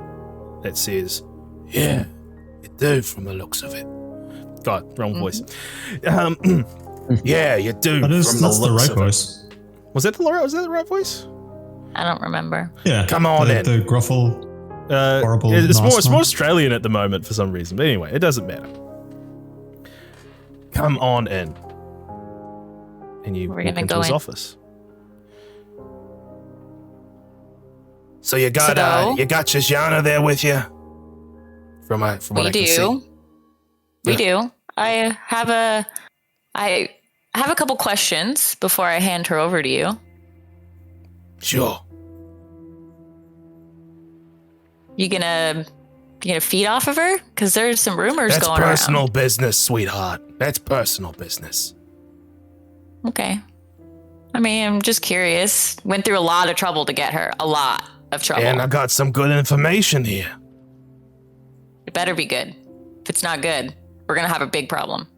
that says, yeah, you do from the looks of it. God, wrong voice. Yeah, you do That's from the the looks right of voice. it. Was that the right voice? I don't remember. Yeah. Come on the, in. The gruffle. Horrible It's more Nosferatu. Australian at the moment for some reason. But anyway, it doesn't matter. Come on in. And you We're walk gonna into go his in. office. So you got Shejana there with you? From what I can see. We do. I I have a couple questions before I hand her over to you. Sure. You gonna feed off of her? Because there's some rumors That's going around. That's personal business, sweetheart. That's personal business. Okay. I mean, I'm just curious. Went through a lot of trouble to get her. A lot of trouble. And I got some good information here. It better be good. If it's not good, we're gonna have a big problem.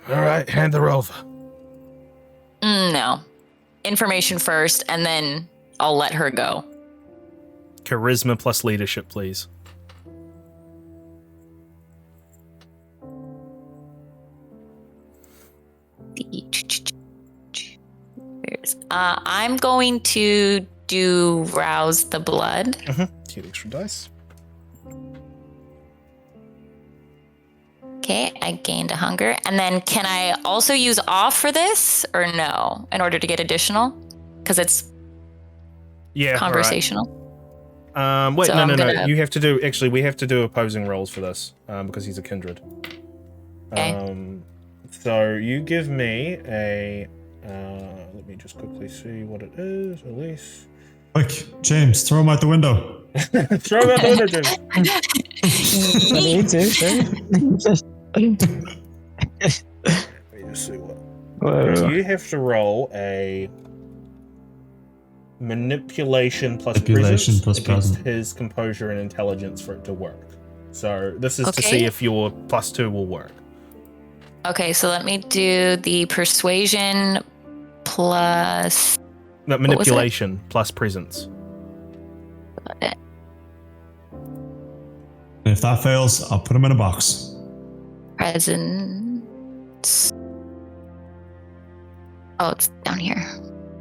All right, hand her over. No. Information first, and then I'll let her go. Charisma plus leadership, please. I'm going to do rouse the blood. Get extra dice. Okay, I gained a hunger. And then can I also use off for this or no in order to get additional? Because it's conversational. Right. Wait, So no. You have to do, actually, we have to do opposing rolls for this because he's a kindred. Okay. So you give me a, let me just quickly see what it is, Elise. Quick, James, throw him out the window. Throw him out the window, James. I need to, sure. Let me just see what. Whoa. You have to roll a manipulation plus Manipulation plus against presence. his composure and intelligence for it to work. So this is to Okay. see if your +2 will work. Okay, so let me do the persuasion plus No, was it? manipulation plus presence. And if that fails, I'll put him in a box. presence. Oh, it's down here.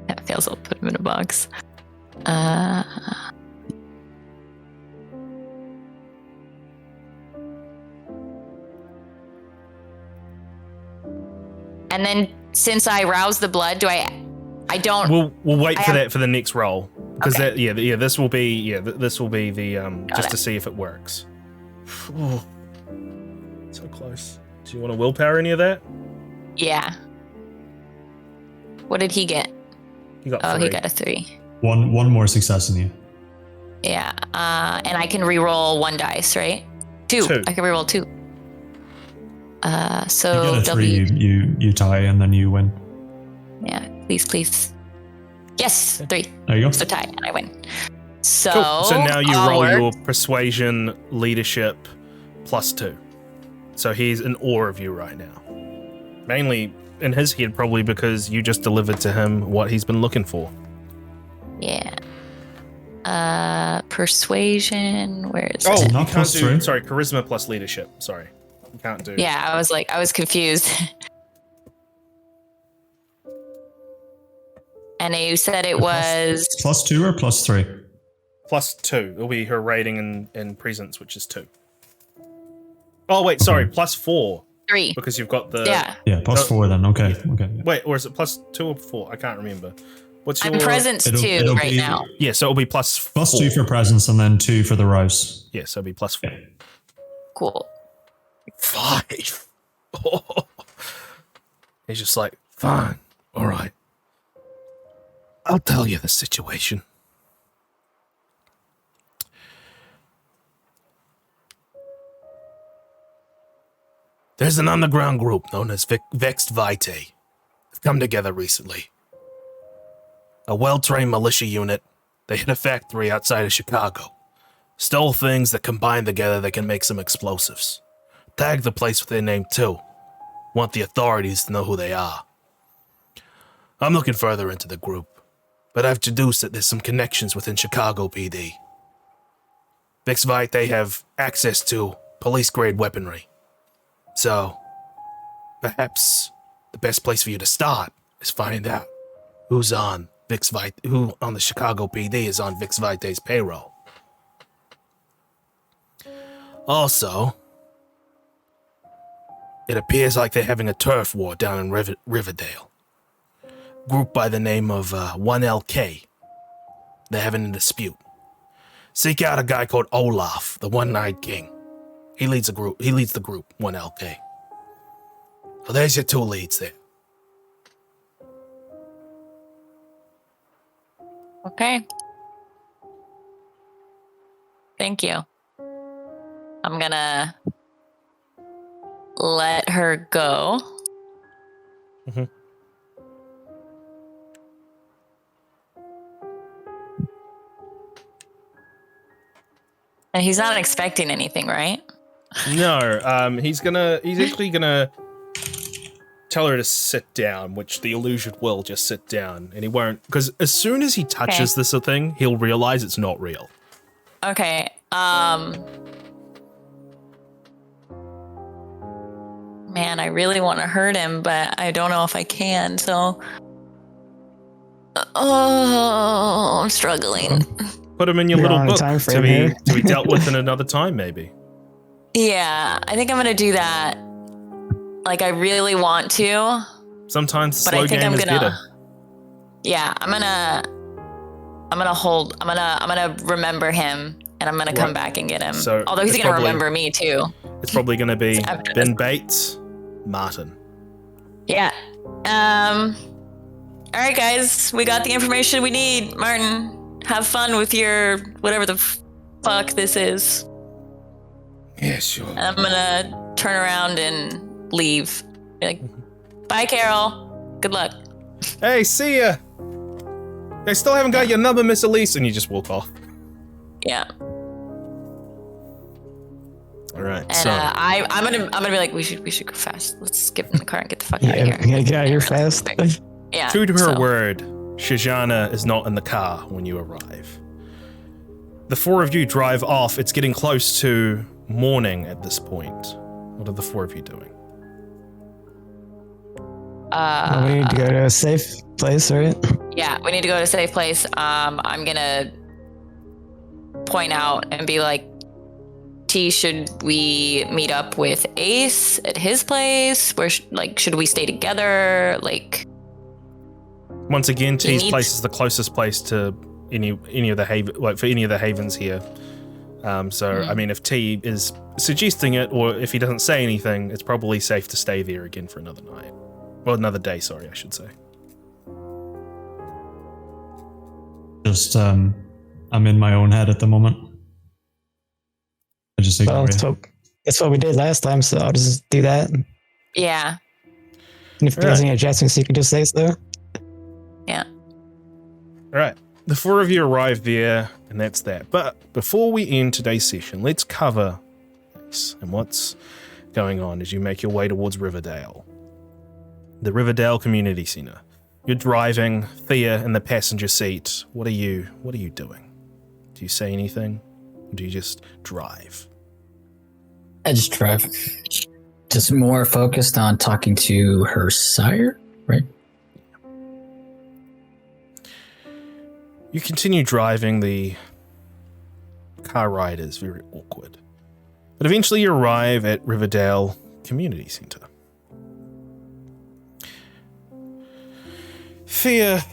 That fails, I'll put him in a box. And then since I rouse the blood, I don't. We'll wait I for have- that for the next roll because Okay. this will be this will be the just it. to see if it works. Oh, so close. Do you want to willpower any of that? Yeah. What did he get? You got Oh, 3. he got a 3. One more success than you. Yeah. And I can reroll 1 dice, right? 2. 2. I can reroll 2. You So get a 3, you tie, and then you win. Yeah, please. Yes, 3. There you go. So tie, and I win. So, Cool. So now you I'll roll work. your persuasion leadership +2. So he's in awe of you right now. Mainly in his head, probably because you just delivered to him what he's been looking for. Yeah. Persuasion. Where is Oh, it? you Not can't +3. do. Sorry, charisma plus leadership. Sorry, you can't do. Yeah, I was confused. And you said it was +2 or +3? +2. It'll be her rating and presence, which is 2. Oh wait, sorry, +4 3. because you've got the. Yeah, Yeah, +4 then. Okay. Yeah. Wait, or is it +2 or 4? I can't remember. What's your I'm presence It'll- 2 it'll right be- now. Yeah, so it'll be +4. +2 for presence and then 2 for the rouse. Yeah, so it'll be +4. Cool. 5. He's just like, fine, all right. I'll tell you the situation. There's an underground group known as Vexed Vitae. They've come together recently. A well-trained militia unit. They hit a factory outside of Chicago. Stole things that combined together they can make some explosives. Tagged the place with their name too. Want the authorities to know who they are. I'm looking further into the group, but I've deduced that there's some connections within Chicago PD. Vexed Vitae have access to police-grade weaponry. So, perhaps the best place for you to start is find out who on the Chicago PD is on Vexed Vitae's payroll. Also, it appears like they're having a turf war down in Riverdale. Group by the name of 1LK. They're having a dispute. Seek out a guy called Olaf, the One-Eyed King. He leads the group 1LK. So there's your 2 leads there. Okay. Thank you. I'm gonna let her go. Mm-hmm. And he's not expecting anything, right? No, he's actually gonna tell her to sit down, which the illusion will just sit down, and he won't, because as soon as he touches this thing, he'll realize it's not real. Okay. Man, I really want to hurt him, but I don't know if I can, so... Oh, I'm struggling. Put him in your little book to be dealt with in another time, maybe. Yeah, I think I'm gonna do that. Like, I really want to. Sometimes the slow game is better. Yeah, I'm gonna remember him, and I'm gonna come back and get him. So although he's gonna remember me too. It's probably gonna be Ben Bates, Martin. Yeah. All right, guys, we got the information we need. Martin, have fun with your whatever the fuck this is. Yeah, sure. And I'm gonna turn around and leave. Be like, bye, Carol. Good luck. Hey, see ya. I still haven't got your number, Miss Elise, and you just walk off. Yeah. All right. And so I'm gonna be like, we should go fast. Let's get in the car and get the fuck out of here. We gotta get out of here fast. Yeah. true to her word, Shejana is not in the car when you arrive. The 4 of you drive off. It's getting close to morning at this point. What are the 4 of you doing? We need to go to a safe place, right? Yeah, we need to go to a safe place. I'm gonna point out and be like, T, should we meet up with Ace at his place? Where should we stay together? Like, once again, T's place is the closest place to any of the haven, for any of the havens here. I mean, if T is suggesting it, or if he doesn't say anything, it's probably safe to stay there again for another night. Well, another day, sorry, I should say. Just, I'm in my own head at the moment. I just think that's what we did last time, so I'll just do that. yeah. And if there's any adjustments, you can just say so. Yeah. All right. The 4 of you arrive there, and that's that. But before we end today's session, let's cover this and what's going on as you make your way towards Riverdale. The Riverdale Community Center. You're driving, Thea in the passenger seat. What are you doing? Do you say anything? Or do you just drive? I just drive. Just more focused on talking to her sire, right? You continue driving. The car ride is very awkward. But eventually you arrive at Riverdale Community Center. Thea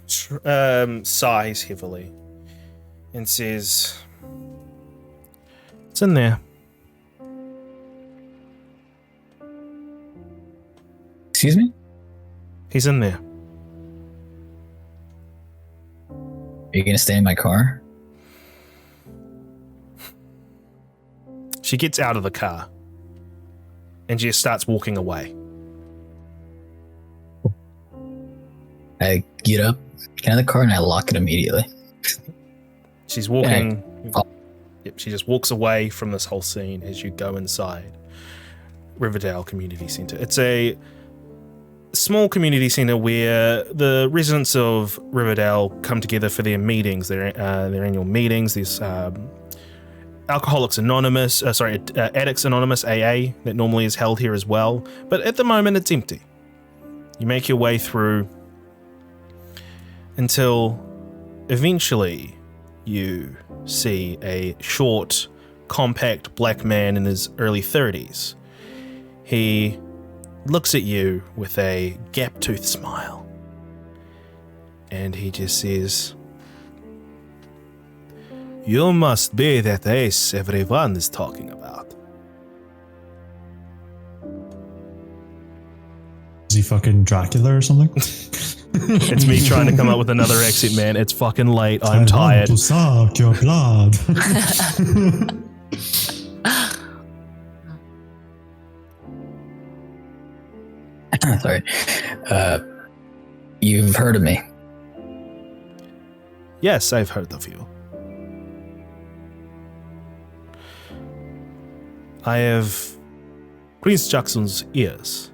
sighs heavily and says, "It's in there." Excuse me? He's in there. Are you gonna stay in my car? She gets out of the car and just starts walking away. I get up, get out of the car, and I lock it immediately. She's walking. Yep, she just walks away from this whole scene as you go inside Riverdale Community Center. It's a small community center where the residents of Riverdale come together for their meetings, their annual meetings. There's Addicts Anonymous, AA, that normally is held here as well. But at the moment, it's empty. You make your way through until eventually you see a short, compact black man in his early 30s. He looks at you with a gap-toothed smile, and he just says, "You must be that Ace everyone is talking about." Is he fucking Dracula or something? It's me trying to come up with another exit, man. It's fucking late. I'm tired. To suck your blood. Sorry. You've heard of me. Yes, I've heard of you. I have Prince Jackson's ears.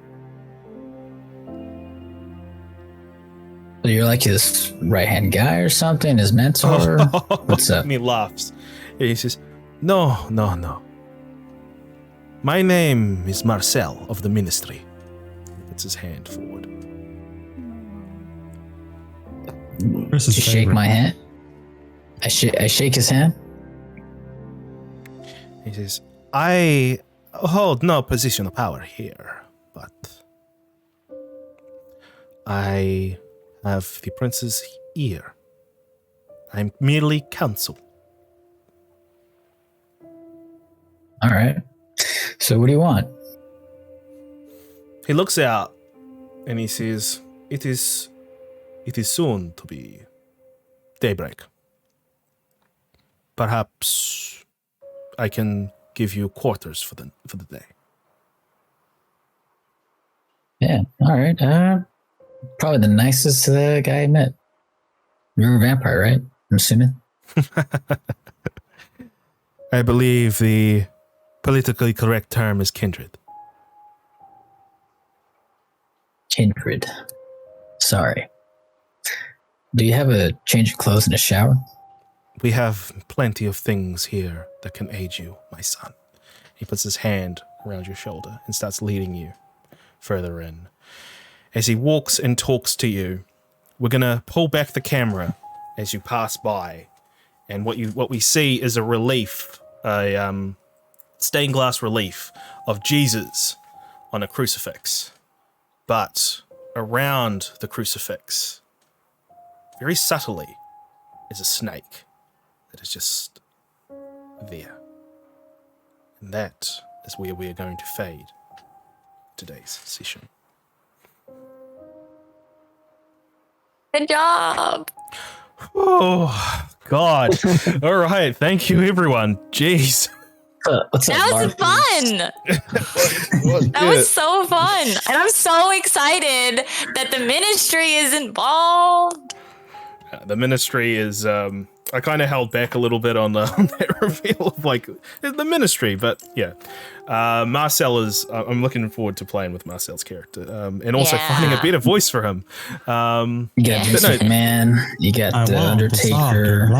So you're like his right-hand guy or something, his mentor? What's up? And he laughs. And he says, No. My name is Marcel of the Ministry. He puts his hand forward. You shake my hand? I shake his hand? He says, I hold no position of power here, but I have the prince's ear. I'm merely counsel. All right. So what do you want? He looks out and he says, It is soon to be daybreak. Perhaps I can give you quarters for the day. Yeah. All right. Probably the nicest guy I met. You're a vampire, right? I'm assuming. I believe the politically correct term is kindred. Kindred. Sorry. Do you have a change of clothes and a shower? We have plenty of things here that can aid you, my son. He puts his hand around your shoulder and starts leading you further in. As he walks and talks to you, we're going to pull back the camera as you pass by. And what we see is a relief, a stained glass relief of Jesus on a crucifix. But around the crucifix, very subtly, is a snake that is just there. And that is where we are going to fade today's session. Good job. Oh, God. All right. Thank you, everyone. Jeez. What's That was fun. That was so fun. And I'm so excited that the ministry is involved. The ministry is, I kind of held back a little bit on that reveal of like the ministry, but yeah. Marcel is, I'm looking forward to playing with Marcel's character and also finding a better voice for him. You got Mr. Man, you got the Undertaker.